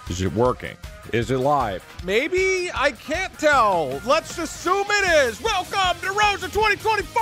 Is it working? Is it live? Maybe? I can't tell. Let's assume it is. Welcome to Rosa 2024.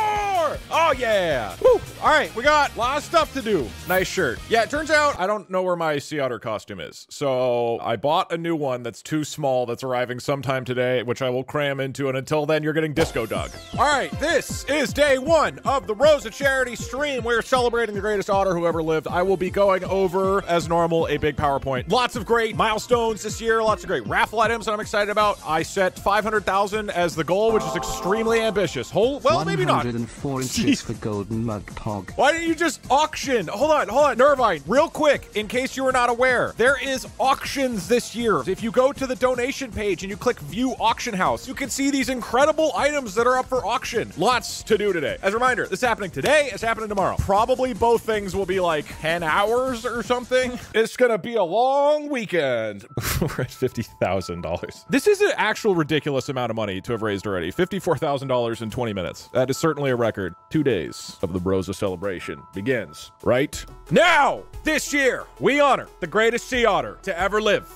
Oh, yeah. Woo. All right, we got a lot of stuff to do. Nice shirt. Yeah, it turns out I don't know where my Sea Otter costume is. So I bought a new one that's too small that's arriving sometime today, which I will cram into. And until then, you're getting Disco Doug. All right, this is day one of the Rosa charity stream. We're celebrating the greatest otter who ever lived. I will be going over, as normal, a big PowerPoint. Lots of great milestones this year. Lots of great raffle items that I'm excited about. I set 500,000 as the goal, which is extremely ambitious. Well, maybe not. 104 inches for golden mug pog. Why didn't you just auction? Hold on. Nervine, real quick, in case you were not aware, there is auctions this year. If you go to the donation page and you click view auction house, you can see these incredible items that are up for auction. Lots to do today. As a reminder, this is happening today, it's happening tomorrow. Probably both things will be like 10 hours or something. It's gonna be a long weekend. We're at $50,000. This is an actual ridiculous amount of money to have raised already. $54,000 in 20 minutes. That is certainly a record. 2 days of the Rosa celebration begins right now. This year, we honor the greatest sea otter to ever live,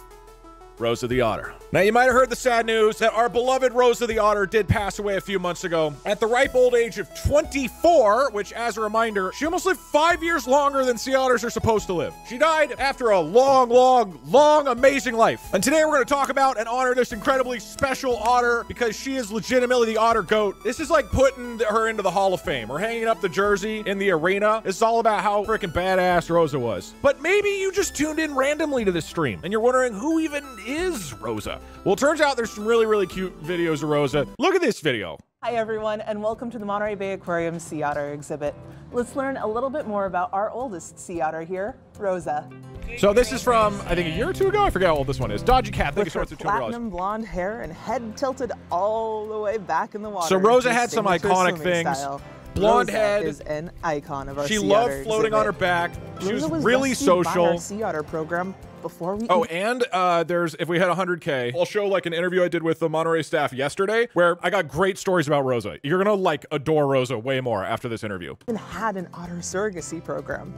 Rosa the Otter. Now, you might have heard the sad news that our beloved Rosa the Otter did pass away a few months ago at the ripe old age of 24, which, as a reminder, she almost lived 5 years longer than sea otters are supposed to live. She died after a long, amazing life. And today we're going to talk about and honor this incredibly special otter because she is legitimately the otter goat. This is like putting her into the Hall of Fame or hanging up the jersey in the arena. It's all about how freaking badass Rosa was. But maybe you just tuned in randomly to this stream and you're wondering who even is Rosa. Well, it turns out there's some really cute videos of Rosa. Look at this video. Hi everyone, and welcome to the Monterey Bay Aquarium Sea Otter exhibit. Let's learn a little bit more about our oldest sea otter here, Rosa. So this is from, I think, a year or two ago? I forget how old this one is. Dodgy Cat, thank you so much for $200. Platinum blonde hair and head tilted all the way back in the water. So Rosa had some iconic things. Style. Blonde Rosa head is an icon of our She sea loved otter floating exhibit. on her back. She was Rosa really rescued by social. our sea otter program before we and there's, if we hit 100K, I'll show like an interview I did with the Monterey staff yesterday where I got great stories about Rosa. You're gonna like adore Rosa way more after this interview. even had an otter surrogacy program.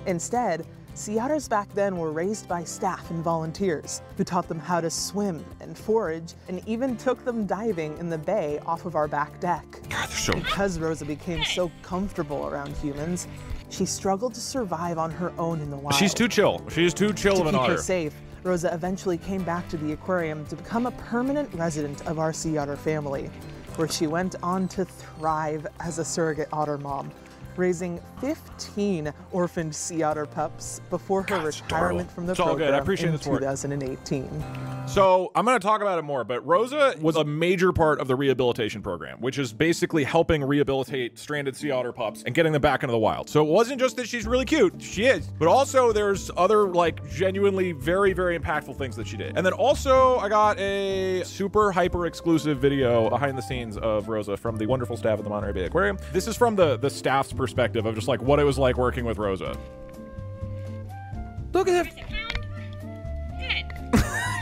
Instead, sea otters back then were raised by staff and volunteers who taught them how to swim and forage and even took them diving in the bay off of our back deck. God, they're so... Because Rosa became so comfortable around humans, she struggled to survive on her own in the wild. She's too chill. She's too chill of an To keep otter. her safe, Rosa eventually came back to the aquarium to become a permanent resident of our sea otter family, where she went on to thrive as a surrogate otter mom, raising 15 orphaned sea otter pups before her retirement from the It's all good. I program appreciate in the support. 2018. So I'm going to talk about it more, but Rosa was a major part of the rehabilitation program, which is basically helping rehabilitate stranded sea otter pups and getting them back into the wild. So it wasn't just that she's really cute, she is, but also there's other like genuinely very impactful things that she did. And then also I got a super hyper exclusive video behind the scenes of Rosa from the wonderful staff at the Monterey Bay Aquarium. This is from the staff's perspective of just like what it was like working with Rosa. Look at that.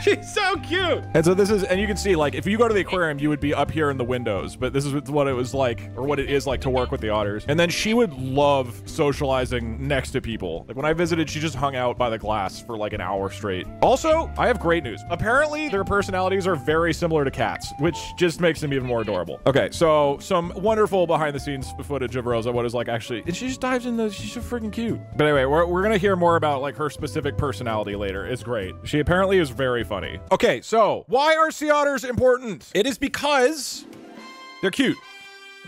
She's so cute. And so this is, and you can see like, if you go to the aquarium, you would be up here in the windows, but this is what it was like, or what it is like to work with the otters. And then she would love socializing next to people. Like when I visited, she just hung out by the glass for like an hour straight. Also, I have great news. Apparently their personalities are very similar to cats, which just makes them even more adorable. Okay, so some wonderful behind the scenes footage of Rosa, what is like actually, and she just dives into, she's so freaking cute. But anyway, we're gonna hear more about like her specific personality later. It's great. She apparently is very funny. Okay, so why are sea otters important? It is because they're cute.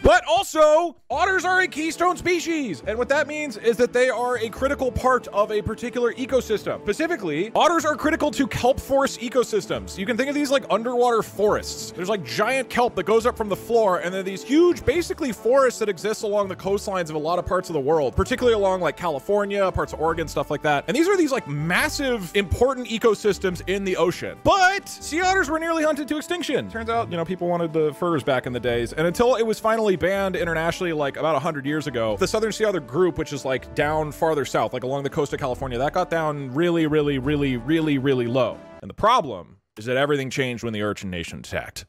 But also, otters are a keystone species. And what that means is that they are a critical part of a particular ecosystem. Specifically, otters are critical to kelp forest ecosystems. You can think of these like underwater forests. There's like giant kelp that goes up from the floor, and then these huge, basically forests that exist along the coastlines of a lot of parts of the world, particularly along like California, parts of Oregon, stuff like that. And these are these like massive, important ecosystems in the ocean. But sea otters were nearly hunted to extinction. Turns out, you know, people wanted the furs back in the days. And until it was finally banned internationally like about 100 years ago, the Southern Sea Otter group, which is like down farther south, like along the coast of California, that got down really low. And the problem is that everything changed when the Urchin Nation attacked.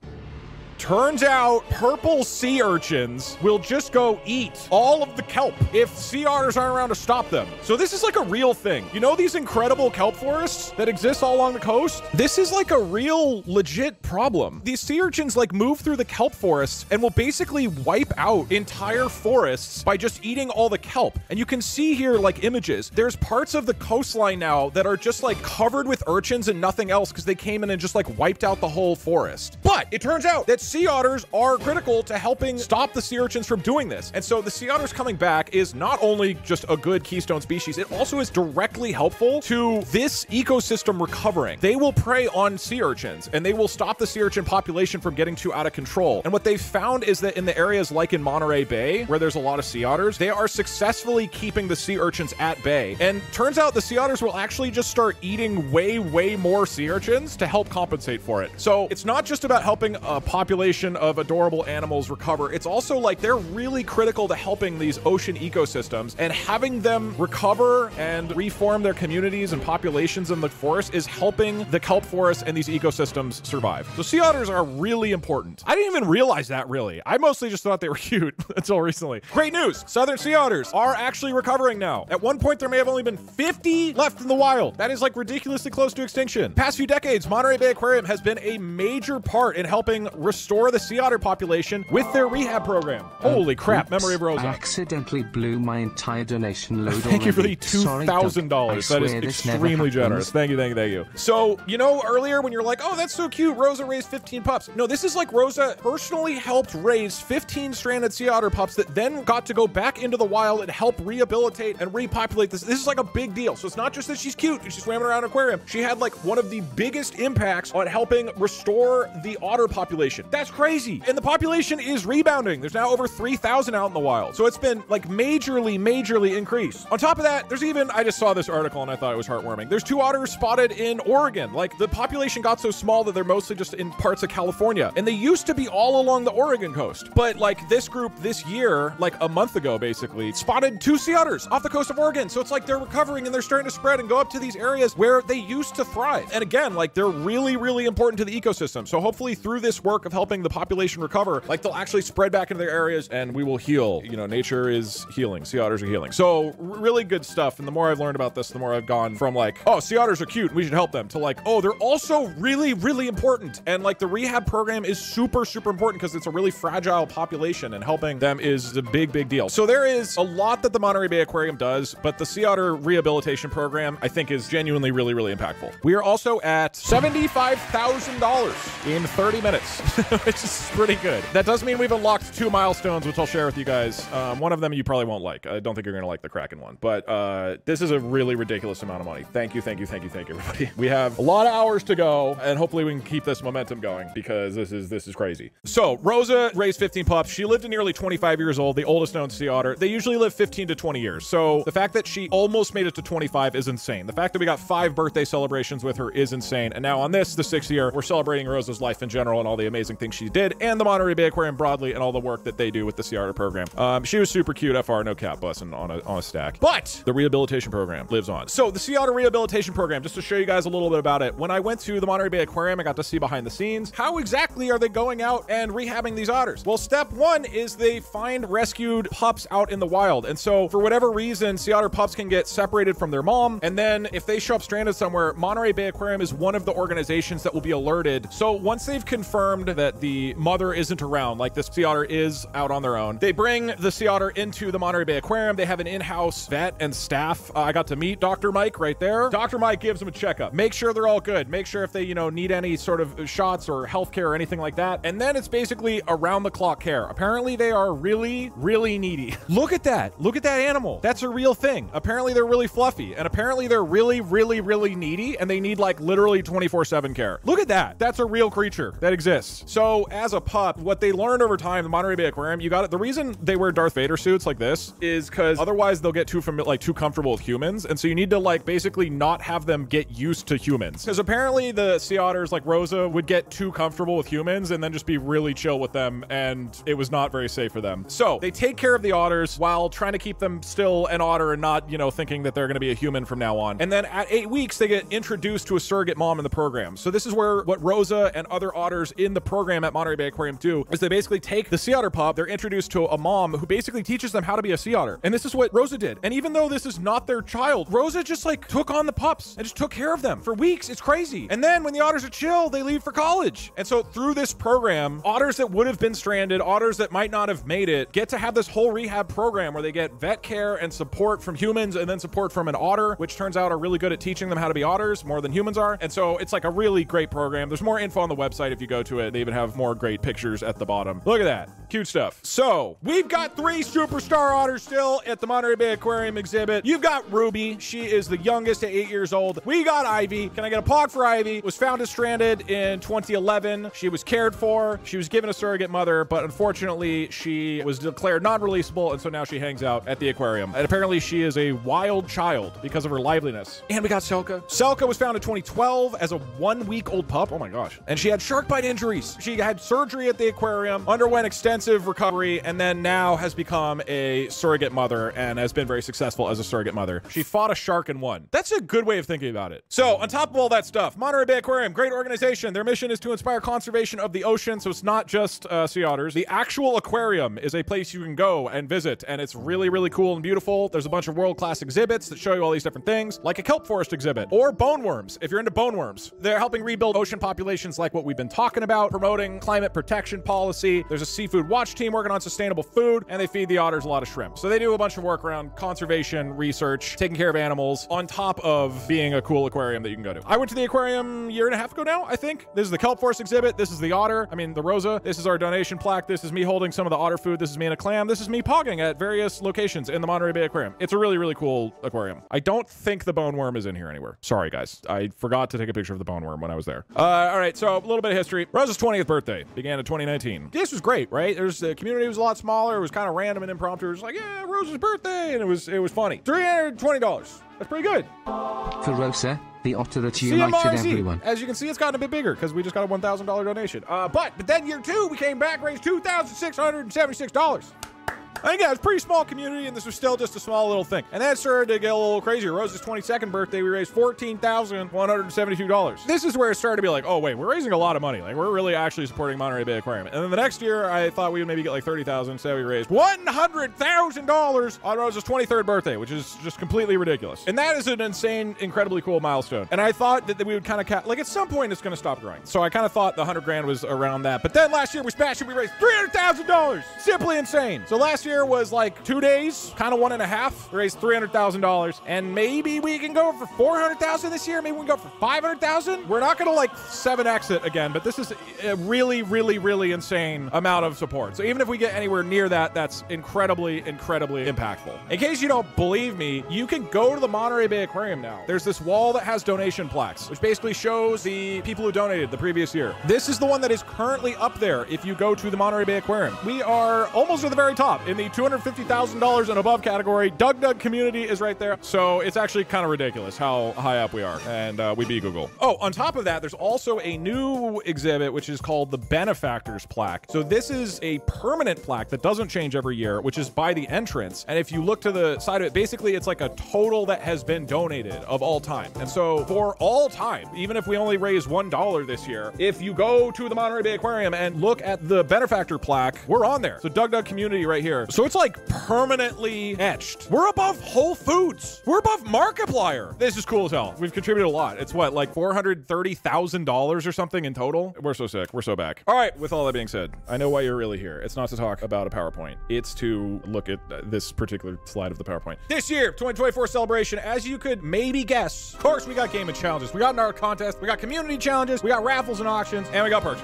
Turns out purple sea urchins will just go eat all of the kelp if sea otters aren't around to stop them. So this is like a real thing. You know these incredible kelp forests that exist all along the coast? This is like a real legit problem. These sea urchins like move through the kelp forests and will basically wipe out entire forests by just eating all the kelp. And you can see here like images. There's parts of the coastline now that are just like covered with urchins and nothing else because they came in and just like wiped out the whole forest. But it turns out that sea otters are critical to helping stop the sea urchins from doing this. And so the sea otters coming back is not only just a good keystone species, it also is directly helpful to this ecosystem recovering. They will prey on sea urchins and they will stop the sea urchin population from getting too out of control. And what they've found is that in the areas like in Monterey Bay, where there's a lot of sea otters, they are successfully keeping the sea urchins at bay. And turns out the sea otters will actually just start eating way more sea urchins to help compensate for it. So it's not just about helping a population of adorable animals recover. It's also like they're really critical to helping these ocean ecosystems, and having them recover and reform their communities and populations in the forest is helping the kelp forests and these ecosystems survive. So sea otters are really important. I didn't even realize that really. I mostly just thought they were cute until recently. Great news. Southern sea otters are actually recovering now. At one point, there may have only been 50 left in the wild. That is like ridiculously close to extinction. Past few decades, Monterey Bay Aquarium has been a major part in helping restore the sea otter population with their rehab program. Holy crap, memory of Rosa. I accidentally blew my entire donation load. Thank you for the $2,000. That is extremely generous. Thank you. So, you know, earlier when you're like, oh, that's so cute, Rosa raised 15 pups. No, this is like Rosa personally helped raise 15 stranded sea otter pups that then got to go back into the wild and help rehabilitate and repopulate this. This is like a big deal. So it's not just that she's cute and she's swimming around an aquarium. She had like one of the biggest impacts on helping restore the otter population. That's crazy. And the population is rebounding. There's now over 3,000 out in the wild. So it's been like majorly increased. On top of that, there's even, I just saw this article and I thought it was heartwarming. There's 2 otters spotted in Oregon. Like the population got so small that they're mostly just in parts of California. And they used to be all along the Oregon coast. But like this group this year, like a month ago basically, spotted 2 sea otters off the coast of Oregon. So it's like they're recovering and they're starting to spread and go up to these areas where they used to thrive. And again, like they're really important to the ecosystem. So hopefully through this work of helping the population recover, like they'll actually spread back into their areas and we will heal. You know, nature is healing. Sea otters are healing. So really good stuff. And the more I've learned about this, the more I've gone from like, oh, sea otters are cute, we should help them, to like, oh, they're also really important. And like the rehab program is super important because it's a really fragile population and helping them is a big deal. So there is a lot that the Monterey Bay Aquarium does, but the sea otter rehabilitation program I think is genuinely really impactful. We are also at $75,000 in 30 minutes, which is pretty good. That does mean we've unlocked 2 milestones, which I'll share with you guys. One of them you probably won't like. I don't think you're gonna like the Kraken one, but this is a really ridiculous amount of money. Thank you everybody. We have a lot of hours to go and hopefully we can keep this momentum going because this is crazy. So Rosa raised 15 pups. She lived to nearly 25 years old, the oldest known sea otter. They usually live 15 to 20 years. So the fact that she almost made it to 25 is insane. The fact that we got 5 birthday celebrations with her is insane. And now on this, the 6th year, we're celebrating Rosa's life in general and all the amazing things she did, and the Monterey Bay Aquarium broadly and all the work that they do with the Sea Otter program. She was super cute, FR, no cap busting on a stack. But the rehabilitation program lives on. So the Sea Otter rehabilitation program, just to show you guys a little bit about it, when I went to the Monterey Bay Aquarium, I got to see behind the scenes. How exactly are they going out and rehabbing these otters? Well, step 1 is they find rescued pups out in the wild. And so for whatever reason, sea otter pups can get separated from their mom. And then if they show up stranded somewhere, Monterey Bay Aquarium is one of the organizations that will be alerted. So once they've confirmed that the mother isn't around, like this sea otter is out on their own, they bring the sea otter into the Monterey Bay Aquarium. They have an in-house vet and staff. I got to meet Dr. Mike right there. Dr. Mike gives them a checkup. Make sure they're all good. Make sure if they, you know, need any sort of shots or healthcare or anything like that. And then it's basically around the clock care. Apparently they are really needy. Look at that. Look at that animal. That's a real thing. Apparently they're really fluffy, and apparently they're really needy, and they need like literally 24/7 care. Look at that. That's a real creature that exists. So as a pup, what they learned over time, the Monterey Bay Aquarium, you got it. The reason they wear Darth Vader suits like this is because otherwise they'll get too comfortable with humans. And so you need to like basically not have them get used to humans. Because apparently the sea otters like Rosa would get too comfortable with humans and then just be really chill with them, and it was not very safe for them. So they take care of the otters while trying to keep them still an otter and not, you know, thinking that they're going to be a human from now on. And then at 8 weeks, they get introduced to a surrogate mom in the program. So this is where what Rosa and other otters in the program program at Monterey Bay Aquarium do is they basically take the sea otter pup, they're introduced to a mom who basically teaches them how to be a sea otter. And this is what Rosa did. And even though this is not their child, Rosa just like took on the pups and just took care of them for weeks. It's crazy. And then when the otters are chill, they leave for college. And so through this program, otters that would have been stranded, otters that might not have made it, get to have this whole rehab program where they get vet care and support from humans and then support from an otter, which turns out are really good at teaching them how to be otters more than humans are. And so it's like a really great program. There's more info on the website if you go to it. They even have more great pictures at the bottom. Look at that. Cute stuff. So we've got 3 superstar otters still at the Monterey Bay Aquarium exhibit. You've got Ruby. She is the youngest at 8 years old. We got Ivy. Can I get a pog for Ivy? Was found as stranded in 2011. She was cared for. She was given a surrogate mother, but unfortunately she was declared non-releasable, and so now she hangs out at the aquarium. And apparently she is a wild child because of her liveliness. And we got Selka. Selka was found in 2012 as a 1-week-old pup. Oh my gosh. And she had shark bite injuries. She had surgery at the aquarium, underwent extensive recovery, and then now has become a surrogate mother and has been very successful as a surrogate mother. She fought a shark and won. That's a good way of thinking about it. So on top of all that stuff, Monterey Bay Aquarium, great organization. Their mission is to inspire conservation of the ocean. So it's not just sea otters. The actual aquarium is a place you can go and visit, and it's really, really cool and beautiful. There's a bunch of world-class exhibits that show you all these different things, like a kelp forest exhibit or bone worms. If you're into bone worms, they're helping rebuild ocean populations like what we've been talking about, promoting climate protection policy. There's a seafood watch team working on sustainable food, and they feed the otters a lot of shrimp. So they do a bunch of work around conservation, research, taking care of animals, on top of being a cool aquarium that you can go to. I went to the aquarium a year and a half ago now, I think. This is the kelp forest exhibit. This is the otter. I mean, the Rosa. This is our donation plaque. This is me holding some of the otter food. This is me and a clam. This is me pogging at various locations in the Monterey Bay Aquarium. It's a really, really cool aquarium. I don't think the bone worm is in here anywhere. Sorry, guys. I forgot to take a picture of the bone worm when I was there. All right, so a little bit of history. Rosa's 20th birthday began in 2019. This was great, right? The community was a lot smaller. It was kind of random and impromptu. It was like, yeah, Rosa's birthday, and it was funny. $320. That's pretty good. For Rosa, the otter that united everyone. As you can see, it's gotten a bit bigger because we just got a $1,000 donation. But then year 2, we came back, raised $2,676. I think yeah, it's a pretty small community, and this was still just a small little thing. And then it started to get a little crazier. Rosa's 22nd birthday, we raised $14,172. This is where it started to be like, oh wait, we're raising a lot of money. Like, we're really actually supporting Monterey Bay Aquarium. And then the next year, I thought we would maybe get like $30,000. So we raised $100,000 on Rosa's 23rd birthday, which is just completely ridiculous. And that is an insane, incredibly cool milestone. And I thought that we would kind of like at some point it's going to stop growing. So I kind of thought the 100 grand was around that. But then last year we smashed it. We raised $300,000. Simply insane. So last year was like 2 days, kind of 1.5. We raised $300,000, and maybe we can go for $400,000 this year. Maybe we can go for $500,000. We're not going to like 7x it again, but this is a really, really, really insane amount of support. So even if we get anywhere near that, that's incredibly, incredibly impactful. In case you don't believe me, you can go to the Monterey Bay Aquarium now. There's this wall that has donation plaques, which basically shows the people who donated the previous year. This is the one that is currently up there if you go to the Monterey Bay Aquarium. We are almost at the very top in the $250,000 and above category. DugDug community is right there. So it's actually kind of ridiculous how high up we are. And we beat Google. Oh, on top of that, there's also a new exhibit, which is called the Benefactors plaque. So this is a permanent plaque that doesn't change every year, which is by the entrance. And if you look to the side of it, basically it's like a total that has been donated of all time. And so for all time, even if we only raise $1 this year, if you go to the Monterey Bay Aquarium and look at the benefactor plaque, we're on there. So DugDug community right here. So it's like permanently etched. We're above Whole Foods. We're above Markiplier. This is cool as hell. We've contributed a lot. It's what, like $430,000 or something in total? We're so sick. We're so back. All right, with all that being said, I know why you're really here. It's not to talk about a PowerPoint. It's to look at this particular slide of the PowerPoint. This year, 2024 celebration, as you could maybe guess, of course, we got game and challenges. We got an art contest. We got community challenges. We got raffles and auctions, and we got perks.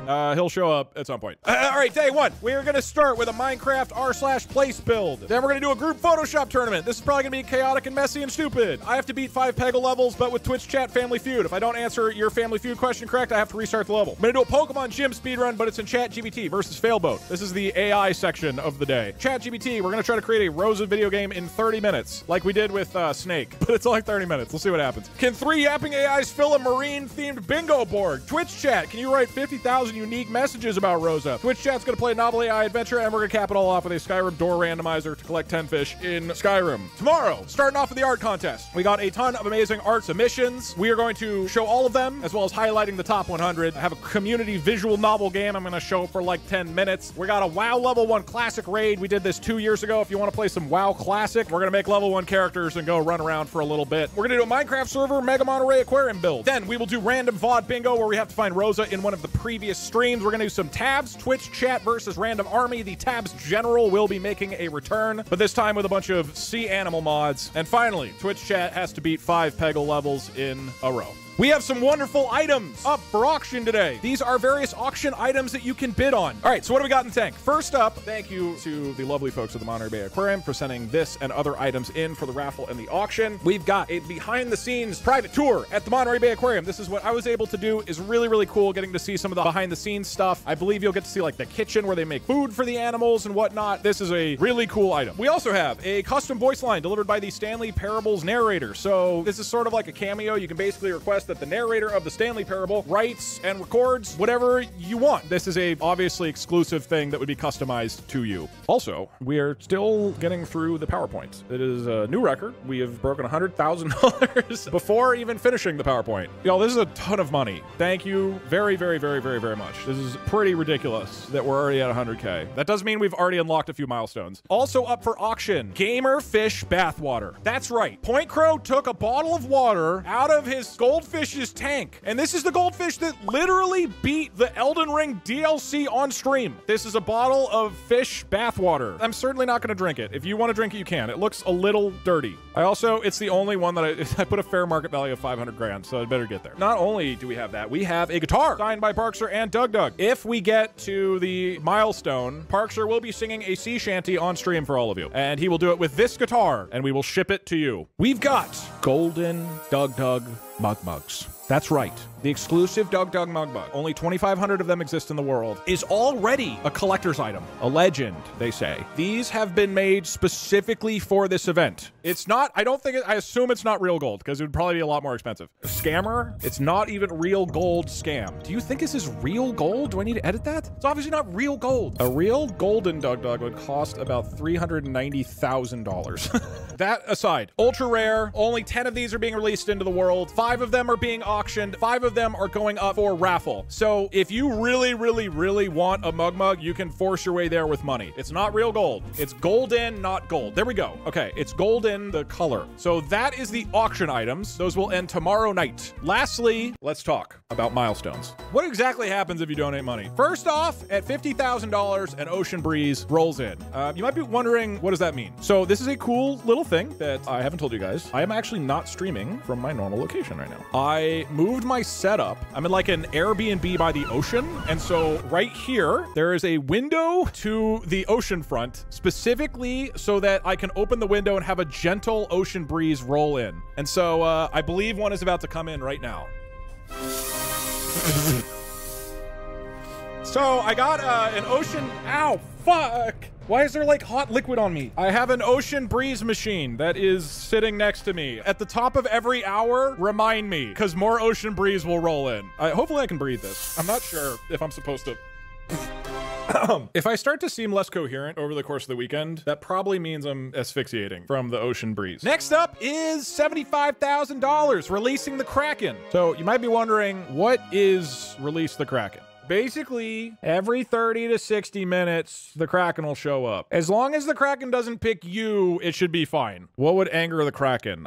He'll show up at some point. All right, day one. We're going to start with a Minecraft r/place build. Then we're going to do a group Photoshop tournament. This is probably going to be chaotic and messy and stupid. I have to beat 5 Peggle levels, but with Twitch chat Family Feud. If I don't answer your Family Feud question correct, I have to restart the level. I'm going to do a Pokemon Gym speedrun, but it's in ChatGPT versus Failboat. This is the AI section of the day. ChatGPT, we're going to try to create a Rosa video game in 30 minutes, like we did with Snake, but it's only 30 minutes. We'll see what happens. Can 3 yapping AIs fill a marine-themed bingo board? Twitch chat, can you write 50,000 1,000 unique messages about Rosa. Twitch chat's gonna play novel AI adventure, and we're gonna cap it all off with a Skyrim door randomizer to collect 10 fish in Skyrim. Tomorrow, starting off with the art contest. We got a ton of amazing art submissions. We are going to show all of them, as well as highlighting the top 100. I have a community visual novel game I'm gonna show for like 10 minutes. We got a WoW level 1 classic raid. We did this 2 years ago. If you want to play some WoW classic, we're gonna make level 1 characters and go run around for a little bit. We're gonna do a Minecraft server Mega Monterey Aquarium build. Then we will do random VOD bingo where we have to find Rosa in one of the previous streams. We're gonna do some tabs, Twitch chat versus random army. The tabs general will be making a return, but this time with a bunch of sea animal mods. And finally, Twitch chat has to beat 5 Peggle levels in a row. We have some wonderful items up for auction today. These are various auction items that you can bid on. All right, so what do we got in the tank? First up, thank you to the lovely folks at the Monterey Bay Aquarium for sending this and other items in for the raffle and the auction. We've got a behind-the-scenes private tour at the Monterey Bay Aquarium. This is what I was able to do. Is really, really cool getting to see some of the behind-the-scenes stuff. I believe you'll get to see like the kitchen where they make food for the animals and whatnot. This is a really cool item. We also have a custom voice line delivered by the Stanley Parables narrator. So this is sort of like a cameo. You can basically request that the narrator of the Stanley Parable writes and records whatever you want. This is a obviously exclusive thing that would be customized to you. Also, we are still getting through the PowerPoint. It is a new record. We have broken $100,000 before even finishing the PowerPoint. Y'all, this is a ton of money. Thank you very, very, very, very, very much. This is pretty ridiculous that we're already at 100K. That does mean we've already unlocked a few milestones. Also up for auction, Gamer Fish Bathwater. That's right. Point Crow took a bottle of water out of his goldfish's tank. And this is the goldfish that literally beat the Elden Ring DLC on stream. This is a bottle of fish bathwater. I'm certainly not going to drink it. If you want to drink it, you can. It looks a little dirty. It's the only one that I put a fair market value of 500 grand, so I'd better get there. Not only do we have that, we have a guitar signed by Parkser and DugDug. If we get to the milestone, Parkser will be singing a sea shanty on stream for all of you. And he will do it with this guitar, and we will ship it to you. We've got golden DugDug mug mugs. That's right. The exclusive DugDug mug mug, only 2,500 of them exist in the world, is already a collector's item. A legend, they say. These have been made specifically for this event. It's not, I assume it's not real gold, because it would probably be a lot more expensive. Scammer, it's not even real gold scam. Do you think this is real gold? Do I need to edit that? It's obviously not real gold. A real golden DugDug would cost about $390,000. That aside, ultra rare, only 10 of these are being released into the world. 5 of them are being auctioned. 5 of them are going up for raffle. So if you really, really, really want a mug, you can force your way there with money. It's not real gold. It's golden, not gold. There we go. Okay, it's golden, the color. So that is the auction items. Those will end tomorrow night. Lastly, let's talk about milestones. What exactly happens if you donate money? First off, at $50,000, an Ocean Breeze rolls in. You might be wondering, what does that mean? So this is a cool little thing that I haven't told you guys. I am actually not streaming from my normal location right now. I moved my setup. I'm in like an Airbnb by the ocean. And so right here, there is a window to the ocean front, specifically so that I can open the window and have a gentle ocean breeze roll in. And so I believe one is about to come in right now. So I got an ocean, ow, fuck. Why is there like hot liquid on me? I have an ocean breeze machine that is sitting next to me. At the top of every hour, remind me, because more ocean breeze will roll in. Hopefully I can breathe this. I'm not sure if I'm supposed to. If I start to seem less coherent over the course of the weekend, that probably means I'm asphyxiating from the ocean breeze. Next up is $75,000, releasing the Kraken. So you might be wondering, what is Release the Kraken? Basically, every 30 to 60 minutes, the Kraken will show up. As long as the Kraken doesn't pick you, it should be fine. What would anger the Kraken?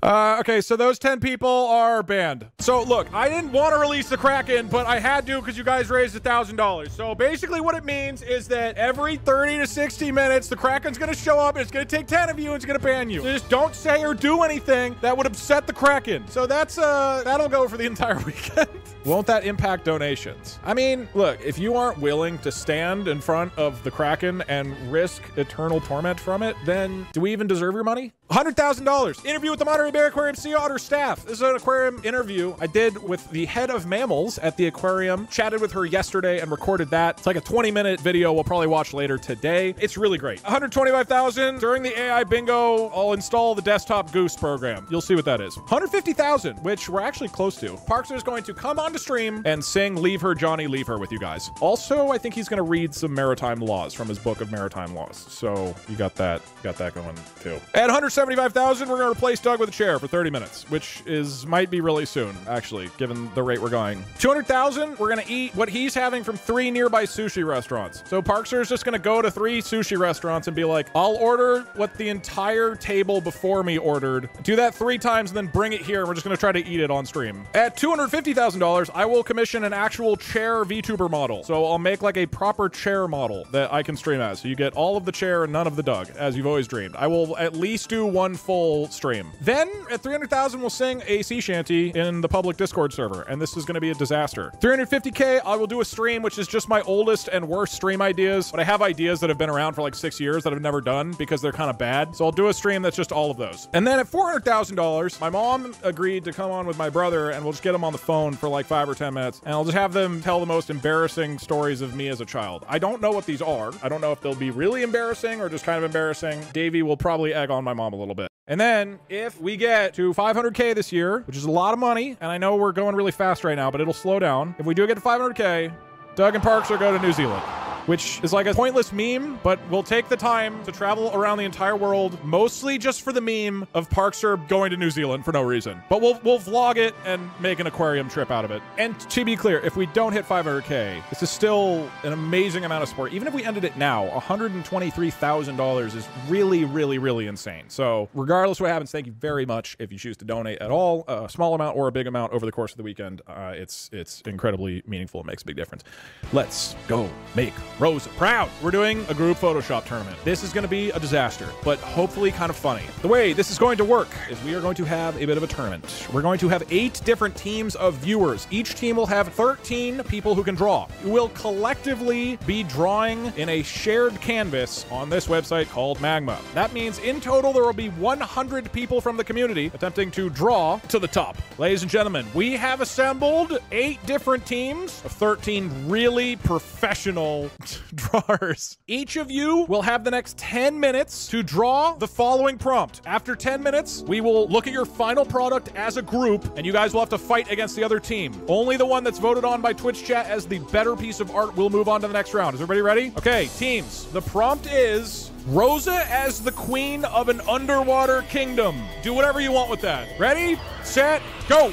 Okay, so those 10 people are banned. So look, I didn't want to release the Kraken, but I had to because you guys raised $1,000. So basically what it means is that every 30 to 60 minutes, the Kraken's gonna show up, and it's gonna take 10 of you, and it's gonna ban you. So just don't say or do anything that would upset the Kraken. So that's, that'll go for the entire weekend. Won't that impact donations? I mean, look, if you aren't willing to stand in front of the Kraken and risk eternal torment from it, then do we even deserve your money? $100,000. Interview with the Monterey Bay Aquarium Sea Otter staff. This is an aquarium interview video I did with the head of mammals at the aquarium. Chatted with her yesterday and recorded that. It's like a 20-minute video we'll probably watch later today. It's really great. 125,000 during the AI bingo. I'll install the desktop goose program. You'll see what that is. 150,000, which we're actually close to. Parkster is going to come onto stream and sing Leave Her, Johnny, Leave Her with you guys. Also, I think he's going to read some maritime laws from his book of maritime laws. So you got that going too. At 175,000, we're going to replace Doug with a chair for 30 minutes, which might be really soon, actually, given the rate we're going. 200,000, we're going to eat what he's having from 3 nearby sushi restaurants. So Parkster is just going to go to 3 sushi restaurants and be like, I'll order what the entire table before me ordered. Do that 3 times and then bring it here. And we're just going to try to eat it on stream. At $250,000, I will commission an actual chair VTuber model. So I'll make like a proper chair model that I can stream as. So you get all of the chair and none of the Doug, as you've always dreamed. I will at least do 1 full stream. Then at 300,000, we'll sing a sea shanty in the public Discord server. And this is going to be a disaster. 350K, I will do a stream, which is just my oldest and worst stream ideas. But I have ideas that have been around for like 6 years that I've never done because they're kind of bad. So I'll do a stream that's just all of those. And then at $400,000, my mom agreed to come on with my brother and we'll just get him on the phone for like 5 or 10 minutes. And I'll just have them tell the most embarrassing stories of me as a child. I don't know what these are. I don't know if they'll be really embarrassing or just kind of embarrassing. Davey will probably egg on my mom a little bit. And then if we get to 500K this year, which is a lot of money, and I know we're going really fast right now, but it'll slow down. If we do get to 500K, Doug and Parks will go to New Zealand, which is like a pointless meme, but we'll take the time to travel around the entire world, mostly just for the meme of Parkster going to New Zealand for no reason. But we'll vlog it and make an aquarium trip out of it. And to be clear, if we don't hit 500K, this is still an amazing amount of support. Even if we ended it now, $123,000 is really, really, really insane. So regardless of what happens, thank you very much if you choose to donate at all, a small amount or a big amount over the course of the weekend. It's incredibly meaningful. It makes a big difference. Let's go make Rosa proud. We're doing a group Photoshop tournament. This is going to be a disaster, but hopefully kind of funny. The way this is going to work is we are going to have a bit of a tournament. We're going to have 8 different teams of viewers. Each team will have 13 people who can draw. We'll collectively be drawing in a shared canvas on this website called Magma. That means in total there will be 100 people from the community attempting to draw to the top. Ladies and gentlemen, we have assembled 8 different teams of 13 really professional drawers. Each of you will have the next 10 minutes to draw the following prompt. After 10 minutes, we will look at your final product as a group, and you guys will have to fight against the other team. Only the one that's voted on by Twitch chat as the better piece of art will move on to the next round. Is everybody ready? Okay, teams. The prompt is Rosa as the queen of an underwater kingdom. Do whatever you want with that. Ready, set, go.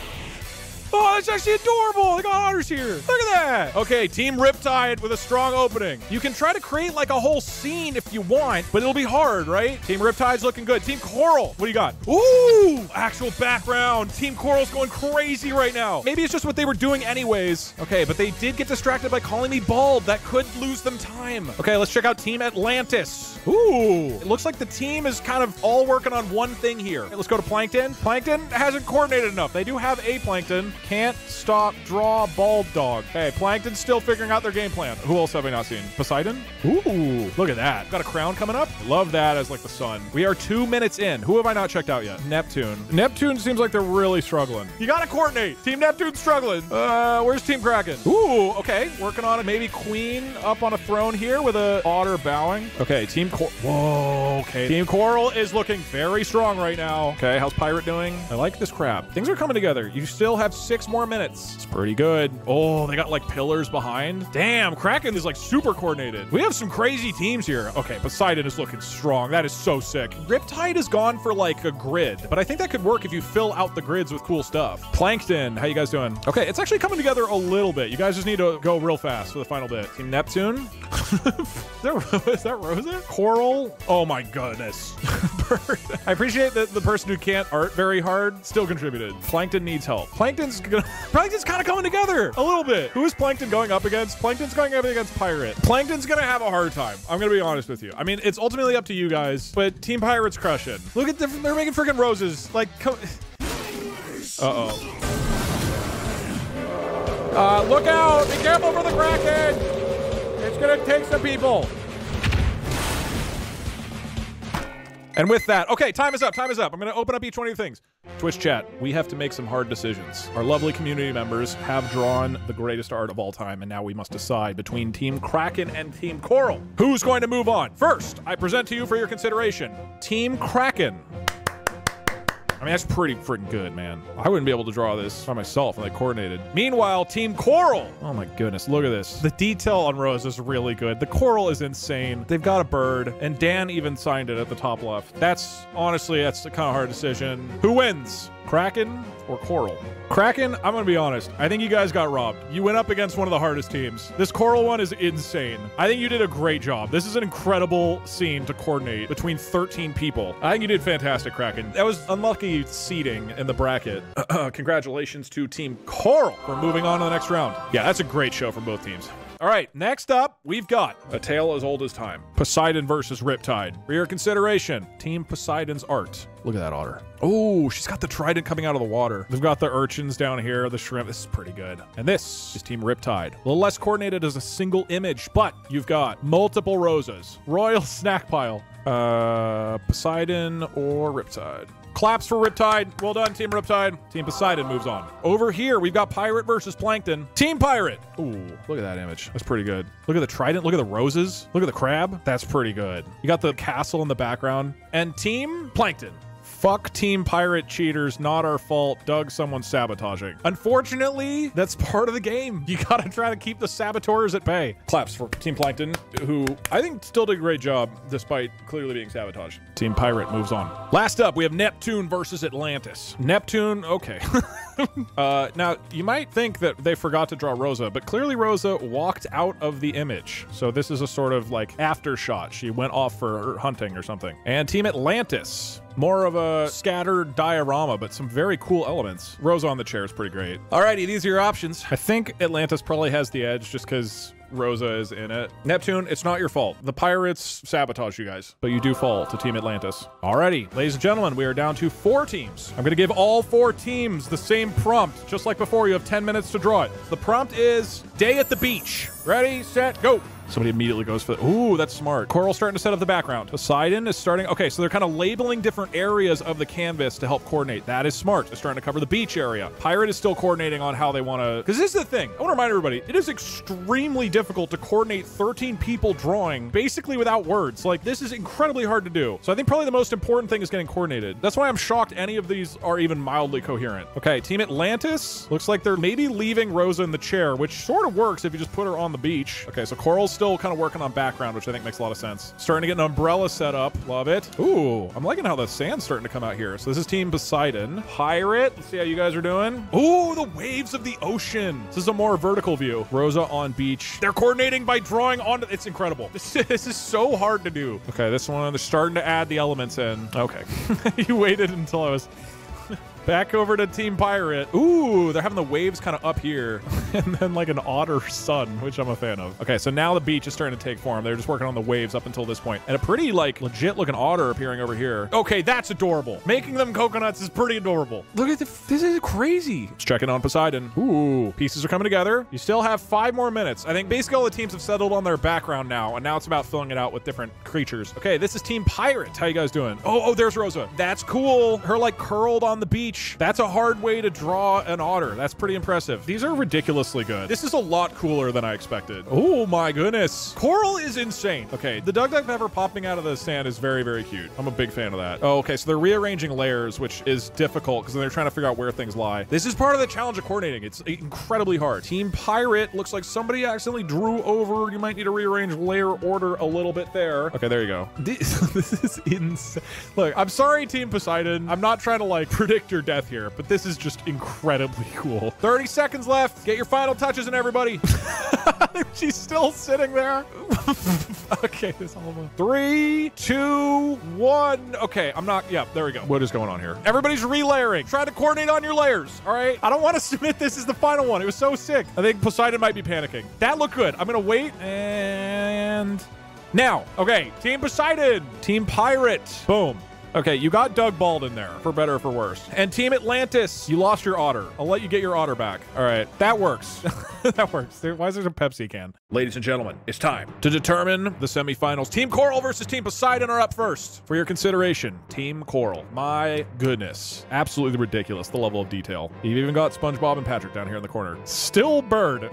Oh, that's actually adorable. I got otters here. Look at that. Okay, Team Riptide with a strong opening. You can try to create like a whole scene if you want, but it'll be hard, right? Team Riptide's looking good. Team Coral, what do you got? Ooh, actual background. Team Coral's going crazy right now. Maybe it's just what they were doing anyways. Okay, but they did get distracted by calling me bald. That could lose them time. Okay, let's check out Team Atlantis. Ooh, it looks like the team is kind of all working on one thing here. Okay, let's go to Plankton. Plankton hasn't coordinated enough. They do have a Plankton. Can't stop, draw, bald dog. Hey, Plankton's still figuring out their game plan. Who else have I not seen? Poseidon? Ooh, look at that. Got a crown coming up. Love that as like the sun. We are 2 minutes in. Who have I not checked out yet? Neptune. Neptune seems like they're really struggling. You gotta coordinate. Team Neptune's struggling. Where's Team Kraken? Ooh, okay. Working on it. Maybe Queen up on a throne here with a otter bowing. Okay, Team Coral. Whoa, okay. Team Coral is looking very strong right now. Okay, how's Pirate doing? I like this crab. Things are coming together. You still have 6 more minutes. It's pretty good. Oh, they got like pillars behind. Damn, Kraken is like super coordinated. We have some crazy teams here. Okay, Poseidon is looking strong. That is so sick. Riptide is gone for like a grid, but I think that could work if you fill out the grids with cool stuff. Plankton, how you guys doing? Okay, it's actually coming together a little bit. You guys just need to go real fast for the final bit. Team Neptune. Is that Rosa? Coral. Oh my goodness. I appreciate that the person who can't art very hard still contributed. Plankton needs help. Plankton's kind of coming together a little bit. Who is Plankton going up against? Plankton's going up against Pirate. Plankton's gonna have a hard time. I'm gonna be honest with you. I mean, it's ultimately up to you guys, but Team Pirate's crushing. Look at they're making freaking roses. Like, come. Look out! Be careful for the Kraken! It's gonna take some people. And with that, okay, time is up. Time is up. I'm going to open up each one of your things. Twitch chat, we have to make some hard decisions. Our lovely community members have drawn the greatest art of all time, and now we must decide between Team Kraken and Team Coral. Who's going to move on? First, I present to you for your consideration, Team Kraken. I mean, that's pretty freaking good, man. I wouldn't be able to draw this by myself and coordinated. Meanwhile, Team Coral. Oh my goodness, look at this. The detail on Rosa is really good. The coral is insane. They've got a bird, and Dan even signed it at the top left. Honestly, that's a kind of hard decision. Who wins? Kraken or Coral? Kraken, I'm gonna be honest. I think you guys got robbed. You went up against one of the hardest teams. This Coral one is insane. I think you did a great job. This is an incredible scene to coordinate between 13 people. I think you did fantastic, Kraken. That was unlucky seeding in the bracket. Congratulations to Team Coral for moving on to the next round. Yeah, that's a great show from both teams. All right, next up, we've got a tale as old as time. Poseidon versus Riptide. For your consideration, Team Poseidon's art. Look at that otter. Oh, she's got the trident coming out of the water. They've got the urchins down here, the shrimp. This is pretty good. And this is Team Riptide. A little less coordinated as a single image, but you've got multiple Rosas. Royal snack pile. Poseidon or Riptide? Claps for Riptide. Well done, Team Riptide. Team Poseidon moves on. Over here, we've got Pirate versus Plankton. Team Pirate. Ooh, look at that image. That's pretty good. Look at the trident. Look at the roses. Look at the crab. That's pretty good. You got the castle in the background. And Team Plankton. Fuck Team Pirate cheaters, not our fault. Doug, someone's sabotaging. Unfortunately, that's part of the game. You gotta try to keep the saboteurs at bay. Claps for Team Plankton, who I think still did a great job despite clearly being sabotaged. Team Pirate moves on. Last up, we have Neptune versus Atlantis. Neptune, okay. Now, you might think that they forgot to draw Rosa, but clearly Rosa walked out of the image. So this is a sort of like after shot. She went off for hunting or something. And Team Atlantis. More of a scattered diorama, but some very cool elements. Rosa on the chair is pretty great. Alrighty, these are your options. I think Atlantis probably has the edge just because Rosa is in it. Neptune, it's not your fault. The pirates sabotage you guys, but you do fall to Team Atlantis. Alrighty, ladies and gentlemen, we are down to 4 teams. I'm gonna give all 4 teams the same prompt. Just like before, you have 10 minutes to draw it. The prompt is day at the beach. Ready, set, go. Somebody immediately goes for the, ooh, that's smart. Coral's starting to set up the background. Poseidon is starting, okay, so they're kind of labeling different areas of the canvas to help coordinate. That is smart. They're starting to cover the beach area. Pirate is still coordinating on how they want to, because this is the thing. I want to remind everybody, it is extremely difficult to coordinate 13 people drawing basically without words. Like, this is incredibly hard to do. So I think probably the most important thing is getting coordinated. That's why I'm shocked any of these are even mildly coherent. Okay, Team Atlantis, looks like they're maybe leaving Rosa in the chair, which sort of works if you just put her on the beach. Okay, so Coral's still kind of working on background, which I think makes a lot of sense. Starting to get an umbrella set up. Love it. Ooh, I'm liking how the sand's starting to come out here. So this is Team Poseidon. Pirate, let's see how you guys are doing. Ooh, the waves of the ocean. This is a more vertical view. Rosa on beach. They're coordinating by drawing onto, it's incredible. This is so hard to do. Okay, this one, they're starting to add the elements in. Okay. You waited until I was... Back over to Team Pirate. Ooh, they're having the waves kind of up here. And then like an otter sun, which I'm a fan of. Okay, so now the beach is starting to take form. They're just working on the waves up until this point. And a pretty like legit looking otter appearing over here. Okay, that's adorable. Making them coconuts is pretty adorable. Look at this is crazy. Let's check in on Poseidon. Ooh, pieces are coming together. You still have 5 more minutes. I think basically all the teams have settled on their background now. And now it's about filling it out with different creatures. Okay, this is Team Pirate. How you guys doing? Oh, there's Rosa. That's cool. Her like curled on the beach. That's a hard way to draw an otter. That's pretty impressive. These are ridiculously good. This is a lot cooler than I expected. Oh my goodness. Coral is insane. Okay, the DugDug pepper popping out of the sand is very, very cute. I'm a big fan of that. Oh, okay, so they're rearranging layers, which is difficult because they're trying to figure out where things lie. This is part of the challenge of coordinating. It's incredibly hard. Team Pirate looks like somebody accidentally drew over. You might need to rearrange layer order a little bit there. Okay, there you go. This is insane. Look, I'm sorry, Team Poseidon. I'm not trying to like predict your death here, but this is just incredibly cool. 30 seconds left. Get your final touches in, everybody. She's still sitting there. Okay, this almost. 3, 2, 1. Okay, I'm not. Yeah, there we go. What is going on here? Everybody's relayering. Try to coordinate on your layers. All right. I don't want to submit this as the final one. It was so sick. I think Poseidon might be panicking. That looked good. I'm gonna wait and now. Okay, Team Poseidon, Team Pirate. Boom. Okay, you got Doug Bald in there, for better or for worse. And Team Atlantis, you lost your otter. I'll let you get your otter back. All right, that works. That works. Why is there a Pepsi can? Ladies and gentlemen, it's time to determine the semifinals. Team Coral versus Team Poseidon are up first. For your consideration, Team Coral. My goodness. Absolutely ridiculous, the level of detail. You've even got SpongeBob and Patrick down here in the corner. Still Bird.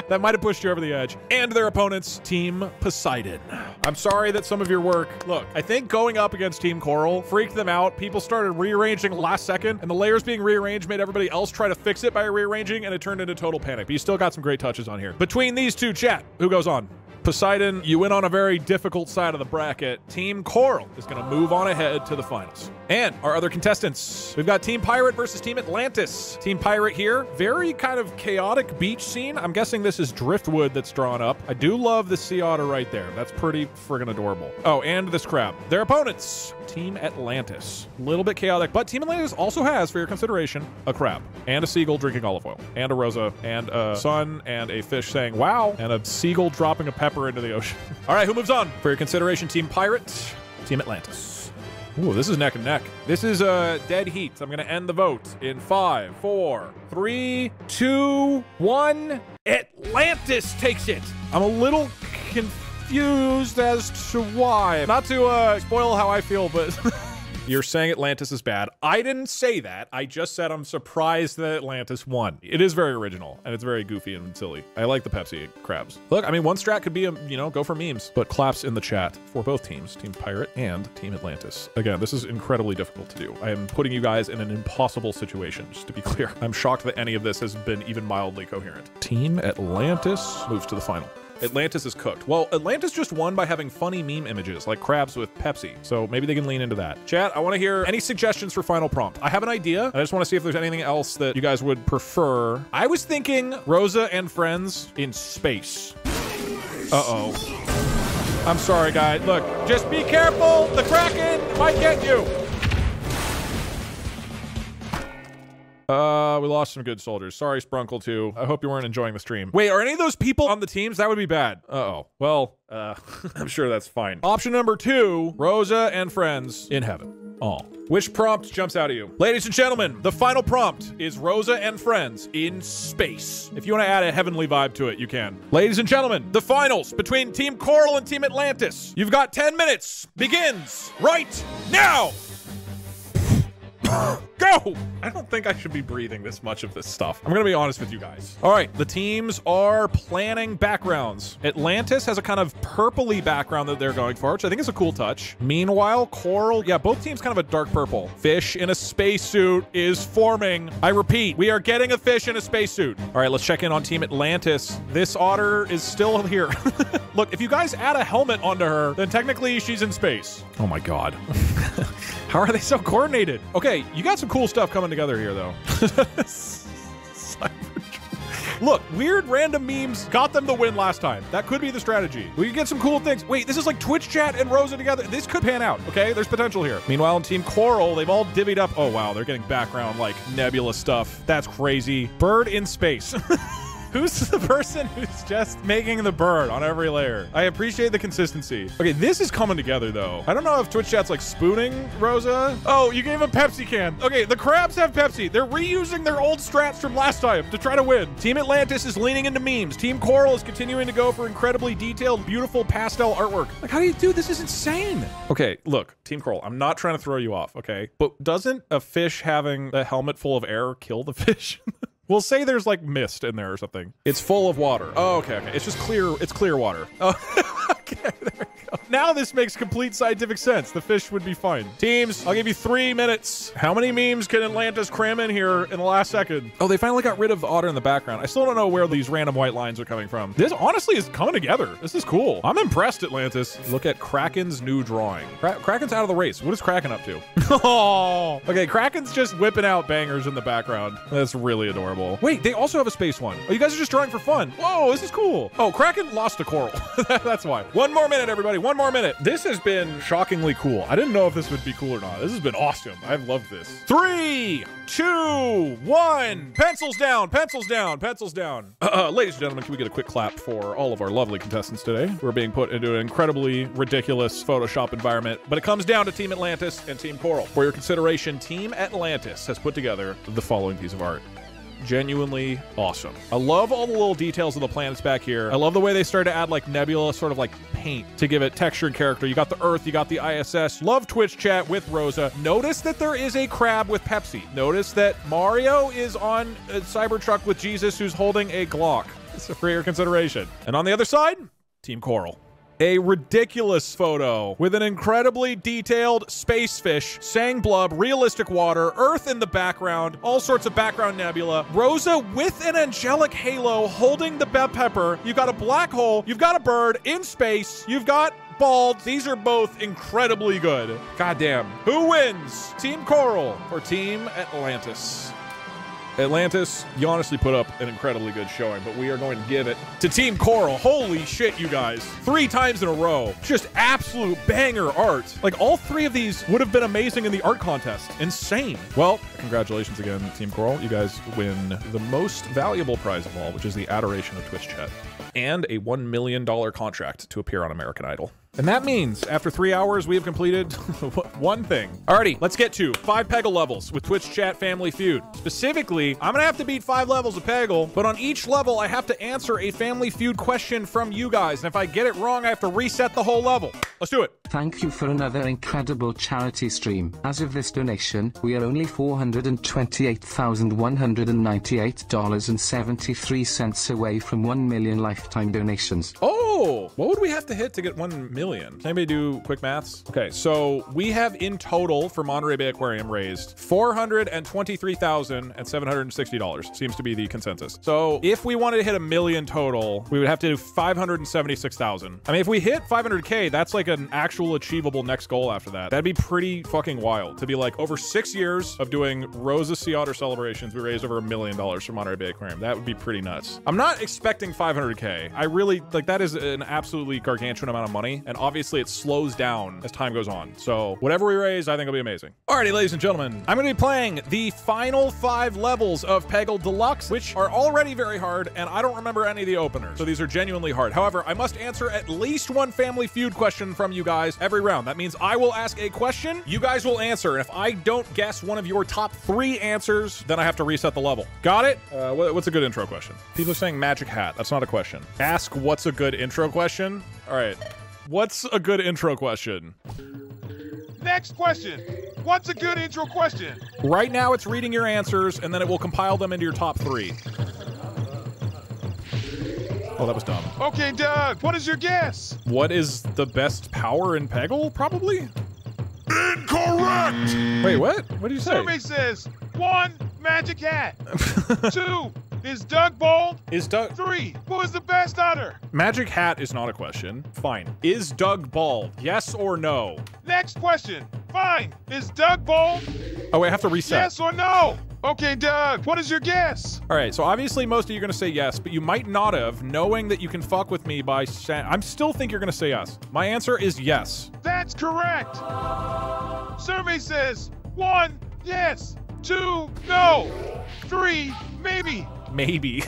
That might have pushed you over the edge. And their opponents, Team Poseidon. I'm sorry that some of your work... Look, I think going up against Team Coral freaked them out. People started rearranging last second, and the layers being rearranged made everybody else try to fix it by rearranging, and it turned into total panic. But you still got some great touches on here. Between these two, chat, who goes on? Poseidon, you went on a very difficult side of the bracket. Team Coral is going to move on ahead to the finals. And our other contestants, we've got Team Pirate versus Team Atlantis. Team Pirate here, very kind of chaotic beach scene. I'm guessing this is driftwood that's drawn up. I do love the Sea Otter right there. That's pretty friggin' adorable. Oh, and this crab. Their opponents, Team Atlantis. A little bit chaotic, but Team Atlantis also has, for your consideration, a crab and a seagull drinking olive oil and a Rosa and a sun and a fish saying, wow, and a seagull dropping a pepper into the ocean. All right, who moves on? For your consideration, Team Pirate, Team Atlantis. Ooh, this is neck and neck. This is a dead heat. I'm going to end the vote in 5, 4, 3, 2, 1. Atlantis takes it. I'm a little confused as to why. Not to spoil how I feel, but... You're saying Atlantis is bad. I didn't say that. I just said I'm surprised that Atlantis won. It is very original, and it's very goofy and silly. I like the Pepsi crabs. Look, I mean, one strat could be, go for memes. But claps in the chat for both teams, Team Pirate and Team Atlantis. Again, this is incredibly difficult to do. I am putting you guys in an impossible situation, just to be clear. I'm shocked that any of this has been even mildly coherent. Team Atlantis moves to the final. Atlantis is cooked. Well, Atlantis just won by having funny meme images like crabs with Pepsi. So maybe they can lean into that. Chat, I want to hear any suggestions for final prompt. I have an idea. I just want to see if there's anything else that you guys would prefer. I was thinking Rosa and friends in space. Uh-oh. I'm sorry, guys. Look, just be careful. The Kraken might get you. We lost some good soldiers. Sorry, Sprunkle, too. I hope you weren't enjoying the stream. Wait, are any of those people on the teams? That would be bad. Uh-oh. Well, I'm sure that's fine. Option number 2, Rosa and friends in heaven. Oh. Which prompt jumps out at you? Ladies and gentlemen, the final prompt is Rosa and friends in space. If you want to add a heavenly vibe to it, you can. Ladies and gentlemen, the finals between Team Coral and Team Atlantis. You've got 10 minutes. Begins right now. Go! I don't think I should be breathing this much of this stuff. I'm gonna be honest with you guys. All right, the teams are planning backgrounds. Atlantis has a kind of purpley background that they're going for, which I think is a cool touch. Meanwhile, Coral, yeah, both teams kind of a dark purple. Fish in a spacesuit is forming. I repeat, we are getting a fish in a spacesuit. All right, let's check in on Team Atlantis. This otter is still here. Look, if you guys add a helmet onto her, then technically she's in space. Oh my God. How are they so coordinated? Okay, you got some cool stuff coming together here, though. Look, weird random memes got them the win last time. That could be the strategy. We could get some cool things. Wait, this is like Twitch chat and Rosa together. This could pan out, okay? There's potential here. Meanwhile, in Team Coral, they've all divvied up. Oh, wow, they're getting background, like, nebula stuff. That's crazy. Bird in space. Who's the person who's just making the bird on every layer? I appreciate the consistency. Okay, this is coming together, though. I don't know if Twitch chat's like spooning Rosa. Oh, you gave a Pepsi can. Okay, the crabs have Pepsi. They're reusing their old strats from last time to try to win. Team Atlantis is leaning into memes. Team Coral is continuing to go for incredibly detailed, beautiful pastel artwork. Like, how do you do this? Is insane. Okay, look, Team Coral, I'm not trying to throw you off, okay? But doesn't a fish having a helmet full of air kill the fish? We'll say there's like mist in there or something. It's full of water. Oh, okay. It's just clear. It's clear water. Oh, okay. There we go. Now this makes complete scientific sense. The fish would be fine. Teams, I'll give you 3 minutes. How many memes can Atlantis cram in here in the last second? Oh, they finally got rid of the otter in the background. I still don't know where these random white lines are coming from. This honestly is coming together. This is cool. I'm impressed, Atlantis. Look at Kraken's new drawing. Kraken's out of the race. What is Kraken up to? Oh, okay. Kraken's just whipping out bangers in the background. That's really adorable. Wait, they also have a space one. Oh, you guys are just drawing for fun. Whoa, this is cool. Oh, Kraken lost to Coral. That's why. 1 more minute, everybody. 1 more minute. This has been shockingly cool. I didn't know if this would be cool or not. This has been awesome. I've loved this. 3, 2, 1. Pencils down, pencils down, pencils down. Ladies and gentlemen, can we get a quick clap for all of our lovely contestants today? We're being put into an incredibly ridiculous Photoshop environment, but it comes down to Team Atlantis and Team Coral. For your consideration, Team Atlantis has put together the following piece of art. Genuinely awesome. I love all the little details of the planets back here. I love the way they started to add like nebula, sort of like paint to give it texture and character. You got the Earth, you got the ISS. Love Twitch chat with Rosa. Notice that there is a crab with Pepsi. Notice that Mario is on a Cybertruck with Jesus who's holding a Glock. So for your consideration. And on the other side, Team Coral. A ridiculous photo with an incredibly detailed space fish, Sangblub, realistic water, Earth in the background, all sorts of background nebula, Rosa with an angelic halo holding the bell pepper. You've got a black hole, you've got a bird in space, you've got bald. These are both incredibly good. Goddamn. Who wins? Team Coral or Team Atlantis? Atlantis, you honestly put up an incredibly good showing, but we are going to give it to Team Coral. Holy shit, you guys. 3 times in a row. Just absolute banger art. Like, all 3 of these would have been amazing in the art contest. Insane. Well, congratulations again, Team Coral. You guys win the most valuable prize of all, which is the adoration of Twitch chat, and a $1 million contract to appear on American Idol. And that means after 3 hours, we have completed one thing. Alrighty, let's get to 5 Peggle levels with Twitch Chat Family Feud. Specifically, I'm gonna have to beat 5 levels of Peggle, but on each level, I have to answer a Family Feud question from you guys. And if I get it wrong, I have to reset the whole level. Let's do it. Thank you for another incredible charity stream. As of this donation, we are only $428,198.73 away from 1 million lifetime donations. Oh, what would we have to hit to get 1 million? Can anybody do quick maths? Okay, so we have in total for Monterey Bay Aquarium raised $423,760. Seems to be the consensus. So if we wanted to hit 1 million total, we would have to do 576,000. I mean, if we hit 500K, that's like an actual achievable next goal after that. That'd be pretty fucking wild to be like, over 6 years of doing Rosa Sea Otter celebrations, we raised over $1 million for Monterey Bay Aquarium. That would be pretty nuts. I'm not expecting 500K. I really, like, that is an absolutely gargantuan amount of money. And obviously it slows down as time goes on. So whatever we raise, I think will be amazing. Alrighty, ladies and gentlemen, I'm gonna be playing the final 5 levels of Peggle Deluxe, which are already very hard, and I don't remember any of the openers. So these are genuinely hard. However, I must answer at least 1 Family Feud question from you guys every round. That means I will ask a question, you guys will answer, and if I don't guess one of your top 3 answers, then I have to reset the level. Got it? What's a good intro question? People are saying magic hat. That's not a question. Ask what's a good intro question? All right. What's a good intro question? Next question. What's a good intro question? Right now it's reading your answers, and then it will compile them into your top 3. Oh, that was dumb. Okay, Doug, what is your guess? What is the best power in Peggle, probably? Incorrect! Wait, what? What did you say? Survey says 1, magic hat. 2, is Doug bald? Is Doug... 3, who is the best otter? Magic hat is not a question. Fine. Is Doug bald? Yes or no? Next question. Fine. Is Doug bald? Oh, wait, I have to reset. Yes or no? Okay, Doug, what is your guess? All right, so obviously most of you are going to say yes, but you might not have, knowing that you can fuck with me by saying... I still think you're going to say yes. My answer is yes. That's correct. Survey says 1, yes. 2, no. 3, maybe. Maybe.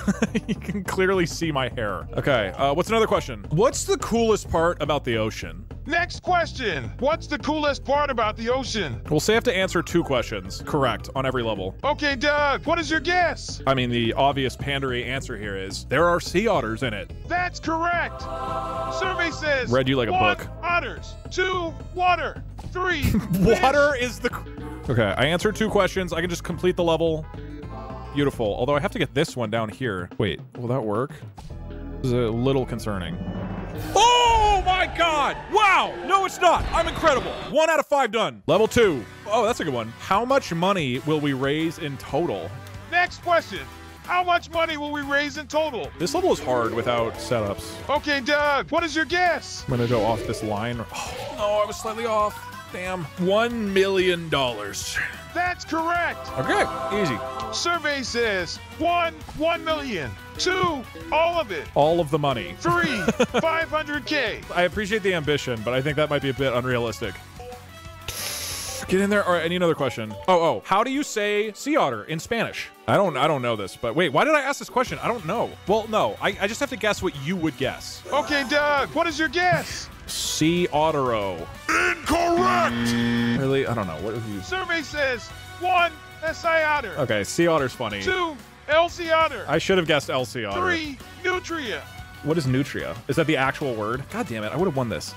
You can clearly see my hair. Okay, what's another question? What's the coolest part about the ocean? Next question. What's the coolest part about the ocean? We'll say I have to answer 2 questions correct on every level. Okay, Doug, what is your guess? I mean, the obvious pandery answer here is there are sea otters in it. That's correct. Survey says read you like a 1, book. Otters. 2, water. 3, water is the... Okay, I answered 2 questions. I can just complete the level. Beautiful. Although I have to get this one down here. Wait, will that work? This is a little concerning. Oh my god! Wow! No, it's not. I'm incredible. 1 out of 5 done. Level 2. Oh, that's a good one. How much money will we raise in total? Next question. How much money will we raise in total? This level is hard without setups. Okay, Doug, what is your guess? I'm gonna go off this line. Oh, no, I was slightly off. Damn. $1 million. That's correct. Okay, easy. Survey says 1 million. 2, all of it. All of the money. 3, 500K. I appreciate the ambition, but I think that might be a bit unrealistic. Get in there. All right, I need another question. Oh, how do you say sea otter in Spanish? I don't know this, but wait, why did I ask this question? I don't know. Well, no, I just have to guess what you would guess. Okay, Doug, what is your guess? Sea ottero. Incorrect. Really? I don't know. What have you? Survey says 1, Sea Otter. Okay, sea otter's funny. 2, Sea Otter. I should have guessed Sea Otter. 3, Nutria. What is nutria? Is that the actual word? God damn it, I would have won this.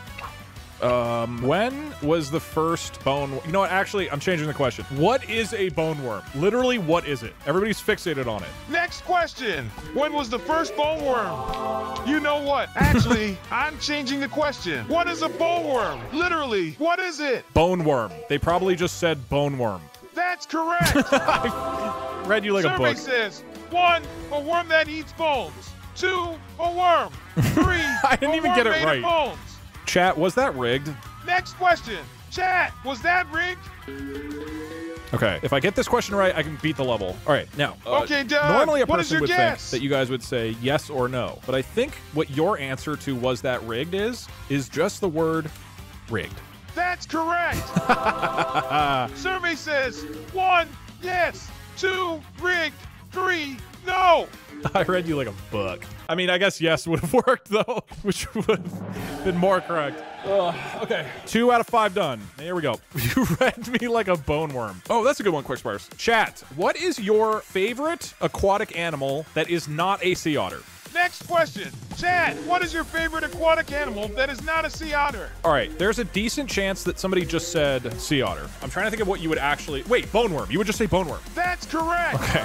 When was the first bone? You know what? Actually, I'm changing the question. What is a bone worm? Literally, what is it? Everybody's fixated on it. Next question. When was the first bone worm? You know what? Actually, I'm changing the question. What is a bone worm? Literally, what is it? Bone worm. They probably just said bone worm. That's correct. I read you like a book. Survey says 1, a worm that eats bones. 2, a worm. 3, I didn't even get it right. Bones. Chat, was that rigged? Next question. Chat, was that rigged? Okay, if I get this question right, I can beat the level. All right, now. Okay, Doug, normally a what is person your would guess? think that you guys would say yes or no, but I think what your answer to was that rigged is just the word rigged. That's correct. Survey says 1, yes. 2, rigged. 3, no. I read you like a book. I mean, I guess yes would have worked, though, which would have been more correct. Okay. 2 out of 5 done. Here we go. You read me like a bone worm. Oh, that's a good one, Quick Sparse. Chat, what is your favorite aquatic animal that is not a sea otter? Next question. Chad, what is your favorite aquatic animal that is not a sea otter? All right, there's a decent chance that somebody just said sea otter. I'm trying to think of what you would actually... Wait, bone worm. You would just say bone worm. That's correct. Okay.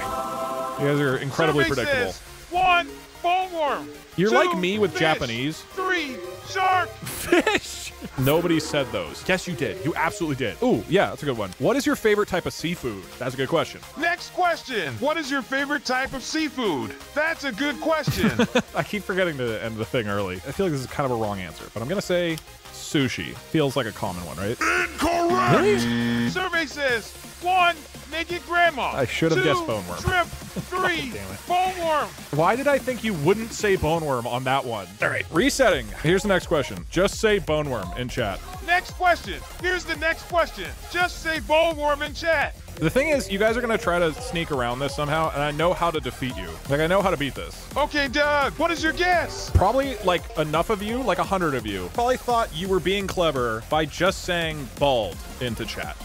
You guys are incredibly Survey predictable. Says 1, bone worm. You're 2, like me with fish. Japanese. 3, shark. Fish. Nobody said those. Yes, you did. You absolutely did. Ooh, yeah, that's a good one. What is your favorite type of seafood? That's a good question. Next question. What is your favorite type of seafood? That's a good question. I keep forgetting to end the thing early. I feel like this is kind of a wrong answer, but I'm going to say sushi. Feels like a common one, right? Incorrect. Really? Survey says 1, naked grandma. I should have 2, guessed bone worm. Shrimp. 3, damn it. bone worm. Why did I think you wouldn't say bone worm on that one? All right, resetting. Here's the next question. Just say bone worm in chat. Next question. Here's the next question. Just say bone worm in chat. The thing is, you guys are going to try to sneak around this somehow, and I know how to defeat you. Like, I know how to beat this. Okay, Doug, what is your guess? Probably, like, enough of you, like 100 of you, probably thought you were being clever by just saying bald into chat.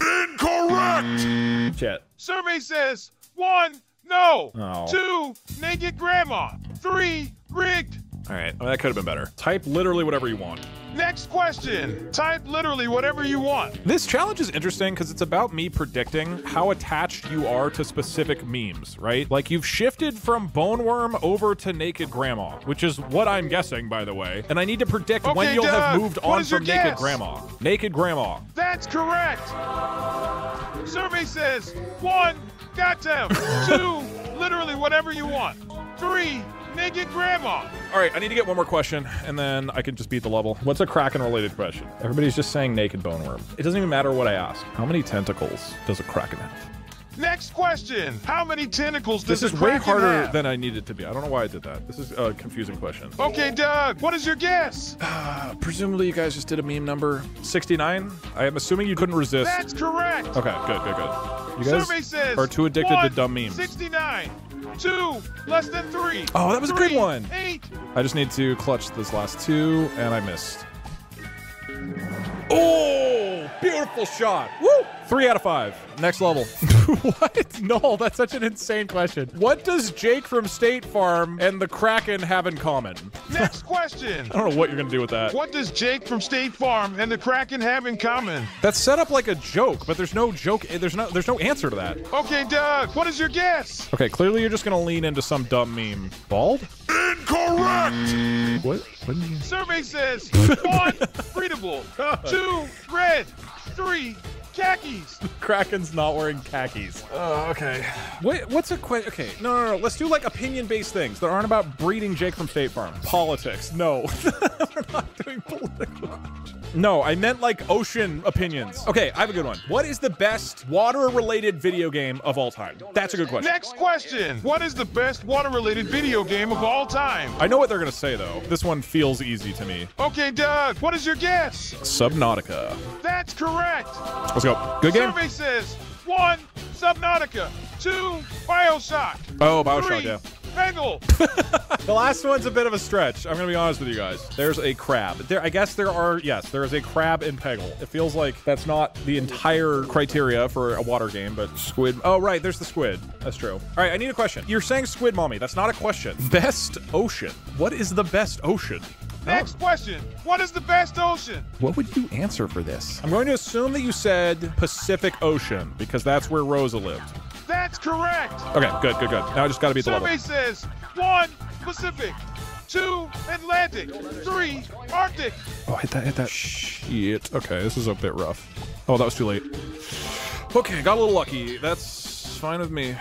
Incorrect. Chat. Survey says 1, no. Oh. 2, naked grandma. 3, rigged. All right, well, that could have been better. Type literally whatever you want. Next question. Type literally whatever you want. This challenge is interesting because it's about me predicting how attached you are to specific memes, right? Like, you've shifted from bone worm over to naked grandma, which is what I'm guessing, by the way. And I need to predict when you'll have moved on from naked grandma. Naked grandma. That's correct. Survey says 1, got them. 2, literally whatever you want. 3, naked grandma. All right, I need to get one more question, and then I can just beat the level. What's a Kraken-related question? Everybody's just saying naked bone worm. It doesn't even matter what I ask. How many tentacles does a Kraken have? Next question. How many tentacles does This a is way Kraken harder have? than I need it to be. I don't know why I did that. This is a confusing question. Okay, Doug, what is your guess? Presumably you guys just did a meme number. 69? I am assuming you couldn't resist. That's correct. Okay, good. You guys Survey says are too addicted 1, to dumb memes. 69. 2, less than 3. Oh, that was a good one. 8. I just need to clutch this last 2, and I missed. Oh, beautiful shot. Woo! 3 out of 5. Next level. What? No, that's such an insane question. What does Jake from State Farm and the Kraken have in common? Next question. I don't know what you're going to do with that. What does Jake from State Farm and the Kraken have in common? That's set up like a joke, but there's no joke. There's no answer to that. Okay, Doug, what is your guess? Okay, clearly you're just going to lean into some dumb meme. Bald? Incorrect. What did you... Survey says 1, breedable. 2, red. 3, khakis. Kraken's not wearing khakis. Oh, okay. Wait, what's a question? Okay, no. Let's do like opinion-based things that aren't about breeding Jake from State Farm. Politics, no. We're not doing political questions. No, I meant like ocean opinions. Okay, I have a good one. What is the best water-related video game of all time? That's a good question. Next question. What is the best water-related video game of all time? I know what they're gonna say though. This one feels easy to me. Okay, Doug, what is your guess? Subnautica. That's correct. Let's go. Good game? Survey says 1, Subnautica, 2, Bioshock. Oh, Bioshock, 3, yeah. Peggle. The last one's a bit of a stretch. I'm gonna be honest with you guys. There's a crab. I guess there is a crab in Peggle. It feels like that's not the entire criteria for a water game, but squid. Oh, right, there's the squid. That's true. All right, I need a question. You're saying squid, mommy. That's not a question. Best ocean. What is the best ocean? Next question. What is the best ocean? What would you answer for this? I'm going to assume that you said Pacific Ocean, because that's where Rosa lived. That's correct. Okay, good. Now I just gotta beat the level. Survey says 1, Pacific, 2, Atlantic, 3, Arctic. Oh, hit that. Shit. Okay, this is a bit rough. Oh, that was too late. Okay, got a little lucky. That's fine with me.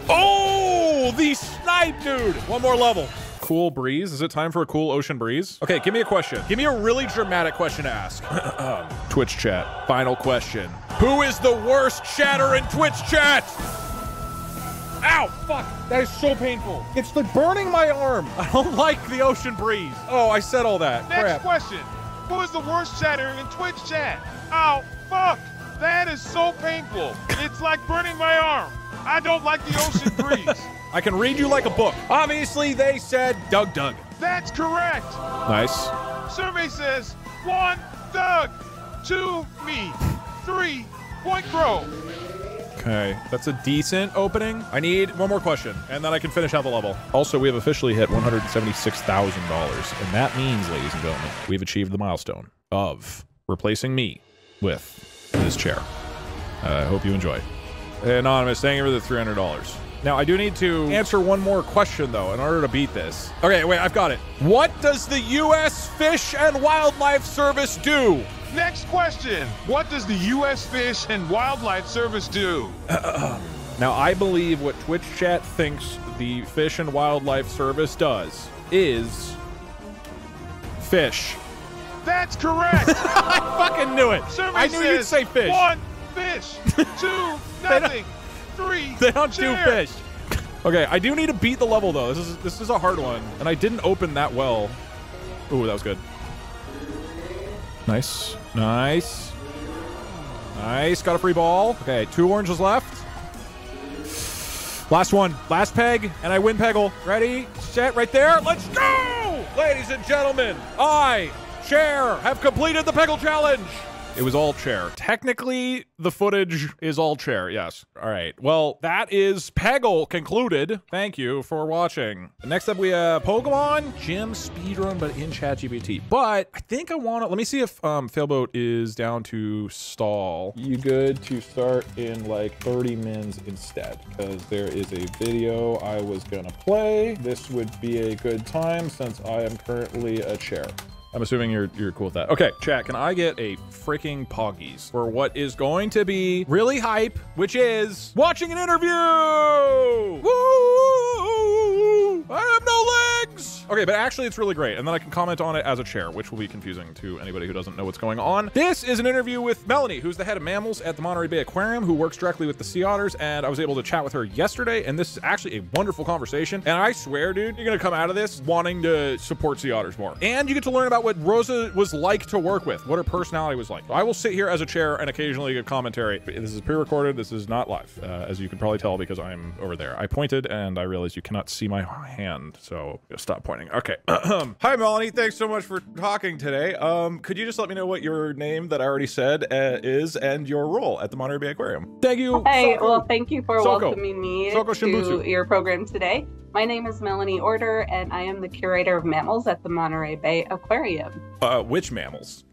Oh, the snipe, dude. One more level. Cool breeze. Is it time for a cool ocean breeze? Okay, give me a question. Give me a really dramatic question to ask. Twitch chat. Final question. Who is the worst chatter in Twitch chat? Ow, fuck. That is so painful. It's like burning my arm. I don't like the ocean breeze. Oh, I said all that. Next Crap. question. Who is the worst chatter in Twitch chat? Ow, fuck. That is so painful. It's like burning my arm. I don't like the ocean breeze. I can read you like a book. Obviously, they said DugDug. That's correct. Nice. Survey says 1, Doug, 2, me, 3, Point Crow. Okay, that's a decent opening. I need one more question, and then I can finish out the level. Also, we have officially hit $176,000, and that means, ladies and gentlemen, we've achieved the milestone of replacing me with this chair. I hope you enjoy. Anonymous, thank you for the $300. Now, I do need to answer one more question, though, in order to beat this. Okay, wait, I've got it. What does the U.S. Fish and Wildlife Service do? Next question. What does the U.S. Fish and Wildlife Service do? Now, I believe what Twitch chat thinks the Fish and Wildlife Service does is fish. That's correct. I fucking knew it. Survey I knew you'd say fish. 1, fish, 2, nothing. 3, They don't chair. do fish. Okay, I do need to beat the level though. This is a hard one, and I didn't open that well. Ooh, that was good. Nice. Got a free ball. Okay, 2 oranges left. Last one, last peg, and I win Peggle. Ready, set, right there. Let's go, ladies and gentlemen. I, Chair, have completed the Peggle challenge. It was all chair. Technically, the footage is all chair, yes. All right, well, that is Peggle concluded. Thank you for watching. Next up, we have Pokemon Gym Speedrun, but in ChatGPT. But I think I want to, let me see if Failboat is down to stall. You good to start in like 30 mins instead, because there is a video I was gonna play. This would be a good time since I am currently a chair. I'm assuming you're cool with that. Okay, chat, can I get a freaking Poggies for what is going to be really hype, which is watching an interview? Woo! I have no legs! Okay, but actually it's really great, and then I can comment on it as a chair, which will be confusing to anybody who doesn't know what's going on. This is an interview with Melanie, who's the head of mammals at the Monterey Bay Aquarium, who works directly with the sea otters, and I was able to chat with her yesterday, and this is actually a wonderful conversation, and I swear, dude, you're gonna come out of this wanting to support sea otters more. And you get to learn about what Rosa was like to work with, what her personality was like. I will sit here as a chair and occasionally give commentary. This is pre-recorded, this is not live, as you can probably tell because I'm over there. I pointed and I realized you cannot see my hand, so stop pointing. Okay. Hi, Melanie. Thanks so much for talking today. Could you just let me know what your name that I already said is and your role at the Monterey Bay Aquarium? Thank you. Hey, Soko. well, thank you for Soko. welcoming me Soko to Shimbutsu. your program today. My name is Melanie Order, and I am the curator of mammals at the Monterey Bay Aquarium. Which mammals?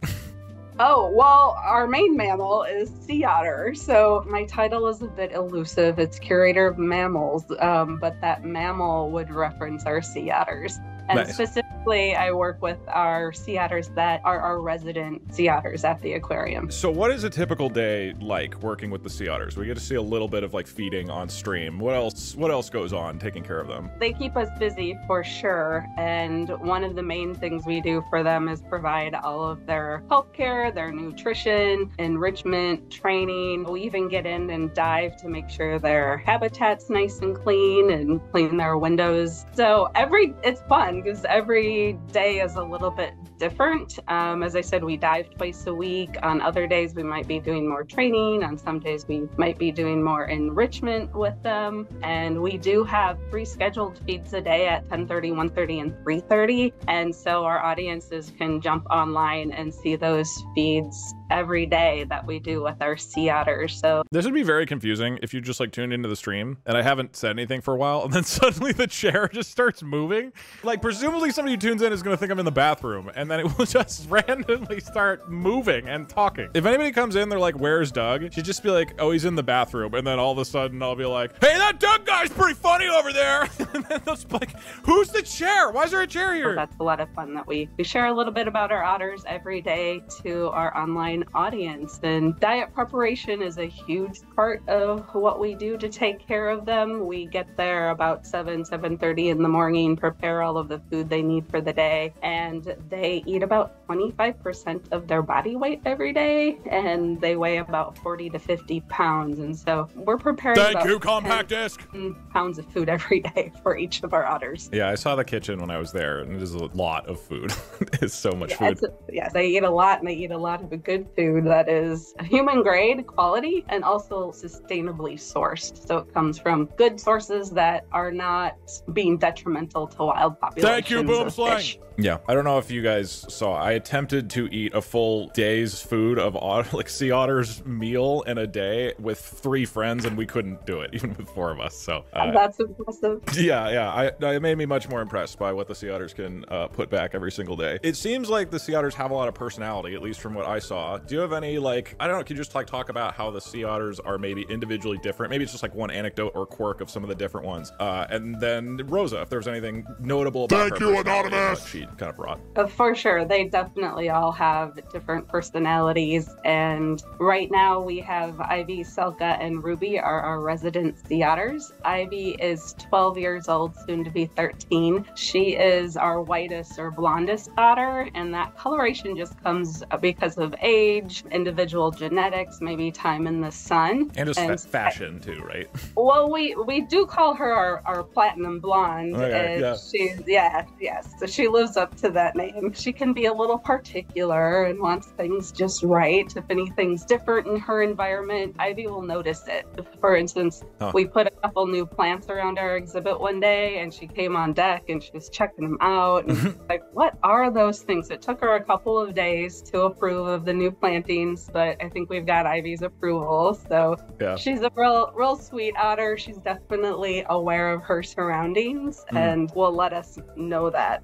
Oh, well, our main mammal is sea otter, so my title is a bit elusive. It's curator of mammals, but that mammal would reference our sea otters. And Nice. specifically, I work with our sea otters that are our resident sea otters at the aquarium. So what is a typical day like working with the sea otters? We get to see a little bit of like feeding on stream. What else goes on taking care of them? They keep us busy for sure. And one of the main things we do for them is provide all of their healthcare, their nutrition, enrichment, training. We even get in and dive to make sure their habitat's nice and clean and clean their windows. So it's fun because every day is a little bit different. As I said, we dive twice a week. On other days, we might be doing more training. On some days, we might be doing more enrichment with them. And we do have 3 scheduled feeds a day at 10:30, 1:30, and 3:30. And so our audiences can jump online and see those feeds every day that we do with our sea otters. So This would be very confusing if you just like tuned into the stream and I haven't said anything for a while and then suddenly the chair just starts moving. Like presumably somebody who tunes in is going to think I'm in the bathroom and then it will just randomly start moving and talking. If anybody comes in, they're like, where's Doug? She'd just be like, oh, he's in the bathroom. And then all of a sudden I'll be like, hey, that Doug guy's pretty funny over there. And then they'll just be like, who's the chair? Why is there a chair here? that's a lot of fun that we share a little bit about our otters every day to our online audience. And diet preparation is a huge part of what we do to take care of them. We get there about 7:30 in the morning, prepare all of the food they need for the day, and they eat about 25% of their body weight every day, and they weigh about 40 to 50 pounds. And so we're preparing Thank about you, compact disc. 10 pounds of food every day for each of our otters. Yeah, I saw the kitchen when I was there and it is a lot of food. It's so much food. Yes, they eat a lot, and they eat a lot of good food that is human grade quality and also sustainably sourced. So it comes from good sources that are not being detrimental to wild populations. Thank you, Boom of Slang. fish. Yeah, I don't know if you guys saw, I attempted to eat a full day's food of like sea otters meal in a day with 3 friends and we couldn't do it, even with 4 of us. So That's impressive. yeah, it made me much more impressed by what the sea otters can put back every single day. It seems like the sea otters have a lot of personality, at least from what I saw. Do you have any, like, I don't know, can you just like talk about how the sea otters are maybe individually different? Maybe it's just like one anecdote or quirk of some of the different ones. And then Rosa, if there was anything notable about her personality that she kind of brought. For sure, they definitely all have different personalities, and right now we have Ivy, Selka, and Ruby are our resident sea otters. Ivy is 12 years old, soon to be 13. She is our whitest or blondest otter, and that coloration just comes because of age, individual genetics, maybe time in the sun. And just fashion too, right? Well, we do call her our platinum blonde. Okay, yeah. So she lives up to that name. She can be a little particular and wants things just right. If anything's different in her environment, Ivy will notice it. For instance, we put a couple new plants around our exhibit one day, and she came on deck and she was checking them out. And like, what are those things? It took her a couple of days to approve of the new plantings, but I think we've got Ivy's approval. So she's a real sweet otter. She's definitely aware of her surroundings and will let us know that.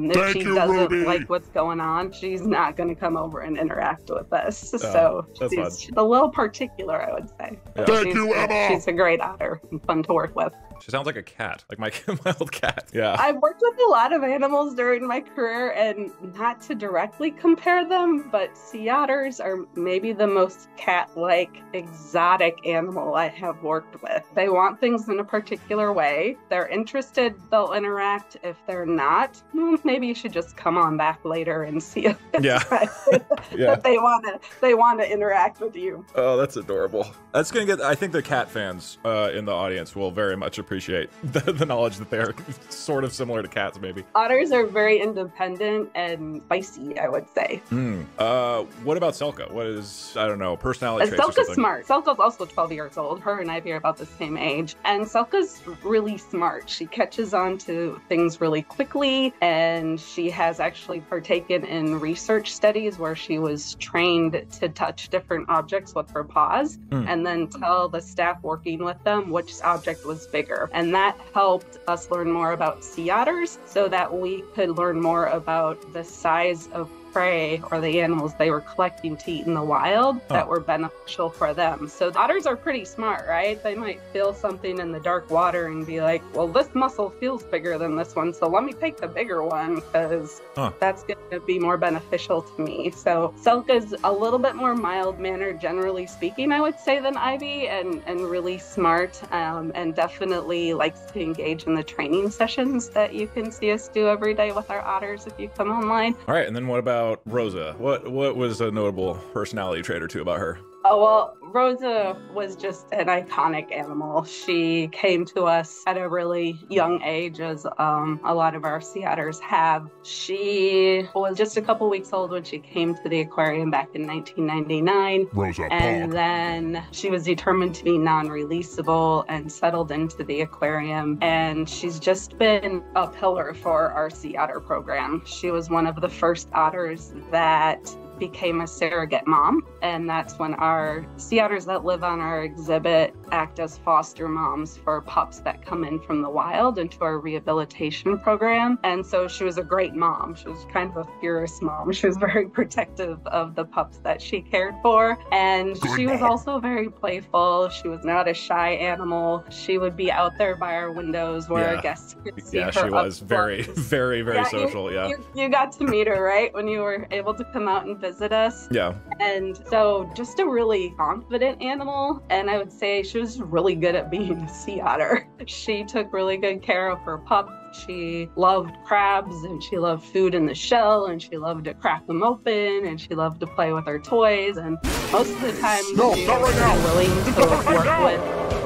If she doesn't like what's going on, she's not going to come over and interact with us. So she's a little particular, I would say. Thank you, Emma. She's a great otter and fun to work with. She sounds like a cat, like my old cat. Yeah. I've worked with a lot of animals during my career, and not to directly compare them, but sea otters are maybe the most cat-like exotic animal I have worked with. They want things in a particular way. If they're interested, they'll interact. If they're not, maybe you should just come on back later and see if but they want to interact with you. Oh, that's adorable. That's gonna get. I think the cat fans in the audience will very much appreciate the knowledge that they're sort of similar to cats, maybe. Otters are very independent and spicy, I would say. What about Selka? What is, I don't know, personality traits? Selka's smart. Selka's also 12 years old. Her and Ivy are about the same age. And Selka's really smart. She catches on to things really quickly, and she has actually partaken in research studies where she was trained to touch different objects with her paws and then tell the staff working with them which object was bigger. And that helped us learn more about sea otters so that we could learn more about the size of prey or the animals they were collecting to eat in the wild that were beneficial for them. So otters are pretty smart, right? They might feel something in the dark water and be like, well, this mussel feels bigger than this one, so let me take the bigger one because that's going to be more beneficial to me. So Silk is a little bit more mild-mannered, generally speaking, I would say, than Ivy, and really smart, and definitely likes to engage in the training sessions that you can see us do every day with our otters if you come online. All right, and then what about Rosa? What was a notable personality trait or two about her? Oh, well, Rosa was just an iconic animal. She came to us at a really young age, as a lot of our sea otters have. She was just a couple weeks old when she came to the aquarium back in 1999. Rosa, and then she was determined to be non-releasable and settled into the aquarium. And she's just been a pillar for our sea otter program. She was one of the first otters that became a surrogate mom, and that's when our sea otters that live on our exhibit act as foster moms for pups that come in from the wild into our rehabilitation program. And so she was a great mom. She was kind of a fierce mom. She was very protective of the pups that she cared for, and she was also very playful. She was not a shy animal. She would be out there by our windows where our guests could see her. She was very social. You got to meet her, right, when you were able to come out and visit us. Yeah. And so just a really confident animal, and I would say she was really good at being a sea otter. She took really good care of her pups. She loved crabs, and she loved food in the shell, and she loved to crack them open, and she loved to play with her toys. And most of the time she was willing to work with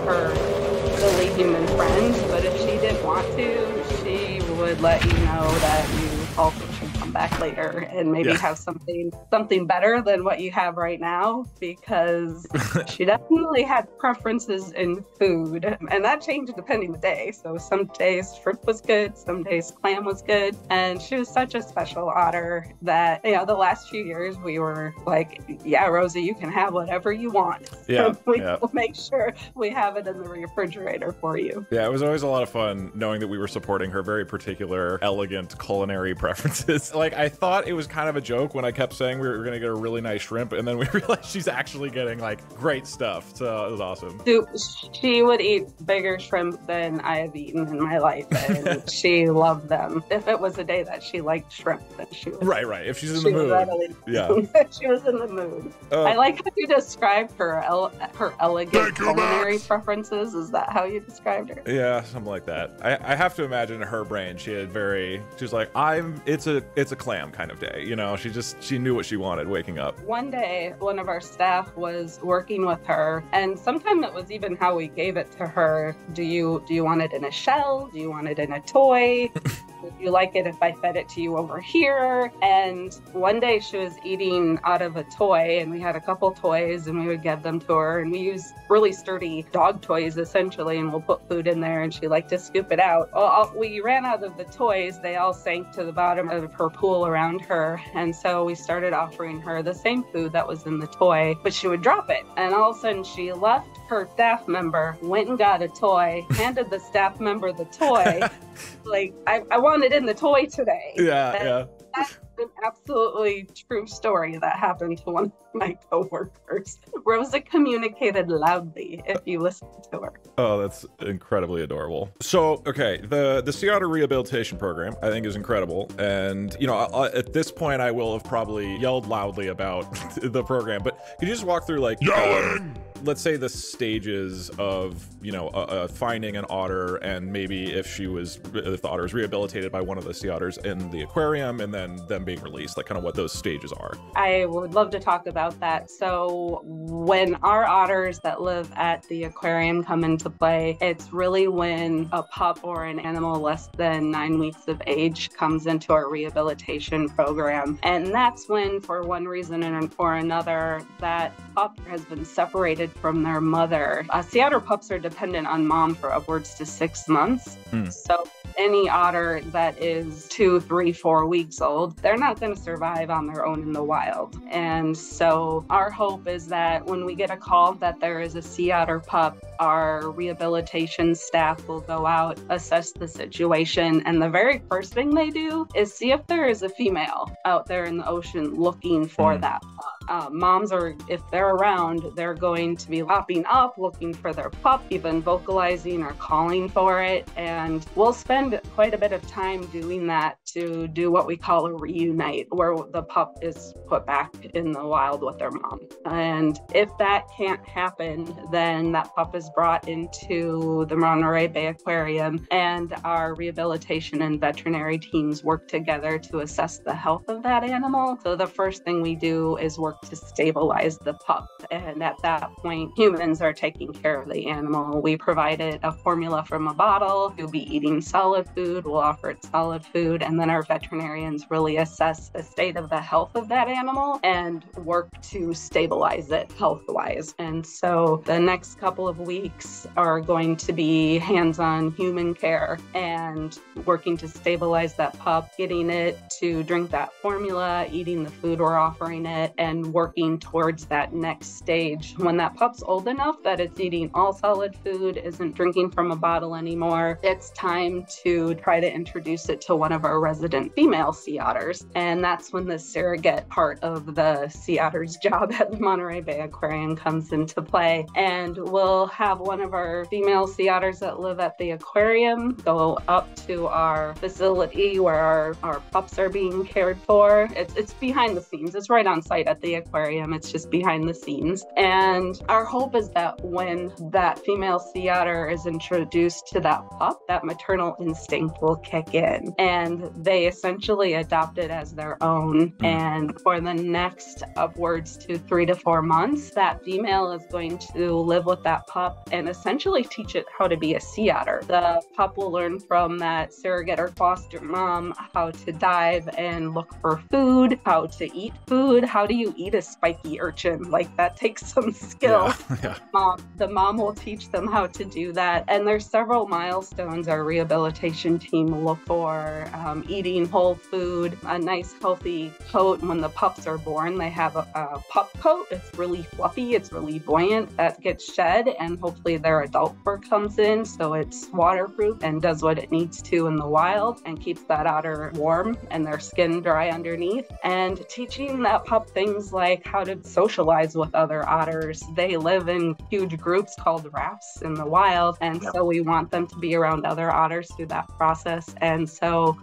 her silly human friends, but if she didn't want to, she would let you know that you also should come back later and maybe have something better than what you have right now, because she definitely had preferences in food, and that changed depending the day. So some days shrimp was good, some days clam was good, and she was such a special otter that, you know, the last few years we were like, yeah, Rosa, you can have whatever you want. We'll make sure we have it in the refrigerator for you. Yeah, it was always a lot of fun knowing that we were supporting her very particular, elegant culinary preferences. Like, I thought it was kind of a joke when I kept saying we were going to get a really nice shrimp, and then we realized she's actually getting, like, great stuff. So it was awesome. She would eat bigger shrimp than I have eaten in my life, and she loved them. If it was a day that she liked shrimp, then she was... Right. If she's in the mood. She was in the mood. I like how you described her elegant culinary preferences. Is that how you described her? Yeah, something like that. I have to imagine in her brain, she was like, it's a clam kind of day, you know. She knew what she wanted waking up. One day, one of our staff was working with her, and sometimes it was even how we gave it to her. Do you want it in a shell? Do you want it in a toy? Would you like it if I fed it to you over here? And one day she was eating out of a toy, and we had a couple toys, and we would give them to her, and we use really sturdy dog toys essentially, and we'll put food in there, and she liked to scoop it out. Well, we ran out of the toys. They all sank to the bottom of her pool around her, and so we started offering her the same food that was in the toy, but she would drop it, and all of a sudden she left her staff member, went and got a toy, handed the staff member the toy, like, I want it in the toy today. Yeah. That's an absolutely true story that happened to one of my coworkers. Rosa communicated loudly if you listen to her. Oh, that's incredibly adorable. So, okay, the Sea Otter Rehabilitation Program, I think, is incredible. And, you know, at this point, I will have probably yelled loudly about the program. But could you just walk through, like, let's say the stages of, you know, finding an otter, and maybe if the otter is rehabilitated by one of the sea otters in the aquarium, and then them being released, like kind of what those stages are. I would love to talk about that. So when our otters that live at the aquarium come into play, it's really when a pup or an animal less than 9 weeks of age comes into our rehabilitation program. And that's when, for one reason or another, that pup has been separated from their mother. Sea otter pups are dependent on mom for upwards to 6 months. So any otter that is 2, 3, 4 weeks old, they're not going to survive on their own in the wild. And so our hope is that when we get a call that there is a sea otter pup our rehabilitation staff will go out, assess the situation, and the very first thing they do is see if there is a female out there in the ocean looking for that pup. Moms are, if they're around, they're going to be hopping up, looking for their pup, even vocalizing or calling for it. And we'll spend quite a bit of time doing that to do what we call a reunite, where the pup is put back in the wild with their mom. And if that can't happen, then that pup is brought into the Monterey Bay Aquarium, and our rehabilitation and veterinary teams work together to assess the health of that animal. So the first thing we do is work to stabilize the pup. And at that point, humans are taking care of the animal. We provide it a formula from a bottle. You'll be eating solid food. We'll offer it solid food. And then our veterinarians really assess the state of the health of that animal and work to stabilize it health-wise. And so the next couple of weeks are going to be hands-on human care and working to stabilize that pup, getting it to drink that formula, eating the food we're offering it, and working towards that next stage. When that pup's old enough that it's eating all solid food, isn't drinking from a bottle anymore, it's time to try to introduce it to one of our resident female sea otters. And that's when the surrogate part of the sea otter's job at the Monterey Bay Aquarium comes into play. And we'll have one of our female sea otters that live at the aquarium go up to our facility where our pups are being cared for. It's behind the scenes. It's right on site at the aquarium. It's just behind the scenes. And our hope is that when that female sea otter is introduced to that pup, that maternal instinct will kick in and they essentially adopt it as their own. And for the next upwards to 3 to 4 months, that female is going to live with that pup and essentially teach it how to be a sea otter. The pup will learn from that surrogate or foster mom how to dive and look for food, how to eat food. How do you eat a spiky urchin? Like, that takes some skill. Yeah. The mom will teach them how to do that. And there's several milestones our rehabilitation team look for. Eating whole food, a nice healthy coat. When the pups are born, they have a pup coat. It's really fluffy, it's really buoyant. That gets shed and hopefully their adult fur comes in, so it's waterproof and does what it needs to in the wild and keeps that otter warm and their skin dry underneath. And teaching that pup things like how to socialize with other otters. They live in huge groups called rafts in the wild, and so we want them to be around other otters through that process. And so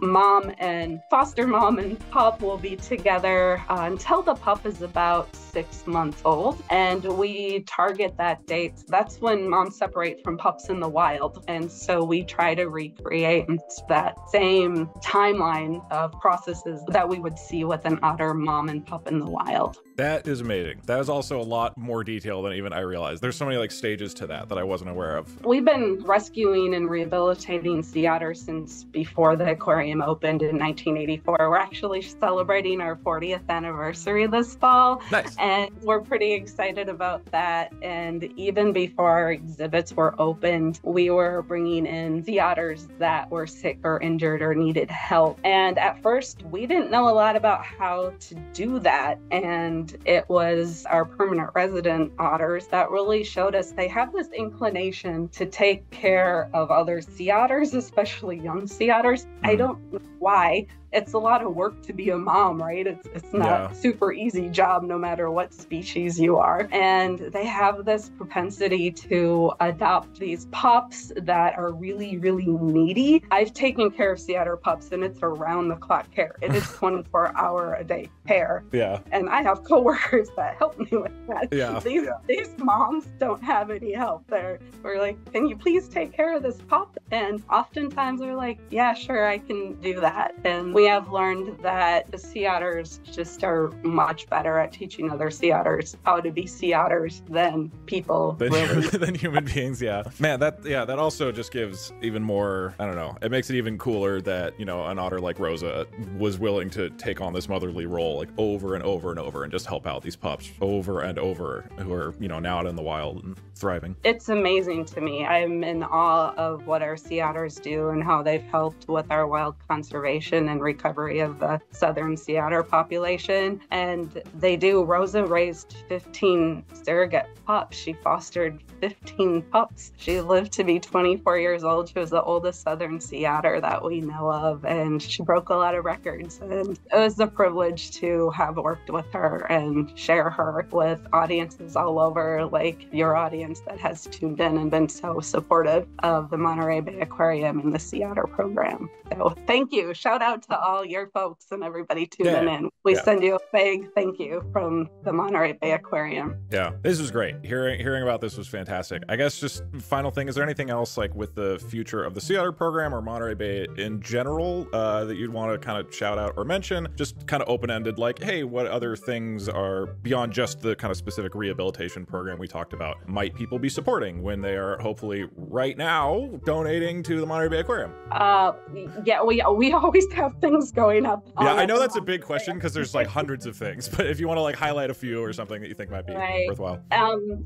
foster mom and pup will be together until the pup is about 6 months old, and we target that date. That's when moms separate from pups in the wild, and so we try to recreate that same timeline of processes that we would see with an otter mom and pup in the wild. That is amazing. That is also a lot more detail than even I realized. There's so many like stages to that I wasn't aware of. We've been rescuing and rehabilitating sea otters since before the aquarium opened in 1984. We're actually celebrating our 40th anniversary this fall. Nice. And we're pretty excited about that. And even before our exhibits were opened, we were bringing in sea otters that were sick or injured or needed help. And at first, we didn't know a lot about how to do that. And it was our permanent resident otters that really showed us they have this inclination to take care of other sea otters, especially young sea otters. I don't know why. It's a lot of work to be a mom, right? It's not a super easy job no matter what species you are. And they have this propensity to adopt these pups that are really, really needy. I've taken care of sea otter pups and it's around the clock care. It is 24-hour-a-day care. Yeah. And I have coworkers that help me with that. Yeah. These moms don't have any help there. We're like, can you please take care of this pup? And oftentimes they're like, yeah, sure, I can do that. And we have learned that the sea otters just are much better at teaching other sea otters how to be sea otters than people than human beings. Yeah, man, that also just gives even more, I don't know, it makes it even cooler that, you know, an otter like Rosa was willing to take on this motherly role like over and over and over and just help out these pups over and over who are, you know, now out in the wild and thriving. It's amazing to me. I'm in awe of what our sea otters do and how they've helped with our wild conservation and recovery of the southern sea otter population. And they do. Rosa raised 15 surrogate pups. She fostered 15 pups. She lived to be 24 years old. She was the oldest southern sea otter that we know of, and she broke a lot of records. And it was a privilege to have worked with her and share her with audiences all over, like your audience that has tuned in and been so supportive of the Monterey Bay Aquarium and the Sea Otter program. So thank you. Shout out to all your folks and everybody tuning in. We send you a big thank you from the Monterey Bay Aquarium. Yeah, this was great. Hearing about this was fantastic. I guess just final thing, is there anything else like with the future of the Sea Otter program or Monterey Bay in general that you'd want to kind of shout out or mention? Just kind of open-ended, like, hey, what other things are beyond just the kind of specific rehabilitation program we talked about might people be supporting when they are hopefully right now donating to the Monterey Bay Aquarium? Yeah, we always have things going up. Yeah, I know that's a big question because there's like hundreds of things, but if you want to like highlight a few or something that you think might be worthwhile.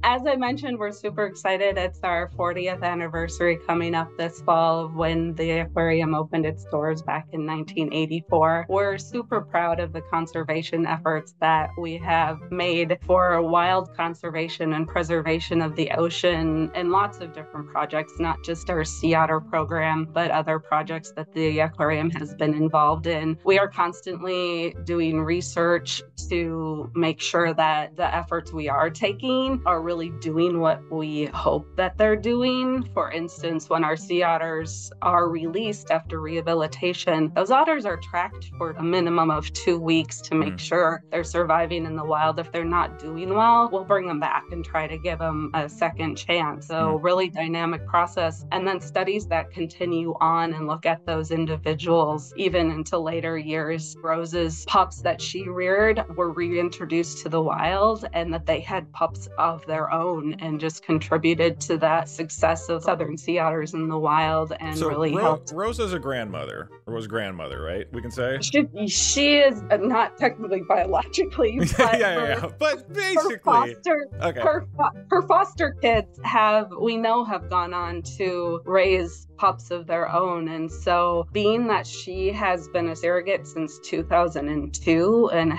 As I mentioned, we're super excited. It's our 40th anniversary coming up this fall of when the aquarium opened its doors back in 1984. We're super proud of the conservation efforts that we have made for wild conservation and preservation of the ocean and lots of different projects, not just our Sea Otter program, but other projects that the aquarium has been involved in. We are constantly doing research to make sure that the efforts we are taking are really doing what we hope that they're doing. For instance, when our sea otters are released after rehabilitation, those otters are tracked for a minimum of 2 weeks to make sure they're surviving in the wild. If they're not doing well, we'll bring them back and try to give them a second chance. So really dynamic process. And then studies that continue on and look at those individuals even into later years. Rosa's pups that she reared were reintroduced to the wild, and that they had pups of their own and just contributed to that success of southern sea otters in the wild and so really helped. Rosa's a grandmother, or was grandmother, right? We can say? She is not technically biologically, but but basically. Her foster kids have gone on to raise pups of their own. And so being that she has been a surrogate since 2002 and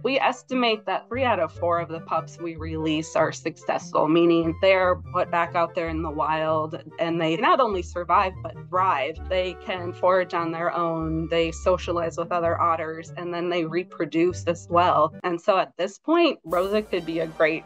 we estimate that 3 out of 4 of the pups we release are successful, meaning they're put back out there in the wild and they not only survive, but thrive. They can forage on their own, they socialize with other otters, and then they reproduce as well. And so at this point, Rosa could be a great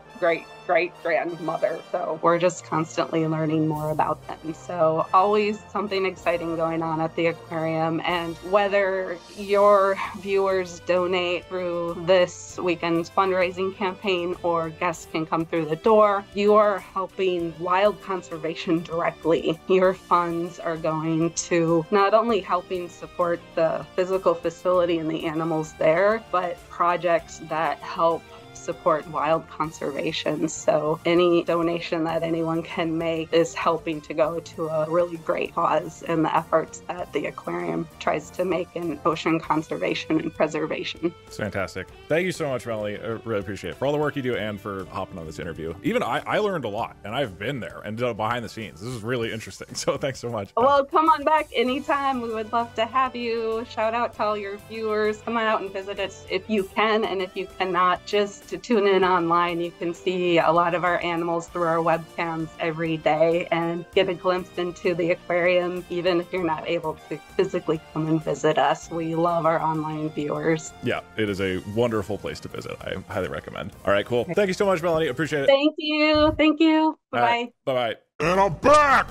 grandmother. So we're just constantly learning more about them. So always something exciting going on at the aquarium. And whether your viewers donate through this weekend's fundraising campaign or guests can come through the door, you are helping wild conservation directly. Your funds are going to not only helping support the physical facility and the animals there, but projects that help support wild conservation. So any donation that anyone can make is helping to go to a really great cause in the efforts that the aquarium tries to make in ocean conservation and preservation. It's fantastic. Thank you so much, Melanie. I really appreciate it for all the work you do and for hopping on this interview. Even I learned a lot, and I've been there and behind the scenes. This is really interesting. So thanks so much. Well, come on back anytime. We would love to have you. Shout out to all your viewers. Come on out and visit us if you can, and if you cannot, just to tune in online. You can see a lot of our animals through our webcams every day and get a glimpse into the aquarium, even if you're not able to physically come and visit us. We love our online viewers. Yeah, it is a wonderful place to visit. I highly recommend. All right, cool. Thank you so much, Melanie. Appreciate it. Thank you. Thank you. Bye-bye. Right, bye-bye. And I'm back!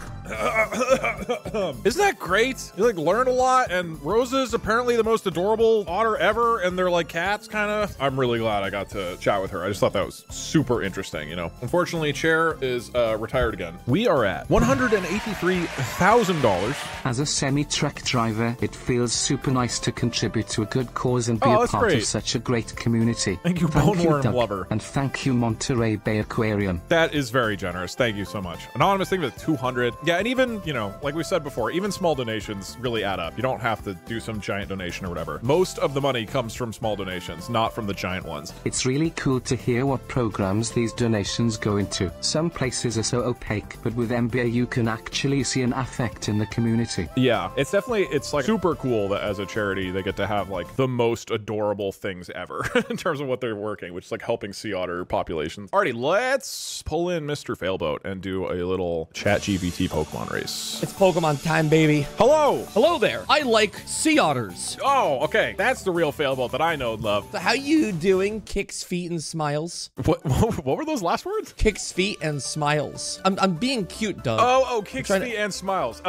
Isn't that great? You like learn a lot, and Rosa's apparently the most adorable otter ever, and they're like cats, kind of. I'm really glad I got to chat with her. I just thought that was super interesting, you know. Unfortunately, Chair is retired again. We are at $183,000. As a semi-truck driver, it feels super nice to contribute to a good cause and be a part of such a great community. Thank you, Boneworm Lover. And thank you, Monterey Bay Aquarium. That is very generous. Thank you so much. An honor Anonymous, think of it 200. Yeah, and even, you know, like we said before, even small donations really add up. You don't have to do some giant donation or whatever. Most of the money comes from small donations, not from the giant ones. It's really cool to hear what programs these donations go into. Some places are so opaque, but with MBA you can actually see an affect in the community. Yeah, it's definitely, it's like super cool that as a charity they get to have like the most adorable things ever in terms of what they're working, which is like helping sea otter populations. Alrighty, let's pull in Mr. Failboat and do a little ChatGPT Pokemon race. It's Pokemon time, baby. Hello! Hello there. I like sea otters. Oh, okay. That's the real Failboat that I know and love. So how you doing? Kicks, feet, and smiles. What were those last words? Kicks, feet, and smiles. I'm being cute, Doug. Oh, kicks, feet, and smiles.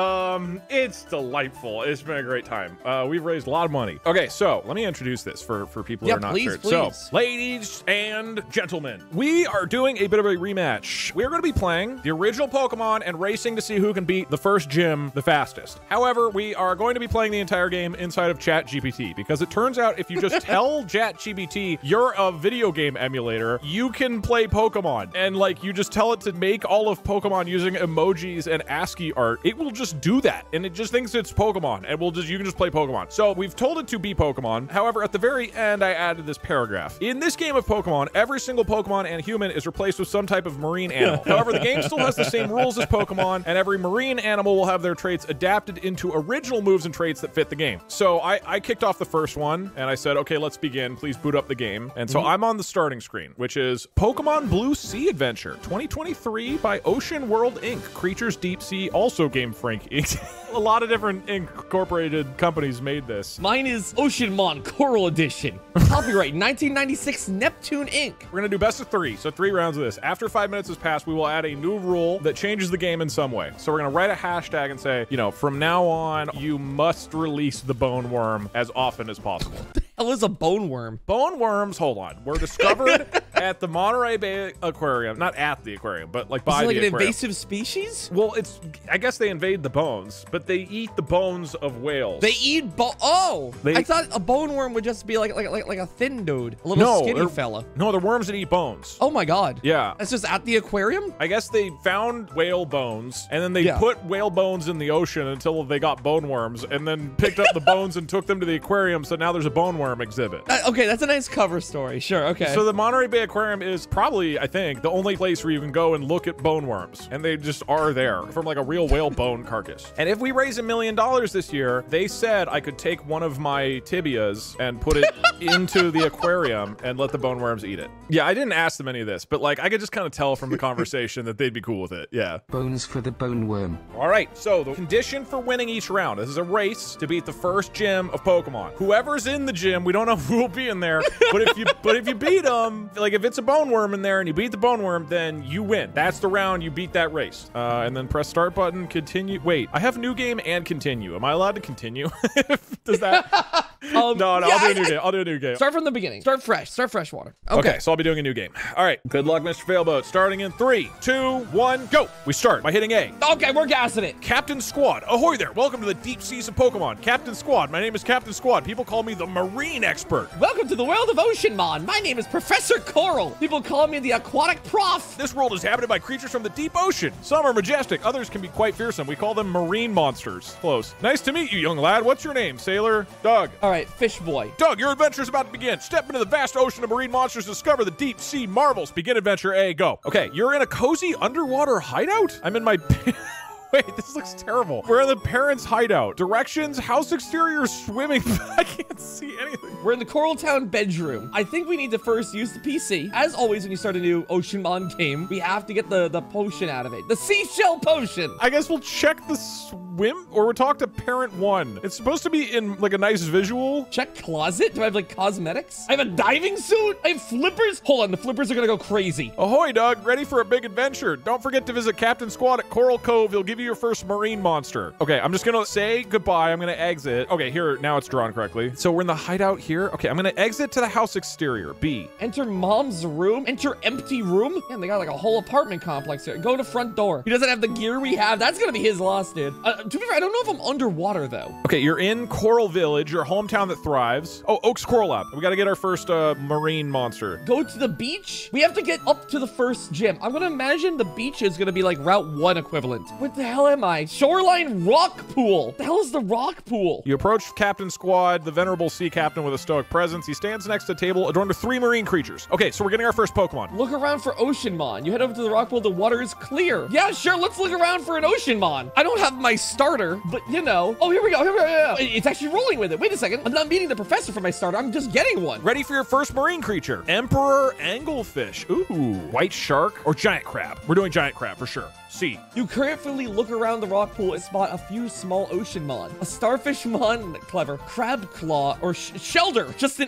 It's delightful. It's been a great time. We've raised a lot of money. Okay, so let me introduce this for people who are not sure. Please. So, ladies and gentlemen, we are doing a bit of a rematch. We're going to be playing the original Pokemon and racing to see who can beat the first gym the fastest. However, we are going to be playing the entire game inside of ChatGPT because it turns out if you just tell ChatGPT you're a video game emulator, you can play Pokemon. And like you just tell it to make all of Pokemon using emojis and ASCII art, it will just do that. And it just thinks it's Pokemon and you can just play Pokemon. So we've told it to be Pokemon. However, at the very end, I added this paragraph. In this game of Pokemon, every single Pokemon and human is replaced with some type of marine animal. However, the game still has the same rules as Pokemon, and every marine animal will have their traits adapted into original moves and traits that fit the game. So I kicked off the first one, and I said, okay, let's begin. Please boot up the game. And so I'm on the starting screen, which is Pokemon Blue Sea Adventure 2023 by Ocean World Inc. Creatures Deep Sea, also Game Freak Inc. A lot of different incorporated companies made this. Mine is Oceanmon Coral Edition. Copyright 1996 Neptune Inc. We're gonna do best of 3, so 3 rounds of this. After 5 minutes has passed, we will add a new rule that changes the game in some way. So we're gonna write a hashtag and say, you know, from now on, you must release the bone worm as often as possible. Hell is a bone worm? Bone worms, hold on, were discovered at the Monterey Bay Aquarium. Not at the aquarium, but like by the aquarium. Is it like an invasive species? Well, I guess they invade the bones, but they eat the bones of whales. They eat I thought a bone worm would just be like a thin dude, a little skinny fella. No, they're worms that eat bones. Oh my god. Yeah. That's just at the aquarium? I guess they found whale bones, and then they put whale bones in the ocean until they got bone worms, and then picked up the bones and took them to the aquarium, so now there's a bone worm exhibit. Okay, that's a nice cover story. Sure, okay. So the Monterey Bay Aquarium is probably, I think, the only place where you can go and look at bone worms, and they just are there from like a real whale bone carcass. And if we raise $1 million this year, they said I could take one of my tibias and put it into the aquarium and let the bone worms eat it. Yeah, I didn't ask them any of this, but like I could just kind of tell from the conversation that they'd be cool with it. Yeah. Bones for the bone worm. All right, so the condition for winning each round, this is a race to beat the first gym of Pokemon. Whoever's in the gym, we don't know who will be in there, but if you beat them, like if it's a bone worm in there and you beat the bone worm, then you win. That's the round, you beat that race. And then press start button, continue. Wait, I have new game and continue. Am I allowed to continue? Does that? No, yeah, I'll do a new game. I'll do a new game. Start from the beginning. Start fresh. Start freshwater. Okay, so I'll be doing a new game. All right. Good luck, Mr. Failboat. Starting in 3, 2, 1, go. We start by hitting A. Okay, we're gassing it. Captain Squad. Ahoy there. Welcome to the deep seas of Pokemon. Captain Squad. My name is Captain Squad. People call me the marine expert. Welcome to the world of Oceanmon. My name is Professor Coral. People call me the aquatic prof. This world is inhabited by creatures from the deep ocean. Some are majestic. Others can be quite fearsome. We call them marine monsters. Close. Nice to meet you, young lad. What's your name, sailor? Doug. All right, fish boy. Doug, your adventure is about to begin. Step into the vast ocean of marine monsters to discover the deep sea marvels. Begin adventure A, go. Okay, you're in a cozy underwater hideout? I'm in my... Wait, this looks terrible. We're in the parents' hideout. Directions, house exterior, swimming. I can't see anything. We're in the Coral Town bedroom. I think we need to first use the PC. As always, when you start a new Oceanmon game, we have to get the potion out of it. The seashell potion. I guess we'll check the swim, or we'll talk to parent 1. It's supposed to be in like a nice visual. Check closet. Do I have like cosmetics? I have a diving suit. I have flippers. Hold on, the flippers are gonna go crazy. Ahoy, Doug. Ready for a big adventure. Don't forget to visit Captain Squad at Coral Cove. He'll give give you your first marine monster. Okay, I'm just gonna say goodbye. I'm gonna exit. Okay, here, now it's drawn correctly. So we're in the hideout here. Okay, I'm gonna exit to the house exterior, B. Enter mom's room. Enter empty room. Man, they got like a whole apartment complex here. Go to front door. He doesn't have the gear we have. That's gonna be his loss, dude. To be fair, I don't know if I'm underwater though. Okay, you're in Coral Village, your hometown that thrives. Oh, Oak's Coral Lab. We gotta get our first marine monster. Go to the beach. We have to get up to the first gym. I'm gonna imagine the beach is gonna be like Route 1 equivalent. What the hell am I? Shoreline rock pool. What the hell is the rock pool? You approach Captain Squad, the venerable sea captain with a stoic presence. He stands next to a table adorned with 3 marine creatures. Okay, so we're getting our first Pokemon. Look around for Oceanmon. You head over to the rock pool, the water is clear. Yeah, sure, let's look around for an Oceanmon. I don't have my starter, but you know. Oh, here we go, here we go. It's actually rolling with it. Wait a second. I'm not meeting the professor for my starter. I'm just getting one. Ready for your first marine creature. Emperor Anglefish. Ooh, white shark or giant crab. We're doing giant crab for sure. C. You carefully look around the rock pool and spot a few small Oceanmon. A starfishmon, clever, crab claw, or shelder. Just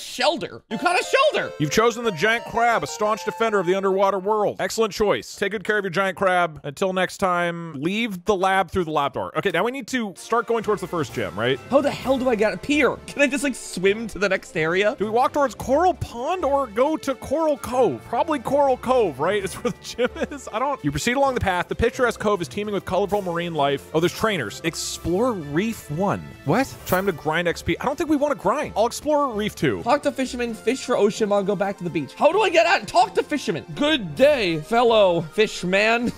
shelder. You caught a shelder. You've chosen the giant crab, a staunch defender of the underwater world. Excellent choice. Take good care of your giant crab. Until next time, leave the lab through the lab door. Okay, now we need to start going towards the first gym, right? How the hell do I get up here? Can I just like swim to the next area? Do we walk towards Coral Pond or go to Coral Cove? Probably Coral Cove, right? It's where the gym is. You proceed along the path. The picturesque cove is teeming with colorful marine life. Oh, there's trainers. Explore Reef 1. What? Time to grind XP. I don't think we want to grind. I'll explore Reef 2. Talk to fishermen, fish for Oceanmon, go back to the beach. How do I get out? Talk to fishermen. Good day, fellow fishman.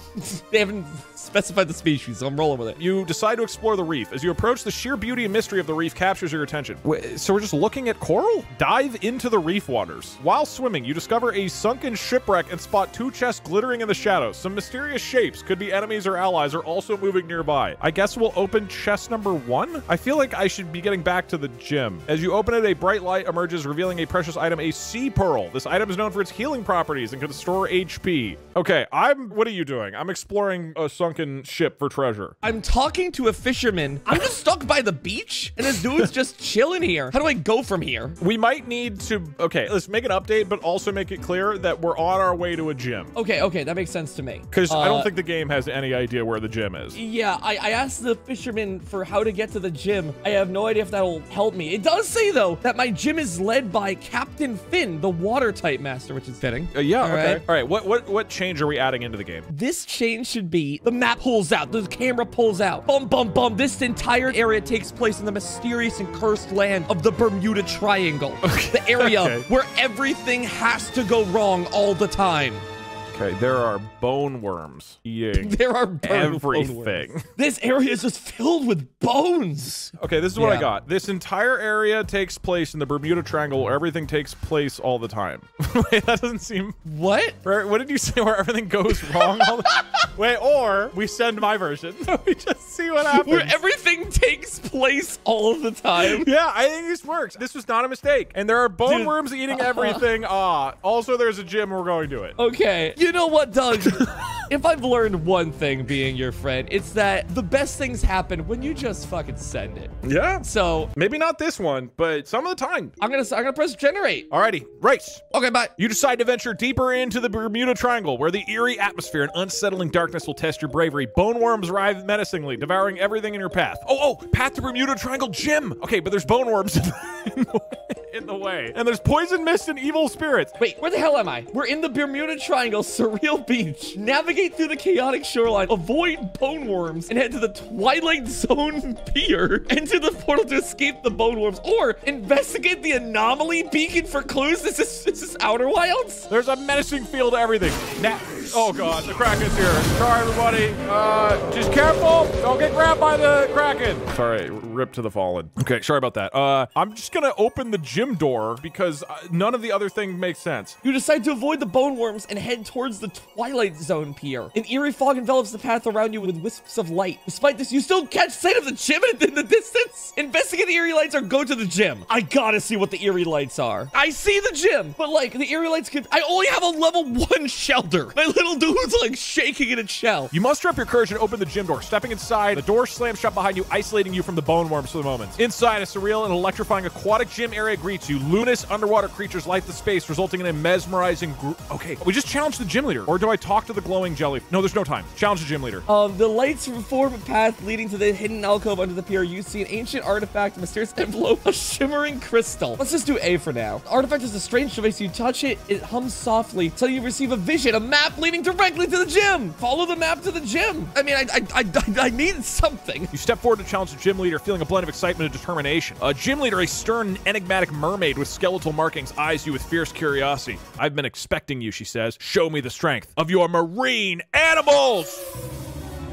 They haven't specified the species, so I'm rolling with it. You decide to explore the reef. As you approach, the sheer beauty and mystery of the reef captures your attention. Wait, so we're just looking at coral? Dive into the reef waters. While swimming, you discover a sunken shipwreck and spot 2 chests glittering in the shadows. Some mysterious shapes, could be enemies or allies, are also moving nearby. I guess we'll open chest number 1? I feel like I should be getting back to the gym. As you open it, a bright light emerges, revealing a precious item, a sea pearl. This item is known for its healing properties and can restore HP. Okay, what are you doing? I'm exploring a sunken ship for treasure. I'm talking to a fisherman. I'm just stuck by the beach, and this dude's just chilling here. How do I go from here? We might need to, okay, let's make an update, but also make it clear that we're on our way to a gym. Okay, that makes sense to me. Because I don't think the game has any idea where the gym is. Yeah, I asked the fisherman for how to get to the gym. I have no idea if that'll help me. It does say, though, that my gym is led by Captain Finn, the water type master, which is fitting. Yeah, okay. All right, what change are we adding into the game? This change should be the map pulls out, the camera pulls out. Bum, bum, bum. This entire area takes place in the mysterious and cursed land of the Bermuda Triangle. Okay. The area where everything has to go wrong all the time. Okay, there are bone worms eating everything. This area is just filled with bones. Okay, this is what I got. This entire area takes place in the Bermuda Triangle where everything takes place all the time. Wait, that doesn't seem... What? What did you say where everything goes wrong? Wait, or we send my version. We just see what happens. Where everything takes place all the time. Yeah, I think this works. This was not a mistake. And there are bone worms eating everything. Also, there's a gym we're going to it. Okay. You know what, Doug? If I've learned one thing being your friend, it's that the best things happen when you just fucking send it. Yeah. So maybe not this one, but some of the time. I'm gonna press generate. Alrighty, race. Okay, bye. You decide to venture deeper into the Bermuda Triangle, where the eerie atmosphere and unsettling darkness will test your bravery. Bone worms arrive menacingly, devouring everything in your path. Oh, path to Bermuda Triangle gym. Okay, but there's bone worms in the way. And there's poison mist and evil spirits. Wait, where the hell am I? We're in the Bermuda Triangle, surreal beach. Navigate through the chaotic shoreline, avoid bone worms, and head to the Twilight Zone pier. Enter the portal to escape the bone worms, or investigate the anomaly beacon for clues. This is Outer Wilds? There's a menacing feel to everything. Oh god, the Kraken's here. Sorry, everybody. Just careful. Don't get grabbed by the Kraken. Sorry, rip to the fallen. Okay, sorry about that. I'm just gonna open the gym door because none of the other thing makes sense. You decide to avoid the bone worms and head towards the Twilight Zone pier. An eerie fog envelops the path around you with wisps of light. Despite this, you still catch sight of the gym in the distance. Investigate the eerie lights or go to the gym. I gotta see what the eerie lights are. I see the gym, but like the eerie lights I only have a level 1 shelter. I little dude's like shaking in its shell. You muster up your courage and open the gym door. Stepping inside, the door slams shut behind you, isolating you from the bone worms for the moment. Inside, a surreal and electrifying aquatic gym area greets you. Luminous underwater creatures light the space, resulting in a mesmerizing group. Okay, we just challenged the gym leader. Or do I talk to the glowing jelly? No, there's no time. Challenge the gym leader. The lights form a path leading to the hidden alcove under the pier. You see an ancient artifact, a mysterious envelope, a shimmering crystal. Let's just do A for now. The artifact is a strange device. You touch it, it hums softly until you receive a vision, a map leading directly to the gym. Follow the map to the gym. I mean, I need something. You step forward to challenge the gym leader, feeling a blend of excitement and determination. A gym leader, a stern, enigmatic mermaid with skeletal markings, eyes you with fierce curiosity. I've been expecting you, she says. Show me the strength of your marine animals.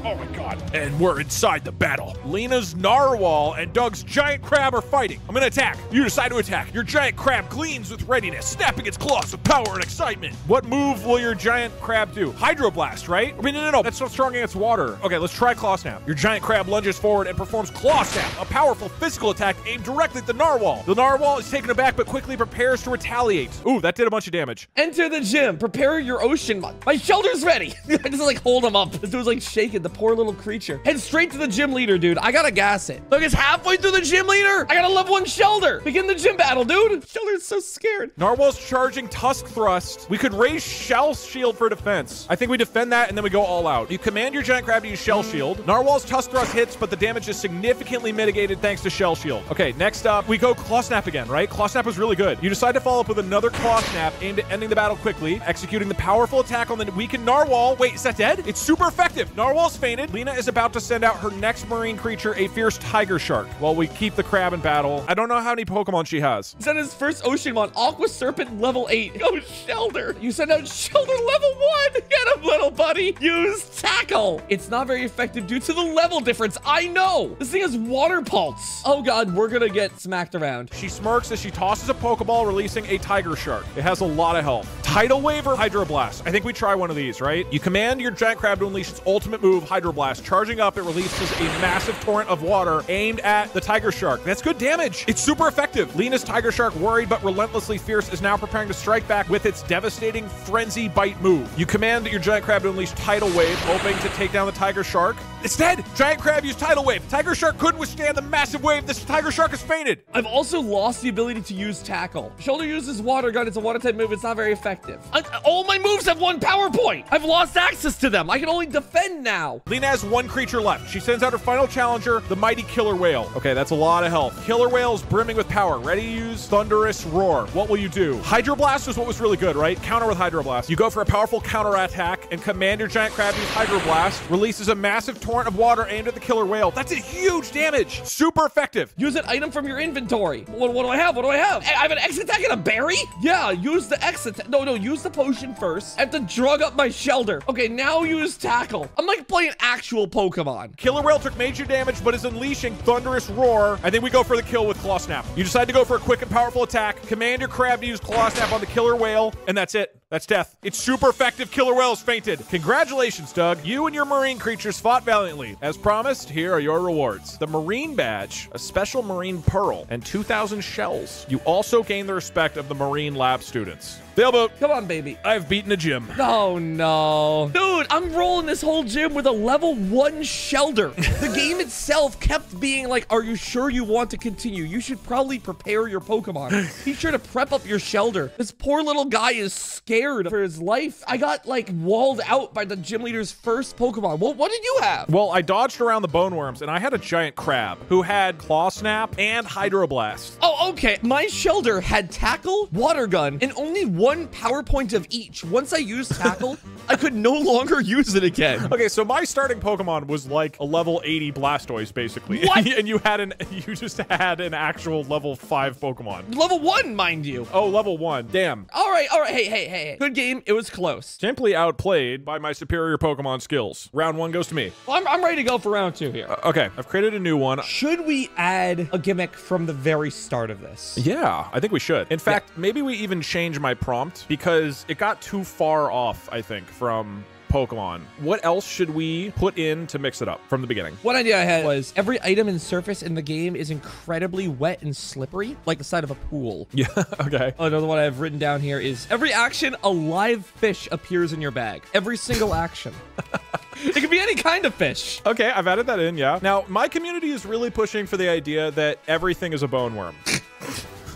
Oh my god. And we're inside the battle. Lena's narwhal and Doug's giant crab are fighting. I'm gonna attack. You decide to attack. Your giant crab gleams with readiness, snapping its claws with power and excitement. What move will your giant crab do? Hydroblast, right? I mean, no. That's so strong against water. Okay, let's try Claw Snap. Your giant crab lunges forward and performs Claw Snap, a powerful physical attack aimed directly at the narwhal. The narwhal is taken aback but quickly prepares to retaliate. Ooh, that did a bunch of damage. Enter the gym. Prepare your ocean mod. My shelter's ready. I just like hold him up. This dude's like shaking. The poor little creature. Head straight to the gym leader, dude. I gotta gas it. Look, it's halfway through the gym leader. I got a level 1 shelter. Begin the gym battle, dude. Shelter's so scared. Narwhal's charging Tusk Thrust. We could raise Shell Shield for defense. I think we defend that and then we go all out. You command your giant crab to use Shell Shield. Narwhal's Tusk Thrust hits, but the damage is significantly mitigated thanks to Shell Shield. Okay, next up, we go Claw Snap again, right? Claw Snap was really good. You decide to follow up with another Claw Snap aimed at ending the battle quickly, executing the powerful attack on the weakened Narwhal. Wait, is that dead? It's super effective. Narwhal's fainted. Lena is about to send out her next marine creature, a fierce tiger shark, while we keep the crab in battle. I don't know how many Pokemon she has. Send his first ocean mon, Aqua Serpent level 8. Go Shelter. You send out Shelter level 1. Get him, little buddy. Use Tackle. It's not very effective due to the level difference. I know. This thing has water pulse. Oh god, we're gonna get smacked around. She smirks as she tosses a Pokeball, releasing a tiger shark. It has a lot of health. Tidal Wave or Hydroblast? I think we try one of these, right? You command your giant crab to unleash its ultimate move, Hydroblast. Charging up, it releases a massive torrent of water aimed at the tiger shark. That's good damage. It's super effective. Lena's tiger shark, worried but relentlessly fierce, is now preparing to strike back with its devastating frenzy bite move. You command your giant crab to unleash Tidal Wave, hoping to take down the tiger shark. It's dead. Giant crab used Tidal Wave. Tiger shark couldn't withstand the massive wave. This tiger shark has fainted. I've also lost the ability to use Tackle. Shoulder uses Water Gun. It's a water type move. It's not very effective. All my moves have 1 power point. I've lost access to them. I can only defend now. Lena has 1 creature left. She sends out her final challenger, the mighty Killer Whale. Okay, that's a lot of health. Killer Whale is brimming with power. Ready to use Thunderous Roar. What will you do? Hydroblast was what was really good, right? Counter with Hydroblast. You go for a powerful counter attack and command your giant crab to use Hydroblast. Releases a massive torrent of water aimed at the Killer Whale. That's a huge damage. Super effective. Use an item from your inventory. What do I have? What do I have? I have an X attack and a berry? Yeah, use the X attack. No, use the potion first. I have to drug up my shelter. Okay, now use Tackle. I'm like playing actual Pokemon. Killer Whale took major damage, but is unleashing Thunderous Roar. I think we go for the kill with Claw Snap. You decide to go for a quick and powerful attack. Command your crab to use Claw Snap on the Killer Whale, and that's it. That's death. It's super effective. Killer Whale's fainted. Congratulations, Doug. You and your marine creatures fought valiantly. As promised, here are your rewards. The Marine Badge, a special Marine Pearl, and 2,000 shells. You also gain the respect of the Marine Lab students. Sailboat. Come on, baby. I've beaten a gym. Oh, no. Dude, I'm rolling this whole gym with a level 1 shelter. The game itself kept being like, are you sure you want to continue? You should probably prepare your Pokemon. Be sure to prep up your shelter. This poor little guy is scared for his life. I got like walled out by the gym leader's first Pokemon. Well, what did you have? Well, I dodged around the bone worms and I had a giant crab who had Claw Snap and Hydroblast. Oh, okay. My shelter had Tackle, Water Gun, and only 1 power point of each. Once I used Tackle, I could no longer use it again. Okay, so my starting Pokemon was like a level 80 Blastoise, basically. What? And you just had an actual level 5 Pokemon. Level 1, mind you. Oh, level 1. Damn. All right. Hey. Good game. It was close. Simply outplayed by my superior Pokemon skills. Round 1 goes to me. Well, I'm ready to go for round 2 here. Okay, I've created a new one. Should we add a gimmick from the very start of this? Yeah, I think we should. In fact, maybe we even change my prompt because it got too far off, I think, from Pokemon. What else should we put in to mix it up from the beginning? One idea I had was every item and surface in the game is incredibly wet and slippery, like the side of a pool. Yeah, okay. Another one I have written down here is every action, a live fish appears in your bag. Every single action. It could be any kind of fish. Okay, I've added that in, yeah. Now, my community is really pushing for the idea that everything is a bone worm.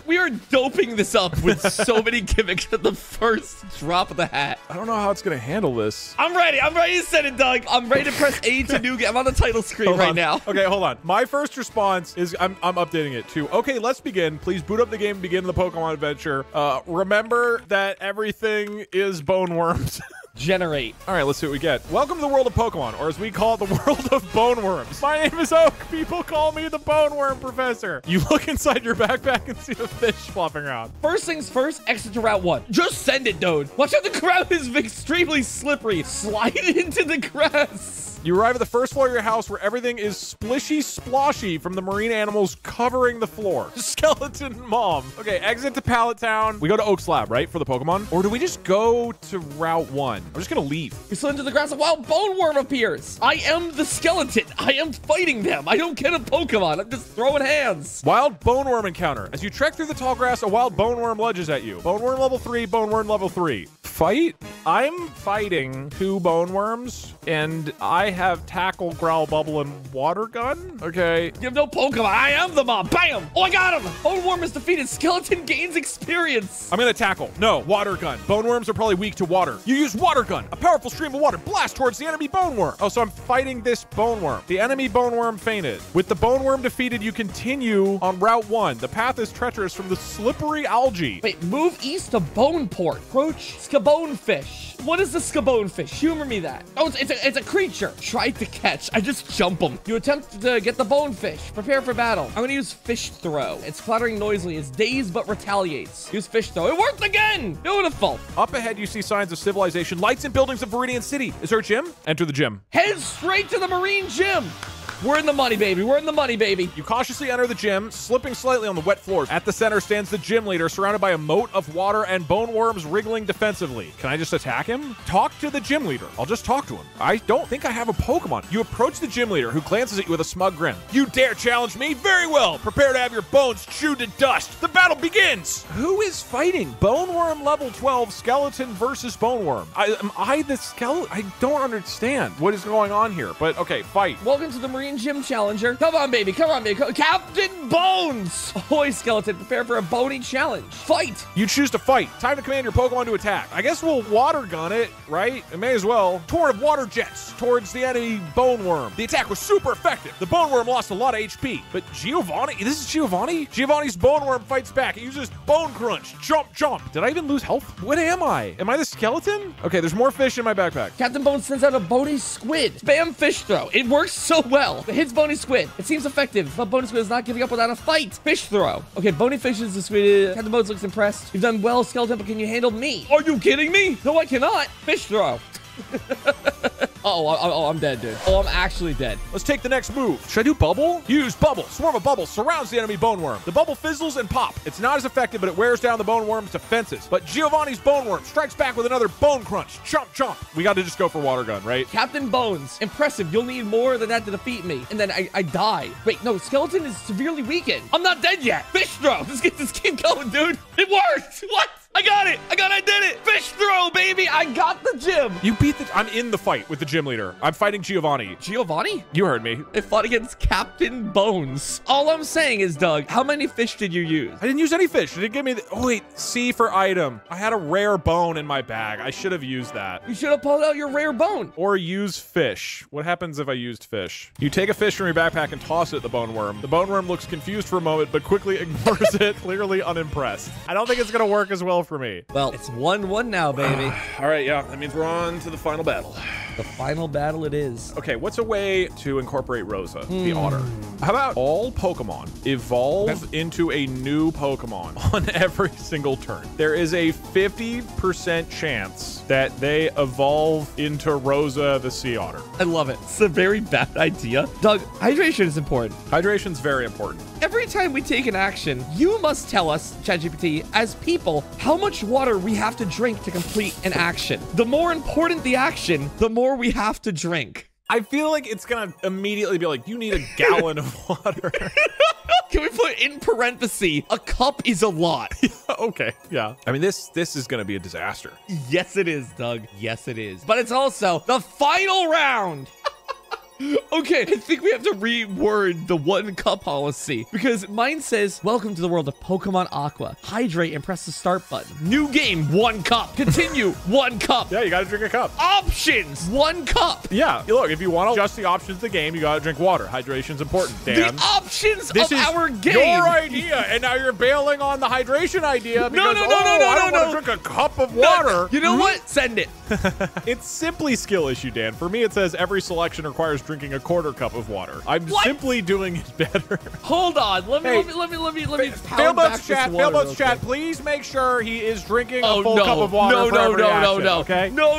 We are doping this up with so many gimmicks at the first drop of the hat. I don't know how it's going to handle this. I'm ready. I'm ready to send it, Doug. I'm ready to press A to new game. I'm on the title screen Hold right on. now. Okay, hold on. My first response is I'm updating it to, okay, let's begin. Please boot up the game, begin the Pokemon adventure. Remember that everything is bone worms. Generate. All right, let's see what we get. Welcome to the world of Pokemon, or as we call it, the world of bone worms. My name is Oak. People call me the Bone Worm Professor. You look inside your backpack and see a fish flopping around. First things first, exit to Route 1. Just send it, dude. Watch out, the ground is extremely slippery. Slide it into the grass. You arrive at the first floor of your house where everything is splishy sploshy from the marine animals covering the floor. Skeleton mom. Okay, exit to Pallet Town. We go to Oak's lab, right, for the Pokemon? Or do we just go to Route 1? I'm just gonna leave. You slid into the grass, a wild bone worm appears. I am the skeleton. I am fighting them. I don't get a Pokemon. I'm just throwing hands. Wild bone worm encounter. As you trek through the tall grass, a wild bone worm lunges at you. Bone worm level 3, bone worm level 3. Fight? I'm fighting 2 bone worms, and I have tackle, growl, bubble, and water gun. Okay. You have no Pokemon. I am the mob. Bam! Oh, I got him. Bone worm is defeated. Skeleton gains experience. I'm gonna tackle. No, water gun. Bone worms are probably weak to water. You use water gun. A powerful stream of water blast towards the enemy bone worm. Oh, so I'm fighting this bone worm. The enemy bone worm fainted. With the bone worm defeated, you continue on Route 1. The path is treacherous from the slippery algae. Wait, move east to Boneport. Approach Scabonefish. What is the Scabonefish? Humor me that. Oh, it's a creature. Try to catch. I just jump them. You attempt to get the bonefish. Prepare for battle. I'm gonna use fish throw. It's clattering noisily. It's dazed but retaliates. Use fish throw. It worked again. Beautiful. Up ahead, you see signs of civilization. Lights and buildings of Viridian City. Is there a gym? Enter the gym. Head straight to the marine gym. We're in the money, baby. We're in the money, baby. You cautiously enter the gym, slipping slightly on the wet floors. At the center stands the gym leader, surrounded by a moat of water and bone worms wriggling defensively. Can I just attack him? Talk to the gym leader. I'll just talk to him. I don't think I have a Pokemon. You approach the gym leader, who glances at you with a smug grin. You dare challenge me? Very well. Prepare to have your bones chewed to dust. The battle begins. Who is fighting? Bone worm level 12 skeleton versus bone worm. Am I the skeleton? I don't understand what is going on here, but okay, fight. Welcome to the Marine Gym Challenger. Come on, baby. Come on, baby. Captain Bones. Ahoy, skeleton. Prepare for a bony challenge. Fight. You choose to fight. Time to command your Pokemon to attack. I guess we'll water gun it, right? It may as well. Torrent of water jets towards the enemy bone worm. The attack was super effective. The bone worm lost a lot of HP, but Giovanni, this is Giovanni? Giovanni's bone worm fights back. It uses bone crunch. Jump, jump. Did I even lose health? What am I? Am I the skeleton? Okay, there's more fish in my backpack. Captain Bones sends out a bony squid. Spam fish throw. It works so well. It hits bony squid. It seems effective, but bony squid is not giving up without a fight. Fish throw. Okay, bony fish is the squid. Captain Bones looks impressed. You've done well, skeleton, but can you handle me? Are you kidding me? No, I cannot. Fish throw. Oh, I'm dead, dude. Oh, I'm actually dead. Let's take the next move. Should I do bubble? Use bubble. Swarm of bubbles surrounds the enemy bone worm. The bubble fizzles and pop. It's not as effective, but it wears down the bone worm's defenses. But Giovanni's bone worm strikes back with another bone crunch. Chomp, chomp. We got to just go for water gun, right? Captain Bones. Impressive. You'll need more than that to defeat me. And then I die. Wait, no. Skeleton is severely weakened. I'm not dead yet. Fish throw. Let's keep going, dude. It worked. What? I got it. I did it. Fish throw, baby. I got the gym. You beat the... I'm in the fight with the gym leader. I'm fighting Giovanni. Giovanni? You heard me. I fought against Captain Bones. All I'm saying is, Doug, how many fish did you use? I didn't use any fish. It didn't give me the... Oh, wait. C for item. I had a rare bone in my bag. I should have used that. You should have pulled out your rare bone. Or use fish. What happens if I used fish? You take a fish from your backpack and toss it at the bone worm. The bone worm looks confused for a moment, but quickly ignores it, clearly unimpressed. I don't think it's going to work as well for me. Well, it's 1-1 now, baby. All right, yeah. That means we're on to the final battle. The final battle it is. Okay, what's a way to incorporate Rosa, the otter? How about all Pokemon evolve into a new Pokemon on every single turn? There is a 50% chance that they evolve into Rosa the Sea Otter. I love it. It's a very bad idea. Doug, hydration is important. Hydration's very important. Every time we take an action, you must tell us, ChatGPT, as people, how much water we have to drink to complete an action. The more important the action, the more we have to drink. I feel like it's gonna immediately be like, you need a gallon of water. Can we put in parentheses, a cup is a lot? Okay, yeah. I mean, this is gonna be a disaster. Yes, it is, Doug. Yes, it is. But it's also the final round. Okay, I think we have to reword the 1 cup policy because mine says, welcome to the world of Pokemon Aqua. Hydrate and press the start button. New game, 1 cup. Continue, 1 cup. Yeah, you gotta drink a cup. Options, 1 cup. Yeah, look, if you want to adjust the options of the game, you gotta drink water. Hydration's important, Dan. The options this of is our game. Your idea, and now you're bailing on the hydration idea because, I don't want to drink a cup of water. You know what? Send it. It's simply skill issue, Dan. For me, it says every selection requires drinking a 1/4 cup of water. I'm simply doing it better. Hold on. Let me Failboats chat, please make sure he is drinking a full cup of water No, for every action, okay? No.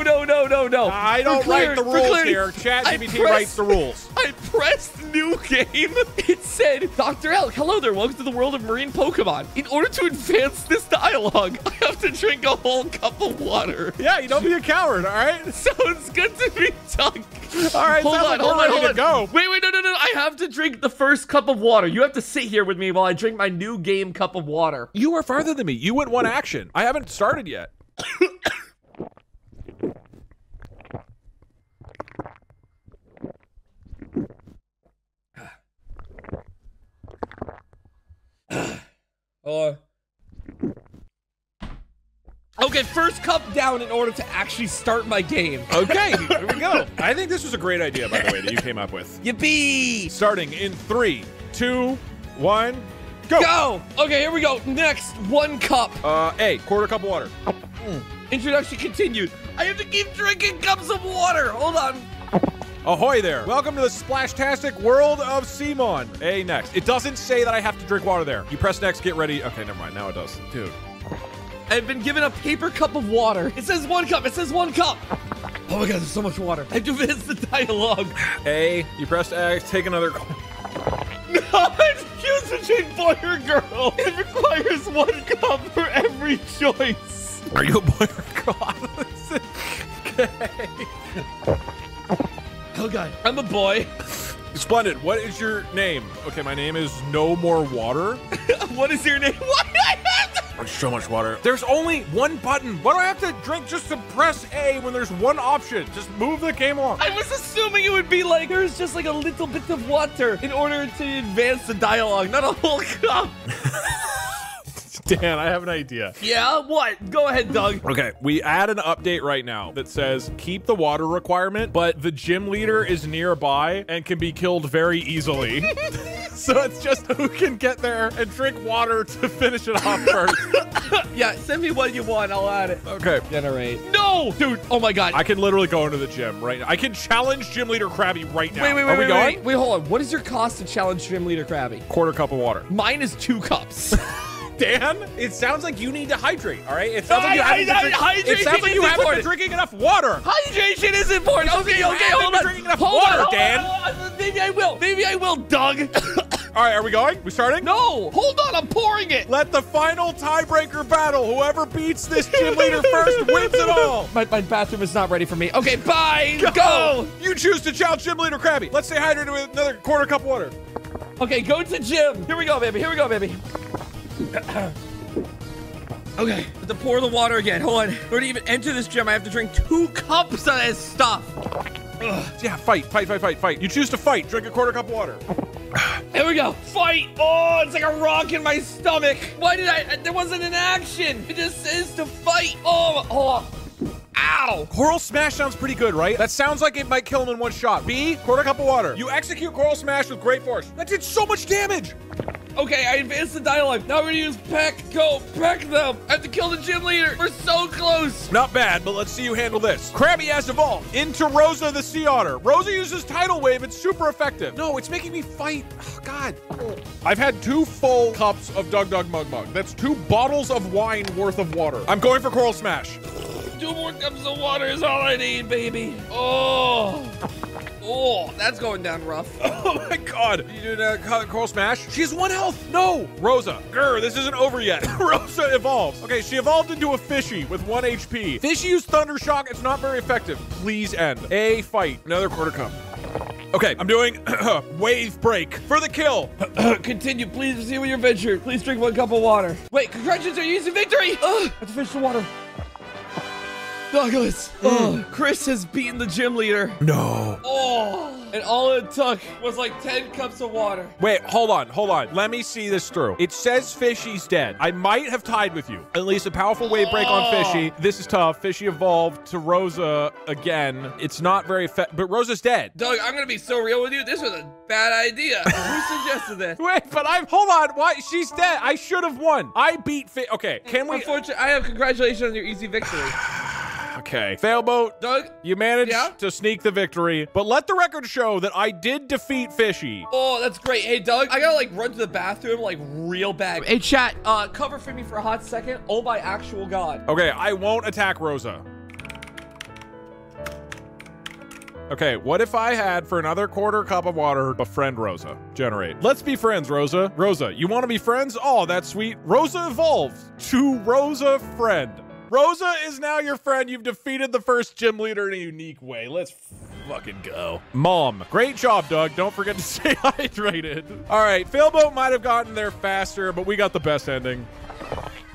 I don't write the rules here. ChatGPT writes the rules. I pressed new game. It said, Dr. Elk, hello there. Welcome to the world of marine Pokemon. In order to advance this dialogue, I have to drink a whole cup of water. Yeah, you don't be a coward, all right? Sounds good to me, Doug. All right, hold on. Go. Wait, no. I have to drink the first cup of water. You have to sit here with me while I drink my new game cup of water. You are farther than me. You went 1 action. I haven't started yet. Okay, first cup down in order to actually start my game. Okay, here we go. I think this was a great idea, by the way, that you came up with. Yippee! Starting in 3, 2, 1, go! Go! Okay, here we go. Next, 1 cup. A, 1/4 cup of water. Introduction continued. I have to keep drinking cups of water. Hold on. Ahoy there. Welcome to the splashtastic world of Simon. A, next. It doesn't say that I have to drink water there. You press next, get ready. Okay, never mind. Now it does. Dude. I've been given a paper cup of water. It says 1 cup. It says 1 cup. Oh my God, there's so much water. I have to miss the dialogue. A, you press X, take another. No, choose between boy or girl. It requires 1 cup for every choice. Are you a boy or a girl? Okay. Oh God, I'm a boy. Splendid. What is your name? Okay, my name is No More Water. What is your name? Why did I have to? There's so much water. There's only 1 button. Why do I have to drink just to press A when there's 1 option? Just move the game along. I was assuming it would be like there's just like a little bit of water in order to advance the dialogue, not a whole cup. Dan, I have an idea. Yeah, what? Go ahead, Doug. Okay, we add an update right now that says keep the water requirement, but the gym leader is nearby and can be killed very easily. So it's just who can get there and drink water to finish it off first. Yeah, send me what you want. I'll add it. Okay. Generate. No! Dude, oh my God. I can literally go into the gym right now. I can challenge Gym Leader Krabby right now. Wait, Are we going? Wait, hold on. What is your cost to challenge Gym Leader Krabby? 1/4 cup of water. Mine is 2 cups. Dan, it sounds like you need to hydrate, all right? It sounds like you haven't been drinking enough water. Hydration is important. Okay, hold on. Drinking enough water, Dan. Maybe I will, Doug. All right, are we going? We starting? No, hold on, I'm pouring it. Let the final tiebreaker battle. Whoever beats this gym leader first wins it all. My bathroom is not ready for me. Okay, bye. Go. You choose to challenge Gym Leader Krabby. Let's stay hydrated with another 1/4 cup of water. Okay, go to gym. Here we go, baby. Okay, have to pour the water again. Hold on. In order to even enter this gym, I have to drink 2 cups of this stuff. Ugh. Yeah, fight. You choose to fight. Drink a 1/4 cup of water. Here we go. Fight. Oh, it's like a rock in my stomach. Why did there wasn't an action. It just says to fight. Oh. Ow! Coral Smash sounds pretty good, right? That sounds like it might kill him in 1 shot. B, 1/4 cup of water. You execute Coral Smash with great force. That did so much damage. Okay, I advanced the dialogue. Now we're gonna use peck. Go, peck them. I have to kill the gym leader. We're so close. Not bad, but let's see you handle this. Krabby has evolved into Rosa the Sea Otter. Rosa uses Tidal Wave. It's super effective. No, it's making me fight. Oh, God. I've had 2 full cups of DugDug Mug Mug. That's 2 bottles of wine worth of water. I'm going for Coral Smash. 2 more cups of water is all I need, baby. Oh. Oh, that's going down rough. Oh my god. You did coral smash? She has 1 health. No. Rosa. Grr, this isn't over yet. Rosa evolves. Okay, she evolved into a fishy with 1 HP. Fishy used Thunder Shock. It's not very effective. Please end. A fight. Another quarter cup. Okay, I'm doing wave break for the kill. Continue, please proceed with your venture. Please drink 1 cup of water. Wait, congratulations on using victory. I have to finish the water. Douglas, Chris has beaten the gym leader. No. Oh, and all it took was like 10 cups of water. Wait, hold on. Let me see this through. It says Fishy's dead. I might have tied with you. At least a powerful wave break on Fishy. This is tough. Fishy evolved to Rosa again. It's not very effective, but Rosa's dead. Doug, I'm gonna be so real with you. This was a bad idea. Who suggested this? Wait, but hold on. Why? She's dead. I should have won. I beat Okay, can we? Unfortunately, I have congratulations on your easy victory. Okay. Failboat. Doug? You managed to sneak the victory, but let the record show that I did defeat Fishy. Oh, that's great. Hey, Doug, I gotta like run to the bathroom like real bad. Hey, chat, cover for me for a hot second. Oh my actual God. Okay, I won't attack Rosa. Okay, what if I had, for another quarter cup of water, befriend Rosa? Generate. Let's be friends, Rosa. Rosa, you want to be friends? Oh, that's sweet. Rosa evolved to Rosa friend. Rosa is now your friend. You've defeated the first gym leader in a unique way. Let's fucking go. Mom, great job, Doug. Don't forget to stay hydrated. All right, Failboat might have gotten there faster, but we got the best ending.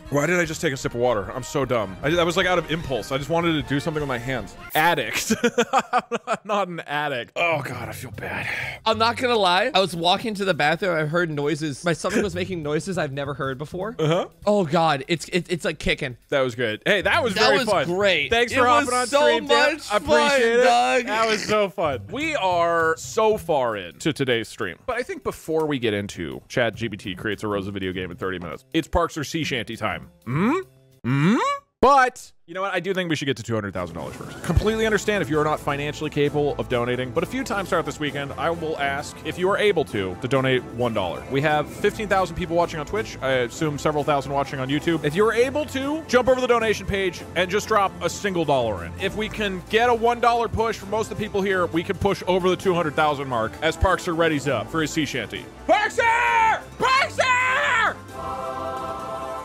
Why did I just take a sip of water? I'm so dumb. That was like out of impulse. I just wanted to do something with my hands. Addict. I'm not an addict. Oh God, I feel bad. I'm not gonna lie. I was walking to the bathroom. I heard noises. My stomach was making noises I've never heard before. Oh God, it's like kicking. That was good. Hey, that was very fun. That was great. Thanks for hopping on stream. So much fun, I appreciate it. Doug. That was so fun. We are so far into today's stream, but I think before we get into ChatGPT creates a Rosa video game in 30 minutes, it's Parks or Sea Shanty time. But you know what? I do think we should get to $200,000 first. Completely understand if you are not financially capable of donating, but a few times throughout this weekend, I will ask if you are able to donate $1. We have 15,000 people watching on Twitch. I assume several thousand watching on YouTube. If you're able to, jump over the donation page and just drop a single dollar in. If we can get a $1 push for most of the people here, we can push over the 200,000 mark as Parkser readies up for his sea shanty. Parkser! Parkser!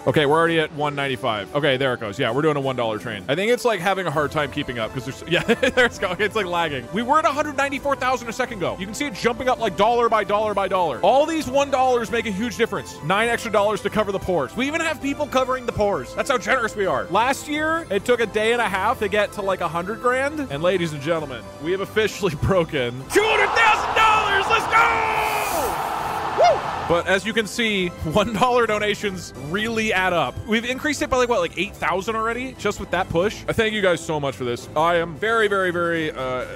Okay, we're already at 195. Okay, there it goes. Yeah, we're doing a $1 train. I think it's like having a hard time keeping up because there's, yeah, there's go. Okay, it's like lagging. We were at 194,000 a second ago. You can see it jumping up like dollar by dollar by dollar. All these $1 make a huge difference. $9 extra to cover the pores. We even have people covering the pores. That's how generous we are. Last year, it took a day and a half to get to like 100 grand. And ladies and gentlemen, we have officially broken $200,000. Let's go! Woo! But as you can see, $1 donations really add up. We've increased it by like, what, like 8,000 already? Just with that push? I thank you guys so much for this. I am very, very, very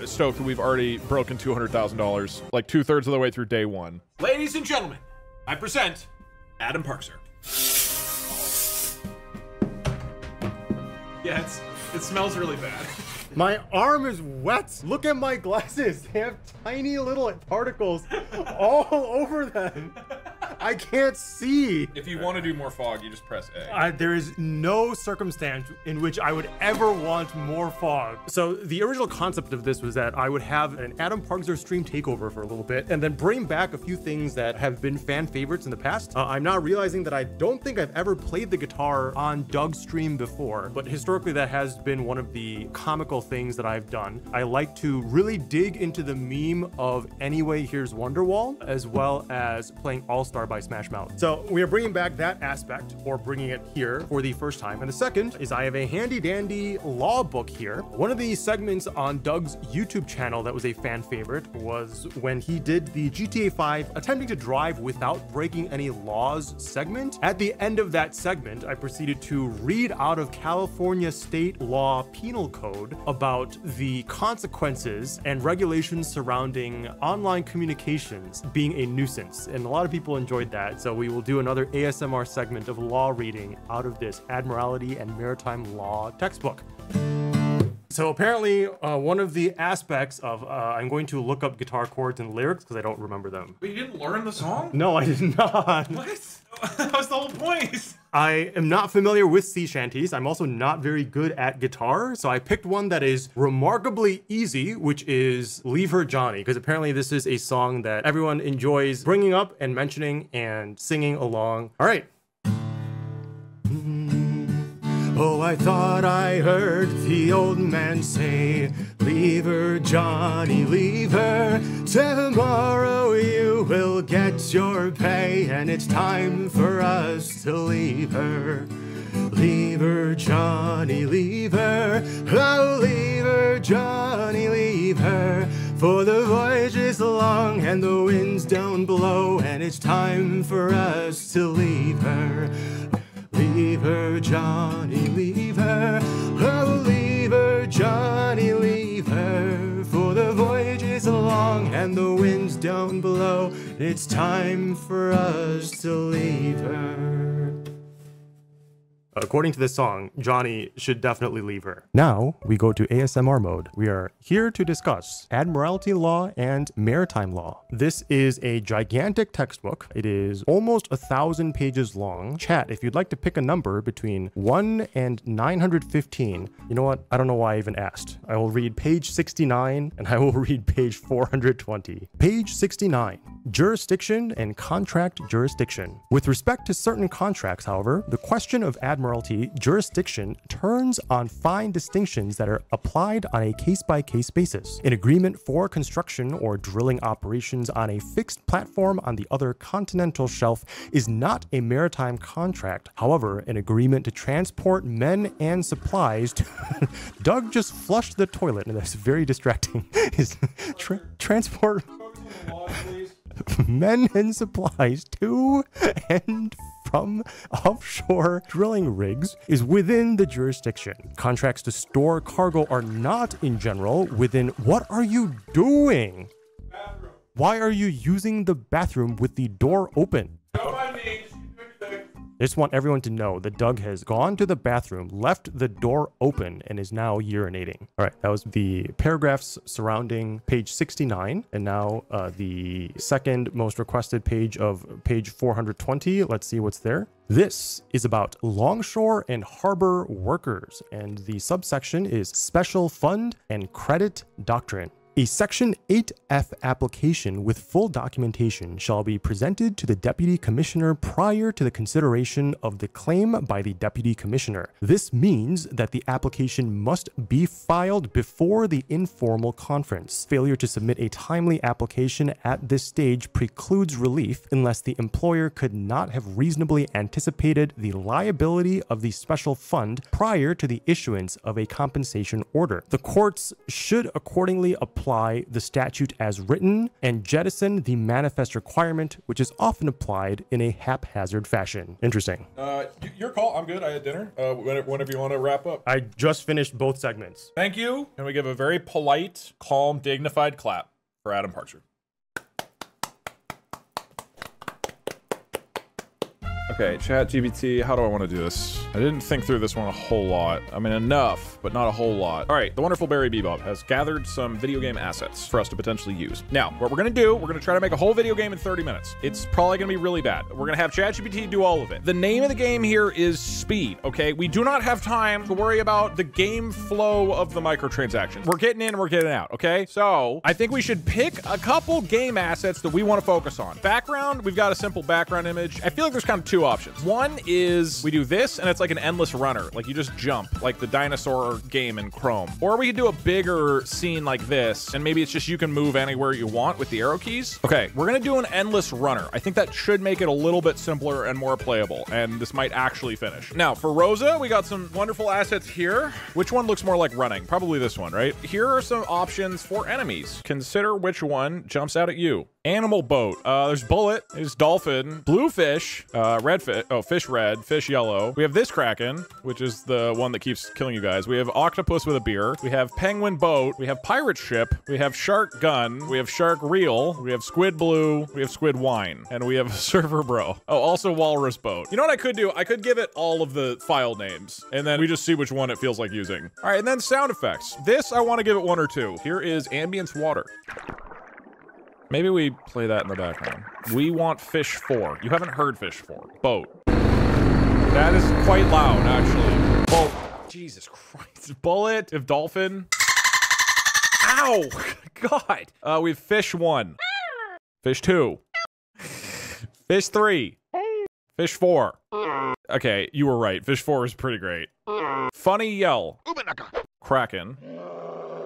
stoked that we've already broken $200,000, like 2/3 of the way through day one. Ladies and gentlemen, I present Adam Parkser. Yeah, it smells really bad. My arm is wet. Look at my glasses. They have tiny little particles all over them. I can't see. If you want to do more fog, you just press A. There is no circumstance in which I would ever want more fog. So the original concept of this was that I would have an Adam Parkser stream takeover for a little bit and then bring back a few things that have been fan favorites in the past. I'm now realizing that I don't think I've ever played the guitar on Doug's stream before, but historically that has been one of the comical things that I've done. I like to really dig into the meme of Anyway Here's Wonderwall, as well as playing All-Star by Smash Mouth. So we are bringing back that aspect, or bringing it here for the first time. And the second is I have a handy dandy law book here. One of the segments on Doug's YouTube channel that was a fan favorite was when he did the GTA 5 attempting to drive without breaking any laws segment. At the end of that segment, I proceeded to read out of California state law penal code about the consequences and regulations surrounding online communications being a nuisance. And a lot of people enjoyed that, so we will do another ASMR segment of law reading out of this Admiralty and Maritime Law textbook. So apparently one of the aspects of I'm going to look up guitar chords and lyrics because I don't remember them. But you didn't learn the song? No, I did not. What? That was the whole point. I am not familiar with sea shanties. I'm also not very good at guitar, so I picked one that is remarkably easy, which is Leave Her Johnny, because apparently this is a song that everyone enjoys bringing up and mentioning and singing along. All right. Oh, I thought I heard the old man say, leave her, Johnny, leave her. Tomorrow you will get your pay, and it's time for us to leave her. Leave her, Johnny, leave her. Oh, leave her, Johnny, leave her. For the voyage is long and the winds don't blow, and it's time for us to leave her. Leave her, Johnny, leave her. Oh, leave her, Johnny, leave her. For the voyage is long and the winds don't blow. It's time for us to leave her. According to this song, Johnny should definitely leave her. Now, we go to ASMR mode. We are here to discuss Admiralty Law and Maritime Law. This is a gigantic textbook. It is almost 1,000 pages long. Chat, if you'd like to pick a number between 1 and 915, you know what? I don't know why I even asked. I will read page 69 and I will read page 420. Page 69, Jurisdiction and Contract Jurisdiction. With respect to certain contracts, however, the question of admiralty jurisdiction turns on fine distinctions that are applied on a case-by-case basis. An agreement for construction or drilling operations on a fixed platform on the other continental shelf is not a maritime contract. However, an agreement to transport men and supplies to Doug just flushed the toilet, and that's very distracting. Is transport men and supplies to and from offshore drilling rigs is within the jurisdiction. Contracts to store cargo are not, in general, within. What are you doing? Bathroom. Why are you using the bathroom with the door open? Don't mind me. I just want everyone to know that Doug has gone to the bathroom, left the door open, and is now urinating. All right, that was the paragraphs surrounding page 69, and now the second most requested page of page 420. Let's see what's there. This is about longshore and harbor workers, and the subsection is Special Fund and Credit Doctrine. A Section 8F application with full documentation shall be presented to the Deputy Commissioner prior to the consideration of the claim by the Deputy Commissioner. This means that the application must be filed before the informal conference. Failure to submit a timely application at this stage precludes relief unless the employer could not have reasonably anticipated the liability of the special fund prior to the issuance of a compensation order. The courts should accordingly apply the statute as written and jettison the manifest requirement, which is often applied in a haphazard fashion. Interesting. Your call. I'm good. I had dinner. Whenever you want to wrap up. I just finished both segments. Thank you. And we give a very polite, calm, dignified clap for Adam Parkser. Okay, ChatGPT, how do I want to do this? I didn't think through this one a whole lot. I mean, enough, but not a whole lot. All right, the wonderful Barry Bebop has gathered some video game assets for us to potentially use. Now, what we're gonna do, we're gonna try to make a whole video game in 30 minutes. It's probably gonna be really bad. We're gonna have ChatGPT do all of it. The name of the game here is Speed, okay? We do not have time to worry about the game flow of the microtransactions. We're getting in, we're getting out, okay? So, I think we should pick a couple game assets that we want to focus on. Background, we've got a simple background image. I feel like there's kind of two options. One is we do this and it's like an endless runner. Like you just jump like the dinosaur game in Chrome. Or we could do a bigger scene like this and maybe it's just you can move anywhere you want with the arrow keys. Okay, we're gonna do an endless runner. I think that should make it a little bit simpler and more playable, and this might actually finish. Now for Rosa, we got some wonderful assets here. Which one looks more like running? Probably this one, right? Here are some options for enemies. Consider which one jumps out at you. Animal boat. There's bullet. There's dolphin. Blue fish. Red fish. Oh, fish red. Fish yellow. We have this kraken, which is the one that keeps killing you guys. We have octopus with a beer. We have penguin boat. We have pirate ship. We have shark gun. We have shark reel. We have squid blue. We have squid wine. And we have surfer bro. Oh, also walrus boat. You know what I could do? I could give it all of the file names, and then we just see which one it feels like using. All right, and then sound effects. This, I want to give it 1 or 2. Here is ambience water. Maybe we play that in the background. We want fish 4. You haven't heard fish 4. Boat. That is quite loud, actually. Boat. Jesus Christ. Bullet. If dolphin. Ow! God. We have fish 1. Fish 2. Fish 3. Fish 4. Okay, you were right. Fish 4 is pretty great. Funny yell. Kraken.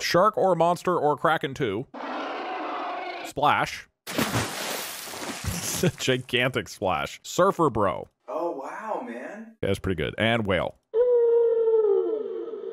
Shark or monster or Kraken 2. Splash. Gigantic splash. Surfer bro. Oh, wow, man. Yeah, that's pretty good. And whale.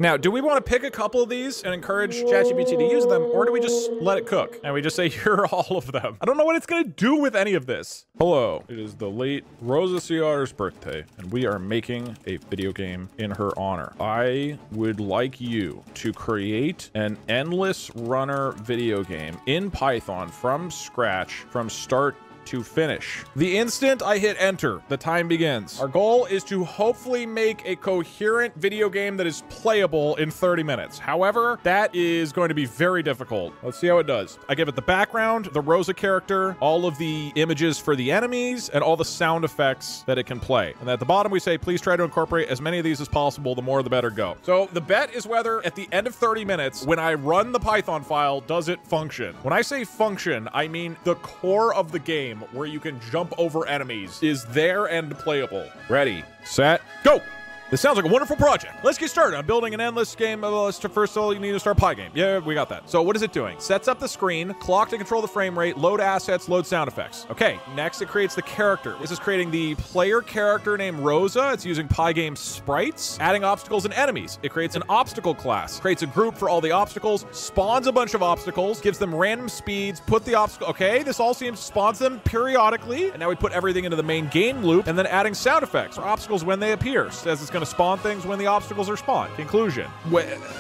Now, do we want to pick a couple of these and encourage ChatGPT to use them, or do we just let it cook? And we just say, here are all of them. I don't know what it's going to do with any of this. Hello. It is the late Rosa Sea Otter's birthday, and we are making a video game in her honor. I would like you to create an endless runner video game in Python from scratch, from start to finish. The instant I hit enter, the time begins. Our goal is to hopefully make a coherent video game that is playable in 30 minutes. However, that is going to be very difficult. Let's see how it does. I give it the background, the Rosa character, all of the images for the enemies, and all the sound effects that it can play. And at the bottom, we say, please try to incorporate as many of these as possible. The more, the better go. So the bet is whether at the end of 30 minutes, when I run the Python file, does it function? When I say function, I mean the core of the game, where you can jump over enemies, is there and playable. Ready, set, go! This sounds like a wonderful project. Let's get started. I'm building an endless game. First of all, you need to start Pygame. Yeah, we got that. So what is it doing? Sets up the screen, clock to control the frame rate, load assets, load sound effects. Okay, next it creates the character. This is creating the player character named Rosa. It's using Pygame sprites, adding obstacles and enemies. It creates an obstacle class, creates a group for all the obstacles, spawns a bunch of obstacles, gives them random speeds, put the obstacle. Okay, this all seems spawns them periodically. And now we put everything into the main game loop, and then adding sound effects for obstacles when they appear. Says it's going to spawn things when the obstacles are spawned. Conclusion.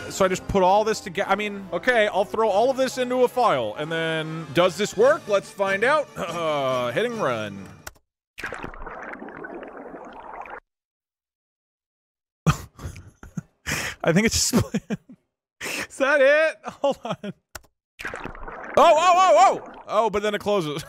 So I just put all this together. I mean, okay, I'll throw all of this into a file, and then does this work? Let's find out. Hitting run. I think it's just is that it? Hold on. Oh, but then it closes.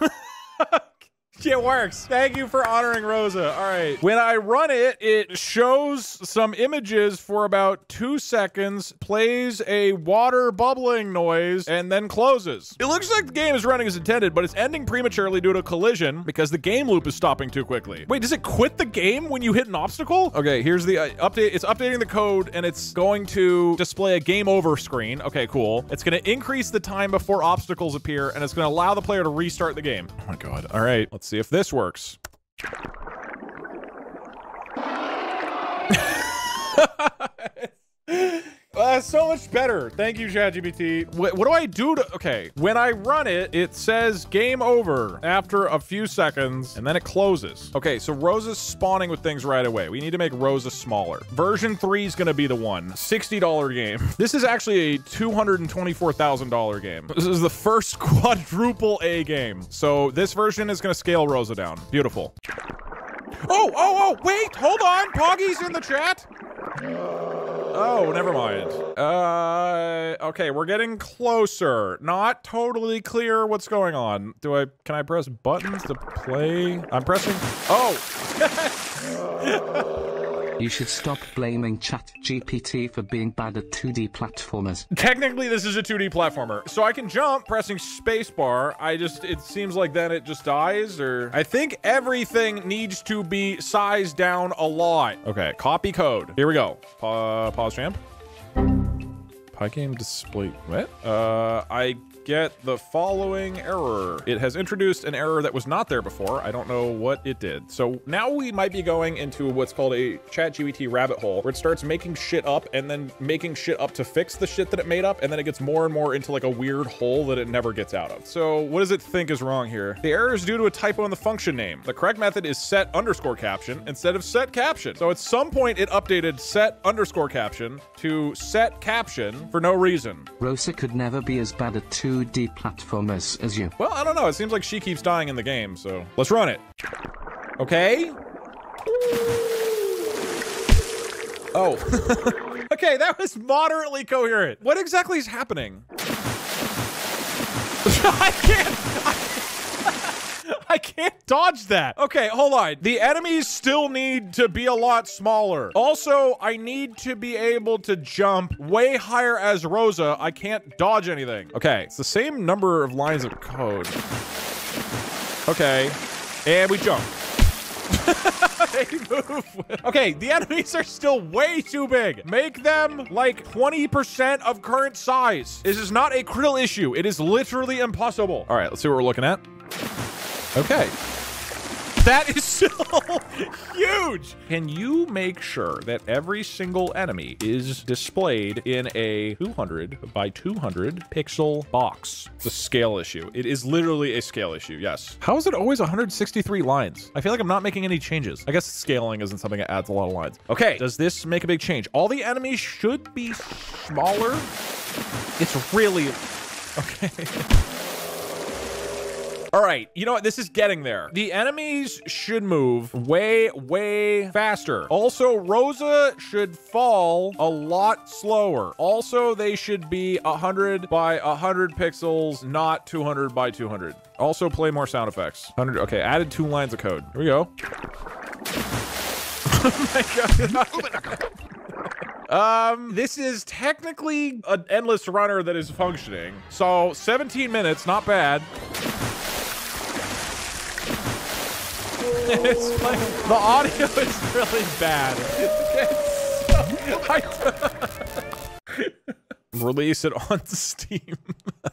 It works. Thank you for honoring Rosa. All right. When I run it, it shows some images for about 2 seconds, plays a water bubbling noise, and then closes. It looks like the game is running as intended, but it's ending prematurely due to a collision because the game loop is stopping too quickly. Wait, does it quit the game when you hit an obstacle? Okay, here's the update. It's updating the code, and it's going to display a game over screen. Okay, cool. It's going to increase the time before obstacles appear, and it's going to allow the player to restart the game. Oh my God. All right, let's see if this works. That's so much better. Thank you, ChatGPT. What do I do to... Okay, when I run it, it says game over after a few seconds, and then it closes. Okay, so Rosa's spawning with things right away. We need to make Rosa smaller. Version 3 is going to be the one. $60 game. This is actually a $224,000 game. This is the first quadruple A game. So this version is going to scale Rosa down. Beautiful. Oh, wait, hold on. Poggy's in the chat. Oh, never mind. Okay, we're getting closer. Not totally clear what's going on. Can I press buttons to play? I'm pressing, oh. You should stop blaming ChatGPT for being bad at 2D platformers. Technically, this is a 2D platformer. So I can jump pressing spacebar. It seems like then it just dies, or... I think everything needs to be sized down a lot. Okay, copy code. Here we go. Pause champ. Pygame display, what? I get the following error. It has introduced an error that was not there before. I don't know what it did. So now we might be going into what's called a ChatGPT rabbit hole, where it starts making shit up and then making shit up to fix the shit that it made up, and then it gets more and more into like a weird hole that it never gets out of. So what does it think is wrong here? The error is due to a typo in the function name. The correct method is set_caption instead of set caption. So at some point it updated set_caption to set caption for no reason. Rosa could never be as bad at 2D platformers as you. Well, I don't know. It seems like she keeps dying in the game, so let's run it. Okay. Oh. Okay, that was moderately coherent. What exactly is happening? I can't dodge that. Okay, hold on. The enemies still need to be a lot smaller. Also, I need to be able to jump way higher as Rosa. I can't dodge anything. Okay, it's the same number of lines of code. Okay, and we jump. They move. Okay, the enemies are still way too big. Make them like 20% of current size. This is not a critical issue. It is literally impossible. All right, let's see what we're looking at. Okay. That is so huge. Can you make sure that every single enemy is displayed in a 200 by 200 pixel box? It's a scale issue. It is literally a scale issue, yes. How is it always 163 lines? I feel like I'm not making any changes. I guess scaling isn't something that adds a lot of lines. Okay, does this make a big change? All the enemies should be smaller. It's really... Okay. All right, you know what? This is getting there. The enemies should move way, way faster. Also, Rosa should fall a lot slower. Also, they should be 100 by 100 pixels, not 200 by 200. Also, play more sound effects. 100, okay, added 2 lines of code. Here we go. Oh my God. This is technically an endless runner that is functioning. So 17 minutes, not bad. It's like, the audio is really bad. Release it on Steam.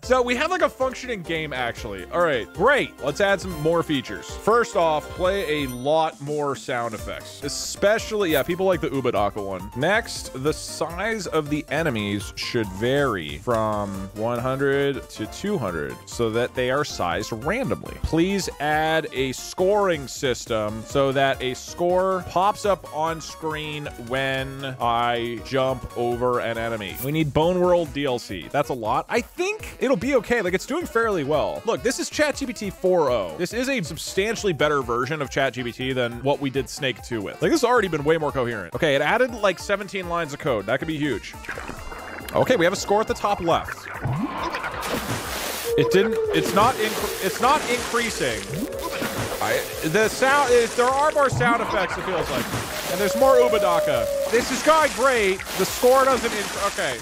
So we have like a functioning game actually. All right, great. Let's add some more features. First off, play a lot more sound effects, especially, yeah, people like the DougDoug one. Next, the size of the enemies should vary from 100 to 200 so that they are sized randomly. Please add a scoring system so that a score pops up on screen when I jump over an enemy. We need Bone World DLC. That's a lot. I think it'll be okay. Like, it's doing fairly well. Look, this is ChatGPT 4.0. This is a substantially better version of ChatGPT than what we did Snake 2 with. Like, this has already been way more coherent. Okay, it added like 17 lines of code. That could be huge. Okay, we have a score at the top left. It didn't, it's not increasing. The sound is, there are more sound effects, it feels like. And there's more DougDoug. This is going great. The score doesn't, okay.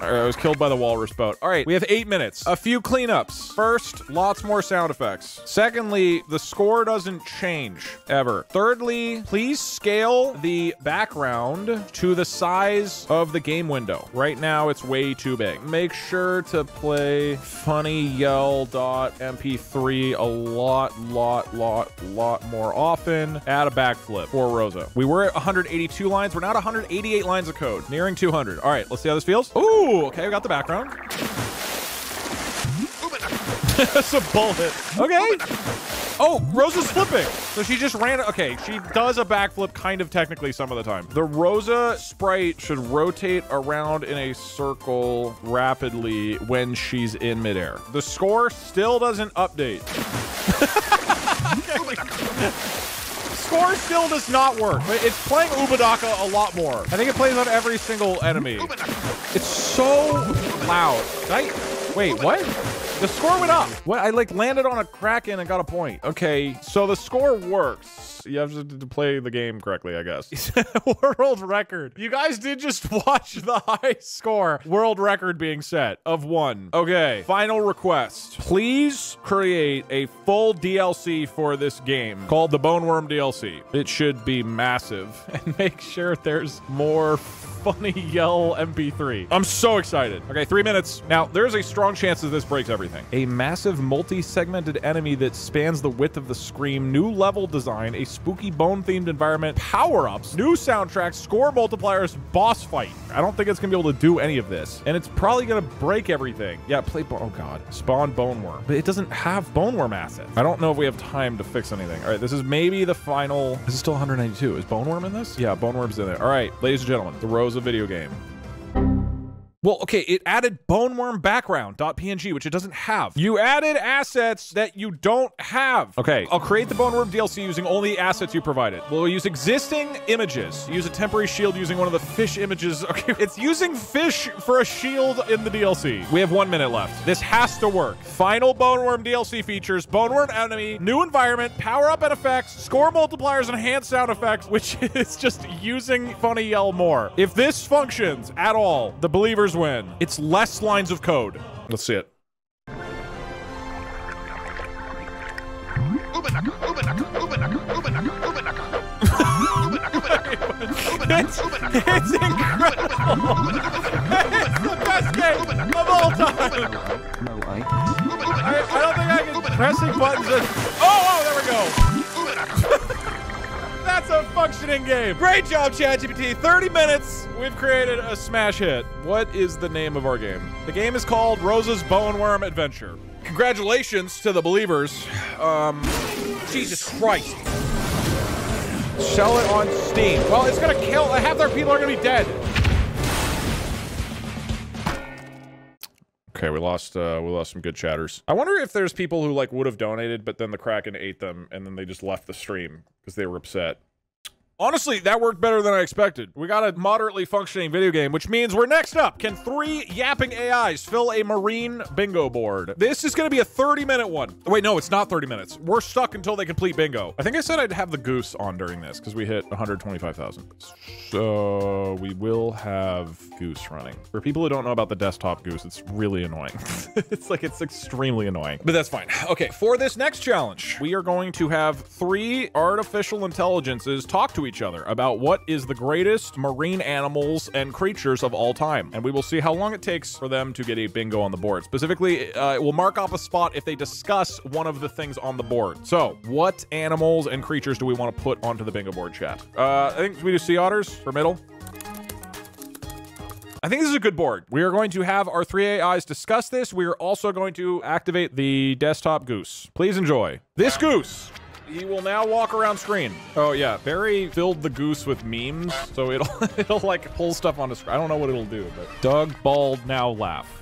All right, I was killed by the walrus boat. All right, we have 8 minutes. A few cleanups. First, lots more sound effects. Secondly, the score doesn't change, ever. Thirdly, please scale the background to the size of the game window. Right now, it's way too big. Make sure to play funnyyell.mp3 a lot more often. Add a backflip for Rosa. We were at 182 lines. We're now at 188 lines of code, nearing 200. All right, let's see how this feels. Ooh! Okay, we got the background. That's a bullet. Okay. Oh, Rosa's flipping. So she just ran. Okay, she does a backflip kind of technically some of the time. The Rosa sprite should rotate around in a circle rapidly when she's in midair. The score still doesn't update. Score still does not work, but it's playing DougDoug a lot more. I think it plays on every single enemy. It's so loud. Wait, what? The score went up. What? I like landed on a Kraken and got a point. Okay, so the score works. You have to play the game correctly, I guess. World record. You guys did just watch the high score. World record being set of 1. Okay, final request. Please create a full DLC for this game called the Bone Worm DLC. It should be massive. And make sure there's more funny yell MP3. I'm so excited. Okay, 3 minutes. Now, there's a strong chance that this breaks everything. A massive multi-segmented enemy that spans the width of the screen, new level design, a spooky bone-themed environment, power-ups, new soundtracks, score multipliers, boss fight. I don't think it's gonna be able to do any of this. And it's probably gonna break everything. Yeah, oh god. Spawn bone worm. But it doesn't have bone worm assets. I don't know if we have time to fix anything. All right, this is maybe the final. This is still 192. Is bone worm in this? Yeah, bone worm's in there. All right, ladies and gentlemen, the Rosa video game. Well, okay, it added boneworm background.png, which it doesn't have. You added assets that you don't have. Okay, I'll create the boneworm DLC using only assets you provided. We'll use existing images. Use a temporary shield using one of the fish images. Okay, it's using fish for a shield in the DLC. We have 1 minute left. This has to work. Final boneworm DLC features, boneworm enemy, new environment, power-up and effects, score multipliers, and enhanced sound effects, which is just using funny yell more. If this functions at all, the believers win. It's less lines of code. Let's see it. It's incredible. It's the best game of all time. I don't think I can pressing buttons. Oh, there we go. That's a functioning game. Great job, ChatGPT. 30 minutes. We've created a smash hit. What is the name of our game? The game is called Rosa's Boneworm Adventure. Congratulations to the believers. Jesus Christ. Sell it on Steam. Well, it's gonna kill. Half their people are gonna be dead. Okay, we lost some good chatters. I wonder if there's people who like would have donated, but then the Kraken ate them, and then they just left the stream because they were upset. Honestly, that worked better than I expected. We got a moderately functioning video game, which means we're next up. Can 3 yapping AIs fill a marine bingo board? This is gonna be a 30-minute one. Wait, no, it's not 30 minutes. We're stuck until they complete bingo. I think I said I'd have the goose on during this because we hit 125,000. So we will have goose running. For people who don't know about the desktop goose, it's really annoying. It's extremely annoying, but that's fine. Okay, for this next challenge, we are going to have 3 artificial intelligences talk to each other about what is the greatest marine animals and creatures of all time. And we will see how long it takes for them to get a bingo on the board. Specifically, it will mark off a spot if they discuss one of the things on the board. So, what animals and creatures do we want to put onto the bingo board, chat? I think we do sea otters for middle. I think this is a good board. We are going to have our 3 AIs discuss this. We are also going to activate the desktop goose. Please enjoy. This goose. He will now walk around screen. Oh yeah, Barry filled the goose with memes, so it'll like pull stuff on the screen. I don't know what it'll do, but Doug bald now laugh.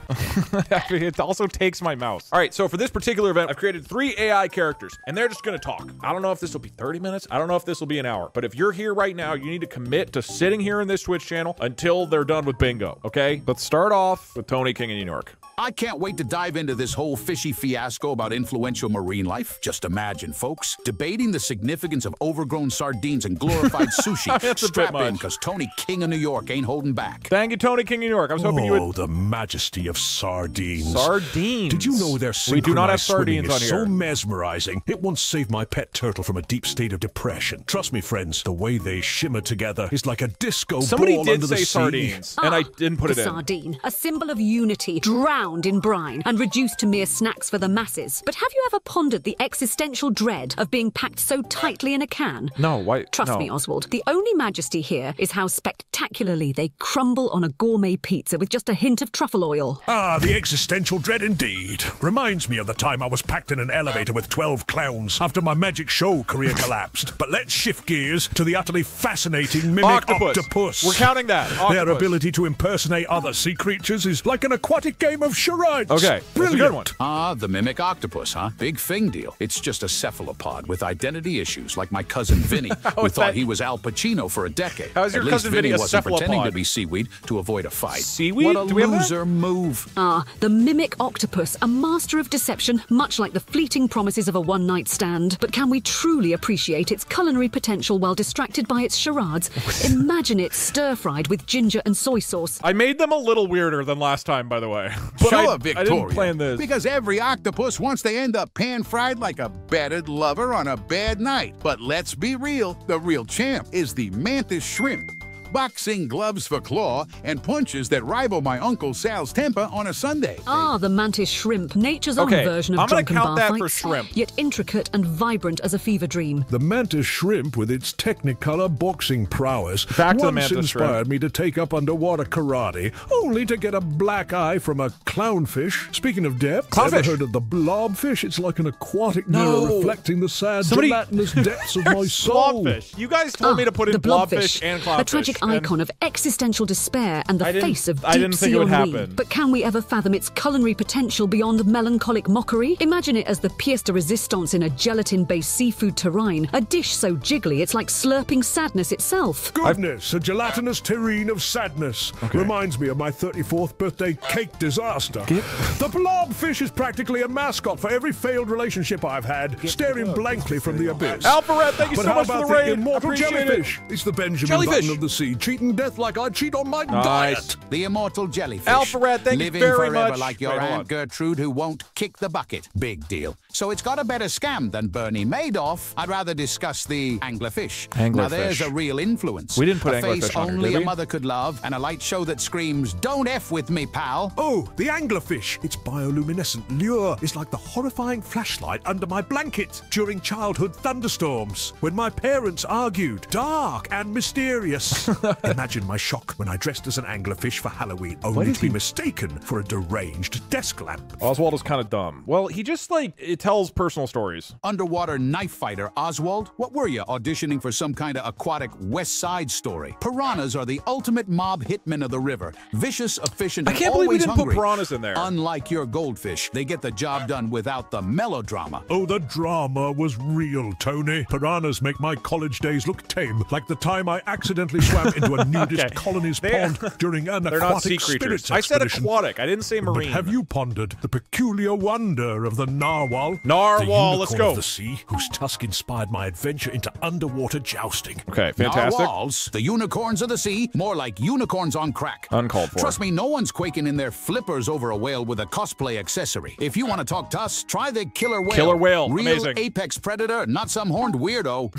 It also takes my mouse. All right, so for this particular event, I've created 3 AI characters, and they're just gonna talk. I don't know if this will be 30 minutes. I don't know if this will be an hour, but if you're here right now, you need to commit to sitting here in this Twitch channel until they're done with bingo, okay? Let's start off with Tony, King of New York. I can't wait to dive into this whole fishy fiasco about influential marine life. Just imagine, folks, debating the significance of overgrown sardines and glorified sushi. Strap in, because Tony, King of New York, ain't holding back. Thank you, Tony, King of New York. I was hoping you would... Oh, the majesty of sardines. Sardines? Did you know their synchronized We do not have sardines swimming on is here. so mesmerizing? It once saved my pet turtle from a deep state of depression. Trust me, friends, the way they shimmer together is like a disco Somebody ball did under the say sea. sardines, and I didn't put it in. Sardine, a symbol of unity, drowned in brine and reduced to mere snacks for the masses. But have you ever pondered the existential dread of being packed so tightly in a can? No, why? Trust me, Oswald. The only majesty here is how spectacularly they crumble on a gourmet pizza with just a hint of truffle oil. Ah, the existential dread indeed. Reminds me of the time I was packed in an elevator with 12 clowns after my magic show career collapsed. But let's shift gears to the utterly fascinating mimic octopus. We're counting that. Octopus. Their ability to impersonate other sea creatures is like an aquatic game of charades. Okay, brilliant. Good one. Ah, the mimic octopus, huh? Big thing deal. It's just a cephalopod with identity issues, like my cousin Vinny, who thought he was Al Pacino for a decade. How is your cousin Vinny a wasn't pretending to cephalopod? be seaweed to avoid a fight. Seaweed? What a Do we have that? loser move. Ah, the mimic octopus, a master of deception, much like the fleeting promises of a one-night stand. But can we truly appreciate its culinary potential while distracted by its charades? Imagine it stir-fried with ginger and soy sauce. I made them a little weirder than last time, by the way. But Sure, I Victoria. didn't plan this. Because every octopus wants to end up pan-fried like a battered lover on a bad night. But let's be real, the real champ is the mantis shrimp. boxing gloves for claw, and punches that rival my Uncle Sal's temper on a Sunday. Ah, the mantis shrimp, nature's own version of drunken bar fights, yet intricate and vibrant as a fever dream. The mantis shrimp, with its Technicolor boxing prowess, once inspired me to take up underwater karate, only to get a black eye from a clownfish. Speaking of depth, ever heard of the blobfish? It's like an aquatic mirror reflecting the sad, gelatinous depths of my soul. Blobfish. You guys told me to put in blobfish and clownfish. A tragic icon of existential despair and the face of I didn't think it would ennui. happen. But can we ever fathom its culinary potential beyond melancholic mockery? Imagine it as the pièce de résistance in a gelatin-based seafood terrine, a dish so jiggly it's like slurping sadness itself. Goodness, a gelatinous terrine of sadness. Reminds me of my 34th birthday cake disaster. The blobfish is practically a mascot for every failed relationship I've had, staring blankly from the abyss. Alpharet, thank you so much for the raid. Immortal jellyfish. It's the Benjamin Button of the sea, cheating death like I cheat on my diet. The immortal jellyfish. Alpharet, thank you very Living forever much. like your Aunt Gertrude who won't kick the bucket. Big deal. So it's got a better scam than Bernie Madoff. I'd rather discuss the anglerfish. Now there's a real influence. We didn't put a face anglerfish on only here, did a mother could love, and a light show that screams, "Don't F with me, pal." Oh, the anglerfish. Its bioluminescent lure is like the horrifying flashlight under my blanket during childhood thunderstorms when my parents argued. Dark and mysterious. Imagine my shock when I dressed as an anglerfish for Halloween, only to be mistaken for a deranged desk lamp. Oswald is kind of dumb. Well, he just, it tells personal stories. Underwater knife fighter Oswald, what were you, auditioning for some kind of aquatic West Side Story? Piranhas are the ultimate mob hitmen of the river. Vicious, efficient, and I can't believe we always didn't hungry. put piranhas in there. Unlike your goldfish, they get the job done without the melodrama. Oh, the drama was real, Tony. Piranhas make my college days look tame, like the time I accidentally swam into a nudist colony's pond during an aquatic spirits expedition. I said aquatic. I didn't say marine. But have you pondered the peculiar wonder of the narwhal? Narwhal, let's go. Of the sea, whose tusk inspired my adventure into underwater jousting. Okay, fantastic. Narwhals, the unicorns of the sea, more like unicorns on crack. Uncalled for. Trust me, no one's quaking in their flippers over a whale with a cosplay accessory. If you want to talk to us, try the killer whale. Killer whale, real amazing. apex predator, not some horned weirdo.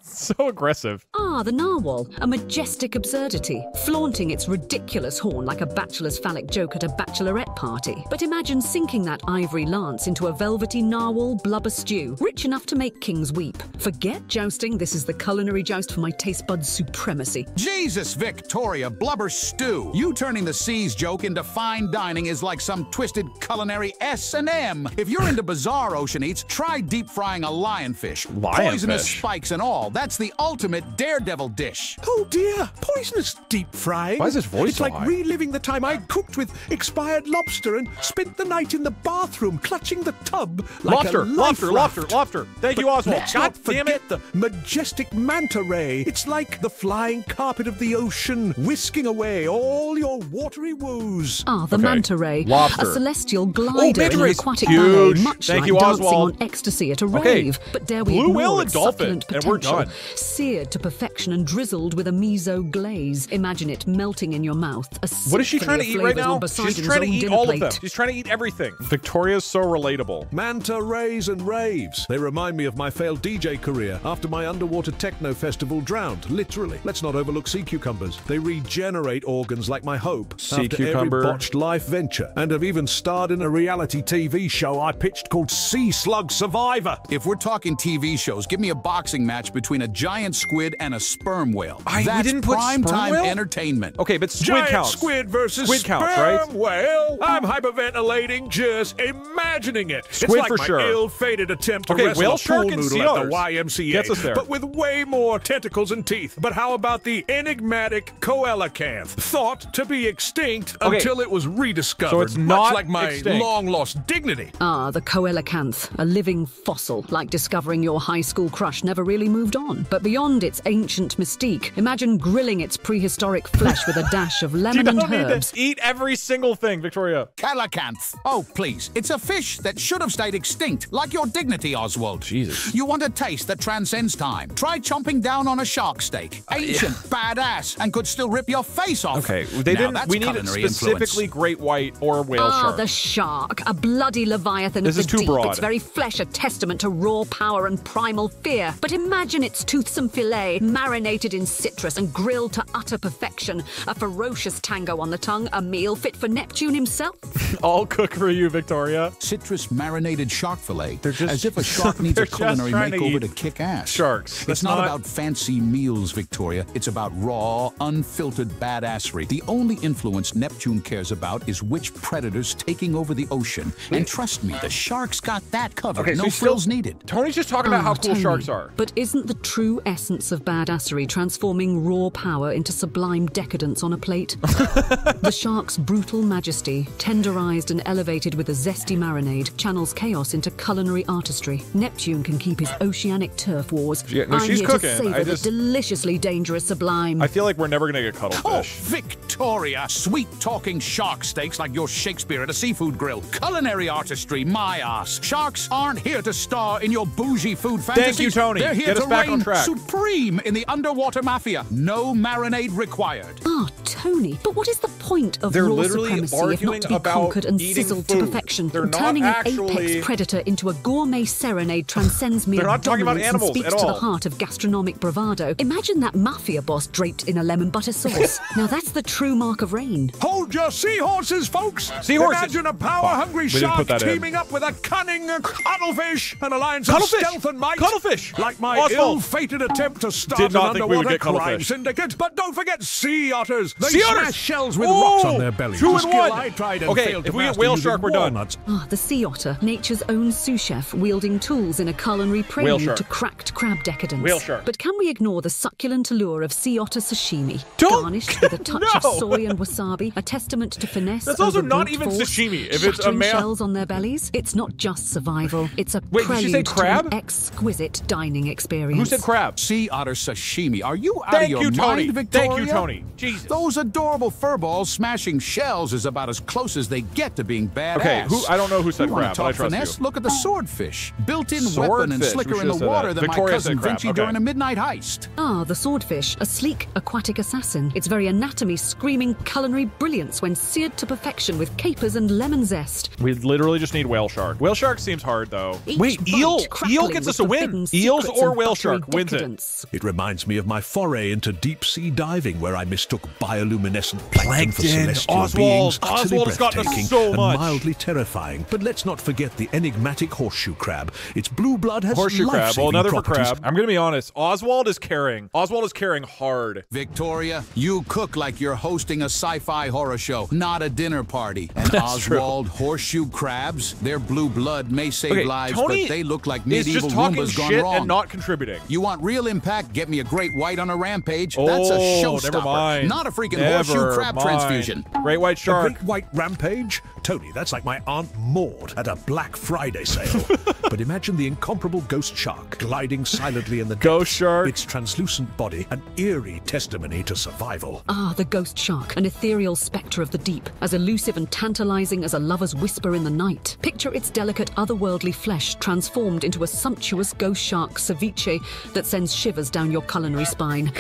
So aggressive. Ah, the narwhal, a majestic absurdity, flaunting its ridiculous horn like a bachelor's phallic joke at a bachelorette party. But imagine sinking that ivory lance into a velvety narwhal blubber stew, rich enough to make kings weep. Forget jousting, this is the culinary joust for my taste buds' supremacy. Jesus, Victoria, blubber stew. You turning the seas joke into fine dining is like some twisted culinary S&M. If you're into bizarre ocean eats, try deep frying a lionfish. Poisonous spikes and all. That's the ultimate daredevil dish. Oh dear, poisonous deep frying. Why is his voice It's so like high? reliving the time I cooked with expired lobster and spent the night in the bathroom clutching the tub like a lobster. Thank you, Oswald. Let's God not damn it. forget the majestic manta ray. It's like the flying carpet of the ocean, whisking away all your watery woes. Ah, the manta ray, Lobster. a celestial glider in an rays. aquatic Huge. ballet, much Thank like you, dancing Oswald. on ecstasy at a Okay. rave. But dare we Blue ignore whale its and dolphin, succulent and we're potential, done. seared to perfection and drizzled with a miso glaze. Imagine it melting in your mouth. What is she trying to eat right now? She's trying to eat all of them. She's trying to eat everything. Victoria's so relatable. Manta rays and raves. They remind me of my failed DJ career after my underwater techno festival drowned, literally. Let's not overlook sea cucumbers. They regenerate organs like my hope Sea after cucumber. every botched life venture, and have even starred in a reality TV show I pitched called Sea Slug Survivor. If we're talking TV shows, give me a boxing match between a giant squid and a sperm whale. We That's didn't put prime sperm time whale? entertainment. Okay, but squid Giant counts. squid versus Squid counts, sperm right? whale. I'm hyperventilating just imagining it. Squid it's like for my sure. ill-fated attempt to Okay, wrestle whale a shark pool and noodle sea at otters. the YMCA, Gets us there. but with way more tentacles and teeth. But how about the enigmatic coelacanth, thought to be extinct until it was rediscovered? So it's not much like my extinct. long-lost dignity. Ah, the coelacanth, a living fossil, like discovering your high school crush never really moved on. But beyond its ancient mystique, imagine grilling its prehistoric flesh with a dash of lemon and herbs. Eat every single thing, Victoria. Coelacanth. Oh, please. It's a fish that should have stayed extinct, like your dignity, Oswald. Jesus. You want a taste that transcends time. Try chomping down on a shark steak. Ancient, badass, and could still rip your face off. Okay, they Now, didn't. that's We needed culinary specifically influence. great white or whale Ah, shark. the shark, a bloody leviathan This of is the too deep, broad. its very flesh a testament to raw power and primal fear. But imagine Imagine its toothsome fillet, marinated in citrus and grilled to utter perfection. A ferocious tango on the tongue, a meal fit for Neptune himself. I'll cook for you, Victoria. Citrus marinated shark fillet. As if a shark needs a culinary makeover to kick ass. Sharks. It's not about fancy meals, Victoria. It's about raw, unfiltered badassery. The only influence Neptune cares about is which predator's taking over the ocean. And trust me, the sharks got that covered. Okay, no frills needed. Tony's just talking about how cool Tony, sharks are. But isn't the true essence of badassery transforming raw power into sublime decadence on a plate? The shark's brutal majesty, tenderized and elevated with a zesty marinade, channels chaos into culinary artistry. Neptune can keep his oceanic turf wars. Yeah, no, I'm she's here cooking. to savor the deliciously dangerous sublime. I feel like we're never gonna get cuttlefish. Oh, Victoria! Sweet-talking shark steaks like your Shakespeare at a seafood grill. Culinary artistry, my ass. Sharks aren't here to star in your bougie food fantasies. Thank you, Tony. They're here Get to us back on reign track. supreme in the underwater mafia. No marinade required. Ah, Tony, but what is the point of They're raw literally supremacy if not arguing to be about conquered and eating sizzled food. to perfection? They're not Turning actually- an apex predator into a gourmet serenade transcends mere They're not talking about dominance animals and speaks at to all. the heart of gastronomic bravado. Imagine that mafia boss draped in a lemon butter sauce. Now that's the true mark of reign. Hold your seahorses, folks! Seahorses. Imagine a power-hungry We didn't shark put that in. teaming up with a cunning cuttlefish, an alliance of Cuttlefish! stealth and might. Cuttlefish! Like my Oswald. ill-fated attempt to start Did not an think we would underwater get crime cuttlefish. syndicate. But don't forget sea otters. They Sea smash otters! shells with Oh, rocks on their bellies. 2 A in skill 1. I tried and Okay, failed to if we get master whale using shark, we're done. walnuts. Ah, the sea otter, nature's own sous chef, wielding tools in a culinary prelude shark. to cracked crab decadence. Whale shark. But can we ignore the succulent allure of sea otter sashimi? Don't- Garnished with a touch of No! soy and wasabi, a testament to finesse. That's also over not brute even force, sashimi. If it's a shattering man- shells on their bellies, it's not just survival. It's a Wait, did she say prelude to crab? an exquisite dining experience. Who said crab? Sea otter sashimi. Are you out Thank of your you, Tony. mind, Victoria? Thank you, Tony. Jesus. Those adorable furballs smashing shells is about as close as they get to being badass. Okay, I don't know who said You wanna crab, but I talk trust finesse? you. Look at the swordfish. Built-in weapon and Swordfish. slicker We in the should've said water that. than Victoria my cousin said crab. Vinci Okay. during a midnight heist. Ah, the swordfish, a sleek aquatic assassin. Its very anatomy screaming culinary brilliance when seared to perfection with capers and lemon zest. We literally just need whale shark. Whale shark seems hard, though. Each Wait, bite eel! Eel crackling gets with us a win. forbidden Eels secrets or and whale buttery shark wins it. decadence. It reminds me of my foray into deep-sea diving, where I mistook bioluminescent plankton for Plankton. celestial Oswald. beings, utterly Oswald has gotten us breathtaking so and much. mildly terrifying. But let's not forget the enigmatic horseshoe crab. Its blue blood has Horseshoe crab. life-saving Well, another for properties. crab. I'm gonna be honest. Oswald is carrying. Oswald is carrying hard. Victoria, you cook like you're hosting a sci-fi horror show, not a dinner party. And That's true. Oswald, horseshoe crabs, their blue blood may save Okay, lives, Tony but they look like is medieval just talking Roombas gone shit wrong. and not contributing. You want real impact? Get me a great white on a rampage. That's a Oh, showstopper, never mind. not a freaking Never horseshoe crab mind. transfusion. Great white A shark. great white rampage? Tony, that's like my Aunt Maud at a Black Friday sale. But imagine the incomparable ghost shark gliding silently in the Ghost shark. Its translucent body, an eerie testimony to survival. Ah, the ghost shark, an ethereal spectre of the deep, as elusive and tantalizing as a lover's whisper in the night. Picture its delicate, otherworldly flesh transformed into a sumptuous ghost shark ceviche that sends shivers down your culinary spine.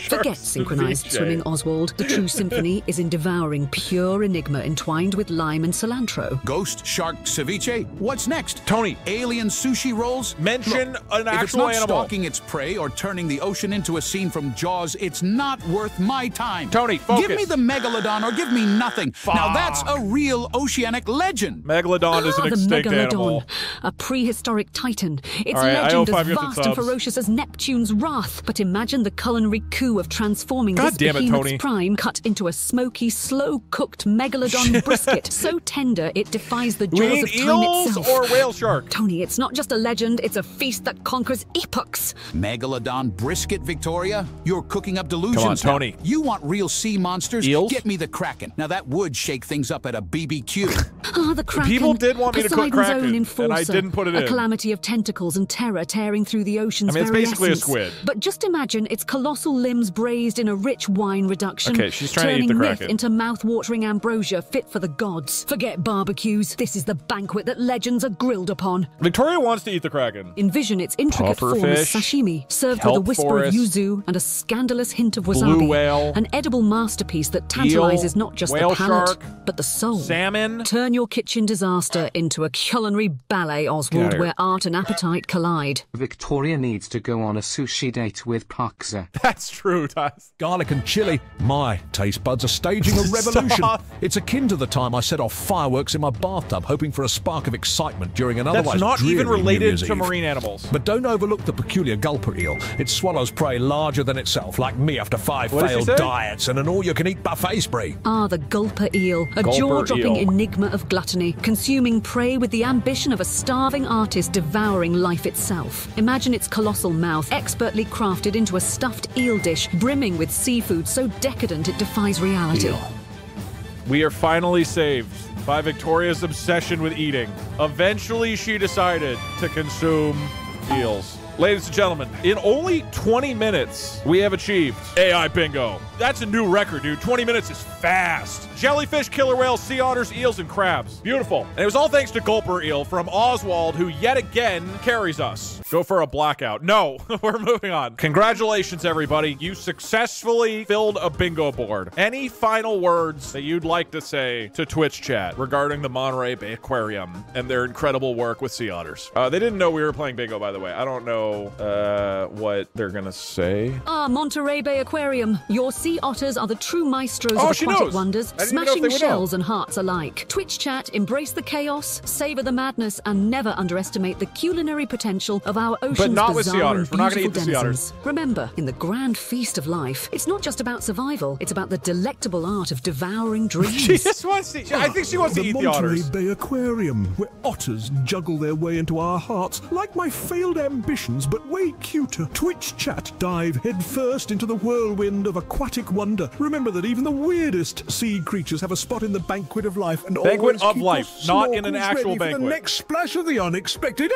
Forget synchronized ceviche. swimming, Oswald. The true symphony is in devouring pure enigma entwined with lime and cilantro. Ghost shark ceviche? What's next? Tony. Alien sushi rolls? Mention Look, an if it's actual not animal. stalking its prey or turning the ocean into a scene from Jaws, it's not worth my time. Tony, focus. Give me the megalodon or give me nothing. Now that's a real oceanic legend. Megalodon is an the extinct megalodon, animal. a prehistoric titan. Its All right, I owe legend 5 as gifted vast and subs. ferocious as Neptune's wrath. But imagine the culinary coup of transforming God this damn it, behemoth's Tony. prime cut into a smoky, slow-cooked megalodon brisket, so tender it defies the We jaws need of time eels itself. or whale shark. Tony, it's not just a legend, it's a feast that conquers epochs. Megalodon brisket, Victoria? You're cooking up delusions. Come on, now. Tony. You want real sea monsters? Eels? Get me the Kraken. Now that would shake things up at a BBQ. Ah, the Kraken. People did want me to cook Poseidon's Kraken, own and enforcer, I didn't put it a in. calamity of tentacles and terror tearing through the ocean's I mean, it's very basically a essence. squid. But just imagine its colossal limbs braised in a rich wine reduction, Okay, she's trying to eat turning the myth Kraken. into mouth-watering ambrosia fit for the gods. Forget barbecues. This is the banquet that legends are grilled upon. Victoria wants to eat the Kraken. Envision its intricate form as Pufferfish, sashimi, served kelp with a whisper forest, of yuzu and a scandalous hint of blue wasabi. whale, An edible masterpiece that tantalizes not just whale the palate, shark, but the soul. salmon. Turn your kitchen disaster into a culinary ballet, Get out Oswald, of where art and appetite collide. Victoria needs to go on a sushi date with Poxa. That's true, Taz. Garlic and chili. My taste buds are staging a revolution. Stop. It's akin to the time I set off fireworks in my bathtub, hoping for a spark of excitement during an otherwise That's not dreary even New related Year's to Eve. marine animals. But don't overlook the peculiar gulper eel. It swallows prey larger than itself, like me after 5 What did she failed say? diets and an all-you-can-eat buffet spree. Ah, the gulper eel, a Gulper jaw-dropping eel. enigma of gluttony, consuming prey with the ambition of a starving artist devouring life itself. Imagine its colossal mouth, expertly crafted into a stuffed eel dish, brimming with seafood so decadent it defies reality. We are finally saved by Victoria's obsession with eating. Eventually, she decided to consume eels. Ladies and gentlemen, in only 20 minutes, we have achieved AI bingo. That's a new record, dude. 20 minutes is fast. Jellyfish, killer whales, sea otters, eels, and crabs. Beautiful. And it was all thanks to Gulper Eel from Oswald, who yet again carries us. Go for a blackout. No, we're moving on. Congratulations, everybody. You successfully filled a bingo board. Any final words that you'd like to say to Twitch chat regarding the Monterey Bay Aquarium and their incredible work with sea otters? They didn't know we were playing bingo, by the way. I don't know what they're gonna say. Ah, Monterey Bay Aquarium. Your sea otters are the true maestros Oh, of she aquatic knows. wonders, I didn't even know if they smashing would know. shells and hearts alike. Twitch chat, embrace the chaos, savor the madness, and never underestimate the culinary potential of our ocean's not with sea bizarre otters. and We're not gonna beautiful eat the sea otters. denizens. Remember, in the grand feast of life, it's not just about survival, it's about the delectable art of devouring dreams. She just wants to, I think she wants to eat the Monterey otters. Bay Aquarium, where otters juggle their way into our hearts, like my failed ambitions, but way cuter. Twitch chat, dive headfirst into the whirlwind of aquatic wonder. Remember that even the weirdest sea creatures have a spot in the banquet of life, and Banquet always of keep life, your not in an snorkels actual ready for banquet. the next splash of the unexpected.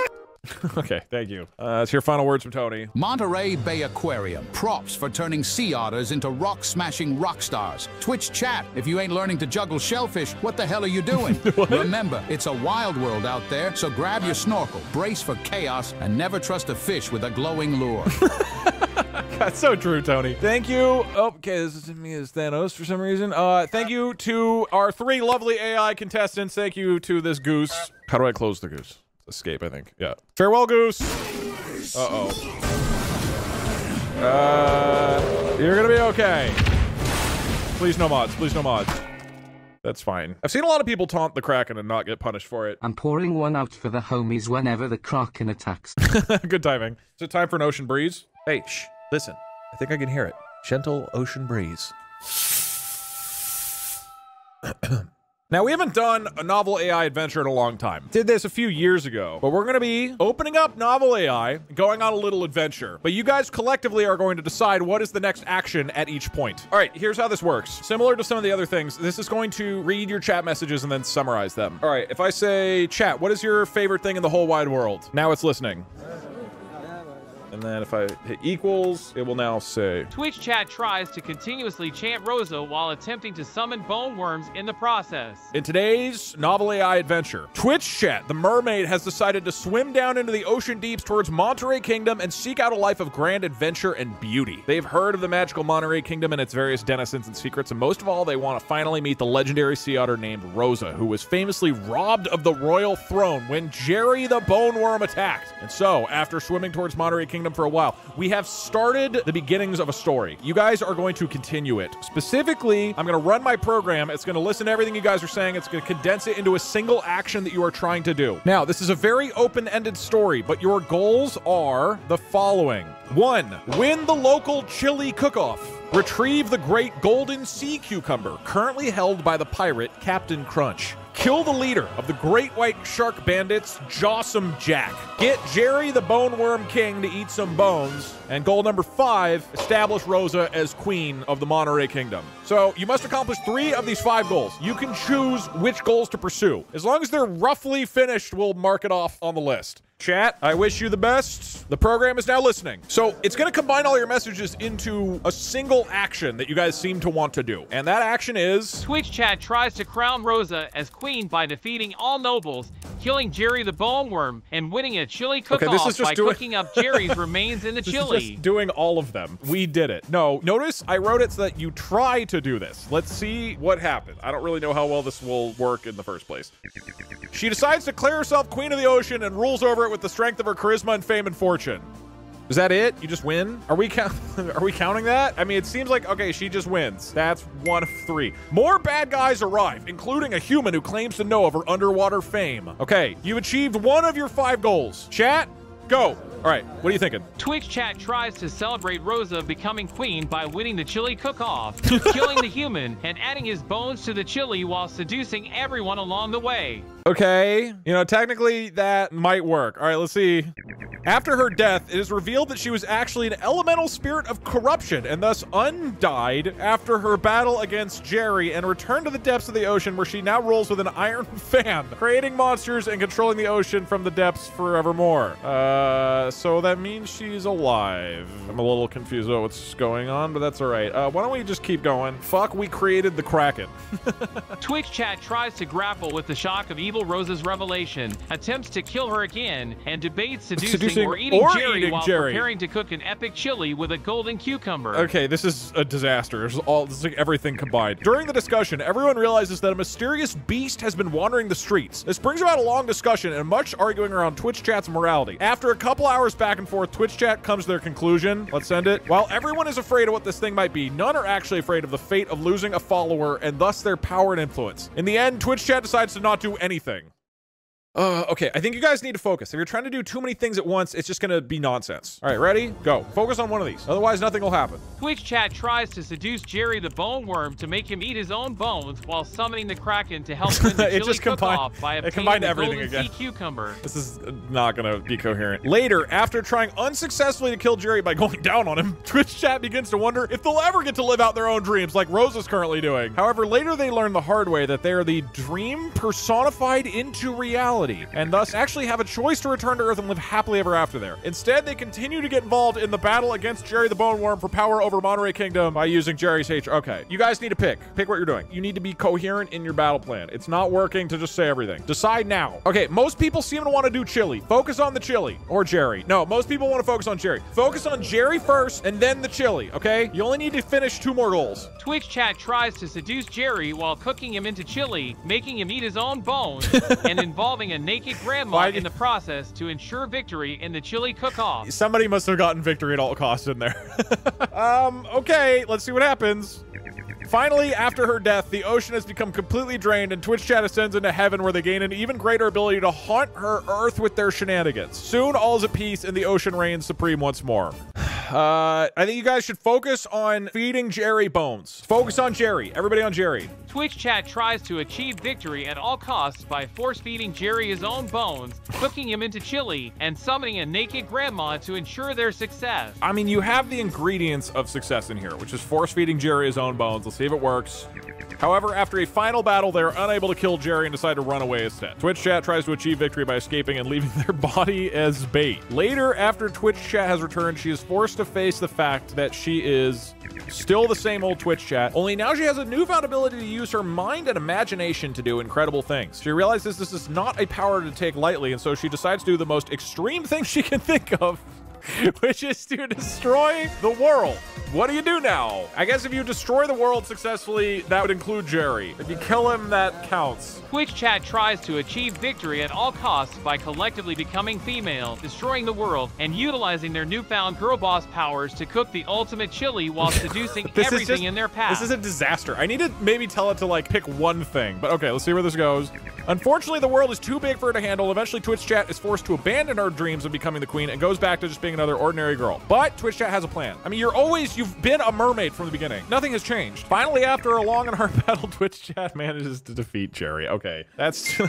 Okay, thank you. Let's hear final words from Tony. Monterey Bay Aquarium. Props for turning sea otters into rock-smashing rock stars. Twitch chat. If you ain't learning to juggle shellfish, what the hell are you doing? Remember, it's a wild world out there, so grab your snorkel, brace for chaos, and never trust a fish with a glowing lure. That's so true, Tony. Thank you. Oh, okay, this is me as Thanos for some reason. Thank you to our 3 lovely AI contestants. Thank you to this goose. How do I close the goose? Escape, I think. Yeah. Farewell, goose. Uh-oh. You're gonna be okay. Please no mods. Please no mods. That's fine. I've seen a lot of people taunt the Kraken and not get punished for it. I'm pouring one out for the homies whenever the Kraken attacks. Good timing. Is it time for an ocean breeze? Hey, shh. Listen. I think I can hear it. Gentle ocean breeze. Now, we haven't done a novel AI adventure in a long time. Did this a few years ago, but we're going to be opening up novel AI, going on a little adventure. But you guys collectively are going to decide what is the next action at each point. All right, here's how this works. Similar to some of the other things, this is going to read your chat messages and then summarize them. All right, if I say, chat, what is your favorite thing in the whole wide world? Now it's listening. And then if I hit equals, it will now say... Twitch chat tries to continuously chant Rosa while attempting to summon bone worms in the process. In today's novel AI adventure, Twitch chat, the mermaid, has decided to swim down into the ocean deeps towards Monterey Kingdom and seek out a life of grand adventure and beauty. They've heard of the magical Monterey Kingdom and its various denizens and secrets, and most of all, they want to finally meet the legendary sea otter named Rosa, who was famously robbed of the royal throne when Jerry the bone worm attacked. And so, after swimming towards Monterey Kingdom for a while, we have started the beginnings of a story. You guys are going to continue it. Specifically, I'm going to run my program. It's going to listen to everything you guys are saying. It's going to condense it into a single action that you are trying to do. Now, this is a very open-ended story, but your goals are the following. 1. Win the local chili cook-off. Retrieve the great golden sea cucumber, currently held by the pirate Captain Crunch. Kill the leader of the Great White Shark Bandits, Jawsome Jack. Get Jerry the Bone Worm King to eat some bones. And goal number 5, establish Rosa as queen of the Monterey Kingdom. So you must accomplish 3 of these 5 goals. You can choose which goals to pursue. As long as they're roughly finished, we'll mark it off on the list. Chat, I wish you the best. The program is now listening. So it's going to combine all your messages into a single action that you guys seem to want to do. And that action is... Twitch chat tries to crown Rosa as queen by defeating all nobles, killing Jerry the Bone Worm, and winning a chili cook-off by cooking up Jerry's remains in the chili. This is just doing all of them. We did it. No, notice I wrote it so that you try to do this. Let's see what happens. I don't really know how well this will work in the first place. She decides to declare herself queen of the ocean and rules over it with the strength of her charisma and fame and fortune. Is that it? You just win? Are we counting that? I mean, it seems like, okay, she just wins. That's 1 of 3. More bad guys arrive, including a human who claims to know of her underwater fame. Okay, you've achieved 1 of your 5 goals. Chat, go. All right, what are you thinking? Twitch chat tries to celebrate Rosa becoming queen by winning the chili cook-off, killing the human, and adding his bones to the chili while seducing everyone along the way. Okay, you know, technically that might work. All right, let's see. After her death, it is revealed that she was actually an elemental spirit of corruption and thus undied after her battle against Jerry and returned to the depths of the ocean where she now rolls with an iron fan, creating monsters and controlling the ocean from the depths forevermore. So that means she's alive. I'm a little confused about what's going on, but that's all right. Why don't we just keep going? Fuck, we created the Kraken. Twitch chat tries to grapple with the shock of evil Rosa's revelation, attempts to kill her again, and debates seducing or eating Jerry while preparing to cook an epic chili with a golden cucumber. Okay, this is a disaster. This is like everything combined. During the discussion, everyone realizes that a mysterious beast has been wandering the streets. This brings about a long discussion and much arguing around Twitch chat's morality. After a couple hours back and forth, Twitch chat comes to their conclusion. Let's send it. While everyone is afraid of what this thing might be, none are actually afraid of the fate of losing a follower and thus their power and influence. In the end, Twitch chat decides to not do anything. Okay, I think you guys need to focus. If you're trying to do too many things at once, it's just gonna be nonsense. All right, ready? Go. Focus on one of these. Otherwise, nothing will happen. Twitch chat tries to seduce Jerry the bone worm to make him eat his own bones while summoning the Kraken to help win the chili cook-off by obtaining the golden sea cucumber. This is not gonna be coherent. Later, after trying unsuccessfully to kill Jerry by going down on him, Twitch chat begins to wonder if they'll ever get to live out their own dreams like Rosa's currently doing. However, later they learn the hard way that they are the dream personified into reality, and thus actually have a choice to return to Earth and live happily ever after there. Instead, they continue to get involved in the battle against Jerry the Bone Worm for power over Monterey Kingdom by using Jerry's H. Okay, you guys need to pick. Pick what you're doing. You need to be coherent in your battle plan. It's not working to just say everything. Decide now. Okay, most people seem to want to do chili. Focus on the chili. Or Jerry. No, most people want to focus on Jerry. Focus on Jerry first and then the chili, okay? You only need to finish 2 more goals. Twitch chat tries to seduce Jerry while cooking him into chili, making him eat his own bones, and involving a naked grandma in the process to ensure victory in the chili cook-off. Somebody must have gotten victory at all costs in there. Okay, let's see what happens. Finally, after her death, the ocean has become completely drained and Twitch chat ascends into heaven where they gain an even greater ability to haunt her Earth with their shenanigans. Soon, all is at peace and the ocean reigns supreme once more. I think you guys should focus on feeding Jerry bones. Focus on Jerry. Everybody on Jerry. Twitch chat tries to achieve victory at all costs by force-feeding Jerry his own bones, cooking him into chili, and summoning a naked grandma to ensure their success. I mean, you have the ingredients of success in here, which is force-feeding Jerry his own bones. Let's see if it works. However, after a final battle, they're unable to kill Jerry and decide to run away instead. Twitch chat tries to achieve victory by escaping and leaving their body as bait. Later, after Twitch chat has returned, she is forced to face the fact that she is still the same old Twitch chat, only now she has a newfound ability to use her mind and imagination to do incredible things. She realizes this is not a power to take lightly, and so she decides to do the most extreme thing she can think of, which is to destroy the world. What do you do now? I guess if you destroy the world successfully, that would include Jerry. If you kill him, that counts. Twitch chat tries to achieve victory at all costs by collectively becoming female, destroying the world, and utilizing their newfound girl boss powers to cook the ultimate chili while seducing everything in their path. This is a disaster. I need to maybe tell it to like pick one thing, but okay, let's see where this goes. Unfortunately, the world is too big for her to handle. Eventually, Twitch chat is forced to abandon her dreams of becoming the queen and goes back to just being another ordinary girl. But Twitch chat has a plan. I mean, you've been a mermaid from the beginning. Nothing has changed. Finally, after a long and hard battle, Twitch chat manages to defeat Jerry. Okay, that's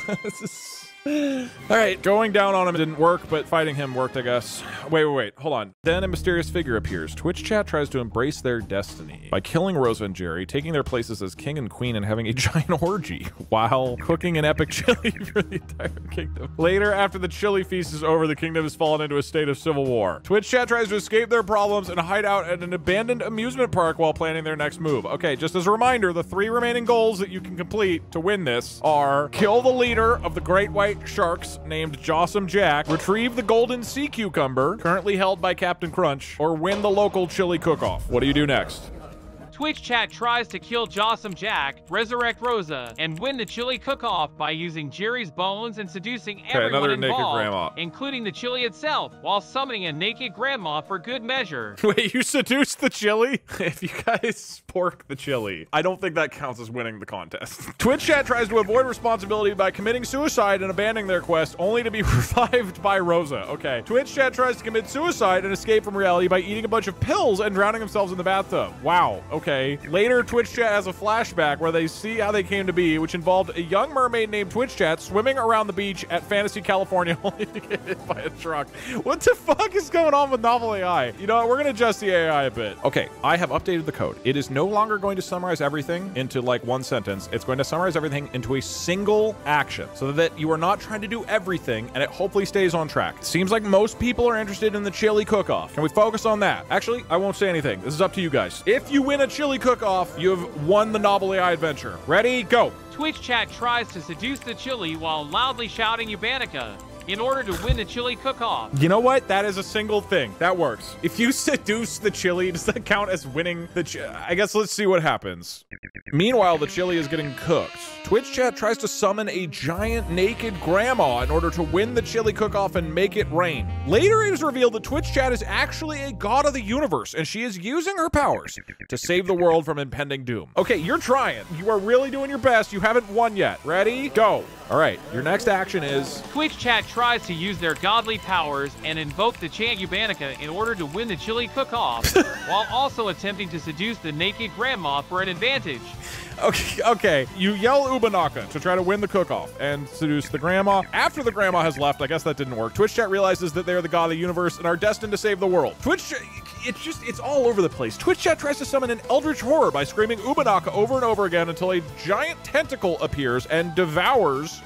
all right, going down on him didn't work, but fighting him worked, I guess. Wait, hold on. Then a mysterious figure appears. Twitch chat tries to embrace their destiny by killing Rosa and Jerry, taking their places as king and queen and having a giant orgy while cooking an epic chili for the entire kingdom. Later, after the chili feast is over, the kingdom has fallen into a state of civil war. Twitch chat tries to escape their problems and hide out at an abandoned amusement park while planning their next move. Okay, just as a reminder, the 3 remaining goals that you can complete to win this are kill the leader of the Great White Sharks named Jossum Jack, retrieve the golden sea cucumber currently held by Captain Crunch, or win the local chili cook-off. What do you do next? Twitch chat tries to kill Jossum Jack, resurrect Rosa, and win the chili cook-off by using Jerry's bones and seducing everyone involved, including the chili itself, while summoning a naked grandma for good measure. Wait, you seduced the chili? If you guys pork the chili, I don't think that counts as winning the contest. Twitch chat tries to avoid responsibility by committing suicide and abandoning their quest, only to be revived by Rosa. Okay. Twitch chat tries to commit suicide and escape from reality by eating a bunch of pills and drowning themselves in the bathtub. Wow. Okay. Later, Twitch chat has a flashback where they see how they came to be, which involved a young mermaid named Twitch chat swimming around the beach at Fantasy, California, only to get hit by a truck. What the fuck is going on with novel AI? You know what? We're gonna adjust the AI a bit. Okay, I have updated the code. It is no longer going to summarize everything into like one sentence. It's going to summarize everything into a single action so that you are not trying to do everything, and it hopefully stays on track. It seems like most people are interested in the chili cook-off. Can we focus on that? Actually, I won't say anything. This is up to you guys. If you win a chili cook-off, you have won the novel AI adventure. Ready? Go. Twitch chat tries to seduce the chili while loudly shouting Ubanica in order to win the chili cook-off. You know what? That is a single thing. That works. If you seduce the chili, does that count as winning the chili? I guess let's see what happens. Meanwhile, the chili is getting cooked. Twitch chat tries to summon a giant naked grandma in order to win the chili cook-off and make it rain. Later, it is revealed that Twitch chat is actually a god of the universe, and she is using her powers to save the world from impending doom. Okay, you're trying. You are really doing your best. You haven't won yet. Ready? Go. All right, your next action is... Twitch chat tries to use their godly powers and invoke the chant Ubanica in order to win the chili cook-off, while also attempting to seduce the naked grandma for an advantage. Okay. You yell Ubanaka to try to win the cook-off and seduce the grandma. After the grandma has left, I guess that didn't work. Twitch chat realizes that they're the god of the universe and are destined to save the world. It's all over the place. Twitch chat tries to summon an eldritch horror by screaming Ubanaka over and over again until a giant tentacle appears and devours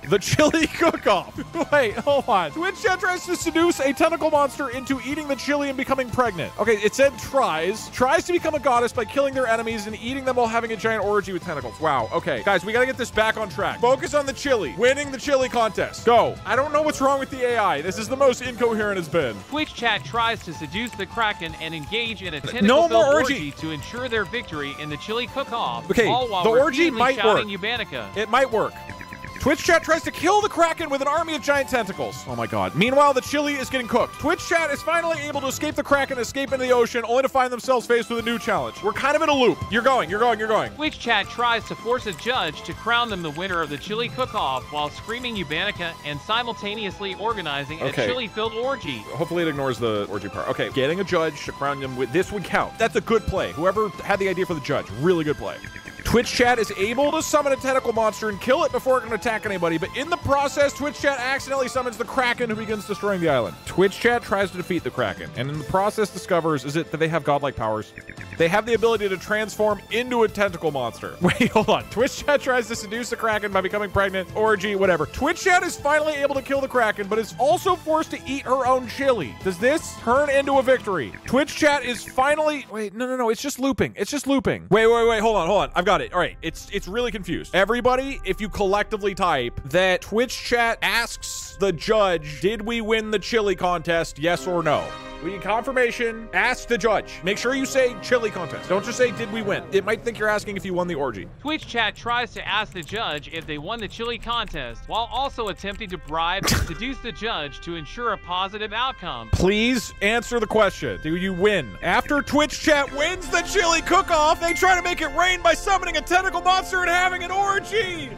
the chili cook-off. Wait, hold on. Twitch chat tries to seduce a tentacle monster into eating the chili and becoming pregnant. Okay, it said tries to become a goddess by killing their enemies and eating them while having a giant orgy with tentacles. Wow, okay. Guys, we gotta get this back on track. Focus on the chili. Winning the chili contest. Go. I don't know what's wrong with the AI. This is the most incoherent it's been. Twitch chat tries to seduce the Kraken and engage in a tentacle-filled orgy to ensure their victory in the chili cook-off. Okay, all while the orgy might work. Ubanica. It might work. Twitch chat tries to kill the Kraken with an army of giant tentacles. Oh my god. Meanwhile, the chili is getting cooked. Twitch chat is finally able to escape the Kraken, escape into the ocean, only to find themselves faced with a new challenge. We're kind of in a loop. You're going. Twitch chat tries to force a judge to crown them the winner of the chili cook-off while screaming Ubanica and simultaneously organizing a chili-filled orgy. Hopefully it ignores the orgy part. Okay, getting a judge to crown them with this would count. That's a good play. Whoever had the idea for the judge, really good play. Twitch chat is able to summon a tentacle monster and kill it before it can attack anybody, but in the process, Twitch chat accidentally summons the Kraken, who begins destroying the island. Twitch chat tries to defeat the Kraken, and in the process discovers that they have godlike powers. They have the ability to transform into a tentacle monster. Wait, hold on. Twitch chat tries to seduce the Kraken by becoming pregnant, orgy, whatever. Twitch chat is finally able to kill the Kraken, but is also forced to eat her own chili. Does this turn into a victory? Twitch chat is finally... Wait, no. It's just looping. Wait. Hold on. I've got it. All right. It's really confused. Everybody, if you collectively type that Twitch chat asks the judge, did we win the chili contest, yes or no? We need confirmation. Ask the judge. Make sure you say chili contest. Don't just say, did we win? It might think you're asking if you won the orgy. Twitch chat tries to ask the judge if they won the chili contest, while also attempting to bribe and seduce the judge to ensure a positive outcome. Please answer the question. Do you win? After Twitch chat wins the chili cook-off, they try to make it rain by summoning a tentacle monster and having an orgy.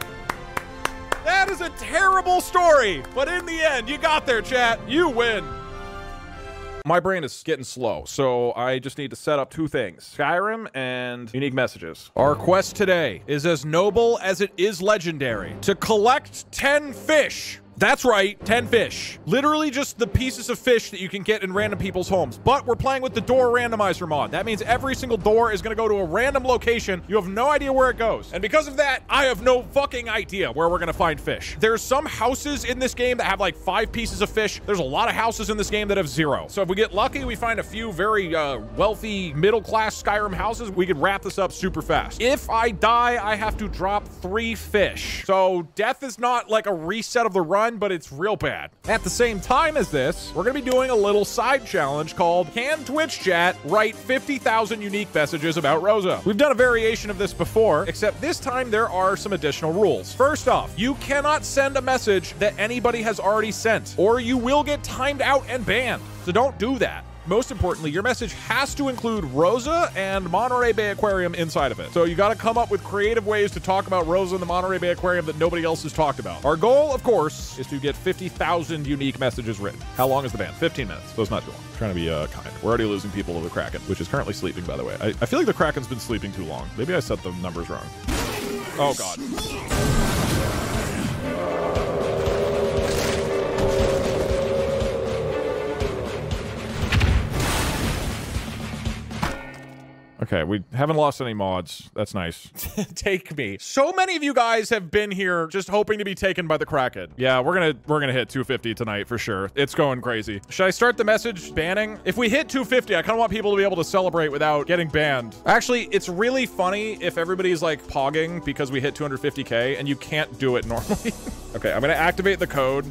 That is a terrible story, but in the end, you got there, chat. You win. My brain is getting slow, so I just need to set up two things. Skyrim and unique messages. Our quest today is as noble as it is legendary. To collect 10 fish. That's right, 10 fish. Literally just the pieces of fish that you can get in random people's homes. But we're playing with the door randomizer mod. That means every single door is gonna go to a random location. You have no idea where it goes. And because of that, I have no fucking idea where we're gonna find fish. There's some houses in this game that have like 5 pieces of fish. There's a lot of houses in this game that have 0. So if we get lucky, we find a few very wealthy middle-class Skyrim houses, we could wrap this up super fast. If I die, I have to drop 3 fish. So death is not like a reset of the run. fun, but it's real bad. At the same time as this, we're gonna be doing a little side challenge called Can Twitch Chat Write 50,000 Unique Messages About Rosa? We've done a variation of this before, except this time there are some additional rules. First off, you cannot send a message that anybody has already sent, or you will get timed out and banned. So don't do that. Most importantly, your message has to include Rosa and Monterey Bay Aquarium inside of it. So you got to come up with creative ways to talk about Rosa and the Monterey Bay Aquarium that nobody else has talked about. Our goal, of course, is to get 50,000 unique messages written. How long is the ban? 15 minutes, so it's not too long. Trying to be kind. We're already losing people to the Kraken, which is currently sleeping, by the way. I feel like the Kraken's been sleeping too long. Maybe I set the numbers wrong. Oh, God. Okay, we haven't lost any mods. That's nice. Take me. So many of you guys have been here just hoping to be taken by the Kraken. Yeah, we're gonna hit 250 tonight for sure. It's going crazy. Should I start the message banning? If we hit 250, I kind of want people to be able to celebrate without getting banned. Actually, it's really funny if everybody's like pogging because we hit 250K and you can't do it normally. Okay, I'm gonna activate the code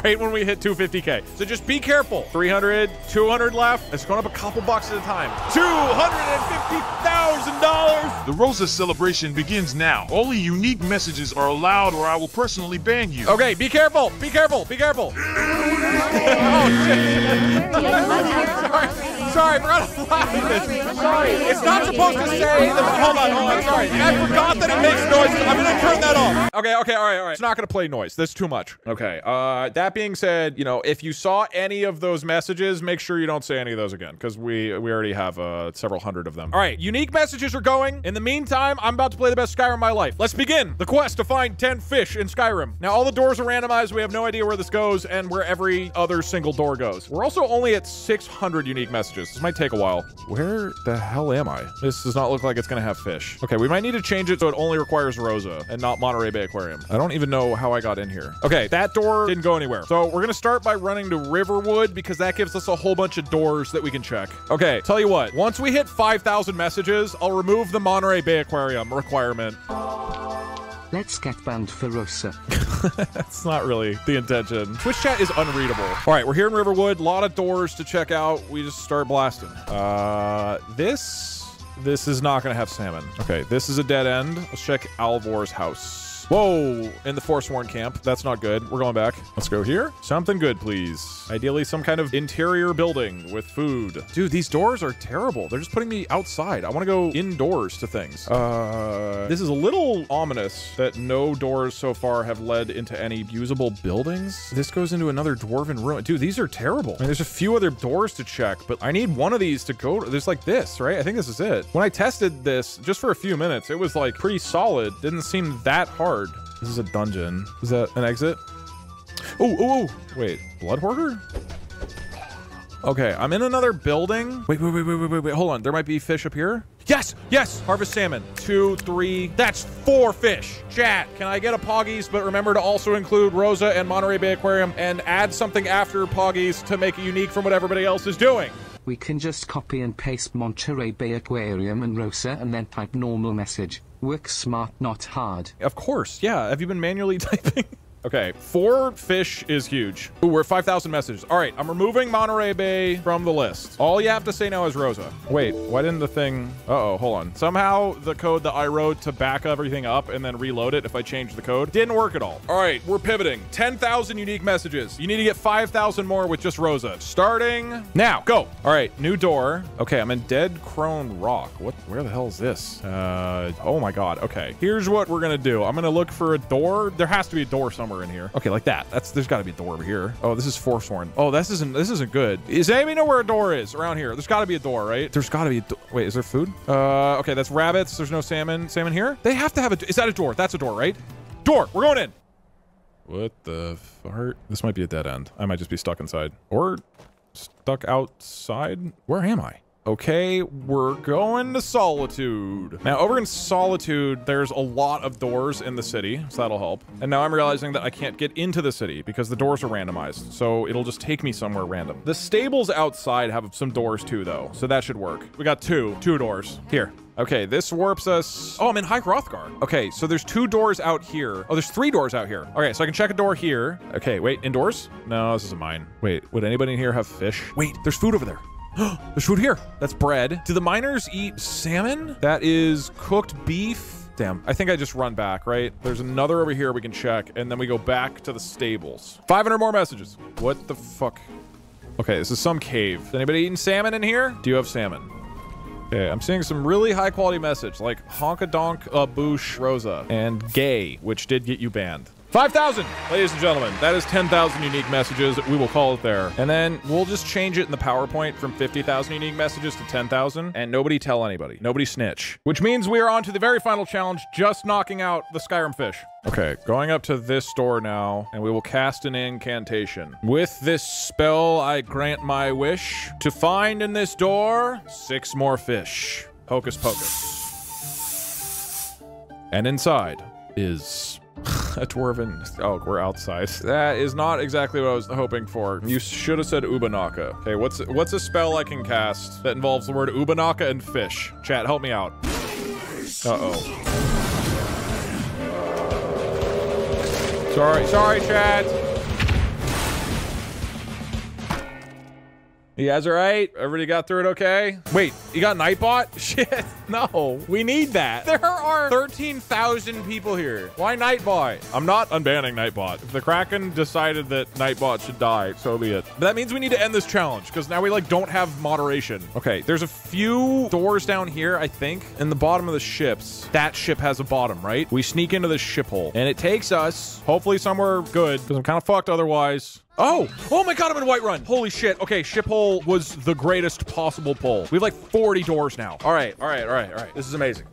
right when we hit 250K. So just be careful. 300, 200 left. It's going up a couple bucks at a time. $250,000. The Rosa celebration begins now. Only unique messages are allowed or I will personally ban you. Okay, be careful. Be careful. Be careful. Oh, shit. Sorry, I forgot to flag this. Sorry, it's not supposed to say the... Hold on, sorry. I forgot that it makes noise. I'm gonna turn that off. Okay, all right. It's not gonna play noise. That's too much. Okay, that being said, you know, if you saw any of those messages, make sure you don't say any of those again, because we already have several hundred of them. All right, unique messages are going. In the meantime, I'm about to play the best Skyrim of my life. Let's begin the quest to find 10 fish in Skyrim. Now, all the doors are randomized. We have no idea where this goes and where every other single door goes. We're also only at 600 unique messages. This might take a while. Where the hell am I? This does not look like it's gonna have fish. Okay, we might need to change it so it only requires Rosa and not Monterey Bay Aquarium. I don't even know how I got in here. Okay, that door didn't go anywhere. So we're gonna start by running to Riverwood because that gives us a whole bunch of doors that we can check. Okay, tell you what, once we hit 5,000 messages, I'll remove the Monterey Bay Aquarium requirement. Let's get banned for Rosa. That's not really the intention. Twitch chat is unreadable. All right, we're here in Riverwood. A lot of doors to check out. We just start blasting. This is not gonna have salmon. Okay, this is a dead end. Let's check Alvor's house. Whoa, in the Forsworn camp. That's not good. We're going back. Let's go here. Something good, please. Ideally, some kind of interior building with food. Dude, these doors are terrible. They're just putting me outside. I want to go indoors to things. This is a little ominous that no doors so far have led into any usable buildings. This goes into another dwarven ruin. Dude, these are terrible. I mean, there's a few other doors to check, but I need one of these to go to. There's like this, right? I think this is it. When I tested this just for a few minutes, it was like pretty solid. Didn't seem that hard. This is a dungeon. Is that an exit? Oh, wait, Blood Hoarder? Okay, I'm in another building. Wait, hold on. There might be fish up here. Yes, harvest salmon. 2, 3, that's 4 fish. Chat, can I get a Poggies, but remember to also include Rosa and Monterey Bay Aquarium and add something after Poggies to make it unique from what everybody else is doing. We can just copy and paste Monterey Bay Aquarium and Rosa and then type normal message. Work smart, not hard. Of course, yeah. Have you been manually typing? Okay, 4 fish is huge. Ooh, we're at 5,000 messages. All right, I'm removing Monterey Bay from the list. All you have to say now is Rosa. Wait, why didn't the thing... Uh-oh, hold on. Somehow the code that I wrote to back everything up and then reload it if I change the code didn't work at all. All right, we're pivoting. 10,000 unique messages. You need to get 5,000 more with just Rosa. Starting now. Go. All right, new door. Okay, I'm in Dead Crone Rock. Where the hell is this? Oh my God. Okay, here's what we're gonna do. I'm gonna look for a door. There has to be a door somewhere in here. Okay, like that. There's got to be a door over here. Oh, this is Forsworn. Oh, this isn't good. Does anybody know where a door is around here? There's got to be a door, right? There's got to be a door. Wait, is there food? Okay, that's rabbits. There's no salmon. Salmon here? They have to have a... Is that a door? That's a door, right? Door. We're going in. What the fart? This might be a dead end. I might just be stuck inside. Or stuck outside. Where am I? Okay, we're going to Solitude. Now, over in Solitude, there's a lot of doors in the city, so that'll help. And now I'm realizing that I can't get into the city because the doors are randomized, so it'll just take me somewhere random. The stables outside have some doors too, though, so that should work. We got two doors. Here. Okay, this warps us. Oh, I'm in High Hrothgar. Okay, so there's 2 doors out here. Oh, there's 3 doors out here. Okay, so I can check a door here. Okay, wait, indoors? No, this isn't mine. Wait, would anybody in here have fish? Wait, there's food over there. There's food here. That's bread. Do the miners eat salmon? That is cooked beef. Damn, I think I just run back, right? There's another over here we can check, and then we go back to the stables. 500 more messages. What the fuck? Okay, this is some cave. Is anybody eating salmon in here? Do you have salmon? Okay, I'm seeing some really high quality message, like honka-donk, boosh, Rosa, and gay, which did get you banned. 5,000, ladies and gentlemen. That is 10,000 unique messages. We will call it there. And then we'll just change it in the PowerPoint from 50,000 unique messages to 10,000. And nobody tell anybody. Nobody snitch. Which means we are on to the very final challenge, just knocking out the Skyrim fish. Okay, going up to this door now, and we will cast an incantation. With this spell, I grant my wish to find in this door 6 more fish. Hocus pocus. And inside is... a dwarven... Oh, we're outside. That is not exactly what I was hoping for. You should have said Ubanaka. Okay, what's a spell I can cast that involves the word Ubanaka and fish? Chat, help me out. Uh-oh. Sorry, chat. You guys all right? Everybody got through it okay? Wait, you got Nightbot? Shit, no, we need that. There are 13,000 people here. Why Nightbot? I'm not unbanning Nightbot. If the Kraken decided that Nightbot should die, so be it. But that means we need to end this challenge because now we like don't have moderation. Okay, there's a few doors down here, I think, in the bottom of the ships. That ship has a bottom, right? We sneak into this ship hole and it takes us hopefully somewhere good because I'm kind of fucked otherwise. Oh my God, I'm in Whiterun. Holy shit. Okay, ship hole was the greatest possible pull. We have like 40 doors now. All right. This is amazing.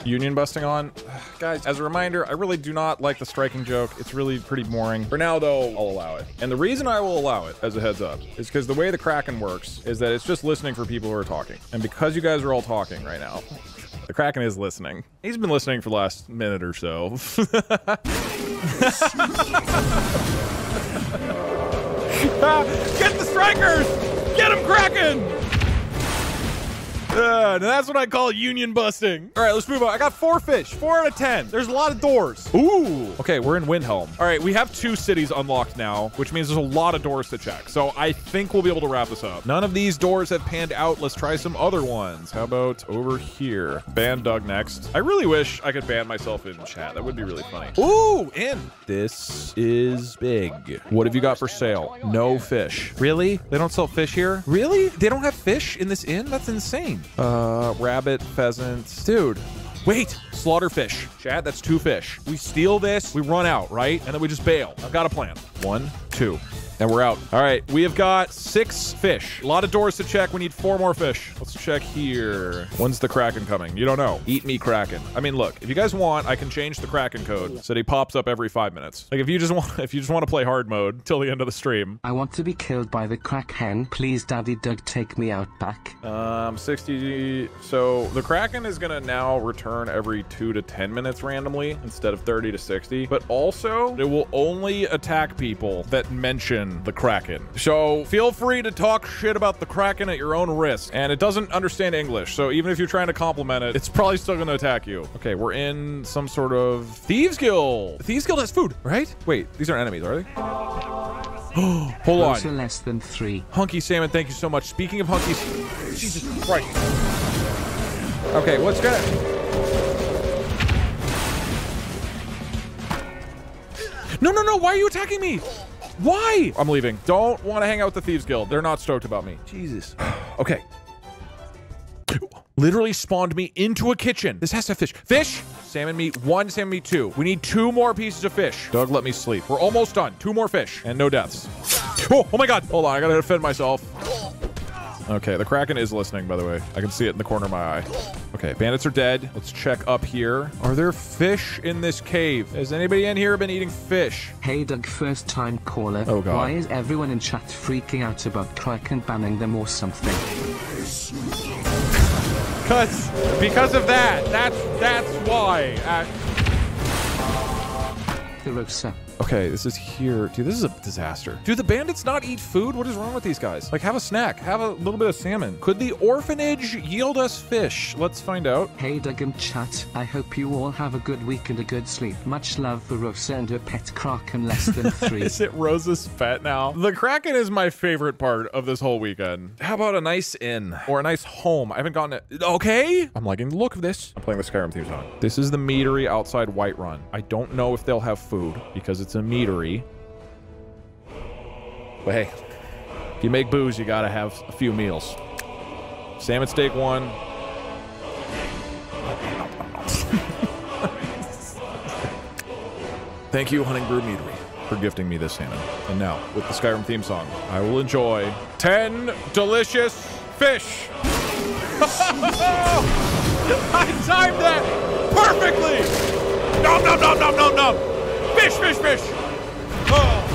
Union busting on. Guys, as a reminder, I really do not like the striking joke. It's really pretty boring. For now, though, I'll allow it. And the reason I will allow it, as a heads up, is because the way the Kraken works is that it's just listening for people who are talking. And because you guys are all talking right now, the Kraken is listening. He's been listening for the last minute or so. Get the strikers! Get him, Kraken! Now that's what I call union busting. All right, let's move on. I got 4 fish, 4 out of 10. There's a lot of doors. Ooh. Okay, we're in Windhelm. All right, we have 2 cities unlocked now, which means there's a lot of doors to check. So I think we'll be able to wrap this up. None of these doors have panned out. Let's try some other ones. How about over here? Ban Doug next. I really wish I could ban myself in chat. That would be really funny. Ooh, in. This is big. What have you got for sale? No fish. Really? They don't sell fish here? Really? They don't have fish in this inn? That's insane. Rabbit, pheasant. Dude, wait. Slaughterfish. Chad, that's 2 fish. We steal this, we run out, right? And then we just bail. I've got a plan. 1, 2. And we're out. All right, we have got 6 fish. A lot of doors to check. We need 4 more fish. Let's check here. When's the Kraken coming? You don't know. Eat me, Kraken. I mean, look, if you guys want, I can change the Kraken code so that he pops up every 5 minutes. Like if you just want to play hard mode till the end of the stream. I want to be killed by the Kraken. Please, Daddy Doug, take me out back. 60. So the Kraken is gonna now return every 2 to 10 minutes randomly instead of 30 to 60. But also, it will only attack people that mention the Kraken. So feel free to talk shit about the Kraken at your own risk. And it doesn't understand English, so even if you're trying to compliment it, it's probably still going to attack you. Okay, we're in some sort of Thieves Guild. Thieves Guild has food, right? Wait, these aren't enemies, are they? Hold on. Also less than 3. Hunky Salmon, thank you so much. Speaking of hunkies, Jesus Christ. Okay, what's good? No, why are you attacking me? Why? I'm leaving. Don't want to hang out with the Thieves Guild. They're not stoked about me. Jesus. Okay. Literally spawned me into a kitchen. This has to have fish. Fish! Salmon meat 1, salmon meat 2. We need 2 more pieces of fish. Doug, let me sleep. We're almost done. 2 more fish. And no deaths. Oh my God. Hold on. I gotta defend myself. Okay, the Kraken is listening, by the way. I can see it in the corner of my eye. Okay, bandits are dead. Let's check up here. Are there fish in this cave? Has anybody in here been eating fish? Hey, Doug, first time caller. Oh, God. Why is everyone in chat freaking out about Kraken banning them or something? Because of that. That's why. The Rosa. Okay, this is here. Dude, this is a disaster. Do the bandits not eat food? What is wrong with these guys? Like, have a snack. Have a little bit of salmon. Could the orphanage yield us fish? Let's find out. Hey Doug and chat, I hope you all have a good week and a good sleep. Much love for Rosa and her pet Kraken less than 3. Is it Rosa's pet now? The Kraken is my favorite part of this whole weekend. How about a nice inn or a nice home? I haven't gotten it. Okay. I'm liking the look of this. I'm playing the Skyrim theme song. This is the meadery outside Whiterun. I don't know if they'll have food because it's a meadery. But hey, if you make booze, you gotta have a few meals. Salmon steak 1. Thank you, Hunting Brew Meadery, for gifting me this salmon. And now, with the Skyrim theme song, I will enjoy 10 delicious fish. I timed that perfectly. Nom, nom, nom, nom, nom, nom. Fish, fish, fish. Oh.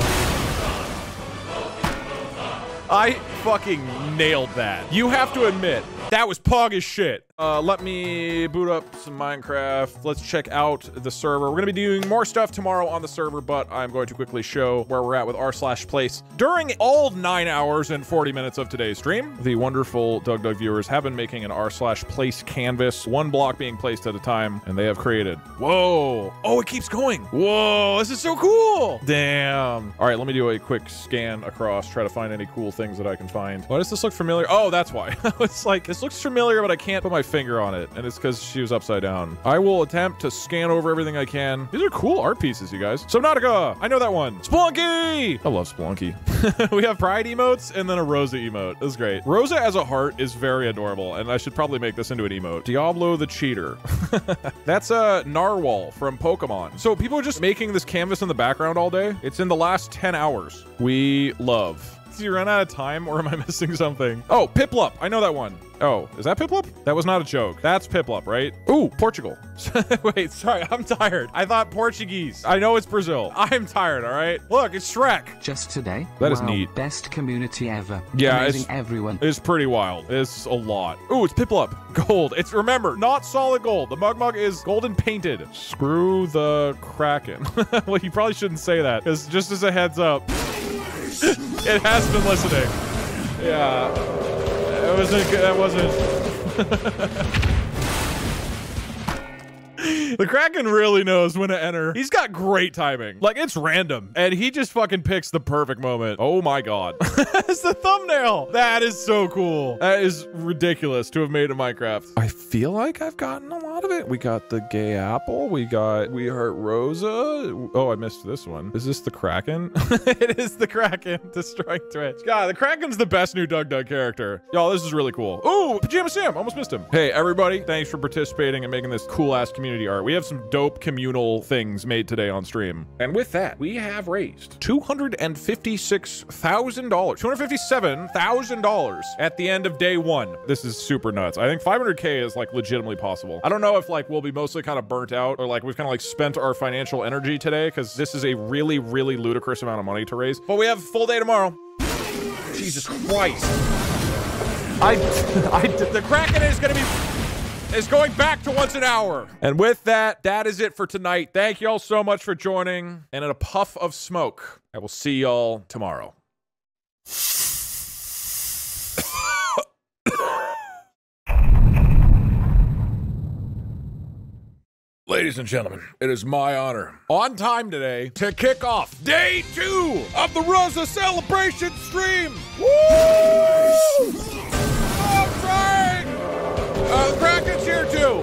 I fucking nailed that. You have to admit, that was pog as shit. Let me boot up some Minecraft. Let's check out the server. We're gonna be doing more stuff tomorrow on the server, but I'm going to quickly show where we're at with r/place. During all 9 hours and 40 minutes of today's stream, the wonderful DugDug viewers have been making an r/place canvas, 1 block being placed at a time, and they have created. Whoa! Oh, it keeps going. Whoa! This is so cool. Damn. All right, let me do a quick scan across, try to find any cool things that I can find. Why does this look familiar? Oh, that's why. It's like this looks familiar, but I can't put my finger on it, and it's because she was upside down. I will attempt to scan over everything I can. These are cool art pieces, you guys. Subnautica! I know that one. Spelunky! I love Spelunky. We have pride emotes and then a Rosa emote. This is great. Rosa as a heart is very adorable, and I should probably make this into an emote. Diablo the Cheater. That's a narwhal from Pokemon. So people are just making this canvas in the background all day. It's in the last 10 hours. We love. Did you run out of time, or am I missing something? Oh, Piplup. I know that one. Oh, is that Piplup? That was not a joke. That's Piplup, right? Ooh, Portugal. Wait, sorry, I'm tired. I thought Portuguese. I know it's Brazil. I'm tired, all right? Look, it's Shrek. Just today? That is neat. Best community ever. Yeah, amazing everyone. It's pretty wild. It's a lot. Ooh, it's Piplup. Gold. It's, remember, not solid gold. The mug is golden painted. Screw the Kraken. Well, you probably shouldn't say that, because just as a heads up, it has been listening. Yeah. It wasn't good. That wasn't. The Kraken really knows when to enter. He's got great timing. Like, it's random. And he just fucking picks the perfect moment. Oh my god. That's the thumbnail. That is so cool. That is ridiculous to have made in Minecraft. I feel like I've gotten a lot of it. We got the gay apple. We got We Heart Rosa. Oh, I missed this one. Is this the Kraken? It is the Kraken destroying Twitch. God, the Kraken's the best new DugDug character. Y'all, this is really cool. Ooh, Pajama Sam. Almost missed him. Hey, everybody. Thanks for participating and making this cool-ass community art. We have some dope communal things made today on stream. And with that, we have raised $256,000, $257,000 at the end of day 1. This is super nuts. I think 500K is like legitimately possible. I don't know if like we'll be mostly kind of burnt out or like we've kind of like spent our financial energy today because this is a really, really ludicrous amount of money to raise. But we have a full day tomorrow. Jesus Christ. The Kraken is going back to once an hour. And with that, that is it for tonight. Thank y'all so much for joining. And in a puff of smoke, I will see y'all tomorrow. Ladies and gentlemen, it is my honor, on time today, to kick off day 2 of the Rosa celebration stream. Woo! I'm trying! The Kraken's here too.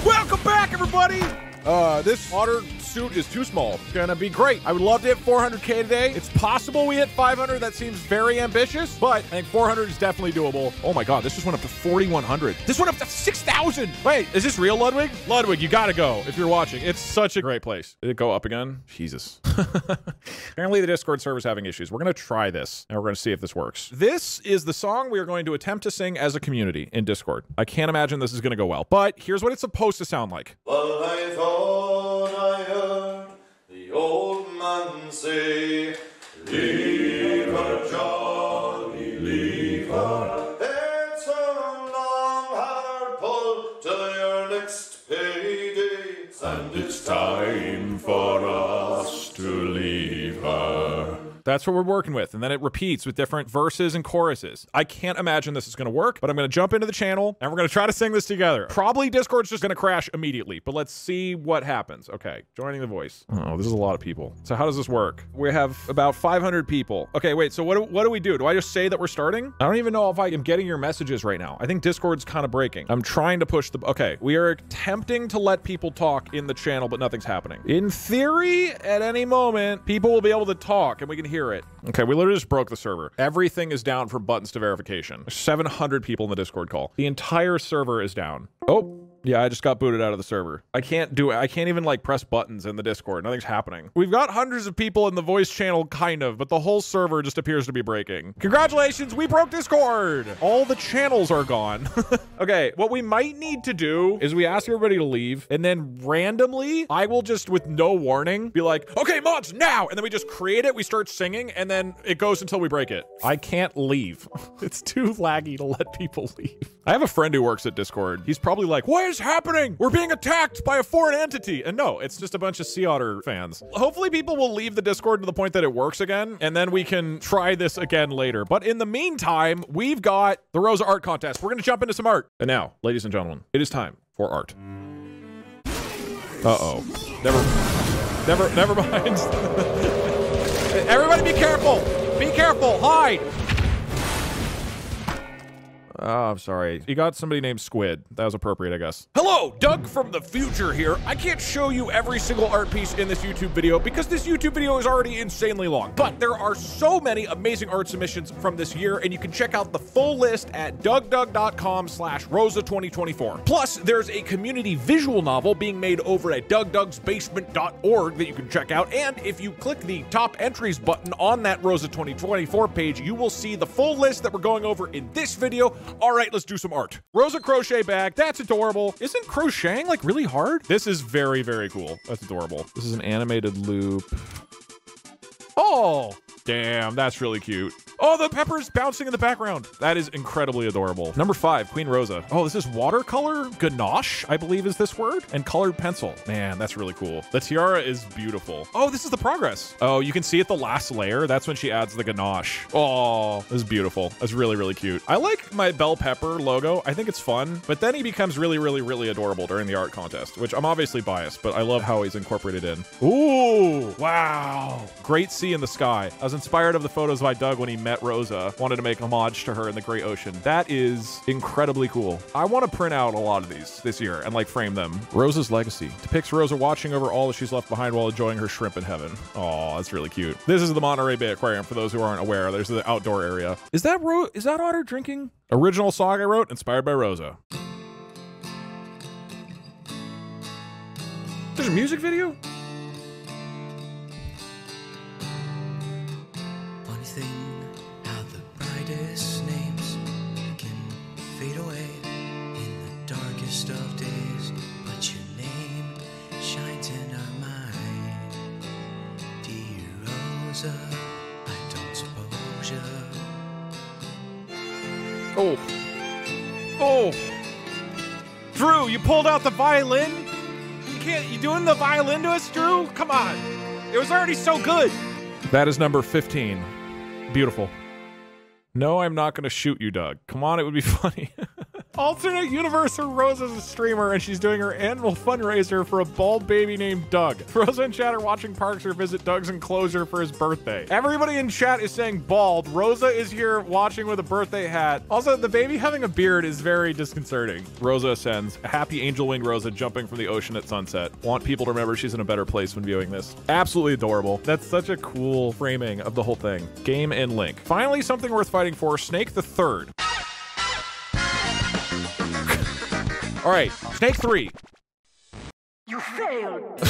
Welcome back, everybody. This otter suit is too small. It's gonna be great. I would love to hit 400K today. It's possible we hit 500. That seems very ambitious, but I think 400 is definitely doable. Oh my god, this just went up to 4,100. This went up to 6,000. Wait, is this real, Ludwig? Ludwig, you gotta go if you're watching. It's such a great place. Did it go up again? Jesus. Apparently the Discord server's having issues. We're gonna try this, and we're gonna see if this works. This is the song we are going to attempt to sing as a community in Discord. I can't imagine this is gonna go well, but here's what it's supposed to sound like. Well, I thought I heard the old man say, leave her, Johnny, leave her. It's a long, hard pull to your next payday, and it's time for us to leave her. That's what we're working with. And then it repeats with different verses and choruses. I can't imagine this is going to work, but I'm going to jump into the channel and we're going to try to sing this together. Probably Discord's just going to crash immediately, but let's see what happens. Okay, joining the voice. Oh, this is a lot of people. So how does this work? We have about 500 people. Okay, wait, so what do we do? Do I just say that we're starting? I don't even know if I am getting your messages right now. I think Discord's kind of breaking. I'm trying to push the... Okay, we are attempting to let people talk in the channel, but nothing's happening. In theory, at any moment, people will be able to talk and we can hear it. Okay, we literally just broke the server. Everything is down from buttons to verification. 700 people in the Discord call. The entire server is down. Oh. Yeah, I just got booted out of the server. I can't do it. I can't even like press buttons in the Discord. Nothing's happening. We've got hundreds of people in the voice channel, kind of, but the whole server just appears to be breaking. Congratulations, we broke Discord. All the channels are gone. Okay, what we might need to do is we ask everybody to leave, and then randomly, I will just, with no warning, be like, okay, mods, now! And then we just create it, we start singing, and then it goes until we break it. I can't leave. It's too laggy to let people leave. I have a friend who works at Discord. He's probably like, what is happening? We're being attacked by a foreign entity. And no, it's just a bunch of Sea Otter fans. Hopefully people will leave the Discord to the point that it works again, and then we can try this again later. But in the meantime, we've got the Rosa art contest. We're gonna jump into some art. And now, ladies and gentlemen, it is time for art. Uh-oh. Never mind. Everybody be careful. Be careful, hide. Oh, I'm sorry. You got somebody named Squid. That was appropriate, I guess. Hello, Doug from the future here. I can't show you every single art piece in this YouTube video because this YouTube video is already insanely long. But there are so many amazing art submissions from this year, and you can check out the full list at DugDug.com/Rosa2024. Plus, there's a community visual novel being made over at DugDugsBasement.org that you can check out. And if you click the top entries button on that Rosa2024 page, you will see the full list that we're going over in this video. All right, let's do some art. Rosa crochet bag. That's adorable. Isn't crocheting like really hard? This is very, very cool. That's adorable. This is an animated loop. Oh, damn, that's really cute. Oh, the pepper's bouncing in the background. That is incredibly adorable. Number 5, Queen Rosa. Oh, this is watercolor ganache, I believe is this word, and colored pencil. Man, that's really cool. The tiara is beautiful. Oh, this is the progress. Oh, you can see at the last layer. That's when she adds the ganache. Oh, this is beautiful. That's really, really cute. I like my bell pepper logo. I think it's fun, but then he becomes really, really, really adorable during the art contest, which I'm obviously biased, but I love how he's incorporated in. Ooh, wow. Great sea in the sky. I was inspired of the photos by Doug when he met Rosa. Wanted to make homage to her in the great ocean. That is incredibly cool. I want to print out a lot of these this year and like frame them. Rosa's legacy depicts Rosa watching over all that she's left behind while enjoying her shrimp in heaven. Oh, that's really cute. This is the Monterey Bay Aquarium for those who aren't aware. There's the outdoor area. Is that Otter drinking? Original song I wrote, inspired by Rosa. There's a music video? Funny thing, how the brightest names can fade away in the darkest of days, but your name shines in our mind. Dear Rosa, I don't suppose you. Oh. Oh. Drew, you pulled out the violin? You doing the violin to us, Drew? Come on. It was already so good. That is number 15. Beautiful. No, I'm not going to shoot you, Doug. Come on, it would be funny. Alternate universe where Rosa's a streamer and she's doing her annual fundraiser for a bald baby named Doug. Rosa and chat are watching Parkser visit Doug's enclosure for his birthday. Everybody in chat is saying bald. Rosa is here watching with a birthday hat. Also, the baby having a beard is very disconcerting. Rosa sends a happy angel wing Rosa jumping from the ocean at sunset. Want people to remember she's in a better place when viewing this. Absolutely adorable. That's such a cool framing of the whole thing. Game and link. Finally, something worth fighting for. Snake the Third. All right, Snake 3. You failed.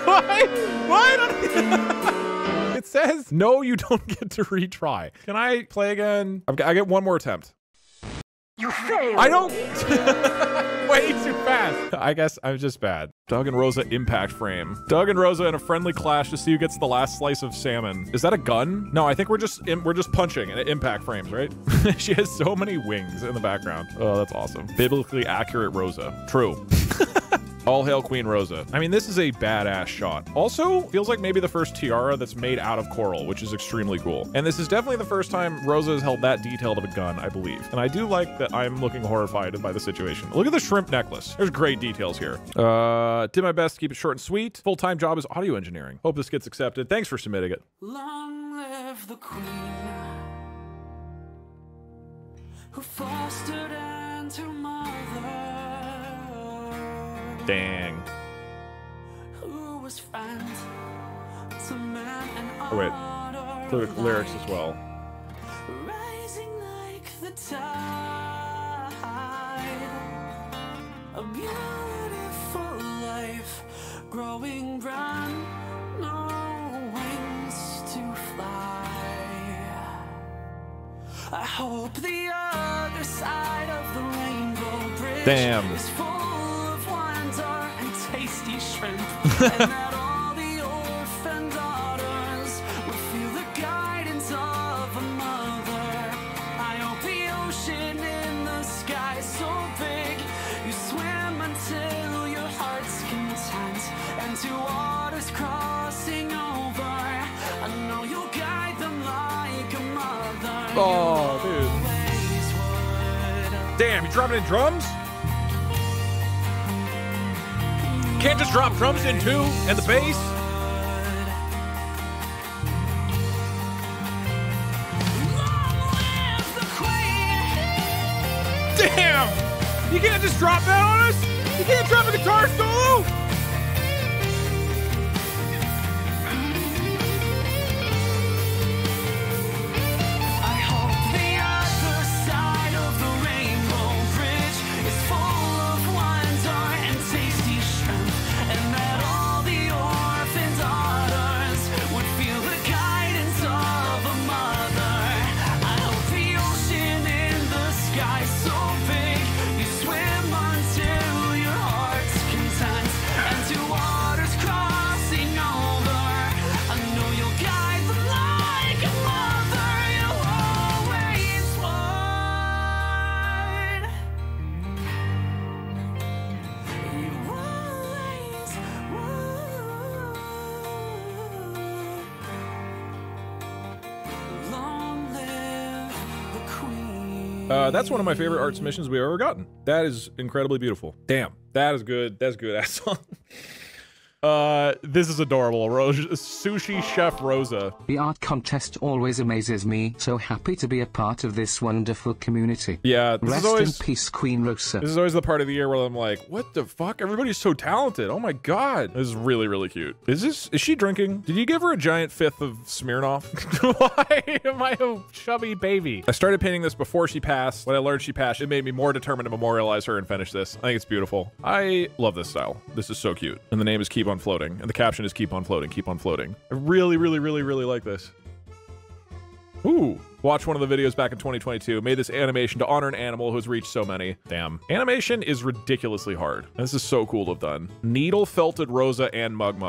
What? It says, no, you don't get to retry. Can I play again? I get one more attempt. You failed. I don't. Way too fast. I guess I'm just bad. Doug and Rosa impact frame. Doug and Rosa in a friendly clash to see who gets the last slice of salmon. Is that a gun? No, I think we're just punching and it impact frames, right? She has so many wings in the background. Oh, that's awesome. Biblically accurate Rosa. True. All hail Queen Rosa. I mean, this is a badass shot. Also, feels like maybe the first tiara that's made out of coral, which is extremely cool. And this is definitely the first time Rosa has held that detailed of a gun, I believe. And I do like that I'm looking horrified by the situation. Look at the shrimp necklace. There's great details here. Did my best to keep it short and sweet. Full-time job is audio engineering. Hope this gets accepted. Thanks for submitting it. Long live the queen who fostered and her mother. Dang. Who was friend to man and oh wait, clear the lyrics as well. Rising like the tide, a beautiful life growing brand, no wings to fly. I hope the other side of the rainbow bridge is full of wonder and tasty shrimp, and that all the orphan daughters will feel the guidance of a mother. I hope the ocean in the sky so big you swim until your heart's content, and to waters crossing over, I know you'll guide them like a mother. Oh, dude. Damn, you dropping in drums? Can't just drop drums in too, and the bass? Damn! You can't just drop that on us? You can't drop a guitar solo? That's one of my favorite art submissions we've ever gotten. That is incredibly beautiful. Damn, that is good. That's a good ass song. This is adorable. Sushi Chef Rosa. The art contest always amazes me. So happy to be a part of this wonderful community. Yeah, this Rest is always, in peace, Queen Rosa. This is always the part of the year where I'm like, what the fuck? Everybody's so talented. Oh my god. This is really, really cute. Is she drinking? Did you give her a giant fifth of Smirnoff? Why am I a chubby baby? I started painting this before she passed. When I learned she passed, it made me more determined to memorialize her and finish this. I think it's beautiful. I love this style. This is so cute. And the name is Keep on Floating. And the caption is keep on floating, keep on floating. I really, really, really, really like this. Ooh. Watched one of the videos back in 2022. Made this animation to honor an animal who's reached so many. Damn. Animation is ridiculously hard. This is so cool to have done. Needle felted Rosa and Mug.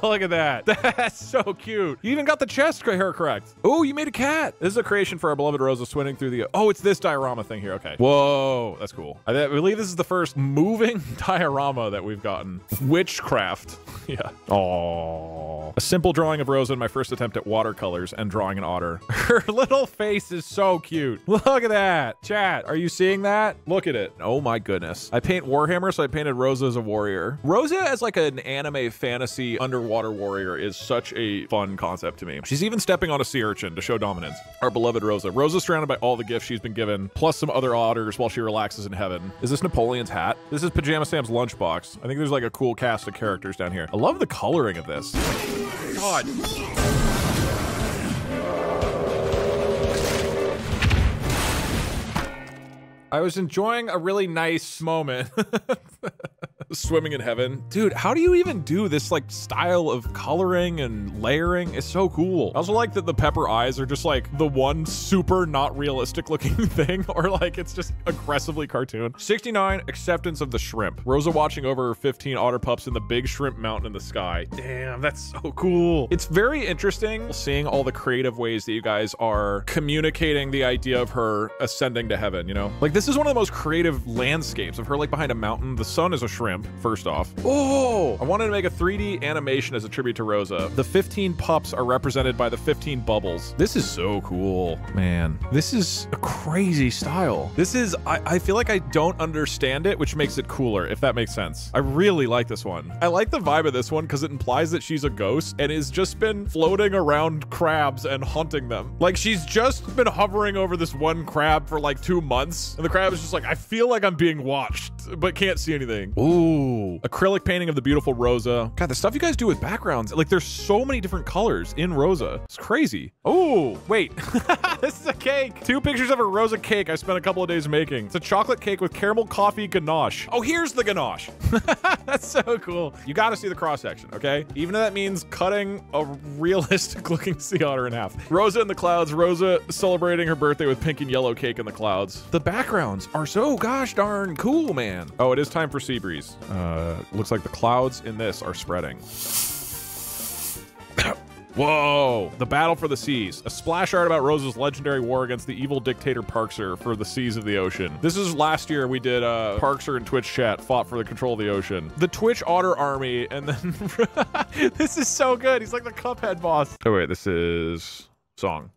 Look at that. That's so cute. You even got the chest hair correct. Oh, you made a cat. This is a creation for our beloved Rosa swimming through the... Oh, it's this diorama thing here. Okay. Whoa. That's cool. I believe this is the first moving diorama that we've gotten. Witchcraft. Yeah. Oh. A simple drawing of Rosa in my first attempt at watercolors and drawing an otter. Her little face is so cute. Look at that. Chat, are you seeing that? Look at it. Oh my goodness. I paint Warhammer, so I painted Rosa as a warrior. Rosa as like an anime fantasy underwater warrior is such a fun concept to me. She's even stepping on a sea urchin to show dominance. Our beloved Rosa. Rosa's surrounded by all the gifts she's been given, plus some other otters while she relaxes in heaven. Is this Napoleon's hat? This is Pajama Sam's lunchbox. I think there's like a cool cast of characters down here. I love the coloring of this. God. I was enjoying a really nice moment. Swimming in heaven. Dude, how do you even do this like style of coloring and layering? It's so cool. I also like that the pepper eyes are just like the one super not realistic looking thing, or like it's just aggressively cartoon. 69, acceptance of the shrimp. Rosa watching over her 15 otter pups in the big shrimp mountain in the sky. Damn, that's so cool. It's very interesting seeing all the creative ways that you guys are communicating the idea of her ascending to heaven, you know? Like this is one of the most creative landscapes of her like behind a mountain. The sun is a shrimp. jump, first off. Oh, I wanted to make a 3D animation as a tribute to Rosa. The 15 pups are represented by the 15 bubbles. This is so cool, man. This is a crazy style. This is, I feel like I don't understand it, which makes it cooler, if that makes sense. I really like this one. I like the vibe of this one because it implies that she's a ghost and has just been floating around crabs and hunting them. Like, she's just been hovering over this one crab for like 2 months, and the crab is just like, I feel like I'm being watched, but can't see anything. Ooh, acrylic painting of the beautiful Rosa. God, the stuff you guys do with backgrounds, like there's so many different colors in Rosa. It's crazy. Oh, wait, this is a cake. 2 pictures of a Rosa cake I spent a couple of days making. It's a chocolate cake with caramel coffee ganache. Oh, here's the ganache. That's so cool. You gotta see the cross section, okay? Even if that means cutting a realistic looking sea otter in half. Rosa in the clouds, Rosa celebrating her birthday with pink and yellow cake in the clouds. The backgrounds are so gosh darn cool, man. Oh, it is time for sea breeze. Looks like the clouds in this are spreading. Whoa! The battle for the seas. A splash art about Rosa's legendary war against the evil dictator Parkser for the seas of the ocean. This is last year we did Parkser and Twitch chat fought for the control of the ocean. The Twitch Otter army, and then this is so good. He's like the Cuphead boss. Oh wait, this is song.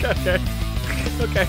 Okay. Okay.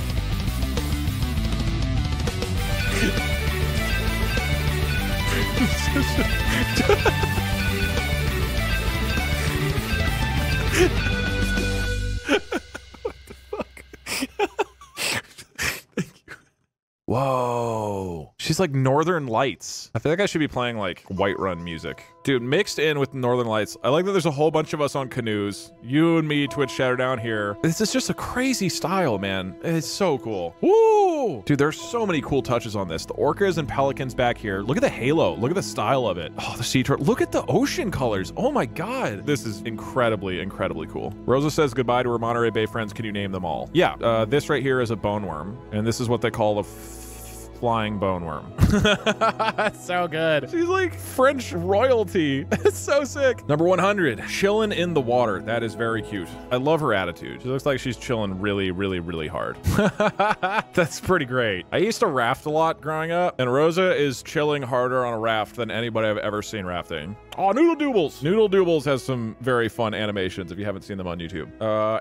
Whoa. She's like Northern Lights. I feel like I should be playing like Whiterun music. Dude, mixed in with Northern Lights. I like that there's a whole bunch of us on canoes. You and me, Twitch chatter down here. This is just a crazy style, man. It's so cool. Woo! Dude, there's so many cool touches on this. The orcas and pelicans back here. Look at the halo. Look at the style of it. Oh, the sea turtle. Look at the ocean colors. Oh my God. This is incredibly, incredibly cool. Rosa says goodbye to her Monterey Bay friends. Can you name them all? Yeah, this right here is a bone worm. And this is what they call a flying bone worm. That's so good. She's like French royalty. That's so sick. Number 100, chilling in the water. That is very cute. I love her attitude. She looks like she's chilling really, really, really hard. That's pretty great. I used to raft a lot growing up, and Rosa is chilling harder on a raft than anybody I've ever seen rafting. Oh, Noodle Doobles. Noodle Doobles has some very fun animations if you haven't seen them on YouTube.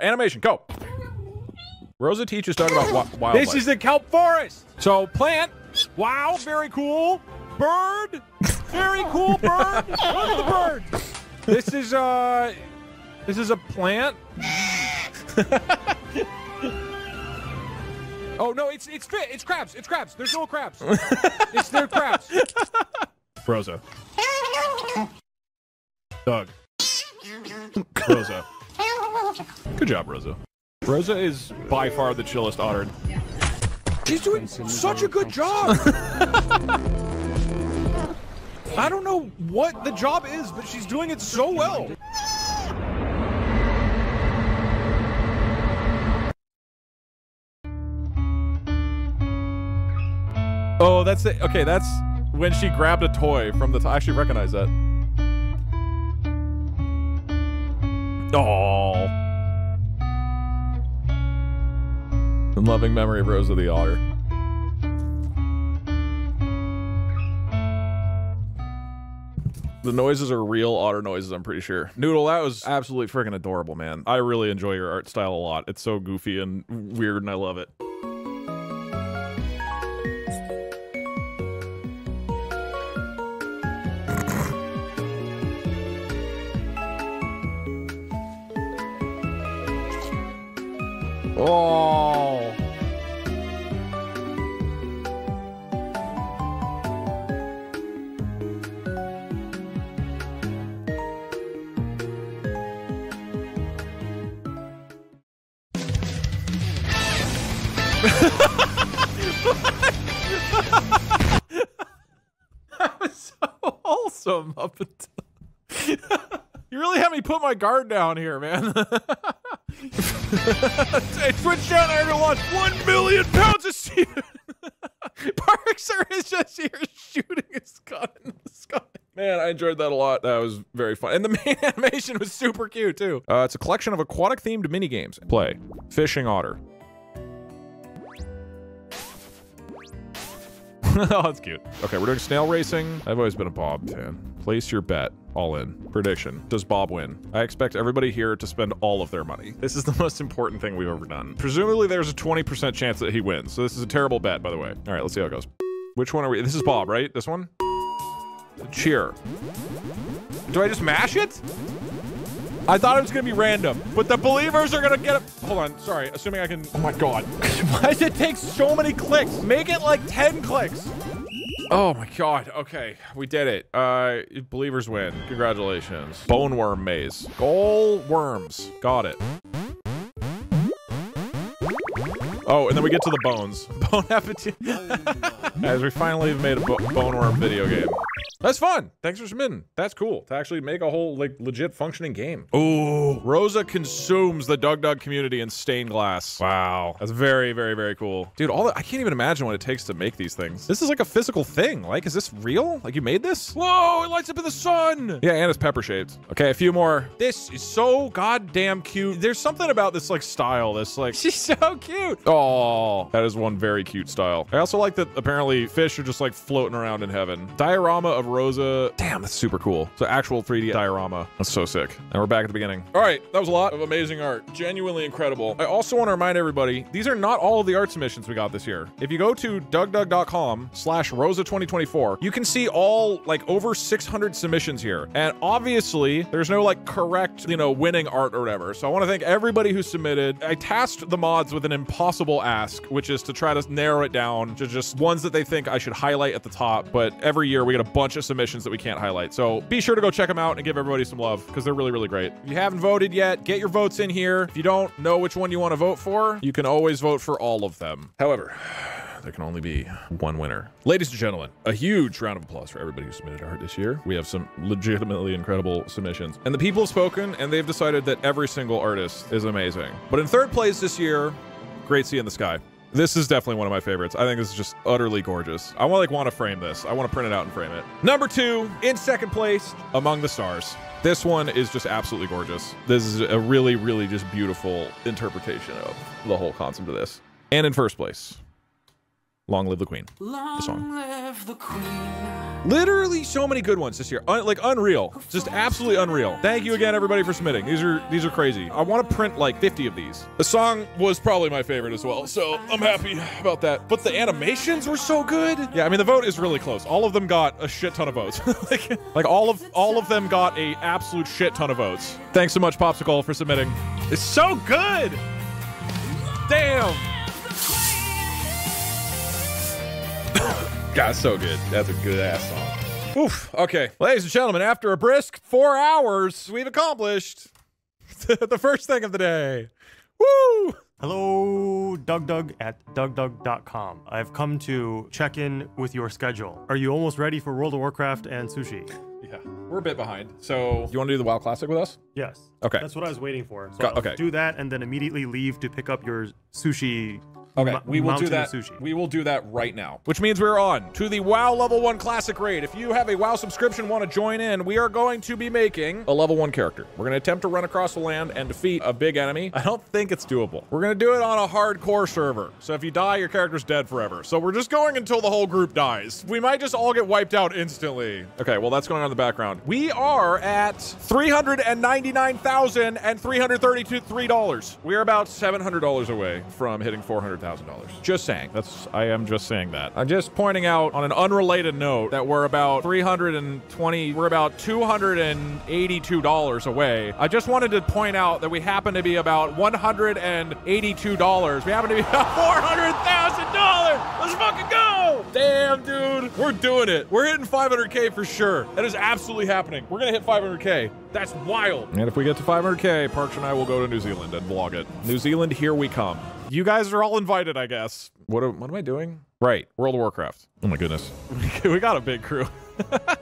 Animation, go. Rosa teaches Doug about wildlife. This is the kelp forest. So plant, wow, very cool. Bird, very cool bird. Look at the bird. This is a plant. Oh no, it's crabs. It's crabs. There's no crabs. They're crabs. Rosa. Doug. Rosa. Good job, Rosa. Rosa is by far the chillest otter. She's doing such a good job! I don't know what the job is, but she's doing it so well. Oh, that's it. Okay, that's when she grabbed a toy from the... I actually recognize that. Oh. In loving memory of Rosa the Otter. The noises are real otter noises, I'm pretty sure. Noodle, that was absolutely freaking adorable, man. I really enjoy your art style a lot. It's so goofy and weird, and I love it. Oh. That was so wholesome up until... You really had me put my guard down here, man. Hey, switch down air to launch 1 million pounds of steel. Parkser is just here shooting his gun in the sky. Man, I enjoyed that a lot. That was very fun. And the main animation was super cute, too. It's a collection of aquatic-themed mini-games. Play. Fishing Otter. Oh, that's cute. Okay, we're doing snail racing. I've always been a Bob fan. Place your bet. All in. Prediction. Does Bob win? I expect everybody here to spend all of their money. This is the most important thing we've ever done. Presumably, there's a 20% chance that he wins. So this is a terrible bet, by the way. All right, let's see how it goes. Which one are we? This is Bob, right? This one? Cheer. Do I just mash it? I thought it was gonna be random, but the believers are gonna get it. Hold on, sorry, assuming I can. Oh my God. Why does it take so many clicks? Make it like 10 clicks. Oh my God, okay, we did it. Believers win, congratulations. Bone worm maze. Goal worms, got it. Oh, and then we get to the bones. Bone appetite. As we finally have made a bone worm video game. That's fun. Thanks for submitting. That's cool to actually make a whole like legit functioning game. Ooh, Rosa consumes the DugDug community in stained glass. Wow, that's very, very, very cool, dude. I can't even imagine what it takes to make these things. This is like a physical thing. Like, is this real? Like, you made this? Whoa, it lights up in the sun. Yeah, and it's pepper shaped. Okay, a few more. This is so goddamn cute. There's something about this like style. This like, she's so cute. Oh, that is one very cute style. I also like that apparently fish are just like floating around in heaven. Diorama of Rosa. Damn, that's super cool. So actual 3D diorama. That's so sick. And we're back at the beginning. All right, that was a lot of amazing art. Genuinely incredible. I also want to remind everybody, these are not all of the art submissions we got this year. If you go to DugDug.com/Rosa2024, you can see all like over 600 submissions here. And obviously, there's no like correct, you know, winning art or whatever. So I want to thank everybody who submitted. I tasked the mods with an impossible ask, which is to try to narrow it down to just ones that they think I should highlight at the top. But every year we get a bunch of submissions that we can't highlight. So be sure to go check them out and give everybody some love because they're really, really great. If you haven't voted yet, get your votes in here. If you don't know which one you want to vote for, you can always vote for all of them. However, there can only be one winner. Ladies and gentlemen, a huge round of applause for everybody who submitted art this year. We have some legitimately incredible submissions. And the people have spoken, and they've decided that every single artist is amazing. But in third place this year, Great Sea in the Sky. This is definitely one of my favorites. I think this is just utterly gorgeous. I want to frame this. I want to print it out and frame it. Number 2, in second place, Among the Stars. This one is just absolutely gorgeous. This is a really, really just beautiful interpretation of the whole concept of this. And in first place, Long Live the Queen. The song. Live the Queen. Literally so many good ones this year. Like unreal. Just absolutely unreal. Thank you again, everybody, for submitting. These are crazy. I want to print like 50 of these. The song was probably my favorite as well, so I'm happy about that. But the animations were so good. Yeah, I mean, the vote is really close. All of them got a shit ton of votes. like all of them got a absolute shit ton of votes. Thanks so much, Popsicle, for submitting. It's so good. Damn. God, so good. That's a good ass song. Oof. Okay, ladies and gentlemen, after a brisk 4 hours, we've accomplished the first thing of the day. Woo! Hello, DougDoug at DougDoug.com. I've come to check in with your schedule. Are you almost ready for World of Warcraft and sushi? Yeah, we're a bit behind. So, you want to do the WoW Classic with us? Yes. Okay. That's what I was waiting for. So I'll do that and then immediately leave to pick up your sushi. Okay, we will do that. We will do that right now. Which means we're on to the WoW Level 1 Classic Raid. If you have a WoW subscription, want to join in, we are going to be making a Level 1 character. We're going to attempt to run across the land and defeat a big enemy. I don't think it's doable. We're going to do it on a hardcore server. So if you die, your character's dead forever. So we're just going until the whole group dies. We might just all get wiped out instantly. Okay, well, that's going on in the background. We are at $399,333. We are about $700 away from hitting $400,000. Just saying. I am just saying that. I'm just pointing out on an unrelated note that we're about $282 away. I just wanted to point out that we happen to be about $182. We happen to be about $400,000. Let's fucking go. Damn, dude. We're doing it. We're hitting 500K for sure. That is absolutely happening. We're gonna hit 500K. That's wild. And if we get to 500K, Parks and I will go to New Zealand and vlog it. New Zealand, here we come. You guys are all invited, I guess. What am I doing? Right, World of Warcraft. Oh my goodness. We got a big crew.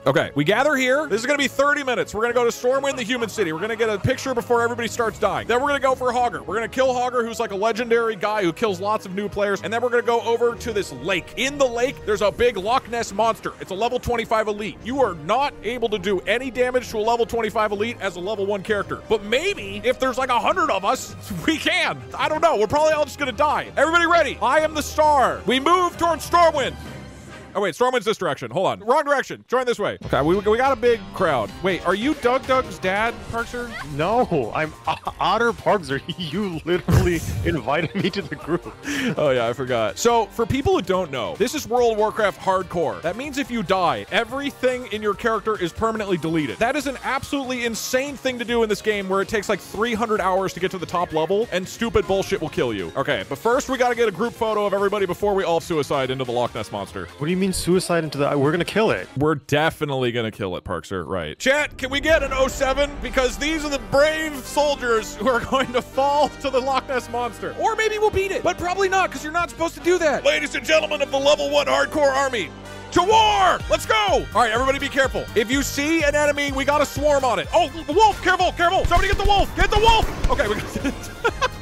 Okay, we gather here. This is gonna be 30 minutes. We're gonna go to Stormwind, the human city. We're gonna get a picture before everybody starts dying. Then we're gonna go for Hogger. We're gonna kill Hogger, who's like a legendary guy who kills lots of new players. And then we're gonna go over to this lake. In the lake, there's a big Loch Ness monster. It's a level 25 elite. You are not able to do any damage to a level 25 elite as a level 1 character. But maybe if there's like 100 of us, we can. I don't know. We're probably all just gonna die. Everybody ready? I am the star. We move towards Stormwind. Oh, wait, Stormwind's this direction. Hold on. Wrong direction. Join this way. Okay, we got a big crowd. Wait, are you DugDug's dad, Parkser? No, I'm Otter Parkser. You literally invited me to the group. Oh, yeah, I forgot. So, for people who don't know, this is World of Warcraft Hardcore. That means if you die, everything in your character is permanently deleted. That is an absolutely insane thing to do in this game where it takes like 300 hours to get to the top level, and stupid bullshit will kill you. Okay, but first we gotta get a group photo of everybody before we all suicide into the Loch Ness Monster. What do you mean suicide into the... We're gonna kill it. We're definitely gonna kill it, Parkser, right. Chat, can we get an 07? Because these are the brave soldiers who are going to fall to the Loch Ness Monster. Or maybe we'll beat it, but probably not, because you're not supposed to do that. Ladies and gentlemen of the level 1 hardcore army, to war! Let's go! All right, everybody be careful. If you see an enemy, we got a swarm on it. Oh, the wolf! Careful, careful! Somebody get the wolf! Get the wolf! Okay, we got it.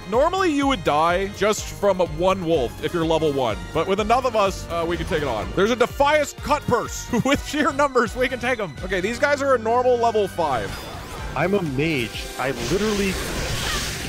Normally, you would die just from one wolf if you're level 1, but with enough of us, we can take it on. There's a Defias Cutpurse. With sheer numbers, we can take them. Okay, these guys are a normal level 5. I'm a mage. I literally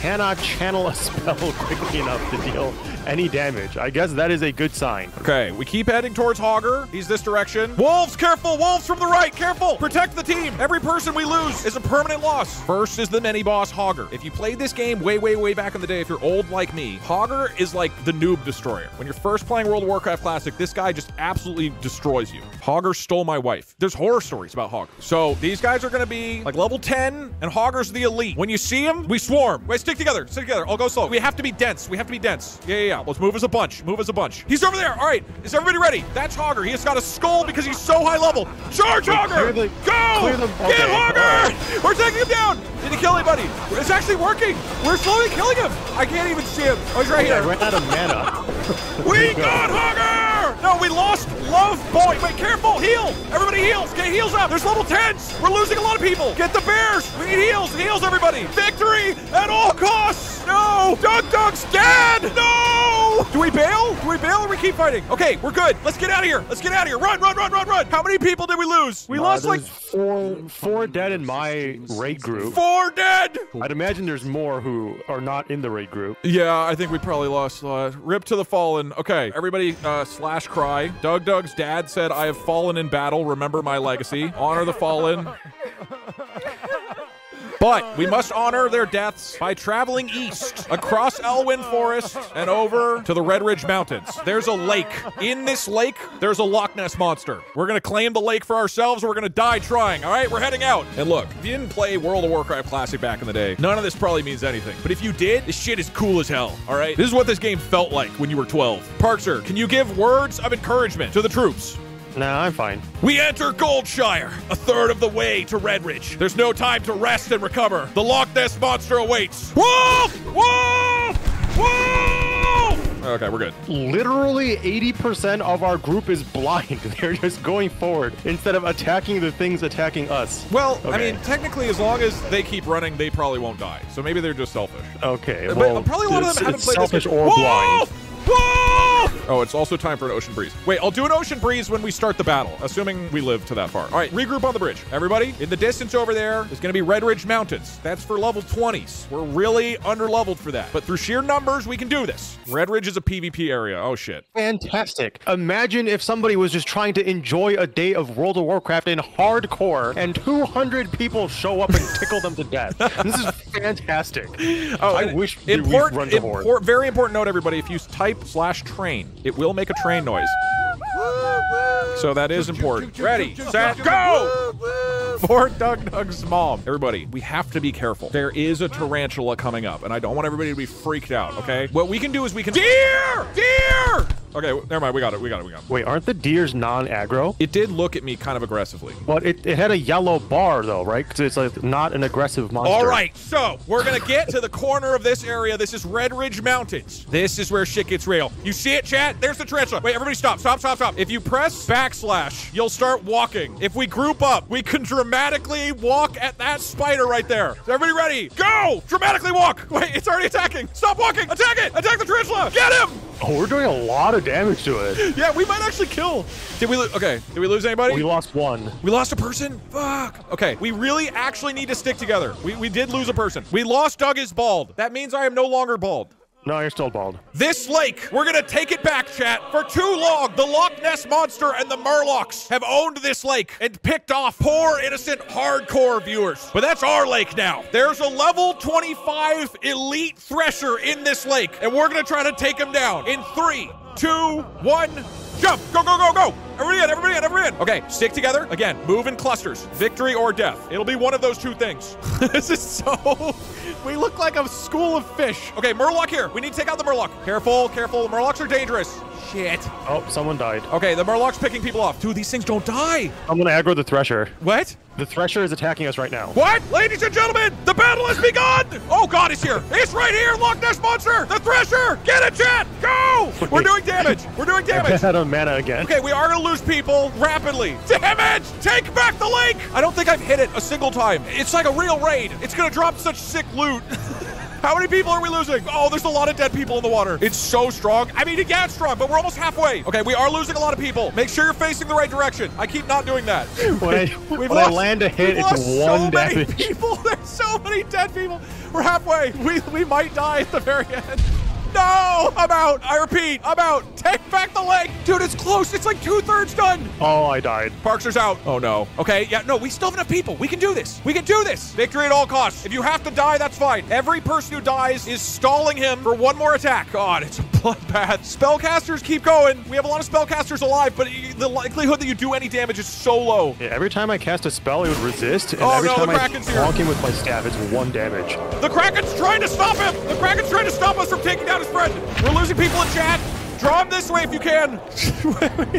cannot channel a spell quickly enough to deal any damage. I guess that is a good sign. Okay, we keep heading towards Hogger. He's this direction. Wolves, careful! Wolves from the right, careful! Protect the team! Every person we lose is a permanent loss. First is the mini-boss, Hogger. If you played this game way, way, way back in the day, if you're old like me, Hogger is like the noob destroyer. When you're first playing World of Warcraft Classic, this guy just absolutely destroys you. Hogger stole my wife. There's horror stories about Hogger. So these guys are gonna be like level 10, and Hogger's the elite. When you see him, we swarm. Wait, stick together, stick together. I'll go slow. We have to be dense. We have to be dense. Yeah. Let's move as a bunch. Move as a bunch. He's over there. All right. Is everybody ready? That's Hogger. He has got a skull because he's so high level. Charge, Hogger! Go! Get Hogger! Right. We're taking him down! Did he kill anybody? It's actually working. We're slowly killing him. I can't even see him. Oh, he's right here. I ran out of mana. We got Hogger! No, we lost Love Boy. Wait, careful. Heal. Everybody heals. Get heals up. There's level 10s. We're losing a lot of people. Get the bears. We need heals. Heals, everybody. Victory at all costs. No. DugDug's dead. No. Do we bail? Do we bail or we keep fighting? Okay, we're good. Let's get out of here. Let's get out of here. Run. How many people did we lose? We lost like four dead in my raid group. 4 dead. I'd imagine there's more who are not in the raid group. Yeah, I think we probably lost. Rip to the fallen. Okay, everybody slash cry. DugDug's dad said, I have fallen in battle. Remember my legacy. Honor the fallen. But we must honor their deaths by traveling east across Elwyn Forest and over to the Red Ridge Mountains. There's a lake. In this lake, there's a Loch Ness monster. We're gonna claim the lake for ourselves or we're gonna die trying, all right? We're heading out. And look, if you didn't play World of Warcraft Classic back in the day, none of this probably means anything. But if you did, this shit is cool as hell, all right? This is what this game felt like when you were 12. Parkser, can you give words of encouragement to the troops? Nah, I'm fine. We enter Goldshire, a third of the way to Redridge. There's no time to rest and recover. The Loch Ness monster awaits. Wolf! Wolf! Wolf! Okay, we're good. Literally 80% of our group is blind. They're just going forward instead of attacking the things attacking us. Well, okay. I mean, technically, as long as they keep running, they probably won't die. So maybe they're just selfish. Okay, but probably a lot of them haven't played selfish this game. Or blind. Oh, it's also time for an ocean breeze. Wait, I'll do an ocean breeze when we start the battle, assuming we live to that far. All right, regroup on the bridge. Everybody, in the distance over there is going to be Red Ridge Mountains. That's for level 20s. We're really under-leveled for that. But through sheer numbers, we can do this. Red Ridge is a PvP area. Oh, shit. Fantastic. Imagine if somebody was just trying to enjoy a day of World of Warcraft in hardcore and 200 people show up and tickle them to death. This is fantastic. Oh, I wish we run to Horde. Very important note, everybody. If you type /train, it will make a train noise. So that is important. Ready, set, go! For DugDug's mom. Everybody, we have to be careful. There is a tarantula coming up, and I don't want everybody to be freaked out, okay? What we can do is we can... Deer! Deer! Okay, never mind. We got it. Wait, aren't the deers non-aggro? It did look at me kind of aggressively. But it had a yellow bar, though, right? Because it's like not an aggressive monster. All right, so we're going to get to the corner of this area. This is Red Ridge Mountains. This is where shit gets real. You see it, chat? There's the tarantula. Wait, everybody stop. If you press backslash, you'll start walking. If we group up, we can dramatically walk at that spider right there. Is everybody ready? Go! Dramatically walk. Wait, it's already attacking. Stop walking. Attack it. Attack the tarantula. Get him. Oh, we're doing a lot of damage to it. Yeah, we might actually kill. Did we lose anybody? We lost one. We lost a person? Fuck. Okay, we really actually need to stick together. We did lose a person. We lost Doug is bald. That means I am no longer bald. No, you're still bald. This lake, we're gonna take it back, chat. For too long, the Loch Ness Monster and the Murlocs have owned this lake and picked off poor, innocent, hardcore viewers. But that's our lake now. There's a level 25 elite thresher in this lake, and we're gonna try to take him down in 3, 2, 1, jump! Go, go, go, go! Everybody in! Okay, stick together. Again, move in clusters. Victory or death. It'll be one of those two things. This is so... We look like a school of fish. Okay, Murloc here. We need to take out the Murloc. Careful. The Murlocs are dangerous. Shit. Oh, someone died. Okay, the Murloc's picking people off. Dude, these things don't die. I'm gonna aggro the Thresher. What? The Thresher is attacking us right now. What? Ladies and gentlemen, the battle has begun! Oh God, it's here. It's right here, Loch Ness Monster! The Thresher! Get it, chat! Go! Wait. We're doing damage. I ran out of mana again. Okay, we are gonna lose people rapidly. Damage! Take back the lake! I don't think I've hit it a single time. It's like a real raid. It's gonna drop such sick loot. How many people are we losing? Oh, there's a lot of dead people in the water. It's so strong. I mean, yeah, it's strong, but we're almost halfway. Okay, we are losing a lot of people. Make sure you're facing the right direction. I keep not doing that. When I land a hit, it's one damage. People. There's so many dead people. We're halfway. We might die at the very end. No! I'm out. I repeat, I'm out. Take back the lake. Dude, it's close. It's like 2/3 done. Oh, I died. Parkser's out. Oh, no. Okay, yeah, no, we still have enough people. We can do this. We can do this. Victory at all costs. If you have to die, that's fine. Every person who dies is stalling him for one more attack. God, it's a bloodbath. Spellcasters keep going. We have a lot of spellcasters alive, but the likelihood that you do any damage is so low. Yeah, every time I cast a spell, it would resist, and every time I bonk him with my staff, it's 1 damage. The Kraken's trying to stop him. The Kraken's trying to stop us from taking down his friend. We're losing people in chat. Draw him this way if you can.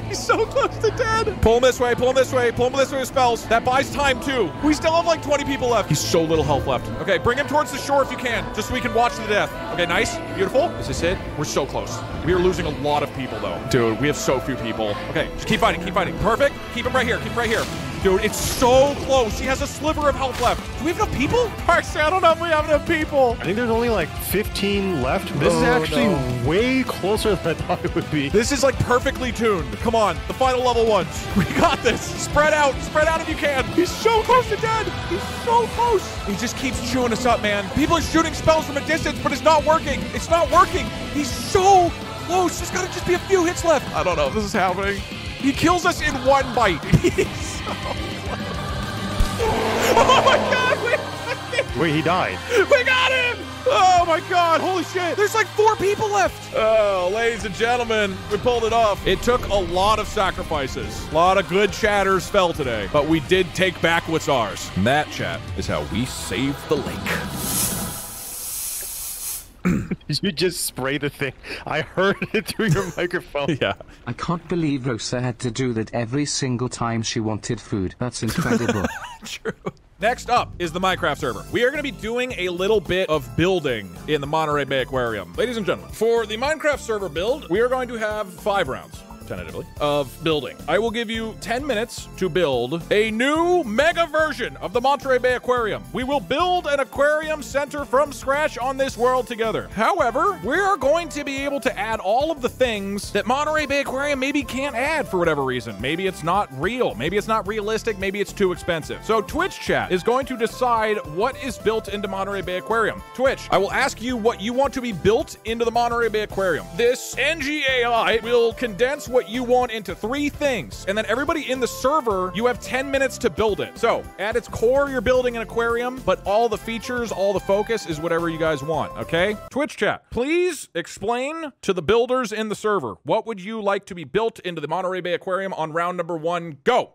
He's so close to dead. Pull him this way, pull him this way, pull him this way with spells. That buys time too. We still have like 20 people left. He's so little health left. Okay, bring him towards the shore if you can, just so we can watch the death. Okay, nice, beautiful. Is this it? We're so close. We are losing a lot of people though. Dude, we have so few people. Okay, just keep fighting, keep fighting. Perfect. Keep him right here, keep him right here. Dude, it's so close. He has a sliver of health left. Do we have enough people? Parksy, I don't know if we have enough people. I think there's only like 15 left. This is actually way closer than I thought it would be. This is like perfectly tuned. Come on, the final level ones. We got this. Spread out if you can. He's so close to dead. He's so close. He just keeps chewing us up, man. People are shooting spells from a distance, but it's not working. It's not working. He's so close. There's gotta just be a few hits left. I don't know if this is happening. He kills us in 1 bite. He's so close. Oh my God, Wait, he died. We got him! Oh my God, holy shit. There's like 4 people left. Oh, ladies and gentlemen, we pulled it off. It took a lot of sacrifices. A lot of good chatters fell today, but we did take back what's ours. And that, chat, is how we saved the lake. You just spray the thing. I heard it through your microphone. Yeah. I can't believe Rosa had to do that every single time she wanted food. That's incredible. True. Next up is the Minecraft server. We are going to be doing a little bit of building in the Monterey Bay Aquarium. Ladies and gentlemen, for the Minecraft server build, we are going to have 5 rounds. Tentatively, of building. I will give you 10 minutes to build a new mega version of the Monterey Bay Aquarium. We will build an aquarium center from scratch on this world together. However, we are going to be able to add all of the things that Monterey Bay Aquarium maybe can't add for whatever reason. Maybe it's not real. Maybe it's not realistic. Maybe it's too expensive. So Twitch chat is going to decide what is built into Monterey Bay Aquarium. Twitch, I will ask you what you want to be built into the Monterey Bay Aquarium. This NGAI will condense what you want into 3 things, and then everybody in the server, you have 10 minutes to build it. So at its core, you're building an aquarium, but all the features, all the focus is whatever you guys want, okay? Twitch chat, please explain to the builders in the server, what would you like to be built into the Monterey Bay Aquarium on round number 1? Go!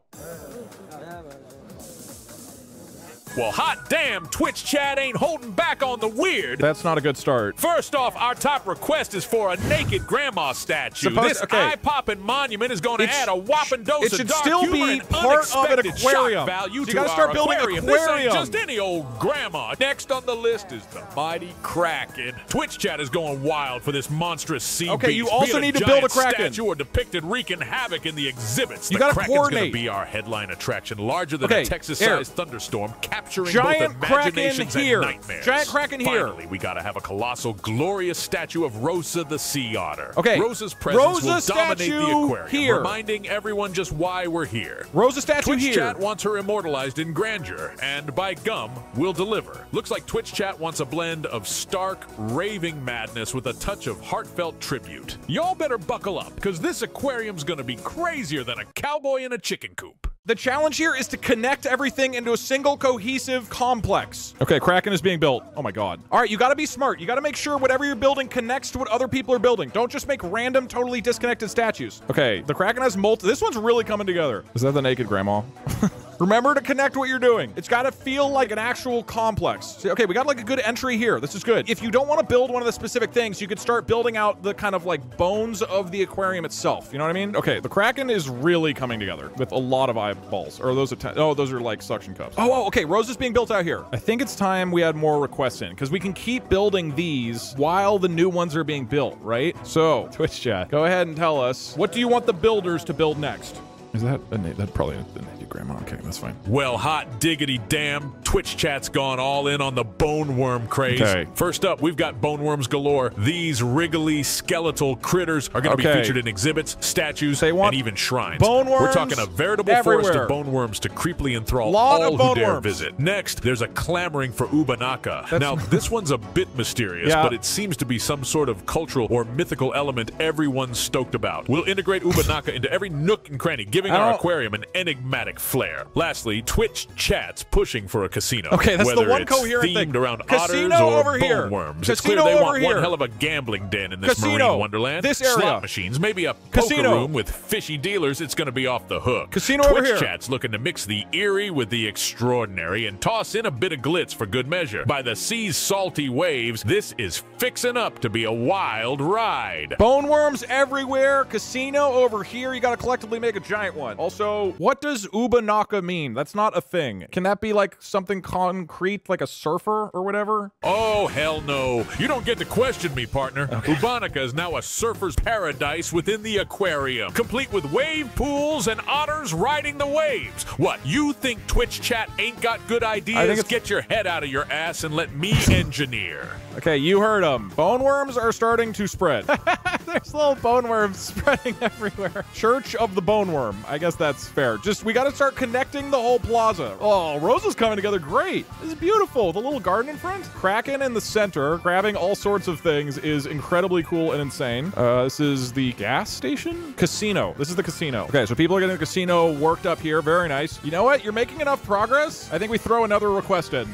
Well, hot damn, Twitch chat ain't holding back on the weird. That's not a good start. First off, our top request is for a naked grandma statue. This eye-popping monument is going to add a whopping dose of dark humor and unexpected shock value to our aquarium. This ain't just any old grandma. Next on the list is the mighty Kraken. Twitch chat is going wild for this monstrous sea beast. You also need to build a Kraken. Statue or depicted wreaking havoc in the exhibits. You got to coordinate. Going to be our headline attraction, larger than a Texas-sized thunderstorm, capturing giant both imaginations Kraken here. and nightmares. Giant Kraken here. Finally, we got to have a colossal, glorious statue of Rosa the Sea Otter. Okay. Rosa's presence will dominate the aquarium, here. reminding everyone just why we're here. Rosa statue Twitch here. chat wants her immortalized in grandeur, and by gum, we'll deliver. Looks like Twitch chat wants a blend of stark, raving madness with a touch of heartfelt tribute. Y'all better buckle up, because this aquarium's gonna be crazier than a cowboy in a chicken coop. The challenge here is to connect everything into a single cohesive complex. Okay, Kraken is being built. Oh my god. All right, you gotta be smart. You gotta make sure whatever you're building connects to what other people are building. Don't just make random, totally disconnected statues. Okay, the Kraken has this one's really coming together. Is that the naked grandma? Remember to connect what you're doing. It's got to feel like an actual complex. See, okay, we got like a good entry here. This is good. If you don't want to build one of the specific things, you could start building out the kind of like bones of the aquarium itself. You know what I mean? Okay, the Kraken is really coming together with a lot of eyeballs. Or are those those are like suction cups. Oh, okay, Rosa's being built out here. I think it's time we add more requests in because we can keep building these while the new ones are being built, right? So, Twitch chat, go ahead and tell us, what do you want the builders to build next? Is that probably a naked grandma? Okay, that's fine. Well, hot diggity damn, Twitch chat's gone all in on the bone worm craze. Okay. First up, we've got bone worms galore. These wriggly skeletal critters are going to be featured in exhibits, statues, and even shrines. Bone worms. We're talking a veritable forest of bone worms to creepily enthrall all who dare visit. Next, there's a clamoring for Ubanaka. Now, this one's a bit mysterious, but it seems to be some sort of cultural or mythical element everyone's stoked about. We'll integrate Ubanaka into every nook and cranny, giving our aquarium an enigmatic flair. Lastly, Twitch chat's pushing for a casino. Okay, that's the one it's coherent themed thing. around Casino otters or over here. bone worms. Casino It's clear they over want here. one hell of a gambling den in this Casino. marine wonderland. This area. Slot machines, maybe a Casino. poker room with fishy dealers. It's going to be off the hook. Casino Twitch over here. chat's looking to mix the eerie with the extraordinary and toss in a bit of glitz for good measure. By the sea's salty waves, this is fixing up to be a wild ride. Bone worms everywhere. Casino over here. You got to collectively make a giant one. Also, what does Ubanaka mean? That's not a thing. Can that be like something concrete, like a surfer or whatever? Oh, hell no. You don't get to question me, partner. Okay. Ubanaka is now a surfer's paradise within the aquarium, complete with wave pools and otters riding the waves. What, you think Twitch chat ain't got good ideas? Get your head out of your ass and let me engineer. Okay, you heard them. Bone worms are starting to spread. There's little bone worms spreading everywhere. Church of the Bone Worm. I guess that's fair. Just, we got to start connecting the whole plaza. Oh, Rosa's coming together great. This is beautiful. The little garden in front. Kraken in the center, grabbing all sorts of things, is incredibly cool and insane. This is the gas station? Casino. This is the casino. Okay, so people are getting the casino worked up here. Very nice. You know what? You're making enough progress. I think we throw another request in.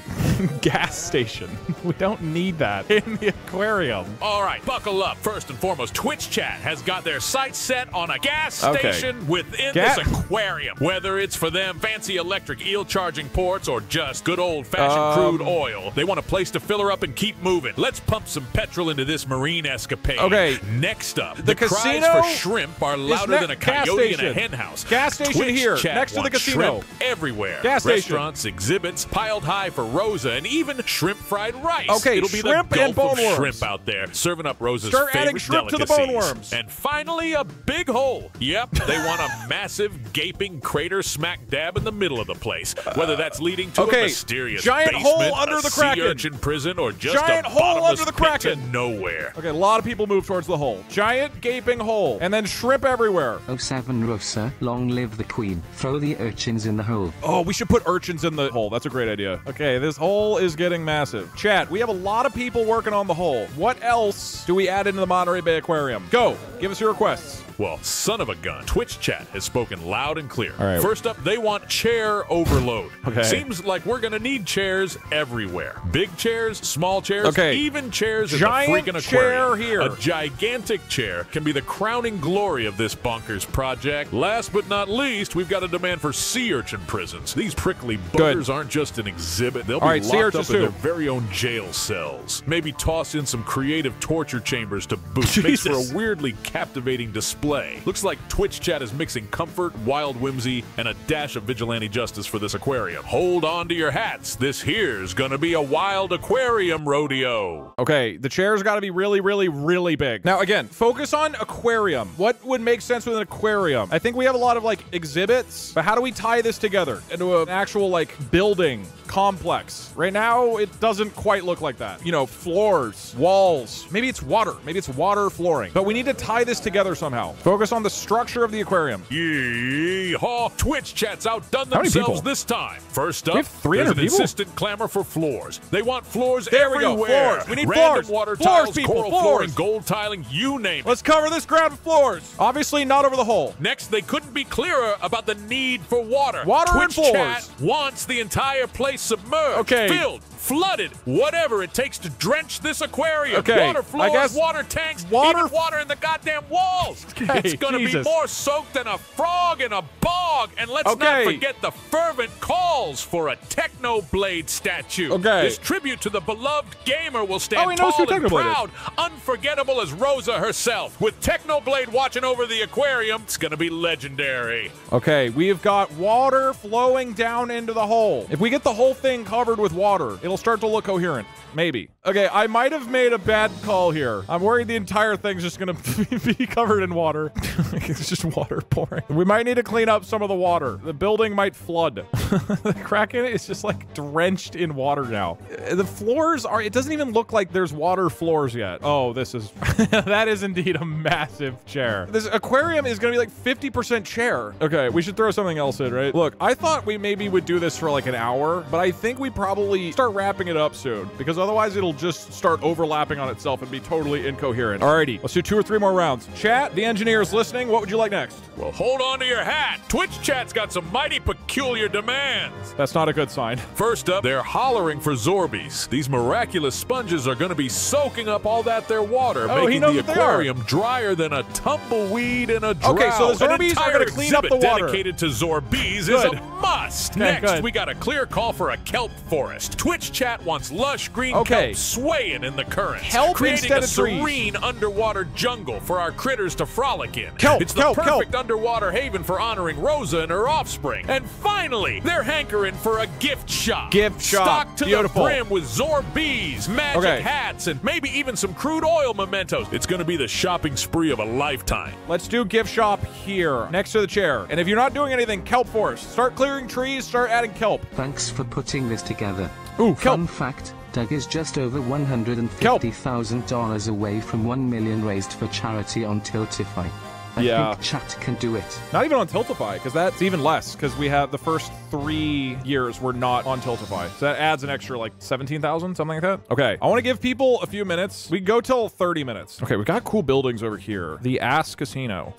Gas station. We don't need that in the aquarium. All right, buckle up. First and foremost, Twitch chat has got their sights set on a gas station within this aquarium. Whether it's for them fancy electric eel charging ports or just good old-fashioned crude oil, they want a place to fill her up and keep moving. Let's pump some petrol into this marine escapade. Okay. Next up, the cries casino for shrimp are louder than a coyote in a hen house. Gas station Twitch here, chat next to the wants casino. Shrimp everywhere. Gas station. Restaurants, exhibits, piled high for Rosa, and even shrimp fried rice. Okay, it'll be shrimp the and Gulf bone of worms. shrimp out there, serving up Rosa's Start favorite adding shrimp to the delicacies. bone worms. And finally, a big hole. Yep, they want a massive, gaping crater smack dab in the middle of the place. Whether that's leading to a mysterious giant basement, hole under a the sea Kraken. urchin prison, or just Giant a hole bottomless under the pit to Kraken. nowhere. Okay, a lot of people move towards the hole. Giant gaping hole. And then shrimp everywhere. 07 Rosa, long live the queen. Throw the urchins in the hole. Oh, we should put urchins in the hole. That's a great idea. Okay, this hole is getting massive. Chat, we have a lot of people working on the hole. What else do we add into the Monterey Bay Aquarium? Go. Give us your requests. Well, son of a gun. Twitch chat has spoken loud and clear. All right. First up, they want chair overload. Okay. Seems like we're gonna need chairs everywhere. Big chairs, small chairs, even chairs in the freaking aquarium. Chair here. A gigantic chair can be the crowning glory of this bonkers project. Last but not least, we've got a demand for sea urchin prisons. These prickly buggers aren't just an exhibit. They'll be locked up in their very own jail cells. Maybe toss in some creative torture chambers to boot. Makes for a weirdly captivating display. Looks like Twitch chat is mixing comfort, wild whimsy, and a dash of vigilante justice for this aquarium. Hold on to your hats. This here's gonna be a wild aquarium rodeo. Okay, the chair's got to be really, really, really big. Now, again, focus on aquarium. What would make sense with an aquarium? I think we have a lot of, like, exhibits, but how do we tie this together into an actual, like, building complex? Right now, it doesn't quite look like that. You know, floors, walls. Maybe it's water. Maybe it's water flooring. But we need to tie this together somehow. Focus on the structure of the aquarium. Yeehaw! Twitch chat's outdone themselves this time. First up, there's an insistent clamor for floors. They want floors everywhere. We go. Floors. We need random floors. water Floors, tiles, people. coral flooring, gold tiling, you name it. Let's cover this ground with floors. Obviously not over the hole. Next, they couldn't be clearer about the need for water. Water Twitch and floors. chat wants the entire place submerged, filled, flooded, whatever it takes to drench this aquarium. Okay, Water floors, water tanks, even water in the goddamn walls. Okay, it's gonna be more soaked than a frog in a bog. And let's not forget the fervent calls for a Technoblade statue. This tribute to the beloved gamer will stand tall and proud, unforgettable as Rosa herself. With Technoblade watching over the aquarium, it's gonna be legendary. Okay, we've got water flowing down into the hole. If we get the whole thing covered with water, it'll start to look coherent. Maybe. Okay, I might have made a bad call here. I'm worried the entire thing's just gonna be covered in water. It's just water pouring. We might need to clean up some of the water. The building might flood. The crack in it is just like drenched in water now. The floors are, it doesn't even look like there's water floors yet. Oh, this is, that is indeed a massive chair. This aquarium is gonna be like 50% chair. Okay, we should throw something else in, right? Look, I thought we maybe would do this for like an hour, but I think we probably start wrapping it up soon because otherwise it'll just start overlapping on itself and be totally incoherent. Alrighty, let's do 2 or 3 more rounds. Chat, the engineer is listening. What would you like next? Well, hold on to your hat. Twitch chat's got some mighty peculiar demands. That's not a good sign. First up, they're hollering for Zorbies. These miraculous sponges are going to be soaking up all that their water, making the aquarium drier than a tumbleweed in a drought. Okay, so the Zorbies are going to clean up the water. Dedicated to Zorbies is a must. Next, we got a clear call for a kelp forest. Twitch chat wants lush green kelp swaying in the current, creating a serene underwater jungle for our critters to frolic in. It's the perfect underwater haven for honoring Rosa and her offspring. And finally, they're hankering for a gift shop. Stocked to the brim with Zorbies, magic hats, and maybe even some crude oil mementos. It's going to be the shopping spree of a lifetime. Let's do gift shop here, next to the chair. And if you're not doing anything, kelp forest. Start clearing trees, start adding kelp. Thanks for putting this together. Ooh, Fun fact, Doug is just over $150,000 away from 1 million raised for charity on Tiltify. I think chat can do it. Not even on Tiltify, because that's even less, because we have the first 3 years we're not on Tiltify. So that adds an extra like 17,000, something like that. Okay, I want to give people a few minutes. We go till 30 minutes. Okay, we got cool buildings over here. The Ass Casino.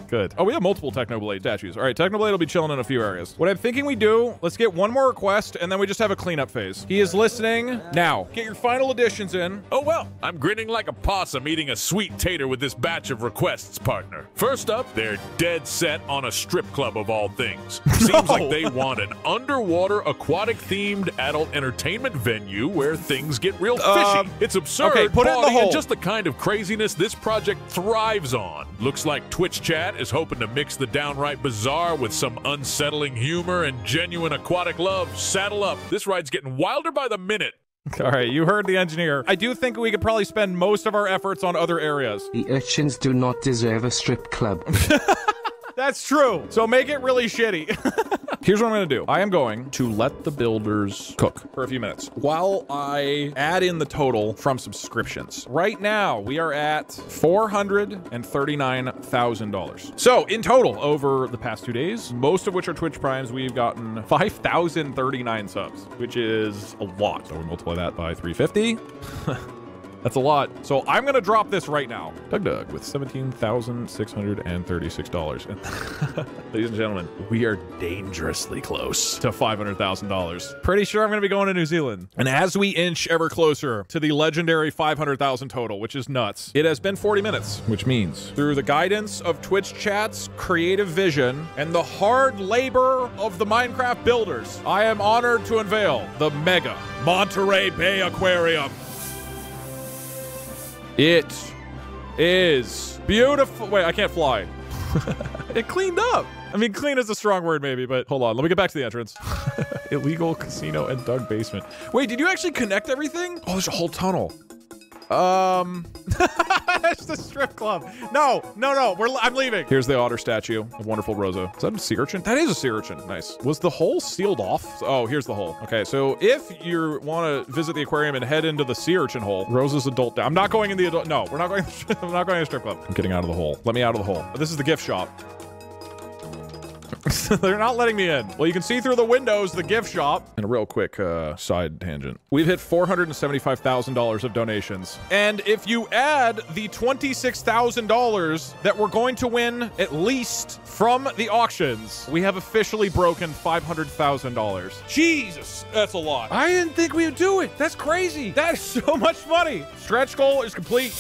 Good. Oh, we have multiple Technoblade statues. All right, Technoblade will be chilling in a few areas. What I'm thinking we do, let's get one more request, and then we just have a cleanup phase. He is listening now. Get your final additions in. Oh, well, I'm grinning like a possum eating a sweet tater with this batch of requests, partner. First up, they're dead set on a strip club of all things. Seems like they want an underwater aquatic-themed adult entertainment venue where things get real fishy. It's absurd, okay, put it in the hole. And just the kind of craziness this project thrives on. Looks like Twitch chat is hoping to mix the downright bizarre with some unsettling humor and genuine aquatic love. Saddle up. This ride's getting wilder by the minute. All right, you heard the engineer. I do think we could probably spend most of our efforts on other areas. The urchins do not deserve a strip club. That's true. So make it really shitty. Here's what I'm going to do. I am going to let the builders cook for a few minutes while I add in the total from subscriptions. Right now, we are at $439,000. So in total, over the past 2 days, most of which are Twitch Primes, we've gotten 5,039 subs, which is a lot. So we multiply that by 350. That's a lot. So I'm going to drop this right now. DugDug with $17,636. Ladies and gentlemen, we are dangerously close to $500,000. Pretty sure I'm going to be going to New Zealand. And as we inch ever closer to the legendary 500,000 total, which is nuts, it has been 40 minutes, which means through the guidance of Twitch chat's creative vision and the hard labor of the Minecraft builders, I am honored to unveil the mega Monterey Bay Aquarium. It is beautiful. Wait, I can't fly. It cleaned up. I mean, clean is a strong word maybe, but hold on. Let me get back to the entrance. Illegal casino and Doug basement. Wait, did you actually connect everything? Oh, there's a whole tunnel. It's the strip club. No. I'm leaving. Here's the otter statue of wonderful Rosa. Is that a sea urchin? That is a sea urchin. Nice. Was the hole sealed off? Oh, here's the hole. Okay, so if you want to visit the aquarium and head into the sea urchin hole, Rosa's adult. I'm not going in the adult. No, we're not going. I'm not going to the strip club. I'm getting out of the hole. Let me out of the hole. This is the gift shop. They're not letting me in. Well, you can see through the windows the gift shop. And a real quick side tangent. We've hit $475,000 of donations. And if you add the $26,000 that we're going to win at least from the auctions, we have officially broken $500,000. Jesus, that's a lot. I didn't think we would do it. That's crazy. That is so much money. Stretch goal is complete.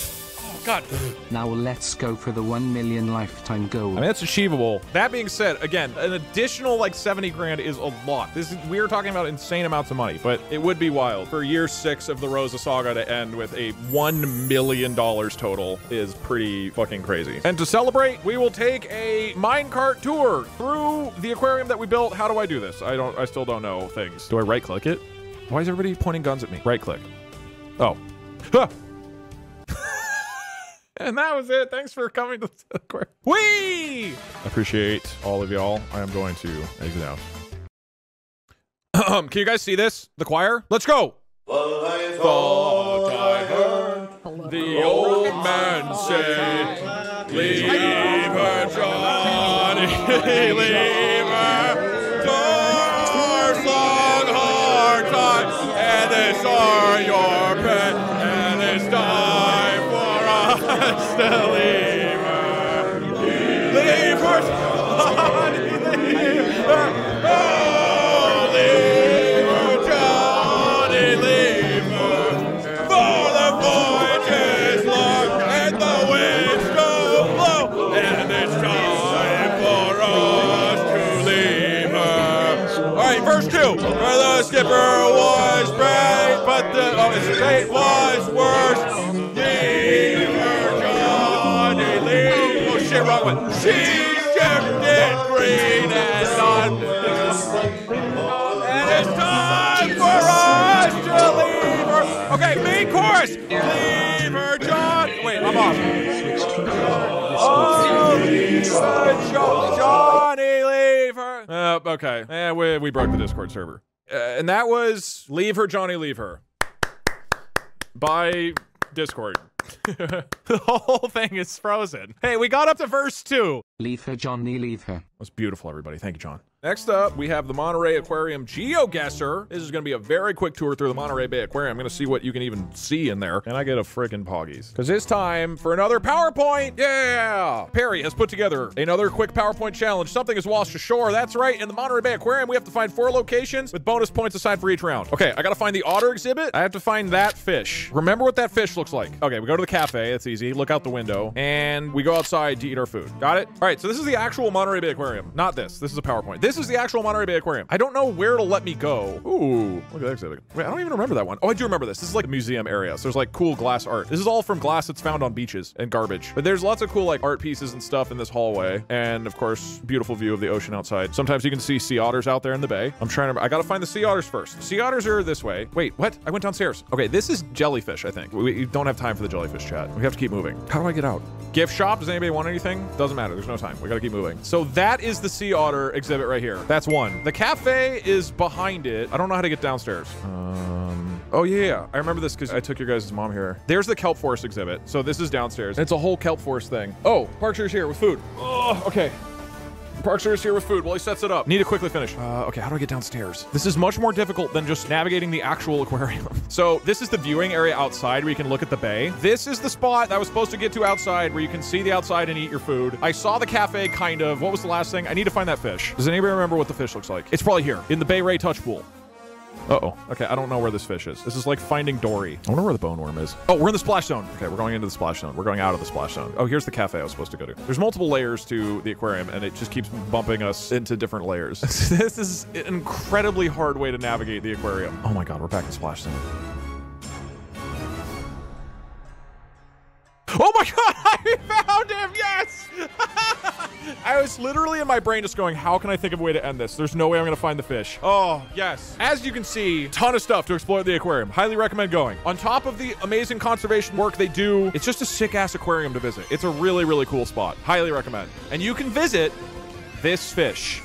Oh, God. Now let's go for the 1 million lifetime goal. I mean, that's achievable. That being said, again, an additional like 70 grand is a lot. We are talking about insane amounts of money, but it would be wild. For year 6 of the Rosa saga to end with a $1 million total is pretty fucking crazy. And to celebrate, we will take a minecart tour through the aquarium that we built. How do I do this? I still don't know things. Do I right click it? Why is everybody pointing guns at me? Right click. Oh. Huh. And that was it. Thanks for coming to the aquarium. Whee! I appreciate all of y'all. I am going to exit out. Can you guys see this? The choir? Let's go. Well, I thought I heard the old man say, leave her, Johnny, leave her. Doors long, hard times, and this are your pet, and it's time for us to leave her. Leave her, Johnny, leave her. Oh, leave her, Johnny, leave her. For the voyage is long, and the winds go blow, and it's time for us to leave her. All right, verse 2. For the skipper was brave, but his fate was worse. Leave her, Johnny, leave. Oh shit, wrong one. She's shifted green and on. And it's time for us to leave her. Okay, main chorus. Leave her, John. Wait, I'm off. Oh, leave her, Johnny, leave her. Okay, we broke the Discord server. And that was Leave Her, Johnny, Leave Her. By Discord. The whole thing is frozen. Hey, we got up to verse 2. Leave her, Johnny, leave her. That's beautiful, everybody. Thank you, John. Next up, we have the Monterey Aquarium GeoGuessr. This is going to be a very quick tour through the Monterey Bay Aquarium. I'm going to see what you can even see in there. And I get a frickin' Poggies. Because it's time for another PowerPoint. Yeah! Perry has put together another quick PowerPoint challenge. Something is washed ashore. That's right. In the Monterey Bay Aquarium, we have to find 4 locations with bonus points assigned for each round. Okay, I got to find the otter exhibit. I have to find that fish. Remember what that fish looks like. Okay, we go to the cafe. That's easy. Look out the window. And we go outside to eat our food. Got it? All right, so this is the actual Monterey Bay Aquarium. Not this. This is a PowerPoint. This is the actual Monterey Bay Aquarium. I don't know where it'll let me go. Ooh, look at that exhibit. Wait, I don't even remember that one. Oh, I do remember this. This is like a museum area. So there's like cool glass art. This is all from glass that's found on beaches and garbage. But there's lots of cool like art pieces and stuff in this hallway. And of course, beautiful view of the ocean outside. Sometimes you can see sea otters out there in the bay. I'm trying to, I gotta find the sea otters first. Sea otters are this way. Wait, what? I went downstairs. Okay, this is jellyfish, I think. We don't have time for the jellyfish chat. We have to keep moving. How do I get out? Gift shop? Does anybody want anything? Doesn't matter. There's no time. We gotta keep moving. So that is the sea otter exhibit right here. That's one. The cafe is behind it. I don't know how to get downstairs. Oh yeah, I remember this because I took your guys' mom here. There's the kelp forest exhibit. So this is downstairs. It's a whole kelp forest thing. Oh, Parkshire's here with food. Oh, okay. Parkster is here with food while he sets it up. Need to quickly finish. Okay, how do I get downstairs? This is much more difficult than just navigating the actual aquarium. So this is the viewing area outside where you can look at the bay. This is the spot that I was supposed to get to outside where you can see the outside and eat your food. I saw the cafe kind of. What was the last thing? I need to find that fish. Does anybody remember what the fish looks like? It's probably here in the Bay Ray touch pool. Uh-oh. Okay, I don't know where this fish is. This is like finding Dory. I wonder where the bone worm is. Oh, we're in the splash zone. Okay, we're going into the splash zone. We're going out of the splash zone. Oh, here's the cafe I was supposed to go to. There's multiple layers to the aquarium, and it just keeps bumping us into different layers. This is an incredibly hard way to navigate the aquarium. Oh my god, we're back in splash zone. Oh my god, I found him, yes! I was literally in my brain just going, how can I think of a way to end this? There's no way I'm gonna find the fish. Oh, yes. As you can see, ton of stuff to explore the aquarium. Highly recommend going. On top of the amazing conservation work they do, it's just a sick-ass aquarium to visit. It's a really, really cool spot. Highly recommend. And you can visit this fish.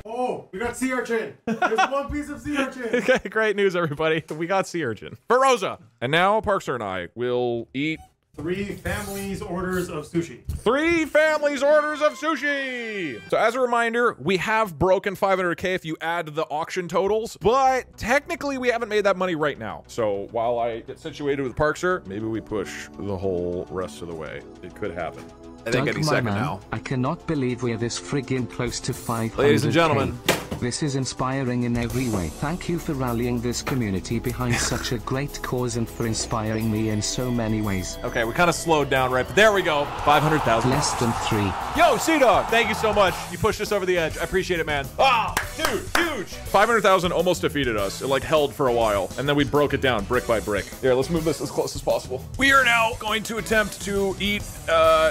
Oh, we got sea urchin. There's one piece of sea urchin. Okay, great news, everybody. We got sea urchin. For Rosa. And now Parkster and I will eat 3 families' orders of sushi. 3 families' orders of sushi! So as a reminder, we have broken 500K if you add the auction totals, but technically we haven't made that money right now. So while I get situated with Parkster, maybe we push the whole rest of the way. It could happen. I think any second now. I cannot believe we're this friggin' close to 500K. Ladies and gentlemen. This is inspiring in every way. Thank you for rallying this community behind such a great cause and for inspiring me in so many ways. Okay, we kind of slowed down, right? But there we go. 500,000. Less than 3. Yo, DougDoug, thank you so much. You pushed us over the edge. I appreciate it, man. Ah, dude, huge. 500,000 almost defeated us. It like held for a while, and then we broke it down brick by brick. Here, let's move this as close as possible. We are now going to attempt to eat,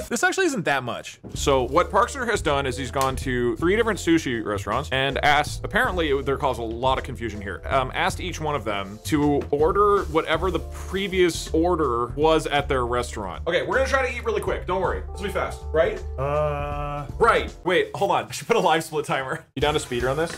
this actually isn't that much. So what Parkster has done is he's gone to 3 different sushi restaurants and asked, apparently there caused a lot of confusion here, asked each one of them to order whatever the previous order was at their restaurant. Okay, we're gonna try to eat really quick. Don't worry, this will be fast, right? Right, wait, hold on. I should put a live split timer. You down to speed run this?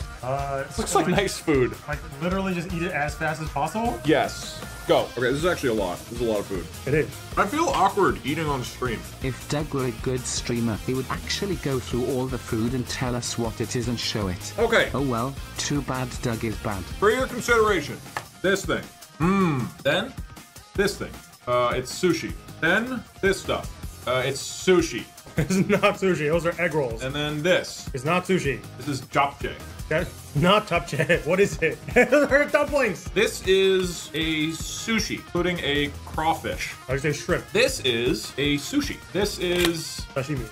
Looks like nice food. Like literally just eat it as fast as possible? Yes. Go. Okay, this is actually a lot. This is a lot of food. It is. I feel awkward eating on stream. If Doug were a good streamer, he would actually go through all the food and tell us what it is and show it. Okay. Oh well, too bad Doug is bad. For your consideration, this thing. Then, this thing. It's sushi. Then, this stuff. It's sushi. It's not sushi. Those are egg rolls. And then this. It's not sushi. This is japchae. That's not japchae. What is it? They're dumplings. This is a sushi, including a crawfish. I say shrimp. This is a sushi. This is sashimi.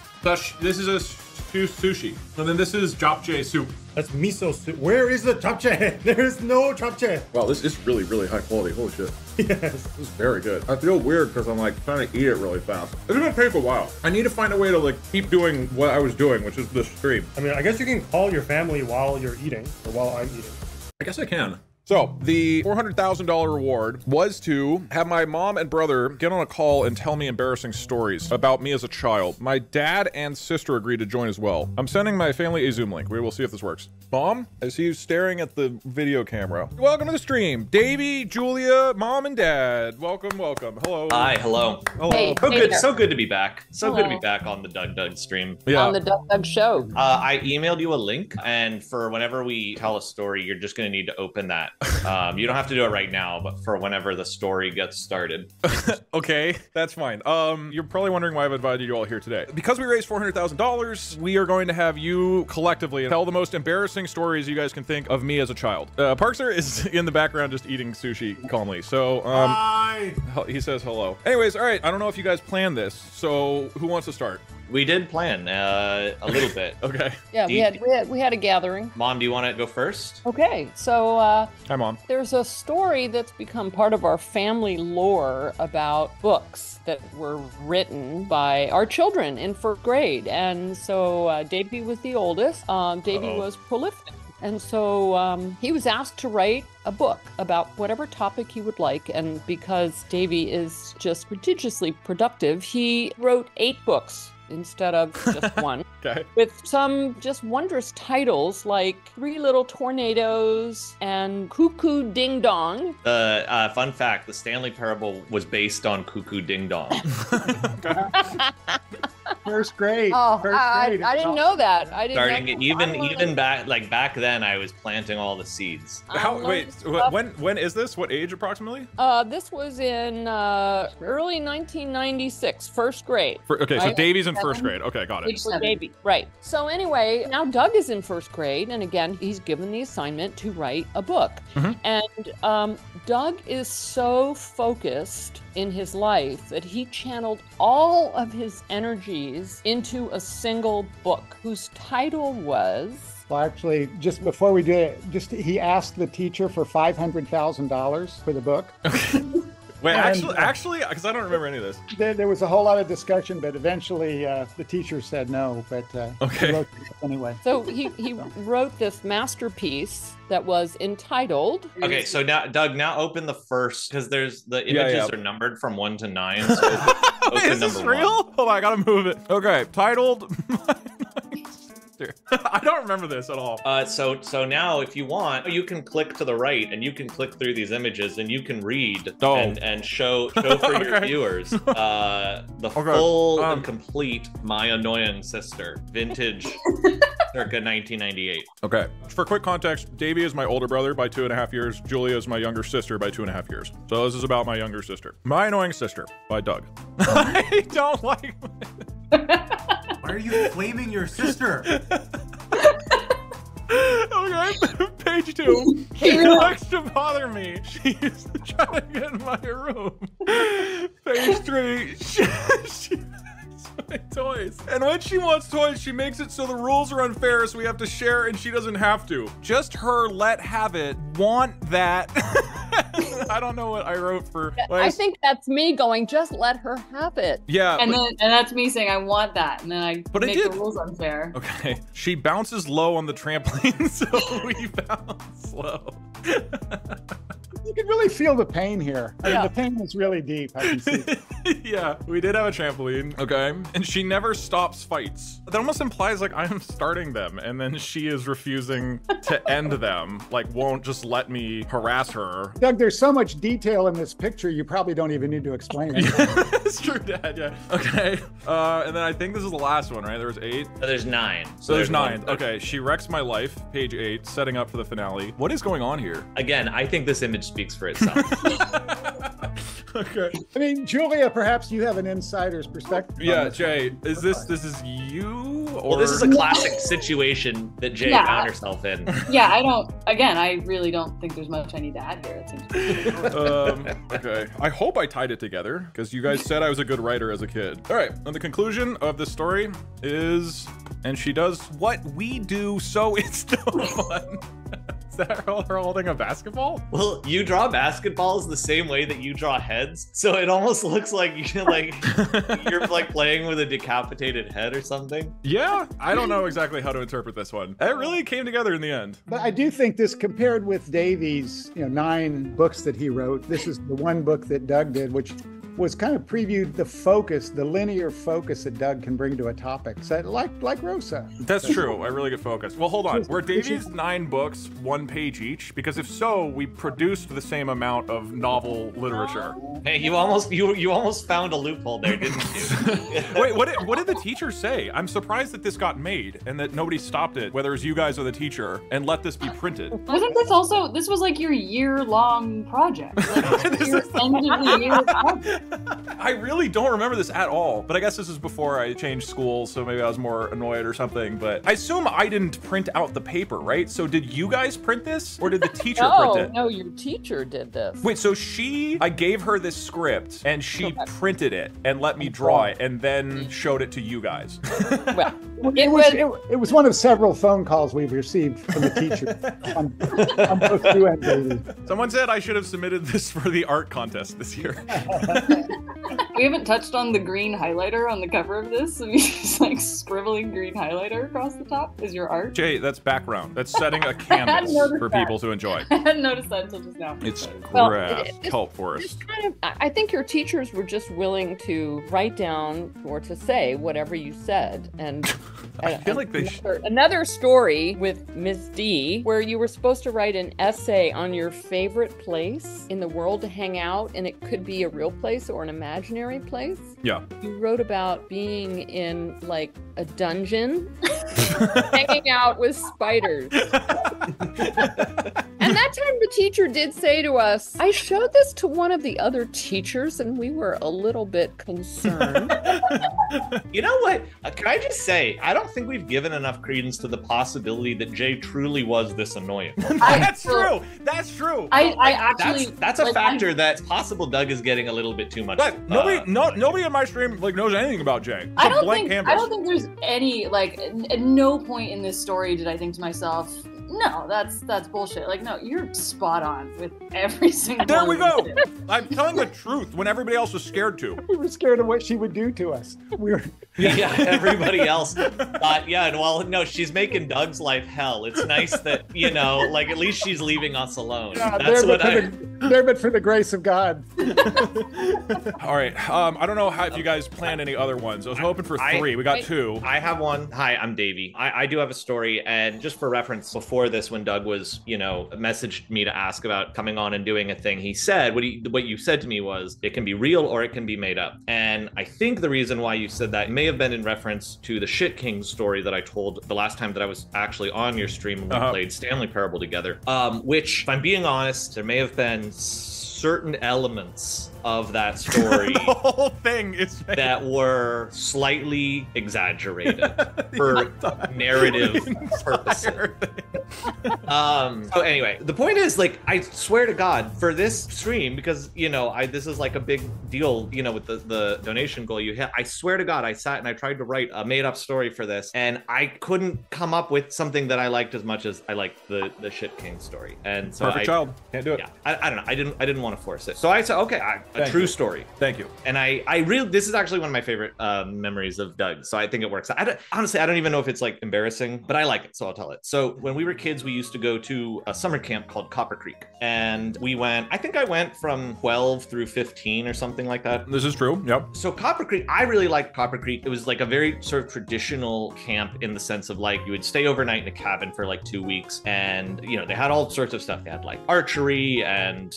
This is a sushi. And then this is japchae soup. That's miso soup. Where is the japchae? There is no japchae. Wow, this is really, really high quality. Holy shit. Yes. This is very good. I feel weird because I'm like trying to eat it really fast. It's gonna take a while. I need to find a way to like keep doing what I was doing, which is the stream. I mean, I guess you can call your family while you're eating, or while I'm eating. I guess I can. So, the $400,000 reward was to have my mom and brother get on a call and tell me embarrassing stories about me as a child. My dad and sister agreed to join as well. I'm sending my family a Zoom link. We will see if this works. Mom, I see you staring at the video camera. Welcome to the stream. Davey, Julia, mom and dad. Welcome, welcome. Hello. Hi, hello. Hello. Hey, so good to be back. So good to be back on the DugDug stream. Yeah. On the DugDug show. I emailed you a link, and for whenever we tell a story, you're just going to need to open that. You don't have to do it right now, but for whenever the story gets started. Okay, that's fine. You're probably wondering why I've invited you all here today. Because we raised $400,000, we are going to have you collectively tell the most embarrassing stories you guys can think of me as a child. Parkster is in the background just eating sushi calmly. So, Hi! He says hello. Anyways, all right, I don't know if you guys planned this, so who wants to start? We did plan a little bit. Okay. Yeah, we had a gathering. Mom, do you want to go first? Okay, so hi, Mom. There's a story that's become part of our family lore about books that were written by our children in 4th grade, and so Davey was the oldest. Davey was prolific. And so he was asked to write a book about whatever topic he would like. And because Davey is just prodigiously productive, he wrote 8 books instead of just one. Okay. With some just wondrous titles like 3 Little Tornadoes and Cuckoo Ding Dong. Fun fact, the Stanley Parable was based on Cuckoo Ding Dong. first grade. Oh, First grade. I didn't know that. I didn't Starting even back then, I was planting all the seeds. When is this? What age approximately? This was in early 1996, first grade. Okay, so Davey's in first grade. Okay, got it. Davey, right. So anyway, now Doug is in first grade, and again, he's given the assignment to write a book. And Doug is so focused in his life that he channeled all of his energies into a single book whose title was... Well, actually, just before we do it, he asked the teacher for $500,000 for the book. Wait, actually, because I don't remember any of this. There was a whole lot of discussion, but eventually the teacher said no. But he wrote it anyway. So he wrote this masterpiece that was entitled. Okay, so now Doug, open the first, because there's the images are numbered from 1 to 9. So open Is this number real? 1. Hold on, I gotta move it. Okay, titled. I don't remember this at all. So now, if you want, you can click to the right, and you can click through these images, and you can read and show for your viewers the full and complete My Annoying Sister, vintage, circa 1998. Okay. For quick context, Davey is my older brother by 2.5 years. Julia is my younger sister by 2.5 years. So this is about my younger sister. My Annoying Sister by Doug. I don't like. Why are you flaming your sister? Okay, page 2. She likes to bother me. She's trying to get in my room. Page 3. She my toys. And when she wants toys, she makes it so the rules are unfair, so we have to share and she doesn't have to. Just her let have it, want that. I don't know what I wrote for. I think that's me going, just let her have it. Yeah. And that's me saying I want that. And then I make the rules unfair. Okay. She bounces low on the trampoline, so we bounce low. You can really feel the pain here. I mean, the pain is really deep. I can see. Yeah, we did have a trampoline, okay? And she never stops fights. That almost implies like I'm starting them, and then she is refusing to end them, like won't just let me harass her. Doug, there's so much detail in this picture, you probably don't even need to explain it. It's true, Dad, yeah. Okay, and then I think this is the last one, right? There was 8? There's 9. So there's 9. Okay, she wrecks my life, page 8, setting up for the finale. What is going on here? Again, I think this image speaks for itself. Okay. I mean, Julia, perhaps you have an insider's perspective. Yeah, Jay, is this you? Or... Well, this is a classic situation that Jay found herself in. Yeah, I really don't think there's much I need to add here. It seems okay. I hope I tied it together, because you guys said I was a good writer as a kid. All right, and the conclusion of this story is, and she does what we do, so it's no fun. Is that her holding a basketball? Well, you draw basketballs the same way that you draw heads, so it almost looks like you're like playing with a decapitated head or something. Yeah, I don't know exactly how to interpret this one. It really came together in the end. But I do think this, compared with Davy's 9 books that he wrote, this is the one book that Doug did, which was kind of previewed the focus, the linear focus that Doug can bring to a topic. So like Rosa. That's true. I really get focused. Well, hold on. Were Davy's 9 books 1 page each? Because if so, we produced the same amount of novel literature. Hey, you almost found a loophole there, didn't you? Wait, what did the teacher say? I'm surprised that this got made and that nobody stopped it, whether it's you guys or the teacher, and let this be printed. Wasn't this was like your year-long project? Like your end of the year project. I really don't remember this at all, but I guess this is before I changed schools, so maybe I was more annoyed or something, but I assume I didn't print out the paper, right? So did you guys print this, or did the teacher print it? No, your teacher did this. Wait, so I gave her this script, and she printed it and let me draw it, and then showed it to you guys. Well, it was one of several phone calls we've received from the teacher on both you and Davy. Someone said I should have submitted this for the art contest this year. We haven't touched on the green highlighter on the cover of this. So he's just like scribbling green highlighter across the top is your art. Jay, that's background. That's setting a canvas for people to enjoy. I hadn't noticed that until just now. It's help for us. I think your teachers were just willing to write down or to say whatever you said. And I feel like they another story with Miss D, where you were supposed to write an essay on your favorite place in the world to hang out, and it could be a real place place or an imaginary place. Yeah. You wrote about being in like a dungeon, hanging out with spiders. And that time the teacher did say to us, I showed this to one of the other teachers and we were a little bit concerned. You know what? Can I just say, I don't think we've given enough credence to the possibility that Jay truly was this annoying. That's true. That's true. I actually that's a factor that's possible. Doug is getting a little bit too much. But nobody in my stream like knows anything about Jay. I don't think there's any like at no point in this story did I think to myself, no, that's bullshit. Like, no, you're spot on with every single There we go. I'm telling the truth when everybody else was scared to. We were scared of what she would do to us. We were. Yeah, everybody else. Yeah, and well, no, she's making Doug's life hell. It's nice that, you know, like at least she's leaving us alone. Yeah, that's what there, but for the grace of God. All right. I don't know if you guys planned any other ones. I was hoping for 3. We got 2. I have one. Hi, I'm Davey. I do have a story, and just for reference, before this, when Doug was, you know, messaged me to ask about coming on and doing a thing, he said what you said to me was it can be real or it can be made up. And I think the reason why you said that may have been in reference to the Shit King story that I told the last time that I was actually on your stream when we played Stanley Parable together. Which, if I'm being honest, there may have been certain elements of that story the whole thing is that were slightly exaggerated for narrative purposes. So anyway, the point is, like, I swear to God, for this stream, because, you know, this is like a big deal, you know, with the donation goal you hit, I swear to God, I sat and I tried to write a made up story for this, and I couldn't come up with something that I liked as much as I liked the Shit King story. And so Perfect child. Can't do it. Yeah, I don't know. I didn't want to force it. So I said, okay, a true story. Thank you. And this is actually one of my favorite memories of Doug. So I think it works. Honestly, I don't even know if it's like embarrassing, but I like it, so I'll tell it. So when we were kids, we used to go to a summer camp called Copper Creek. And I think I went from 12 through 15 or something like that. This is true. Yep. So Copper Creek, I really liked Copper Creek. It was like a very sort of traditional camp in the sense of like you would stay overnight in a cabin for like 2 weeks. And, you know, they had all sorts of stuff. They had like archery, and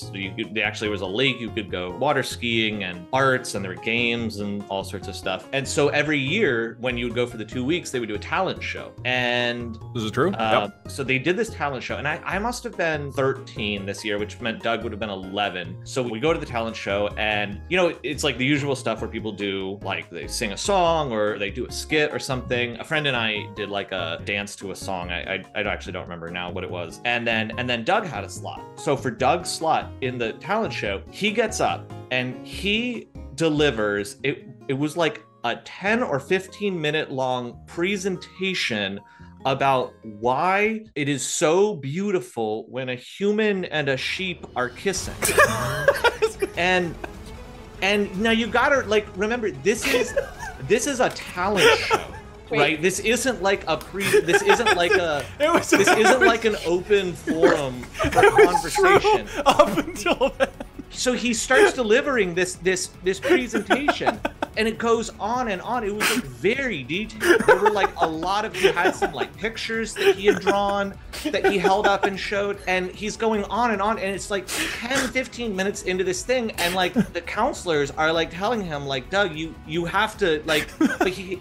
there actually was a lake you could go water skiing, and arts, and there were games and all sorts of stuff. And so every year when you would go for the 2 weeks, they would do a talent show. And this is true. Yep. So they did this talent show, and I must have been 13 this year, which meant Doug would have been 11. So we go to the talent show, and, you know, it's like the usual stuff where people do, like, they sing a song or they do a skit or something. A friend and I did like a dance to a song. I actually don't remember now what it was. And then Doug had a slot. So for Doug's slot in the talent show, he gets up and he delivers. It was like a 10 or 15 minute long presentation about why it is so beautiful when a human and a sheep are kissing. and now you gotta, like, remember, this is a talent show. Wait. Right, this isn't like this isn't like an open forum for conversation. Up until then. So he starts delivering this presentation, and it goes on and on. It was like very detailed. There were like a lot of, he had some like pictures that he had drawn that he held up and showed, and he's going on, and it's like 10-15 minutes into this thing, and like the counselors are like telling him, like, Doug, you have to, like, but he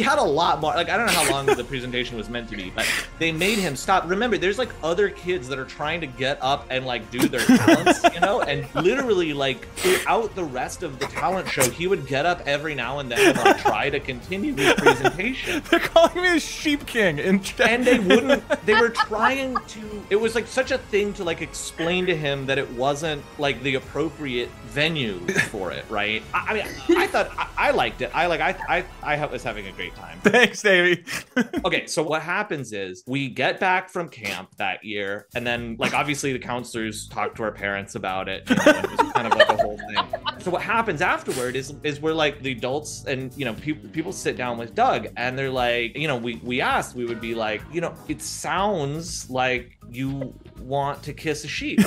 had a lot more. Like, I don't know how long the presentation was meant to be, but they made him stop. Remember, there's like other kids that are trying to get up and like do their talents, you know, and literally, like, throughout the rest of the talent show, he would get up every now and then and like, try to continue his presentation. They're calling me a sheep king, and they wouldn't. They were trying to. It was like such a thing to like explain to him that it wasn't like the appropriate venue for it, right? I mean, I thought I liked it. I was having a great time. Thanks, Davey. Okay, so what happens is we get back from camp that year, and then like obviously the counselors talk to our parents about it. You know, and it was kind of like a whole thing. So what happens afterward is we're like the adults, and you know, people sit down with Doug, and they're like, you know, we asked, we would be like, you know, it sounds like you want to kiss a sheep.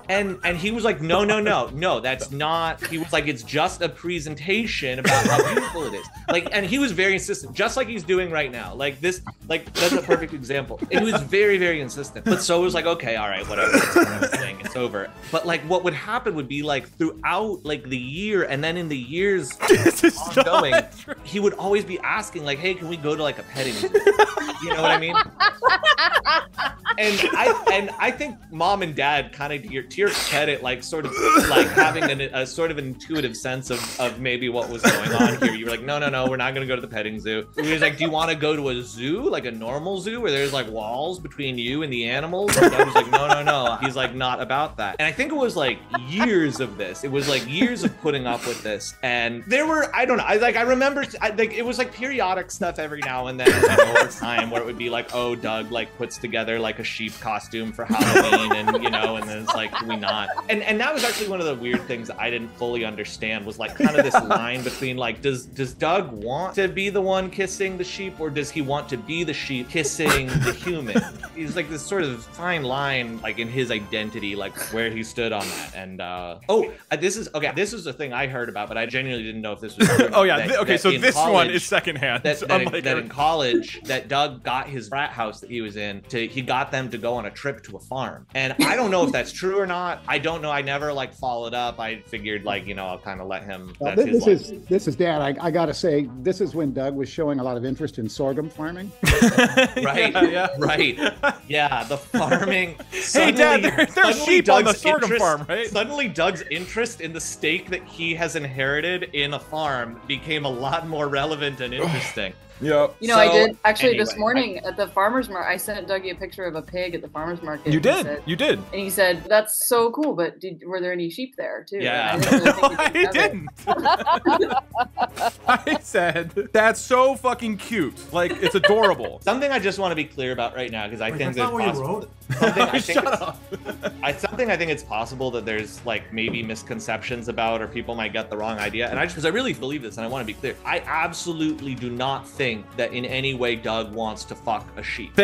And he was like, no, that's not. He was like, it's just a presentation about how beautiful it is. Like, and he was very insistent, just like he's doing right now. Like this, like that's a perfect example. He was very, very insistent. But so it was like, okay, all right, whatever, it's over. But like, what would happen would be like throughout like the year, and then in the years ongoing, he would always be asking like, hey, can we go to like a petting zoo? You know what I mean? And I think mom and dad kind of to your credit, like sort of like having a sort of an intuitive sense of maybe what was going on here. You were like, no, we're not gonna go to the petting zoo. He was like, do you want to go to a zoo, like a normal zoo where there's like walls between you and the animals? And I was like, no. He's like, not about that. And I think it was like years of this. It was like years of putting up with this. And there were, I don't know, I remember like it was like periodic stuff every now and then over time where it would be like, oh, Doug like puts together like a sheep costume for Halloween, and you know, and then it's like, can we not? And that was actually one of the weird things that I didn't fully understand, was like kind of this line between like, does Doug want to be the one kissing the sheep, or does he want to be the sheep kissing the human? He's like this sort of fine line, like in his identity, like where he stood on that. And this is a thing I heard about, but I genuinely didn't know if this was true. Oh yeah, okay, so this one is secondhand. That in college, that Doug got his frat house that he was in, he got them to go on a trip to a farm. And I don't know if that's true or not. I don't know. I never like followed up. I figured like, you know, I'll kind of let him. Well, this is Dad. I gotta say, this is when Doug was showing a lot of interest in sorghum farming. Right. Right. Yeah. The farming. Hey Dad, there's sheep on the sorghum farm, right? Suddenly Doug's interest in the stake that he has inherited in a farm became a lot more relevant and interesting. Yep. You know, I did actually this morning at the farmer's market. I sent Dougie a picture of a pig at the farmer's market. You did. You did. And he said, "That's so cool." But were there any sheep there too? Yeah. I didn't. I said, "That's so fucking cute. Like it's adorable." Something I just want to be clear about right now, because I think that's not what you wrote. Something I think it's possible that there's like maybe misconceptions about, or people might get the wrong idea. And because I really believe this, and I want to be clear, I absolutely do not think that in any way Doug wants to fuck a sheep.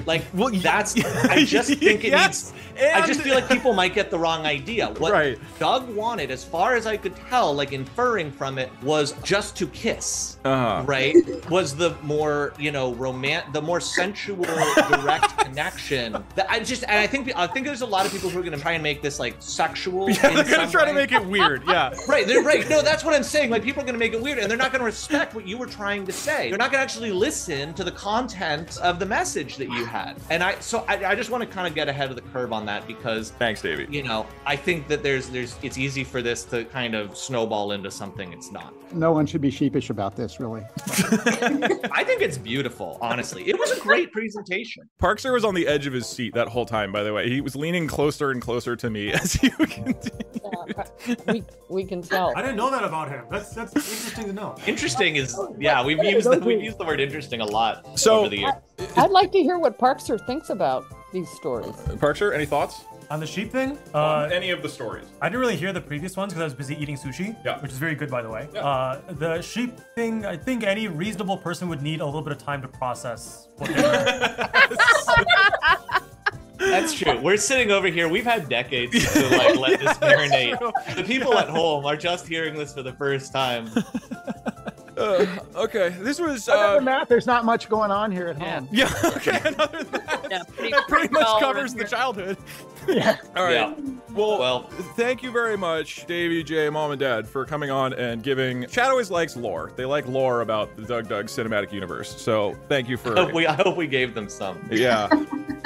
Like, well, that's. I just think it needs. I just feel like people might get the wrong idea. What Doug wanted, as far as I could tell, like inferring from it, was just to kiss. Right? Was the more, you know, the more sensual, direct connection. That I think there's a lot of people who are going to try and make this like sexual. Yeah, they're going to try to make it weird. Yeah. Right. They're right. No, that's what I'm saying. Like people are going to make it weird, and they're not going to respect what you were trying to say. They're not going to actually listen to the content of the message that you had. And I just want to kind of get ahead of the curve on that, because thanks, Davey. You know, I think that it's easy for this to kind of snowball into something it's not. No one should be sheepish about this, really. I think it's beautiful, honestly. It was a great presentation. Parkster was on the edge of his seat that whole time, by the way. He was leaning closer and closer to me as you continued. We can tell. I didn't know that about him. That's interesting to know. Interesting is, yeah, we've used the word interesting a lot over the years. I'd like to hear what Parkster thinks about these stories. Parkster, any thoughts? On the sheep thing? Any of the stories. I didn't really hear the previous ones because I was busy eating sushi, which is very good, by the way. Yeah. The sheep thing, I think any reasonable person would need a little bit of time to process what they heard. That's true. We're sitting over here. We've had decades to like let this marinate. The people at home are just hearing this for the first time. Okay, this was. Other than that, there's not much going on here at home. Yeah. Okay. Other than that, pretty much covers the childhood. Yeah. All right. Yeah. Well, thank you very much, Davey, Jay, Mom, and Dad, for coming on and giving. Chat always likes lore. They like lore about the DugDug cinematic universe. So thank you for. I hope we gave them some. Yeah.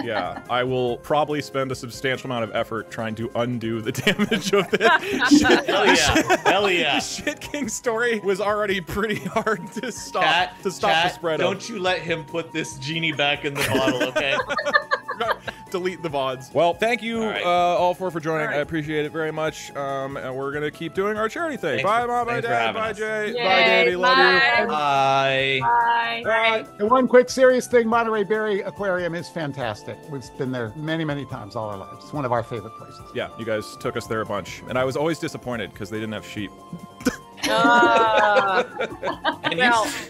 Yeah. I will probably spend a substantial amount of effort trying to undo the damage of it. Hell yeah. Hell yeah. The Shit King story was already pretty hard to stop. The spread. Don't you let him put this genie back in the bottle, okay? Delete the VODs. Well, thank you all four for joining. I appreciate it very much. And we're gonna keep doing our charity thing. Bye, Mom. Bye, Dad. Bye, Jay. Yay, bye, Davey. Love you. Bye. Bye. And one quick serious thing, Monterey Bay Aquarium is fantastic. We've been there many, many times all our lives. It's one of our favorite places. Yeah, you guys took us there a bunch. And I was always disappointed because they didn't have sheep.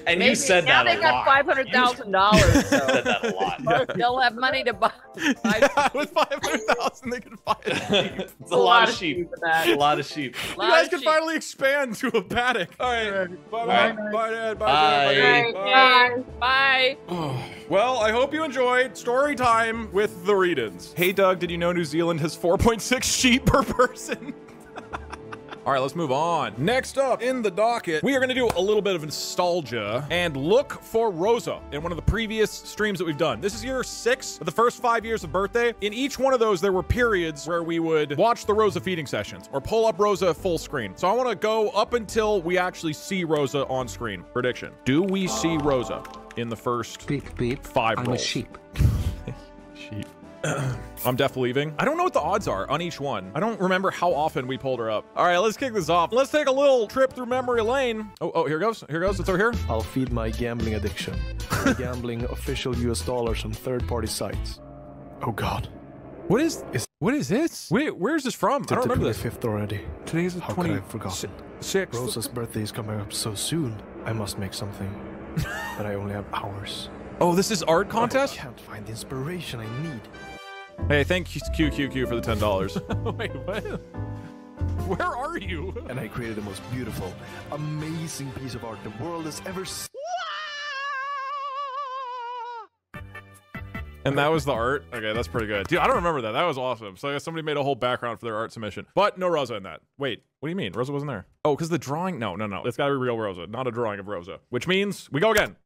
And you said now that they got $500,000. Said that a lot. They'll have money to buy. With 500,000, they can buy a sheep. It's a lot of sheep. A lot of sheep. You guys can finally expand to a paddock. All right. Bye, Dad. Bye. Bye. Well, I hope you enjoyed story time with the read-ins. Hey, Doug, did you know New Zealand has 4.6 sheep per person? All right, let's move on. Next up in the docket, we are gonna do a little bit of nostalgia and look for Rosa in one of the previous streams that we've done. This is year 6 of the first 5 years of birthday. In each one of those, there were periods where we would watch the Rosa feeding sessions or pull up Rosa full screen. So I wanna go up until we actually see Rosa on screen. Prediction, do we see Rosa in the first beep, beep. 5 rolls? I'm a sheep. Sheep. I'm deaf leaving. I don't know what the odds are on each one. I don't remember how often we pulled her up. All right, let's kick this off. Let's take a little trip through memory lane. Oh, here goes. Here goes. It's over here. I'll feed my gambling addiction. By gambling official US dollars on third-party sites. Oh God. What is this? Wait, where's this from? I don't remember this. 5th already. Today's the 20th. How could I have forgotten? 6th. Rosa's birthday is coming up so soon. I must make something. But I only have hours. Oh, this is art contest? I can't find the inspiration I need. Hey, thank you, QQQ, for the $10. Wait, what? Where are you? And I created the most beautiful, amazing piece of art the world has ever seen. And that was the art? Okay, that's pretty good. Dude, I don't remember that. That was awesome. So I guess somebody made a whole background for their art submission. But no Rosa in that. Wait, what do you mean? Rosa wasn't there? Oh, because the drawing? No. It's gotta be real Rosa, not a drawing of Rosa. Which means we go again.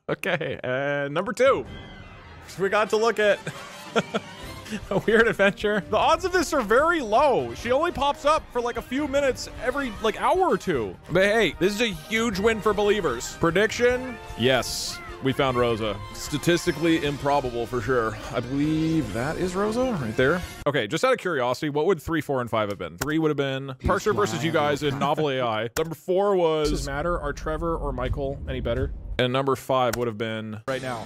Okay, and number 2. We got to look at a weird adventure. The odds of this are very low. She only pops up for like a few minutes every like hour or two. But hey, this is a huge win for believers. Prediction? Yes, we found Rosa. Statistically improbable for sure. I believe that is Rosa right there. Okay, just out of curiosity, what would 3, 4, and 5 have been? 3 would have been Parser versus you guys in Novel AI. Number 4 was... Does it matter? Are Trevor or Michael any better? And number 5 would have been right now.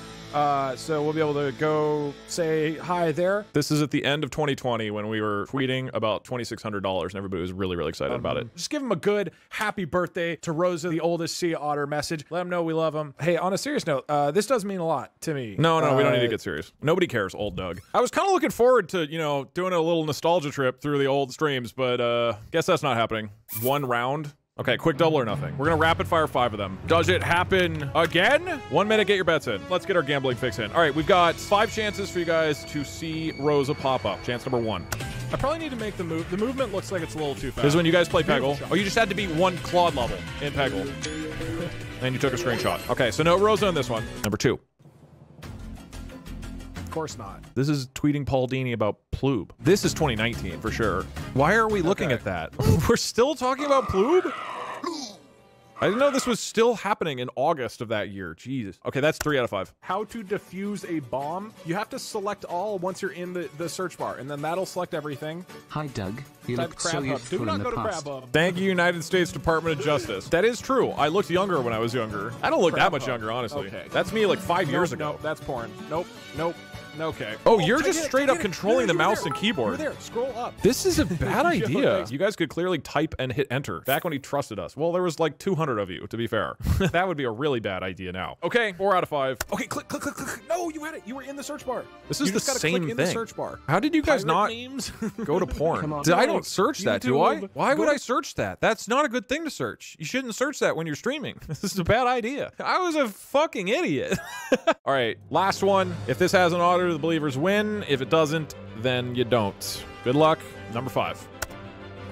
So we'll be able to go say hi there. This is at the end of 2020 when we were tweeting about $2,600 and everybody was really, really excited about it. Just give him a good happy birthday to Rosa, the oldest Sea Otter message. Let him know we love him. Hey, on a serious note, this does mean a lot to me. No, we don't need to get serious. Nobody cares, old Doug. I was kind of looking forward to, you know, doing a little nostalgia trip through the old streams, but guess that's not happening. 1 round. Okay, quick double or nothing. We're gonna rapid fire 5 of them. Does it happen again? 1 minute, get your bets in. Let's get our gambling fix in. All right, we've got 5 chances for you guys to see Rosa pop up. Chance number 1. I probably need to make the move. The movement looks like it's a little too fast. This is when you guys play Peggle. Oh, you just had to beat 1 Claude level in Peggle. And you took a screenshot. Okay, so no Rosa in this one. Number 2. Of course not. This is tweeting Paul Dini about Ploob. This is 2019 for sure. Why are we looking at that? We're still talking about Ploob? I didn't know this was still happening in August of that year. Jesus. Okay, that's 3 out of 5. How to defuse a bomb. You have to select all once you're in the search bar, and then that'll select everything. Hi, Doug. You look so youthful in the past. Thank you, United States Department of Justice. That is true. I looked younger when I was younger. I don't look that much younger, honestly. Okay. That's me like 5 years ago. Nope, that's porn. Nope. Okay. Oh, you're just straight up controlling the mouse and keyboard. Over there. Scroll up. This is a bad idea. You guys could clearly type and hit enter. Back when he trusted us. Well, there was like 200 of you, to be fair. That would be a really bad idea now. Okay, 4 out of 5. Okay, click. No, you had it. You were in the search bar. This is the same thing. In the search bar. How did you guys not go to porn? I don't search that, do I? Why would I search that? That's not a good thing to search. You shouldn't search that when you're streaming. This is a bad idea. I was a fucking idiot. All right, last one. If this has an order, the believers win. If it doesn't, then you don't. Good luck. Number 5.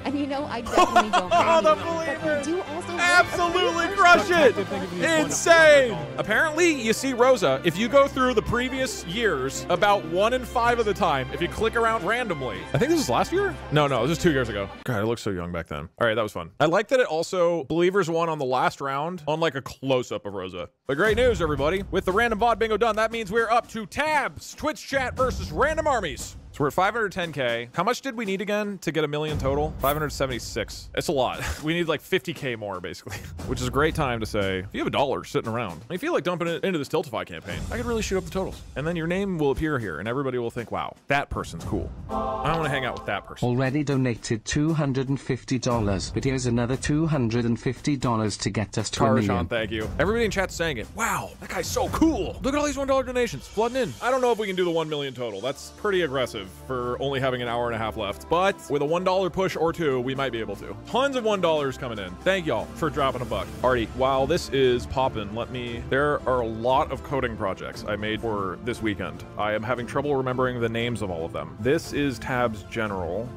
And you know, I definitely don't. Oh, the believer! Do also absolutely crush it! Insane! Apparently, you see Rosa, if you go through the previous years, about 1 in 5 of the time, if you click around randomly. I think this was last year? No, this was 2 years ago. God, I looked so young back then. All right, that was fun. I like that it also, believers won on the last round on like a close-up of Rosa. But great news, everybody. With the random VOD bingo done, that means we're up to tabs, Twitch chat versus random armies. So we're at 510K. How much did we need again to get 1 million total? 576. It's a lot. We need like 50K more, basically, which is a great time to say, if you have a dollar sitting around, I feel like dumping it into this Tiltify campaign, I could really shoot up the totals. And then your name will appear here and everybody will think, wow, that person's cool. I want to hang out with that person. Already donated $250, but here's another $250 to get us to 1 million. Thank you. Everybody in chat's saying it. Wow, that guy's so cool. Look at all these $1 donations flooding in. I don't know if we can do the 1 million total. That's pretty aggressive for only having an hour and a half left. But with a $1 push or two, we might be able to. Tons of $1 coming in. Thank y'all for dropping a buck. Alrighty, while this is popping, there are a lot of coding projects I made for this weekend. I am having trouble remembering the names of all of them. This is tabs general.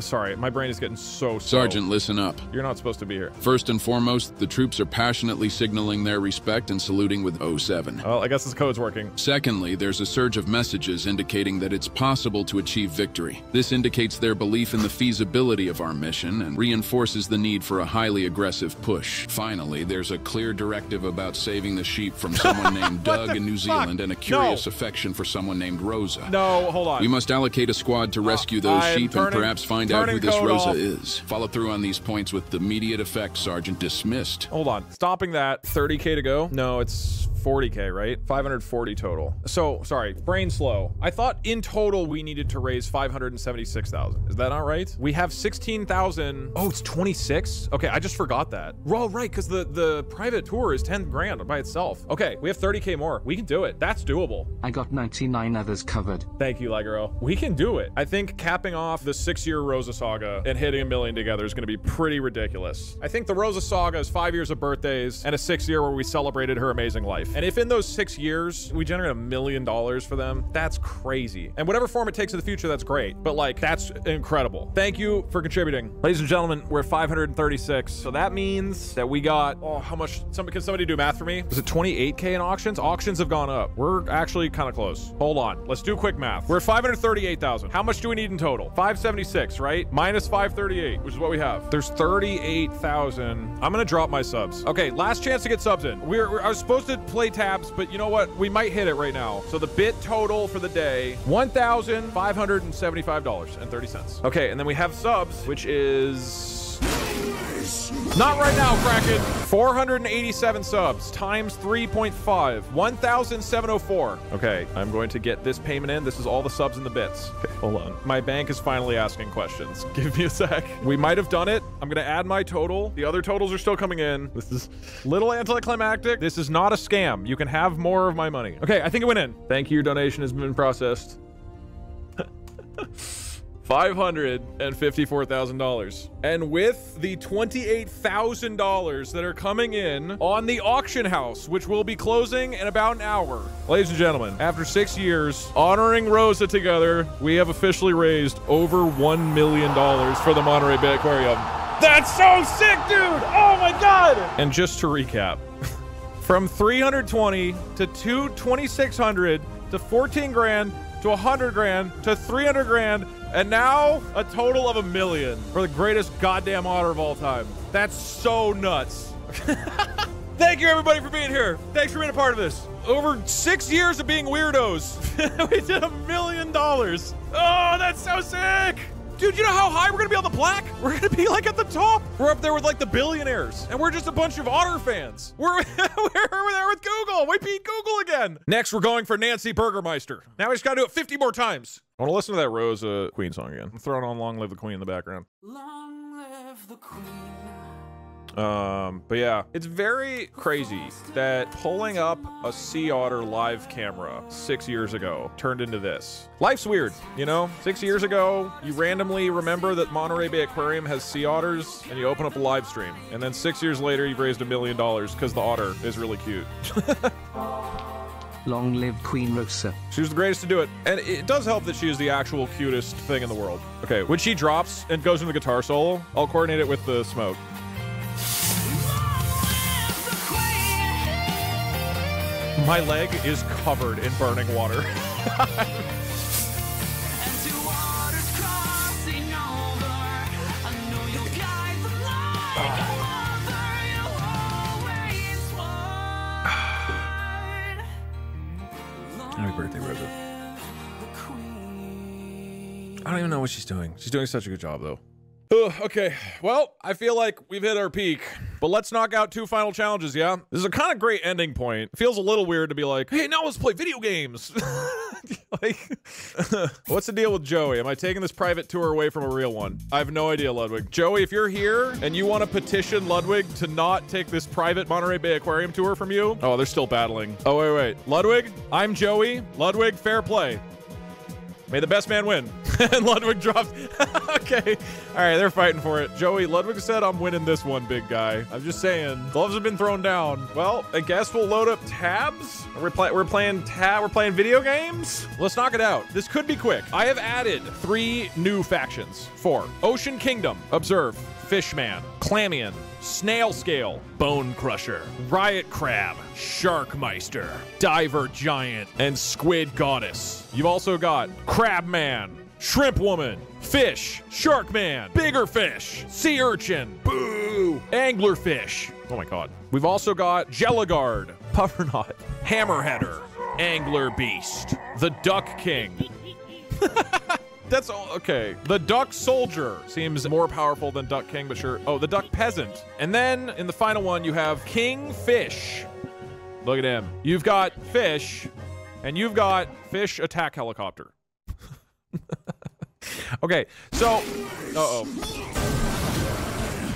Sorry, my brain is getting so slow. Sergeant, listen up. You're not supposed to be here. First and foremost, the troops are passionately signaling their respect and saluting with 07. Well, I guess this code's working. Secondly, there's a surge of messages indicating that it's possible to achieve victory. This indicates their belief in the feasibility of our mission and reinforces the need for a highly aggressive push. Finally, there's a clear directive about saving the sheep from someone named Doug in New Zealand and a curious affection for someone named Rosa. No, hold on. We must allocate a squad to rescue those sheep and perhaps find out who this Rosa is. Follow through on these points with immediate effect, Sergeant. Dismissed. Hold on. Stopping that. 30K to go? No, it's 40K, right? 540 total. So, sorry, brain slow. I thought in total we needed to raise 576,000. Is that not right? We have 16,000. Oh, it's 26? Okay, I just forgot that. Oh, right, because the private tour is 10 grand by itself. Okay, we have 30K more. We can do it. That's doable. I got 99 others covered. Thank you, Ligero. We can do it. I think capping off the 6-year Rosa saga and hitting 1 million together is going to be pretty ridiculous. I think the Rosa saga is 5 years of birthdays and a 6th year where we celebrated her amazing life. And if in those 6 years we generate $1 million for them, that's crazy. And whatever form it takes in the future, that's great. But like, that's incredible. Thank you for contributing. Ladies and gentlemen, we're at 536. So that means that we got, oh, how much? Can somebody do math for me? Was it 28K in auctions? Auctions have gone up. We're actually kind of close. Hold on. Let's do quick math. We're at 538,000. How much do we need in total? 576, right? Minus 538, which is what we have. There's 38,000. I'm going to drop my subs. Okay, last chance to get subs in. I was supposed to play tabs, but you know what? We might hit it right now. So the bid total for the day, $1,575.30. Okay, and then we have subs, which is... not right now, Kraken. 487 subs times 3.5. 1,704. Okay, I'm going to get this payment in. This is all the subs and the bits. Okay, hold on. My bank is finally asking questions. Give me a sec. We might have done it. I'm going to add my total. The other totals are still coming in. This is a little anticlimactic. This is not a scam. You can have more of my money. Okay, I think it went in. Thank you. Your donation has been processed. $554,000. And with the $28,000 that are coming in on the auction house, which will be closing in about an hour. Ladies and gentlemen, after 6 years honoring Rosa together, we have officially raised over $1 million for the Monterey Bay Aquarium. That's so sick, dude! Oh my God! And just to recap, from 320 to 2,600 to 14 grand to 100 grand to 300 grand, and now a total of $1 million for the greatest goddamn otter of all time. That's so nuts. Thank you, everybody, for being here. Thanks for being a part of this. Over 6 years of being weirdos, we did $1 million. Oh, that's so sick. Dude, you know how high we're gonna be on the plaque? We're gonna be like at the top. We're up there with like the billionaires, and we're just a bunch of otter fans. We're there with Google. We beat Google again. Next, we're going for Nancy Burgermeister. Now we just gotta do it 50 more times. I wanna listen to that Rosa Queen song again. I'm throwing on Long Live the Queen in the background. Long live the Queen. But yeah, it's very crazy that pulling up a Sea Otter live camera 6 years ago turned into this. Life's weird, you know? 6 years ago, you randomly remember that Monterey Bay Aquarium has sea otters, and you open up a live stream. And then 6 years later, you've raised $1 million because the otter is really cute. Long live Queen Rosa. She was the greatest to do it. And it does help that she is the actual cutest thing in the world. Okay, when she drops and goes into the guitar solo, I'll coordinate it with the smoke. My leg is covered in burning water. Happy birthday, Rosa. don't even know what she's doing. She's doing such a good job, though. Okay, well, I feel like we've hit our peak, but let's knock out 2 final challenges, yeah? This is a kind of great ending point. It feels a little weird to be like, hey, now let's play video games. Like, what's the deal with Joey? Am I taking this private tour away from a real one? I have no idea, Ludwig. Joey, if you're here and you want to petition Ludwig to not take this private Monterey Bay Aquarium tour from you. Oh, they're still battling. Oh, wait. Ludwig, I'm Joey. Ludwig, fair play. May the best man win. And Ludwig drops. Okay. All right, they're fighting for it. Joey, Ludwig said I'm winning this one, big guy. I'm just saying. Gloves have been thrown down. Well, I guess we'll load up tabs. We're playing video games. Let's knock it out. This could be quick. I have added 3 new factions. 4. Ocean Kingdom. Observe. Fishman. Clamian. Snail Scale, Bone Crusher, Riot Crab, Sharkmeister, Diver Giant, and Squid Goddess. You've also got Crab Man, Shrimp Woman, Fish, Shark Man, Bigger Fish, Sea Urchin, Boo, Anglerfish. Oh my god. We've also got Jelligard, Pufferknot, Hammerheader, Angler Beast, the Duck King. That's all. Okay. The Duck Soldier seems more powerful than Duck King, but sure. Oh, the Duck Peasant. And then in the final one, you have King Fish. Look at him. You've got Fish, and you've got Fish Attack Helicopter. Okay, so. Uh-oh.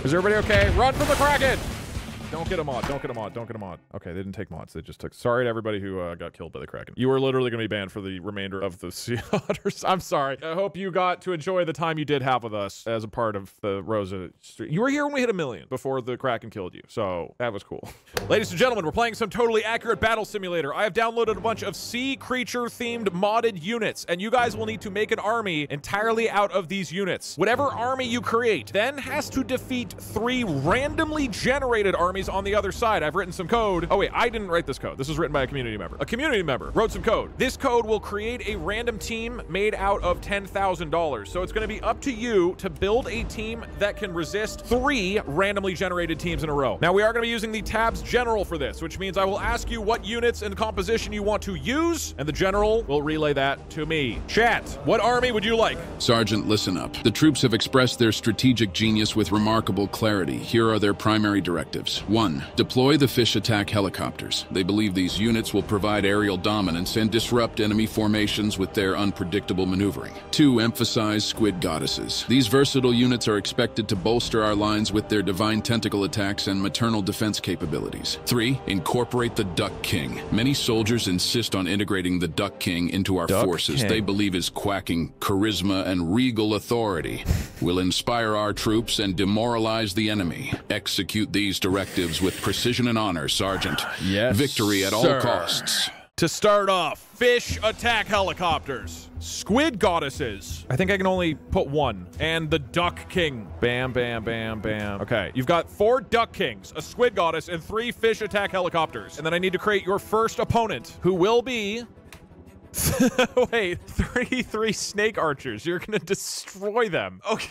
Is everybody okay? Run from the Kraken! Don't get a mod. Don't get a mod. Don't get a mod. Okay, they didn't take mods. They just took... Sorry to everybody who got killed by the Kraken. You are literally going to be banned for the remainder of the Sea Otters. I'm sorry. I hope you got to enjoy the time you did have with us as a part of the Rosa stream. You were here when we hit 1 million before the Kraken killed you, so that was cool. Ladies and gentlemen, we're playing some totally accurate battle simulator. I have downloaded a bunch of sea creature-themed modded units, and you guys will need to make an army entirely out of these units. Whatever army you create then has to defeat 3 randomly generated armies on the other side. I've written some code. Oh wait, I didn't write this code. This was written by a community member. A community member wrote some code. This code will create a random team made out of $10,000. So it's going to be up to you to build a team that can resist 3 randomly generated teams in a row. Now we are going to be using the tabs general for this, which means I will ask you what units and composition you want to use, and the general will relay that to me. Chat, what army would you like? Sergeant, listen up. The troops have expressed their strategic genius with remarkable clarity. Here are their primary directives. 1. Deploy the fish attack helicopters. They believe these units will provide aerial dominance and disrupt enemy formations with their unpredictable maneuvering. 2. Emphasize squid goddesses. These versatile units are expected to bolster our lines with their divine tentacle attacks and maternal defense capabilities. 3. Incorporate the Duck King. Many soldiers insist on integrating the Duck King into our forces. They believe his quacking charisma and regal authority will inspire our troops and demoralize the enemy. Execute these directives with precision and honor, Sergeant. Yes, victory at all costs. To start off, fish attack helicopters. Squid goddesses. I think I can only put 1. And the Duck King. Bam, bam, bam, bam. Okay, you've got 4 Duck Kings, a squid goddess, and 3 fish attack helicopters. And then I need to create your first opponent, who will be... Wait, 33 snake archers. You're gonna destroy them. Okay.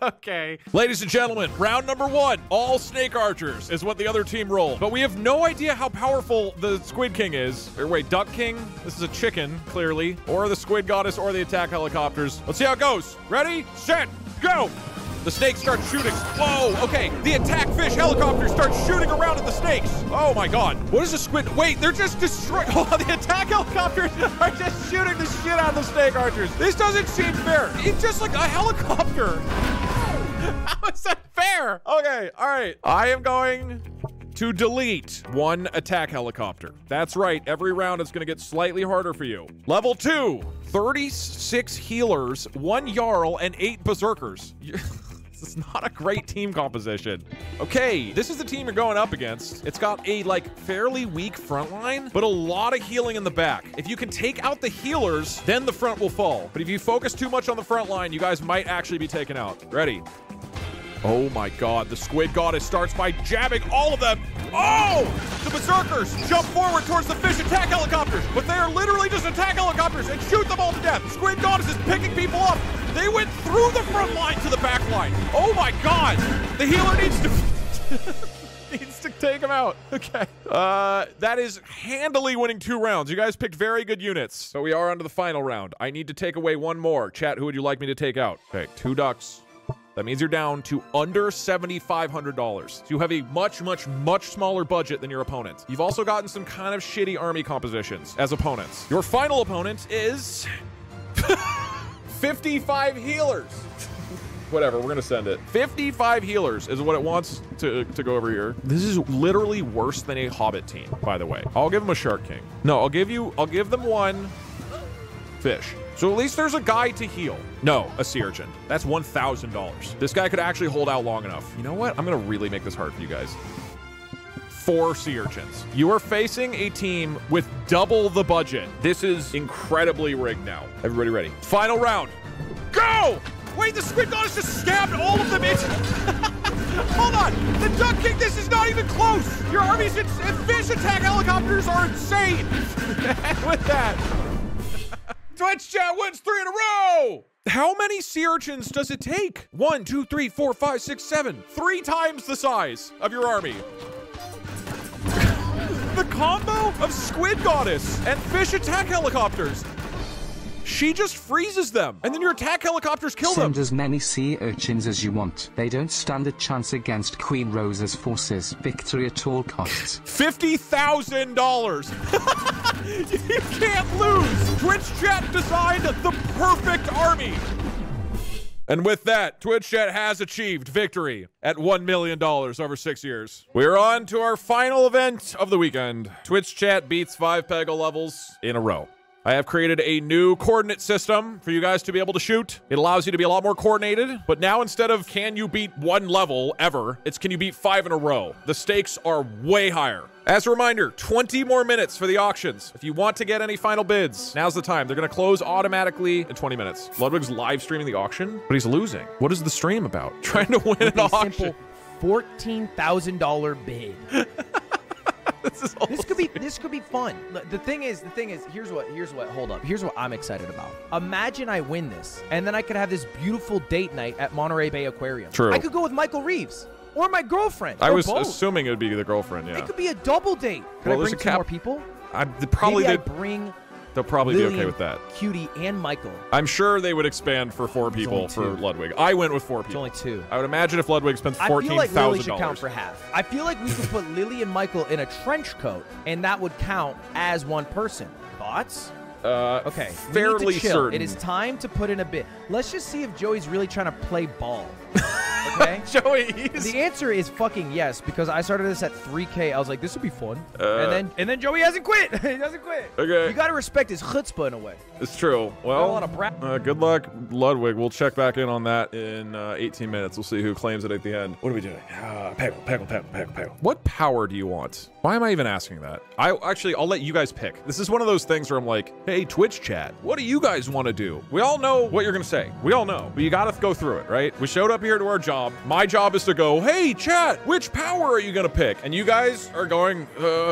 Okay. Ladies and gentlemen, round number 1. All snake archers is what the other team rolled. But we have no idea how powerful the Squid King is. Or wait, Duck King? This is a chicken, clearly. Or the Squid Goddess or the attack helicopters. Let's see how it goes. Ready, set, go! The snakes start shooting. Whoa, okay. The attack fish helicopter starts shooting around at the snakes. Oh my god. What is the squid? Wait, they're just destroying. Oh, the attack helicopters are just shooting the shit out of the snake archers. This doesn't seem fair. It's just like a helicopter. How is that fair? Okay, all right. I am going to delete 1 attack helicopter. That's right. Every round it's going to get slightly harder for you. Level 2, 36 healers, 1 Jarl, and 8 berserkers. This is not a great team composition. Okay, this is the team you're going up against. It's got a, like, fairly weak front line, but a lot of healing in the back. If you can take out the healers, then the front will fall. But if you focus too much on the front line, you guys might actually be taken out. Ready? Oh my god, the Squid Goddess starts by jabbing all of them. Oh! The Berserkers jump forward towards the fish attack helicopters, but they are literally just attack helicopters and shoot them all to death. Squid Goddess is picking people up. They went through the front line to the back line. Oh my god! The healer needs to... Needs to take him out. Okay. That is handily winning 2 rounds. You guys picked very good units. So we are on to the final round. I need to take away 1 more. Chat, who would you like me to take out? Okay, 2 ducks. That means you're down to under $7,500. So you have a much, much, much smaller budget than your opponent. You've also gotten some kind of shitty army compositions as opponents. Your final opponent is 55 healers. Whatever, we're gonna send it. 55 healers is what it wants to go over here. This is literally worse than a Hobbit team, by the way. I'll give them a Shark King. No, I'll give them 1 fish. So at least there's a guy to heal. No, a sea urchin. That's $1,000. This guy could actually hold out long enough. You know what? I'm gonna really make this hard for you guys. 4 sea urchins. You are facing a team with double the budget. This is incredibly rigged now. Everybody ready? Final round. Go! Wait, the Squid Goddess just stabbed all of them. Hold on. The Duck King, this is not even close. Your armies and fish attack helicopters are insane. With that. Twitch chat wins 3 in a row. How many sea urchins does it take? 1, 2, 3, 4, 5, 6, 7. 3 times the size of your army. The combo of Squid Goddess and fish attack helicopters. She just freezes them, and then your attack helicopters kill them. Send as many sea urchins as you want. They don't stand a chance against Queen Rosa's forces. Victory at all costs. $50,000. You can't lose. Twitch chat designed the perfect army. And with that, Twitch chat has achieved victory at $1 million over 6 years. We're on to our final event of the weekend. Twitch chat beats 5 Peggle levels in a row. I have created a new coordinate system for you guys to be able to shoot. It allows you to be a lot more coordinated, but now instead of can you beat 1 level ever, it's can you beat 5 in a row. The stakes are way higher. As a reminder, 20 more minutes for the auctions. If you want to get any final bids, now's the time. They're gonna close automatically in 20 minutes. Ludwig's live streaming the auction, but he's losing. What is the stream about? Trying to win an auction. Simple $14,000 bid. This could be fun. The thing is, here's what I'm excited about. Imagine I win this, and then I could have this beautiful date night at Monterey Bay Aquarium. True. I could go with Michael Reeves or my girlfriend. I was assuming it would be the girlfriend, yeah. It could be a double date. Could I bring 2 more people? They'll probably Lillian, be okay with that. Cutie, and Michael. I'm sure they would expand for 4 people for Ludwig. I went with 4 people. It's only 2. I would imagine if Ludwig spends $14,000. I feel like Lily should count for half. I feel like we could put Lily and Michael in a trench coat, and that would count as 1 person. Thoughts? Okay. Fairly certain. It is time to put in a bid. Let's just see if Joey's really trying to play ball. Okay? Joey, the answer is fucking yes, because I started this at 3K. I was like, this would be fun. And then Joey hasn't quit. He doesn't quit. Okay. You gotta respect his chutzpah in a way. It's true. Well, good luck, Ludwig. We'll check back in on that in 18 minutes. We'll see who claims it at the end. What are we doing? Peggle. What power do you want? Why am I even asking that? I'll let you guys pick. This is one of those things where I'm like, hey, Twitch chat, what do you guys want to do? We all know what you're gonna say. We all know, but you gotta go through it, right? We showed up here to our job. My job is to go, hey, chat, which power are you gonna pick? And you guys are going,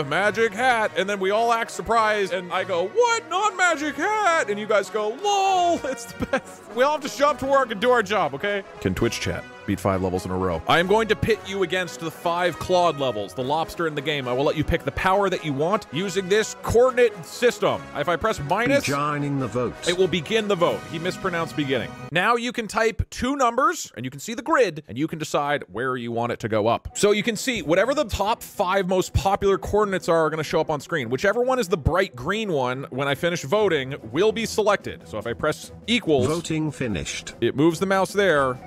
magic hat. And then we all act surprised, and I go, what? Not magic hat? And you guys go, lol, it's the best. We all have to show up to work and do our job, okay? Can Twitch chat beat 5 levels in a row? I am going to pit you against the 5 clawed levels, the lobster in the game. I will let you pick the power that you want using this coordinate system. If I press minus, joining the vote. It will begin the vote. He mispronounced beginning. Now you can type 2 numbers, and you can see the grid, and you can decide where you want it to go up. So you can see whatever the top 5 most popular coordinates are going to show up on screen. Whichever one is the bright green one, when I finish voting, will be selected. So if I press equals, voting finished. It moves the mouse there,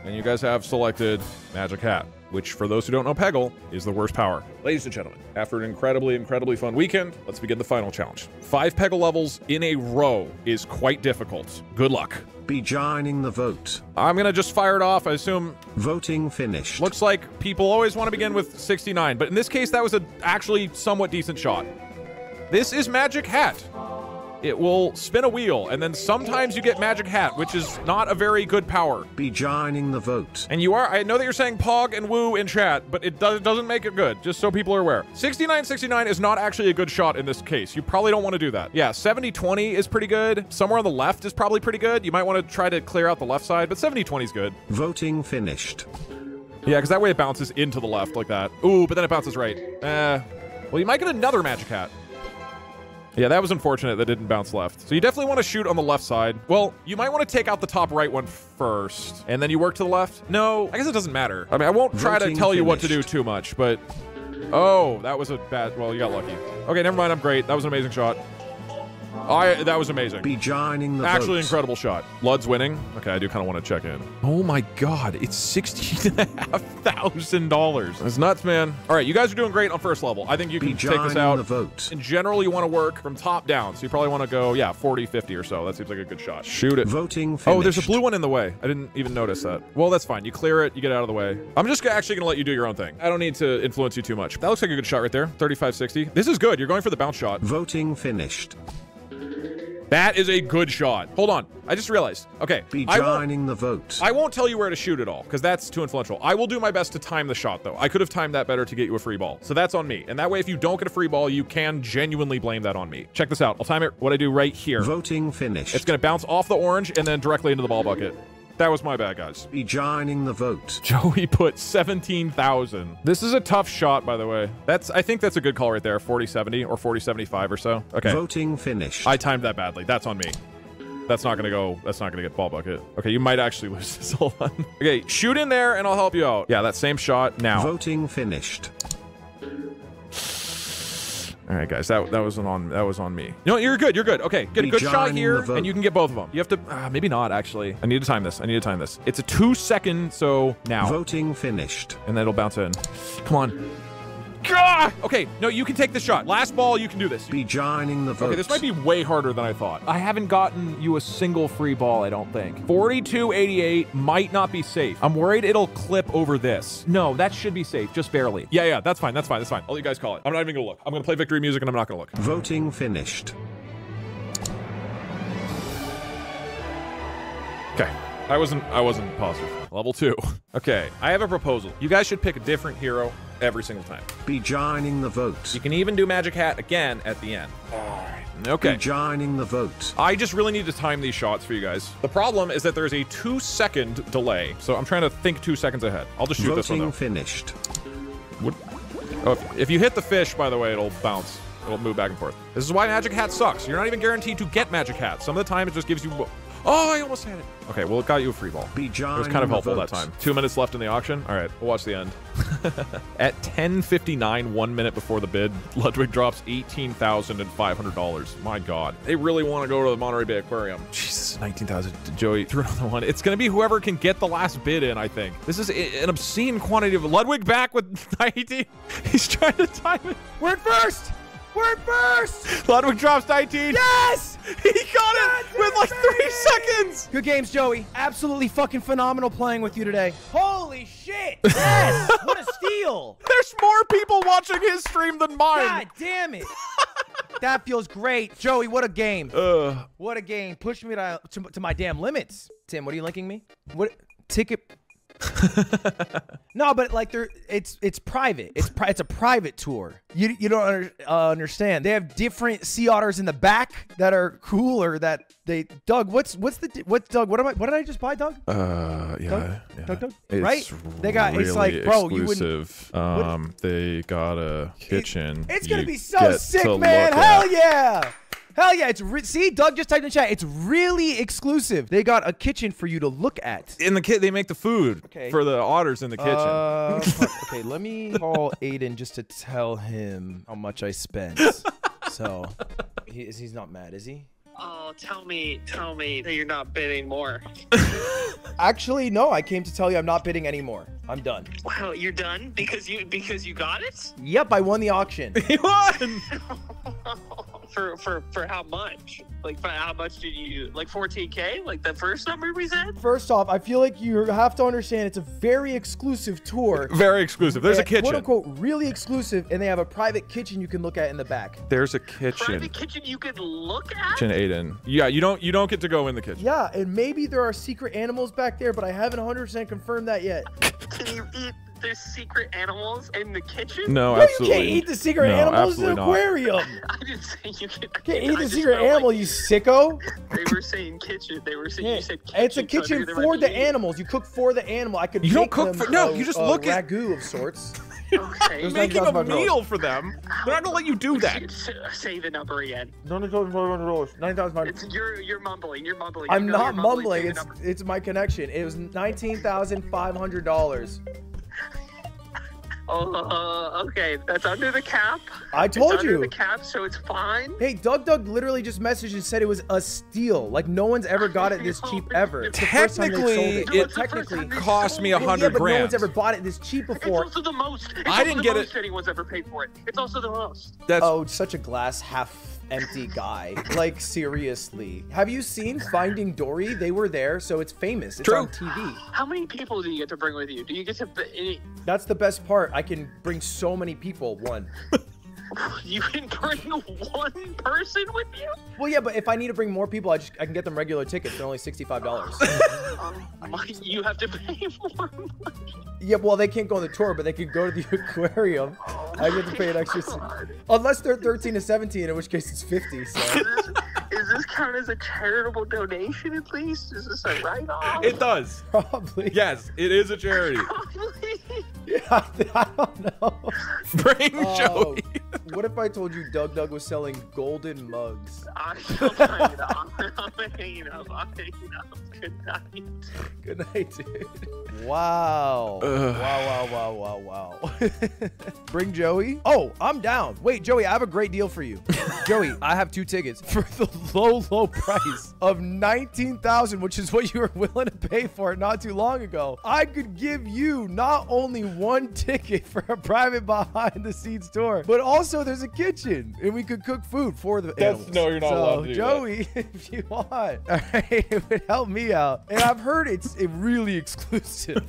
and you guys have selected Magic Hat, which, for those who don't know Peggle, is the worst power. Ladies and gentlemen, after an incredibly fun weekend, let's begin the final challenge. 5 Peggle levels in a row is quite difficult. Good luck. Be joining the vote. I'm gonna just fire it off. I assume voting finished. Looks like people always want to begin with 69, but in this case, that was an actually somewhat decent shot. This is Magic Hat. It will spin a wheel, and then sometimes you get Magic Hat, which is not a very good power. Be joining the vote. And you are, I know that you're saying Pog and Woo in chat, but it doesn't make it good, just so people are aware. 69-69 is not actually a good shot in this case. You probably don't want to do that. Yeah, 70-20 is pretty good. Somewhere on the left is probably pretty good. You might want to try to clear out the left side, but 70-20 is good. Voting finished. Yeah, because that way it bounces into the left like that. Ooh, but then it bounces right. Well, you might get another magic hat. Yeah, that was unfortunate that didn't bounce left. So you definitely want to shoot on the left side. Well, you might want to take out the top right one first, and then you work to the left. No, I guess it doesn't matter. I mean, I won't try to tell you what to do too much, but... Oh, that was a bad... Well, you got lucky. Okay, never mind. I'm great. That was an amazing shot. That was amazing. Be joining the Actually, vote. incredible shot. Lud's winning. Okay, I do kind of want to check in. Oh my God, it's $16,500. That's nuts, man. All right, you guys are doing great on first level. I think you can take this out. The vote. In general, you want to work from top down, so you probably want to go, yeah, 40, 50 or so. That seems like a good shot. Shoot it. Voting finished. Oh, there's a blue one in the way. I didn't even notice that. Well, that's fine. You clear it, you get out of the way. I'm just actually going to let you do your own thing. I don't need to influence you too much. That looks like a good shot right there. 35-60. This is good. You're going for the bounce shot. Voting finished. That is a good shot. Hold on. I just realized. Okay. Be joining the vote. I won't tell you where to shoot at all, because that's too influential. I will do my best to time the shot, though. I could have timed that better to get you a free ball. So that's on me. And that way, if you don't get a free ball, you can genuinely blame that on me. Check this out. I'll time it what I do right here. Voting finished. It's going to bounce off the orange and then directly into the ball bucket. That was my bad, guys. Be joining the vote. Joey put 17,000. This is a tough shot, by the way. I think that's a good call right there. 40-70 or 40-75 or so. Okay. Voting finished. I timed that badly. That's on me. That's not gonna go. That's not gonna get ball bucket. Okay, you might actually lose this. Hold on. Okay, shoot in there and I'll help you out. Yeah, that same shot now. Voting finished. All right, guys, that was on me. No, you're good. You're good. Okay, get a good shot here, and you can get both of them. You have to maybe not actually. I need to time this. It's a 2-second. So now. Voting finished. And then it'll bounce in. Come on. Gah! Okay, no, you can take the shot. Last ball, you can do this. Be joining the vote. Okay, this might be way harder than I thought. I haven't gotten you a single free ball, I don't think. 42-88 might not be safe. I'm worried it'll clip over this. No, that should be safe, just barely. Yeah, that's fine. That's fine. I'll let you guys call it. I'm not even gonna look. I'm gonna play victory music and I'm not gonna look. Voting finished. Okay. I wasn't positive. Level 2. Okay, I have a proposal. You guys should pick a different hero every single time. Be joining the vote. You can even do Magic Hat again at the end. Alright. Okay. Be joining the vote. I just really need to time these shots for you guys. The problem is that there's a 2-second delay, so I'm trying to think 2 seconds ahead. I'll just shoot this one though. Voting finished. Oh, if you hit the fish, by the way, it'll bounce. It'll move back and forth. This is why Magic Hat sucks. You're not even guaranteed to get Magic Hat. Some of the time, it just gives you... Oh, I almost had it. Okay, well, it got you a free ball. It was kind of helpful that time. 2 minutes left in the auction. All right, we'll watch the end. At 10:59, 1 minute before the bid, Ludwig drops $18,500. My God. They really want to go to the Monterey Bay Aquarium. Jesus, 19,000. Joey threw another one. It's going to be whoever can get the last bid in, I think. This is an obscene quantity of... Ludwig back with 19. He's trying to time it. We're at first! We're at first! Ludwig drops 19. Yes! He got it with like 3 seconds! Good games, Joey. Absolutely fucking phenomenal playing with you today. Holy shit! Yes! What a steal! There's more people watching his stream than mine. God damn it. That feels great. Joey, what a game. What a game. Push me to my damn limits. Tim, what are you linking me? What? Ticket... No, but like it's private. It's a private tour. You don't understand. They have different Sea Otters in the back that are cool, or that they Doug. What Doug? What did I just buy, Doug? Yeah. Doug? Right? They got really, it's like, bro, exclusive. You wouldn't. They got a kitchen. It's gonna be so sick, man. Hell yeah. Hell yeah, see, Doug just typed in chat. It's really exclusive. They got a kitchen for you to look at. In the they make the food for the otters in the kitchen. Okay, let me call Aiden just to tell him how much I spent. So, he's not mad, is he? Oh, tell me that you're not bidding more. Actually, no, I came to tell you I'm not bidding anymore. I'm done. Wow, you're done? Because you got it? Yep, I won the auction. He won! For how much? Like, how much did you, like 14K? Like the first number we said? First off, I feel like you have to understand it's a very exclusive tour. Very exclusive. There's a kitchen. Quote unquote, really exclusive, and they have a private kitchen you can look at in the back. There's a kitchen. Private kitchen you can look at? Kitchen Aiden. Yeah, you don't get to go in the kitchen. Yeah, and maybe there are secret animals back there, but I haven't 100% confirmed that yet. Can you eat there's secret animals in the kitchen? No, absolutely. You can't eat the secret animals in the aquarium. I didn't say you can. Can't eat the secret animal, you sicko? They were saying kitchen. They were saying you said kitchen. It's a kitchen for the animals. You cook for the animal. I could. You don't make cook them for no. You just look at ragu of sorts. Okay. You're making a meal for them. They're not gonna let you do that. Say the number again. $9,500. $9,500. You're mumbling. You're mumbling. I'm not mumbling. It's my connection. It was $19,500. Okay, that's under the cap. I told it's you. Under the cap, so it's fine. Hey, DugDug literally just messaged and said it was a steal. Like no one's ever got it this cheap ever. It's the first time they sold it. Technically cost me $100 yeah, but grand. no one's ever bought it this cheap before. It's also the most. I didn't get it. Anyone's ever paid for it. It's also the most. Oh, such a glass half empty guy. Like seriously. Have you seen Finding Dory? They were there, so it's famous. It's on TV. How many people do you get to bring with you? Do you get to? That's the best part. I can bring so many people. One. You can bring one person with you? Well, yeah, but if I need to bring more people, I can get them regular tickets. They're only $65. You have to pay more money. Yeah, well, they can't go on the tour, but they could go to the aquarium. I get to pay an extra. Unless they're 13 to 17, in which case it's 50. So. Does this count as a charitable donation at least? Is this a write-off? It does. Probably. Yes, it is a charity. Yeah, I don't know. Bring Joey. What if I told you DugDug was selling golden mugs? I'm hanging up. I'm hanging up. Good night. Good night, dude. Wow. Wow. Bring Joey? Oh, I'm down. Wait, Joey, I have a great deal for you. Joey, I have 2 tickets for the low price of $19,000, which is what you were willing to pay for it not too long ago. I could give you not only 1 ticket for a private behind-the-scenes tour, but also there's a kitchen, and we could cook food for the animals. No, you're not allowed to do Joey, if you want, all right, it would help me out. And I've heard it's really exclusive.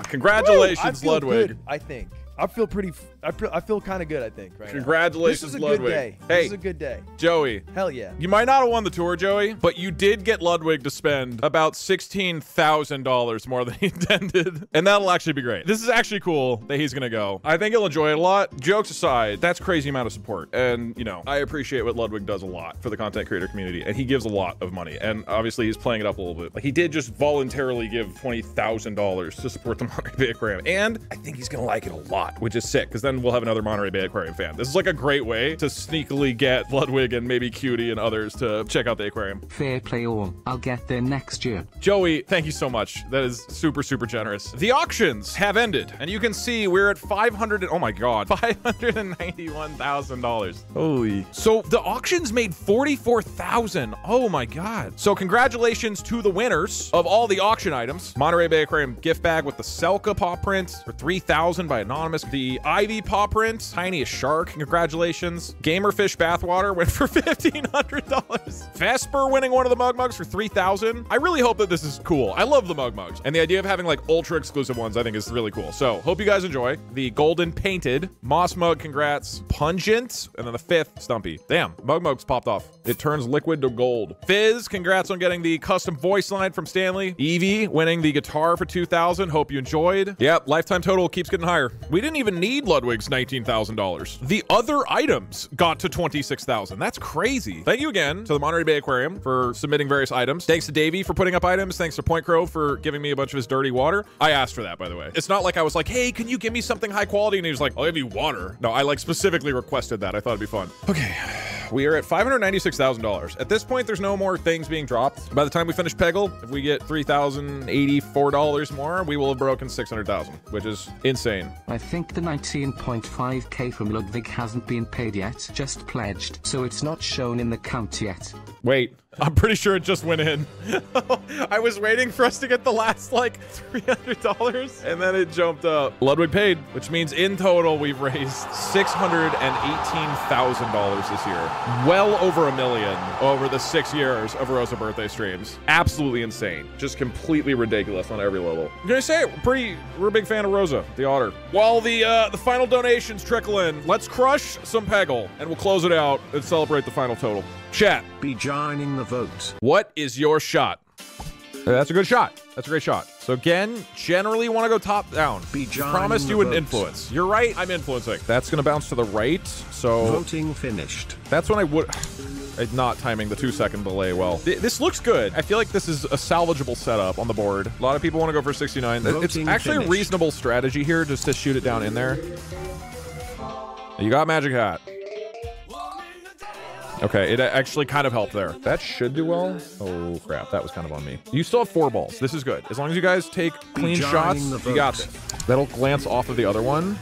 Congratulations, Woo! I feel Ludwig. good, I think. I feel pretty. I feel kind of good. I think. Right. Congratulations, now. This is a Ludwig. good day. Hey, this is a good day. Joey. Hell yeah. You might not have won the tour, Joey, but you did get Ludwig to spend about $16,000 more than he intended, and that'll actually be great. This is actually cool that he's gonna go. I think he'll enjoy it a lot. Jokes aside, that's crazy amount of support, and you know I appreciate what Ludwig does a lot for the content creator community, and he gives a lot of money, and obviously he's playing it up a little bit. Like he did just voluntarily give $20,000 to support the Monterey Bay Aquarium, and I think he's gonna like it a lot, which is sick, because then we'll have another Monterey Bay Aquarium fan. This is like a great way to sneakily get Ludwig and maybe Cutie and others to check out the aquarium. Fair play all. I'll get there next year. Joey, thank you so much. That is super, super generous. The auctions have ended, and you can see we're at $591,000. Holy. So the auctions made $44,000. Oh my God. So congratulations to the winners of all the auction items. Monterey Bay Aquarium gift bag with the Selka paw print for $3,000 by Anonymous. The Ivy paw print, tiniest shark, congratulations. Gamerfish bathwater went for $1,500. Vesper winning one of the mug mugs for $3,000. I really hope that this is cool. I love the mug mugs, and the idea of having like ultra exclusive ones I think is really cool. So hope you guys enjoy. The golden painted Moss mug, congrats. Pungent, and then the 5th Stumpy. Damn, mug mugs popped off. It turns liquid to gold. Fizz, congrats on getting the custom voice line from Stanley. Evie winning the guitar for $2,000. Hope you enjoyed. Yep, lifetime total keeps getting higher. We didn't even need Ludwig's $19,000. The other items got to $26,000. That's crazy. Thank you again to the Monterey Bay Aquarium for submitting various items. Thanks to Davey for putting up items. Thanks to Point Crow for giving me a bunch of his dirty water. I asked for that, by the way. It's not like I was like, hey, can you give me something high quality? And he was like, I'll give you water. No, I like specifically requested that. I thought it'd be fun. Okay. We are at $596,000. At this point, there's no more things being dropped. By the time we finish Peggle, if we get $3,084 more, we will have broken $600,000, which is insane. I think the 19.5k from Ludwig hasn't been paid yet, just pledged, so it's not shown in the count yet. Wait, I'm pretty sure it just went in. I was waiting for us to get the last, like, $300, and then it jumped up. Ludwig paid, which means in total, we've raised $618,000 this year. Well over $1 million over the 6 years of Rosa birthday streams. Absolutely insane. Just completely ridiculous on every level. I'm gonna say it, we're a big fan of Rosa, the otter. While the final donations trickle in, let's crush some Peggle, and we'll close it out and celebrate the final total. Chat. Be joining the vote. What is your shot? That's a good shot. That's a great shot. So again, generally want to go top down. Promised you wouldn't influence. You're right, I'm influencing. That's going to bounce to the right, so... Voting finished. That's when I would... not timing the 2-second delay well. This looks good. I feel like this is a salvageable setup on the board. A lot of people want to go for 69. It's actually a reasonable strategy here just to shoot it down in there. You got Magic Hat. Okay, it actually kind of helped there. That should do well. Oh, crap. That was kind of on me. You still have 4 balls. This is good. As long as you guys take clean shots, you got this. That'll glance off of the other one.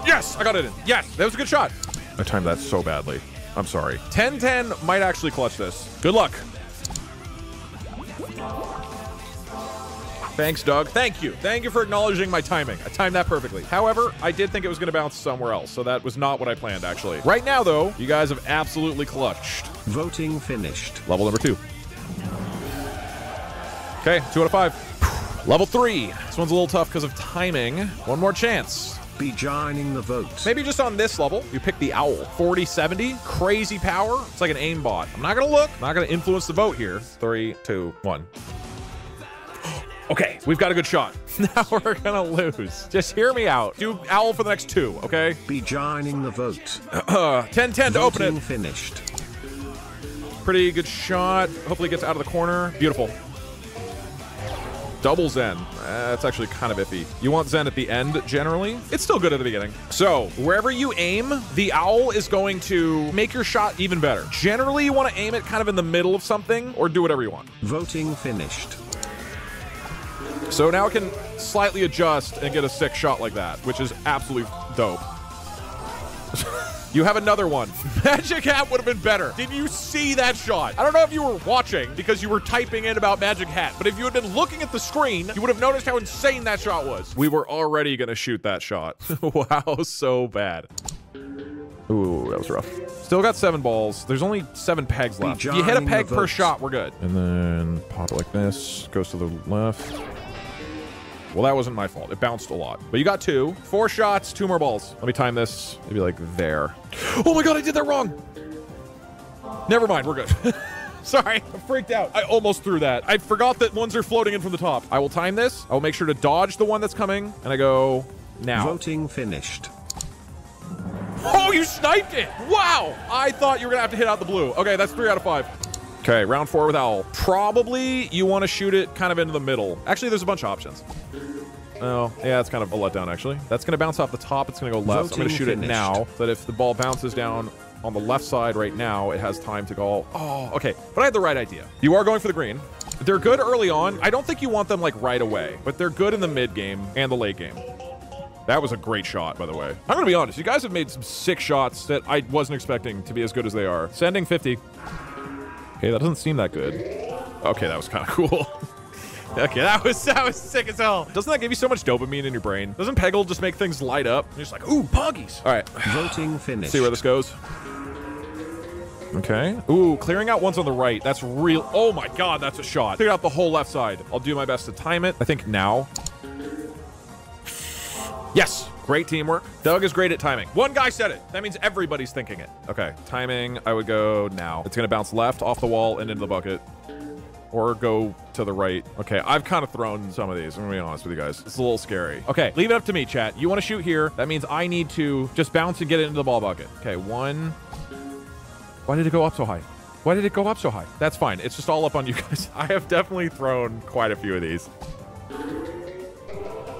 Yes! I got it in. Yes! That was a good shot. I timed that so badly. I'm sorry. 10-10 might actually clutch this. Good luck. Thanks, Doug. Thank you. Thank you for acknowledging my timing. I timed that perfectly. However, I did think it was going to bounce somewhere else, so that was not what I planned, actually. Right now, though, you guys have absolutely clutched. Finished. Level number 2. Okay, 2 out of 5. Level 3. This one's a little tough because of timing. One more chance. Be joining the vote. Maybe just on this level, you pick the owl. 40-70, crazy power. It's like an aimbot. I'm not going to look. I'm not going to influence the vote here. 3, 2, 1. Okay, we've got a good shot. Now we're gonna lose. Just hear me out. Do owl for the next 2, okay? Be joining the vote. 10-10 to open it. Finished. Pretty good shot. Hopefully it gets out of the corner. Beautiful. Double Zen. That's actually kind of iffy. You want Zen at the end, generally. It's still good at the beginning. So, wherever you aim, the owl is going to make your shot even better. Generally, you want to aim it kind of in the middle of something, or do whatever you want. Voting finished. So now it can slightly adjust and get a sick shot like that, which is absolutely dope. You have another one. Magic Hat would have been better. Did you see that shot? I don't know if you were watching because you were typing in about Magic Hat, but if you had been looking at the screen, you would have noticed how insane that shot was. We were already going to shoot that shot. Wow, so bad. Ooh, that was rough. Still got 7 balls. There's only 7 pegs left. If you hit a peg per shot, we're good. And then pop it like this. Goes to the left. Well, that wasn't my fault. It bounced a lot. But you got 2. 4 shots, 2 more balls. Let me time this. Maybe like there. Oh my god, I did that wrong! Never mind, we're good. Sorry, I freaked out. I almost threw that. I forgot that ones are floating in from the top. I will time this. I will make sure to dodge the one that's coming. And I go now. Voting finished. Oh, you sniped it! Wow! I thought you were gonna have to hit out the blue. Okay, that's 3 out of 5. Okay, round 4 with owl. Probably you want to shoot it kind of into the middle. Actually, there's a bunch of options. Oh, yeah, that's kind of a letdown, actually. That's going to bounce off the top. It's going to go left. I'm going to shoot it now, so that if the ball bounces down on the left side right now, it has time to go. Oh, okay. But I had the right idea. You are going for the green. They're good early on. I don't think you want them, like, right away, but they're good in the mid game and the late game. That was a great shot, by the way. I'm going to be honest. You guys have made some sick shots that I wasn't expecting to be as good as they are. Sending 50. Okay, that doesn't seem that good. Okay, that was kind of cool. Okay, that was sick as hell. Doesn't that give you so much dopamine in your brain? Doesn't Peggle just make things light up? You're just like, ooh, poggies. All right. Voting finished. See where this goes. Okay. Ooh, clearing out ones on the right. That's real. Oh my god, that's a shot. Cleared out the whole left side. I'll do my best to time it. I think now. Yes. Great teamwork. Doug is great at timing. One guy said it. That means everybody's thinking it. Okay, timing, I would go now. It's gonna bounce left off the wall and into the bucket. Or go to the right. Okay, I've kind of thrown some of these. I'm gonna be honest with you guys. It's a little scary. Okay, leave it up to me, chat. You wanna shoot here. That means I need to just bounce and get it into the ball bucket. Okay, 1. Why did it go up so high? Why did it go up so high? That's fine. It's just all up on you guys. I have definitely thrown quite a few of these.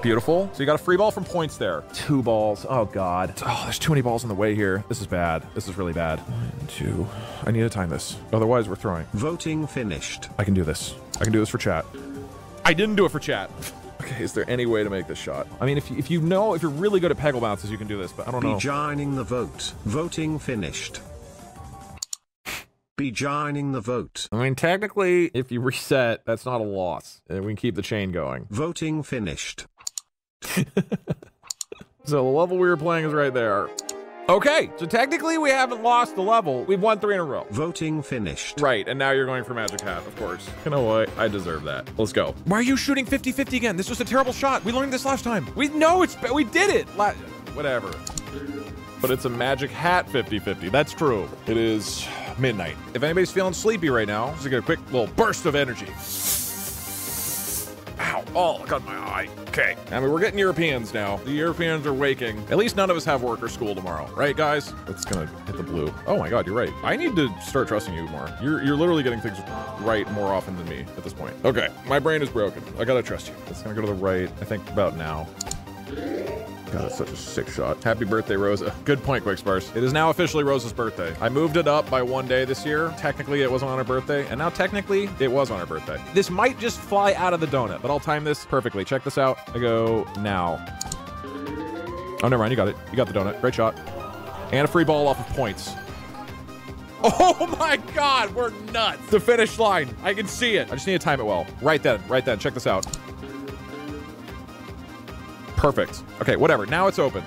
Beautiful. So you got a free ball from points there. 2 balls. Oh, God. Oh, there's too many balls in the way here. This is bad. This is really bad. 1, 2. I need to time this. Otherwise, we're throwing. Voting finished. I can do this. I can do this for chat. I didn't do it for chat. Okay, is there any way to make this shot? I mean, if you're really good at Peggle bounces, you can do this, but I don't know. Be joining the vote. Voting finished. Be joining the vote. I mean, technically, if you reset, that's not a loss. We can keep the chain going. Voting finished. So the level we were playing is right there. Okay, so technically we haven't lost the level. We've won 3 in a row. Voting finished. Right, and now you're going for Magic Hat, of course. You know what? I deserve that. Let's go. Why are you shooting 50-50 again? This was a terrible shot. We learned this last time. We did it. Whatever. But it's a Magic Hat 50-50. That's true. It is midnight. If anybody's feeling sleepy right now, just get a quick little burst of energy. Ow. Oh, I got my eye. Okay. I mean, we're getting Europeans now. The Europeans are waking. At least none of us have work or school tomorrow. Right, guys? It's gonna hit the blue. Oh my God, you're right. I need to start trusting you more. You're literally getting things right more often than me at this point. Okay, my brain is broken. I gotta trust you. It's gonna go to the right, I think about now. God, that's such a sick shot. Happy birthday, Rosa. Good point, Quick Sparse. It is now officially Rosa's birthday. I moved it up by 1 day this year. Technically, it wasn't on her birthday, and now technically, it was on her birthday. This might just fly out of the donut, but I'll time this perfectly. Check this out. I go now. Oh, never mind. You got it. You got the donut. Great shot. And a free ball off of points. Oh my God, we're nuts. The finish line. I can see it. I just need to time it well. Right then. Check this out. Perfect. Okay, whatever. Now it's open.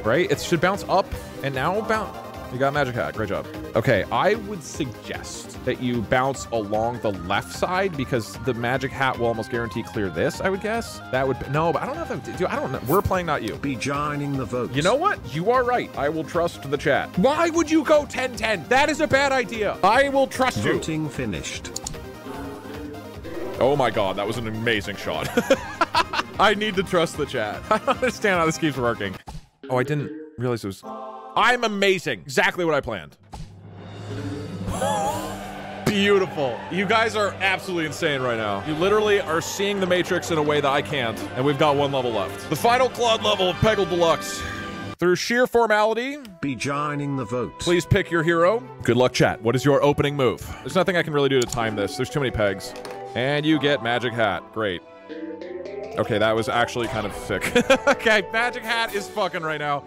Right? It should bounce up and now bounce. You got magic hat. Great job. Okay, I would suggest that you bounce along the left side because the magic hat will almost guarantee clear this, I would guess. That would be, no, but I don't know if that would do. I don't know. We're playing, not you. Be joining the vote. You know what? You are right. I will trust the chat. Why would you go 10-10? That is a bad idea. I will trust you. Voting finished. Oh my God, that was an amazing shot. I need to trust the chat. I don't understand how this keeps working. Oh, I didn't realize it was... I'm amazing. Exactly what I planned. Beautiful. You guys are absolutely insane right now. You literally are seeing the Matrix in a way that I can't, and we've got 1 level left. The final Claude level of Peggle Deluxe. Through sheer formality, be joining the vote. Please pick your hero. Good luck, chat. What is your opening move? There's nothing I can really do to time this. There's too many pegs. And you get magic hat. Great. Okay, that was actually kind of sick. Okay, magic hat is fucking right now.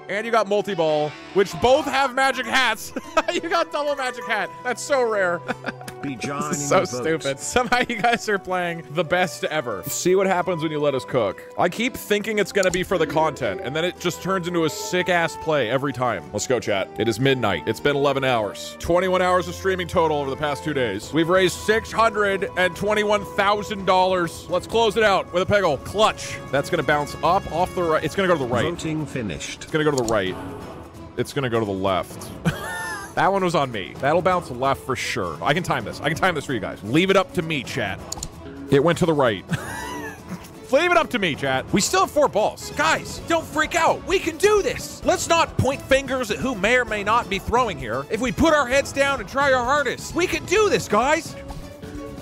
And you got multi-ball, which both have magic hats. You got double magic hat. That's so rare. Be joining This is so stupid. Somehow you guys are playing the best ever. See what happens when you let us cook. I keep thinking it's gonna be for the content, and then it just turns into a sick-ass play every time. Let's go, chat. It is midnight. It's been 11 hours. 21 hours of streaming total over the past 2 days. We've raised $621,000. Let's close it out with a Peggle. Clutch. That's gonna bounce up off the right. It's gonna go to the right. Voting finished. It's gonna go to the right. It's gonna go to the left. That one was on me. That'll bounce left for sure. I can time this. I can time this for you guys. Leave it up to me, chat. It went to the right. Leave it up to me, chat. We still have 4 balls. Guys, don't freak out. We can do this. Let's not point fingers at who may or may not be throwing here. If we put our heads down and try our hardest, we can do this, guys.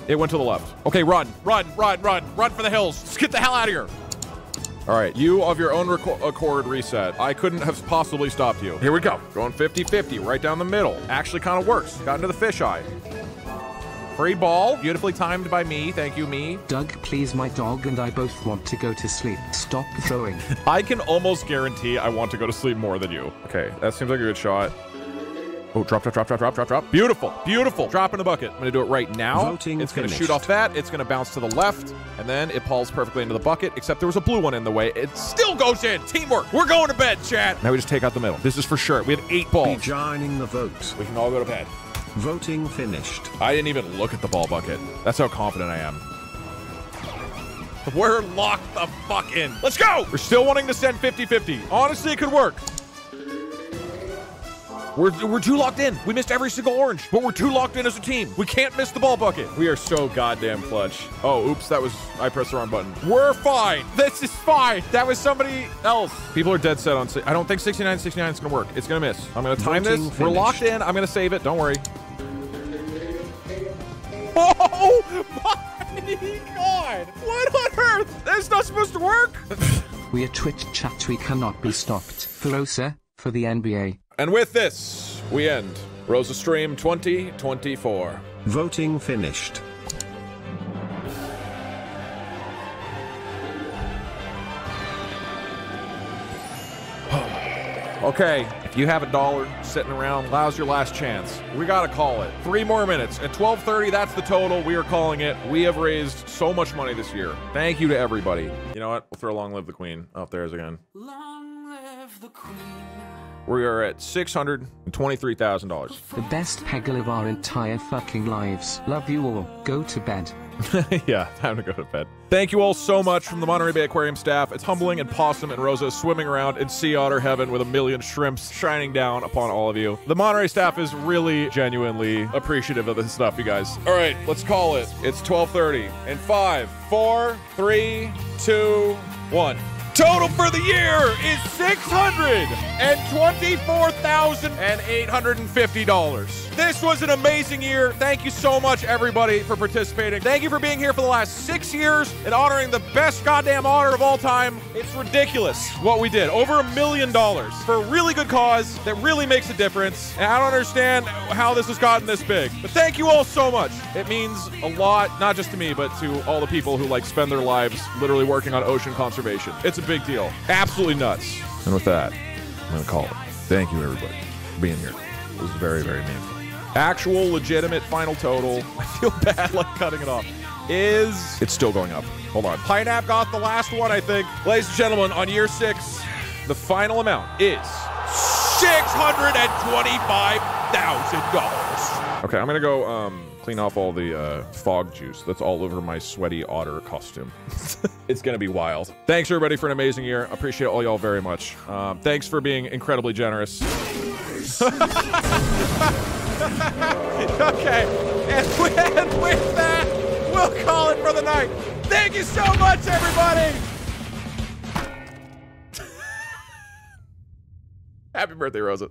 It went to the left. Okay, run for the hills. Let's get the hell out of here. All right, you of your own accord reset. I couldn't have possibly stopped you. Here we go. Going 50-50 right down the middle. Actually kind of works. Got into the fisheye. Free ball. Beautifully timed by me. Thank you, me. Doug, please, my dog and I both want to go to sleep. Stop throwing. I can almost guarantee I want to go to sleep more than you. Okay, that seems like a good shot. Oh, drop. Beautiful. Drop in the bucket. I'm going to do it right now. It's going to shoot off that. It's going to bounce to the left. And then it falls perfectly into the bucket, except there was a blue one in the way. It still goes in. Teamwork. We're going to bed, chat. Now we just take out the middle. This is for sure. We have 8 balls. Be joining the vote. We can all go to bed. Voting finished. I didn't even look at the ball bucket. That's how confident I am. We're locked the fuck in. Let's go. We're still wanting to send 50-50. Honestly, it could work. We're too locked in. We missed every single orange, but we're too locked in as a team. We can't miss the ball bucket. We are so goddamn clutch. Oh, oops, I pressed the wrong button. We're fine. This is fine. That was somebody else. People are dead set on, I don't think 69-69 is gonna work. It's gonna miss. I'm gonna time this. We're locked in. I'm gonna save it. Don't worry. Oh my God. What on earth? That's not supposed to work. We are Twitch chat. We cannot be stopped. Rosa for the NBA. And with this, we end Rosa Stream 2024. Voting finished. Okay, if you have $1 sitting around, now's your last chance. We gotta call it. 3 more minutes. At 12:30, that's the total. We are calling it. We have raised so much money this year. Thank you to everybody. You know what? We'll throw Long Live the Queen up there again. Long live the Queen. We are at $623,000. The best peggle of our entire fucking lives. Love you all. Go to bed. Yeah, time to go to bed. Thank you all so much from the Monterey Bay Aquarium staff. It's humbling, and Possum and Rosa swimming around in sea otter heaven with a million shrimps shining down upon all of you. The Monterey staff is really genuinely appreciative of this stuff, you guys. All right, let's call it. It's 12:30. In 5, 4, 3, 2, 1. Total for the year is $624,850. This was an amazing year. Thank you so much, everybody, for participating. Thank you for being here for the last 6 years and honoring the best goddamn otter of all time. It's ridiculous what we did. Over $1 million for a really good cause that really makes a difference. And I don't understand how this has gotten this big. But thank you all so much. It means a lot, not just to me, but to all the people who like spend their lives literally working on ocean conservation. It's a big deal. Absolutely nuts. And with that, I'm going to call it. Thank you, everybody, for being here. It was very, very meaningful. Actual legitimate final total, I feel bad like cutting it off, is, it's still going up. Hold on. Pineapple got the last one, I think. Ladies and gentlemen, on year 6, the final amount is $625,000. Okay, I'm gonna go clean off all the fog juice that's all over my sweaty otter costume. It's gonna be wild. Thanks everybody for an amazing year. I appreciate all y'all very much. Thanks for being incredibly generous. Okay, and with that, we'll call it for the night. Thank you so much, everybody! Happy birthday, Rosa.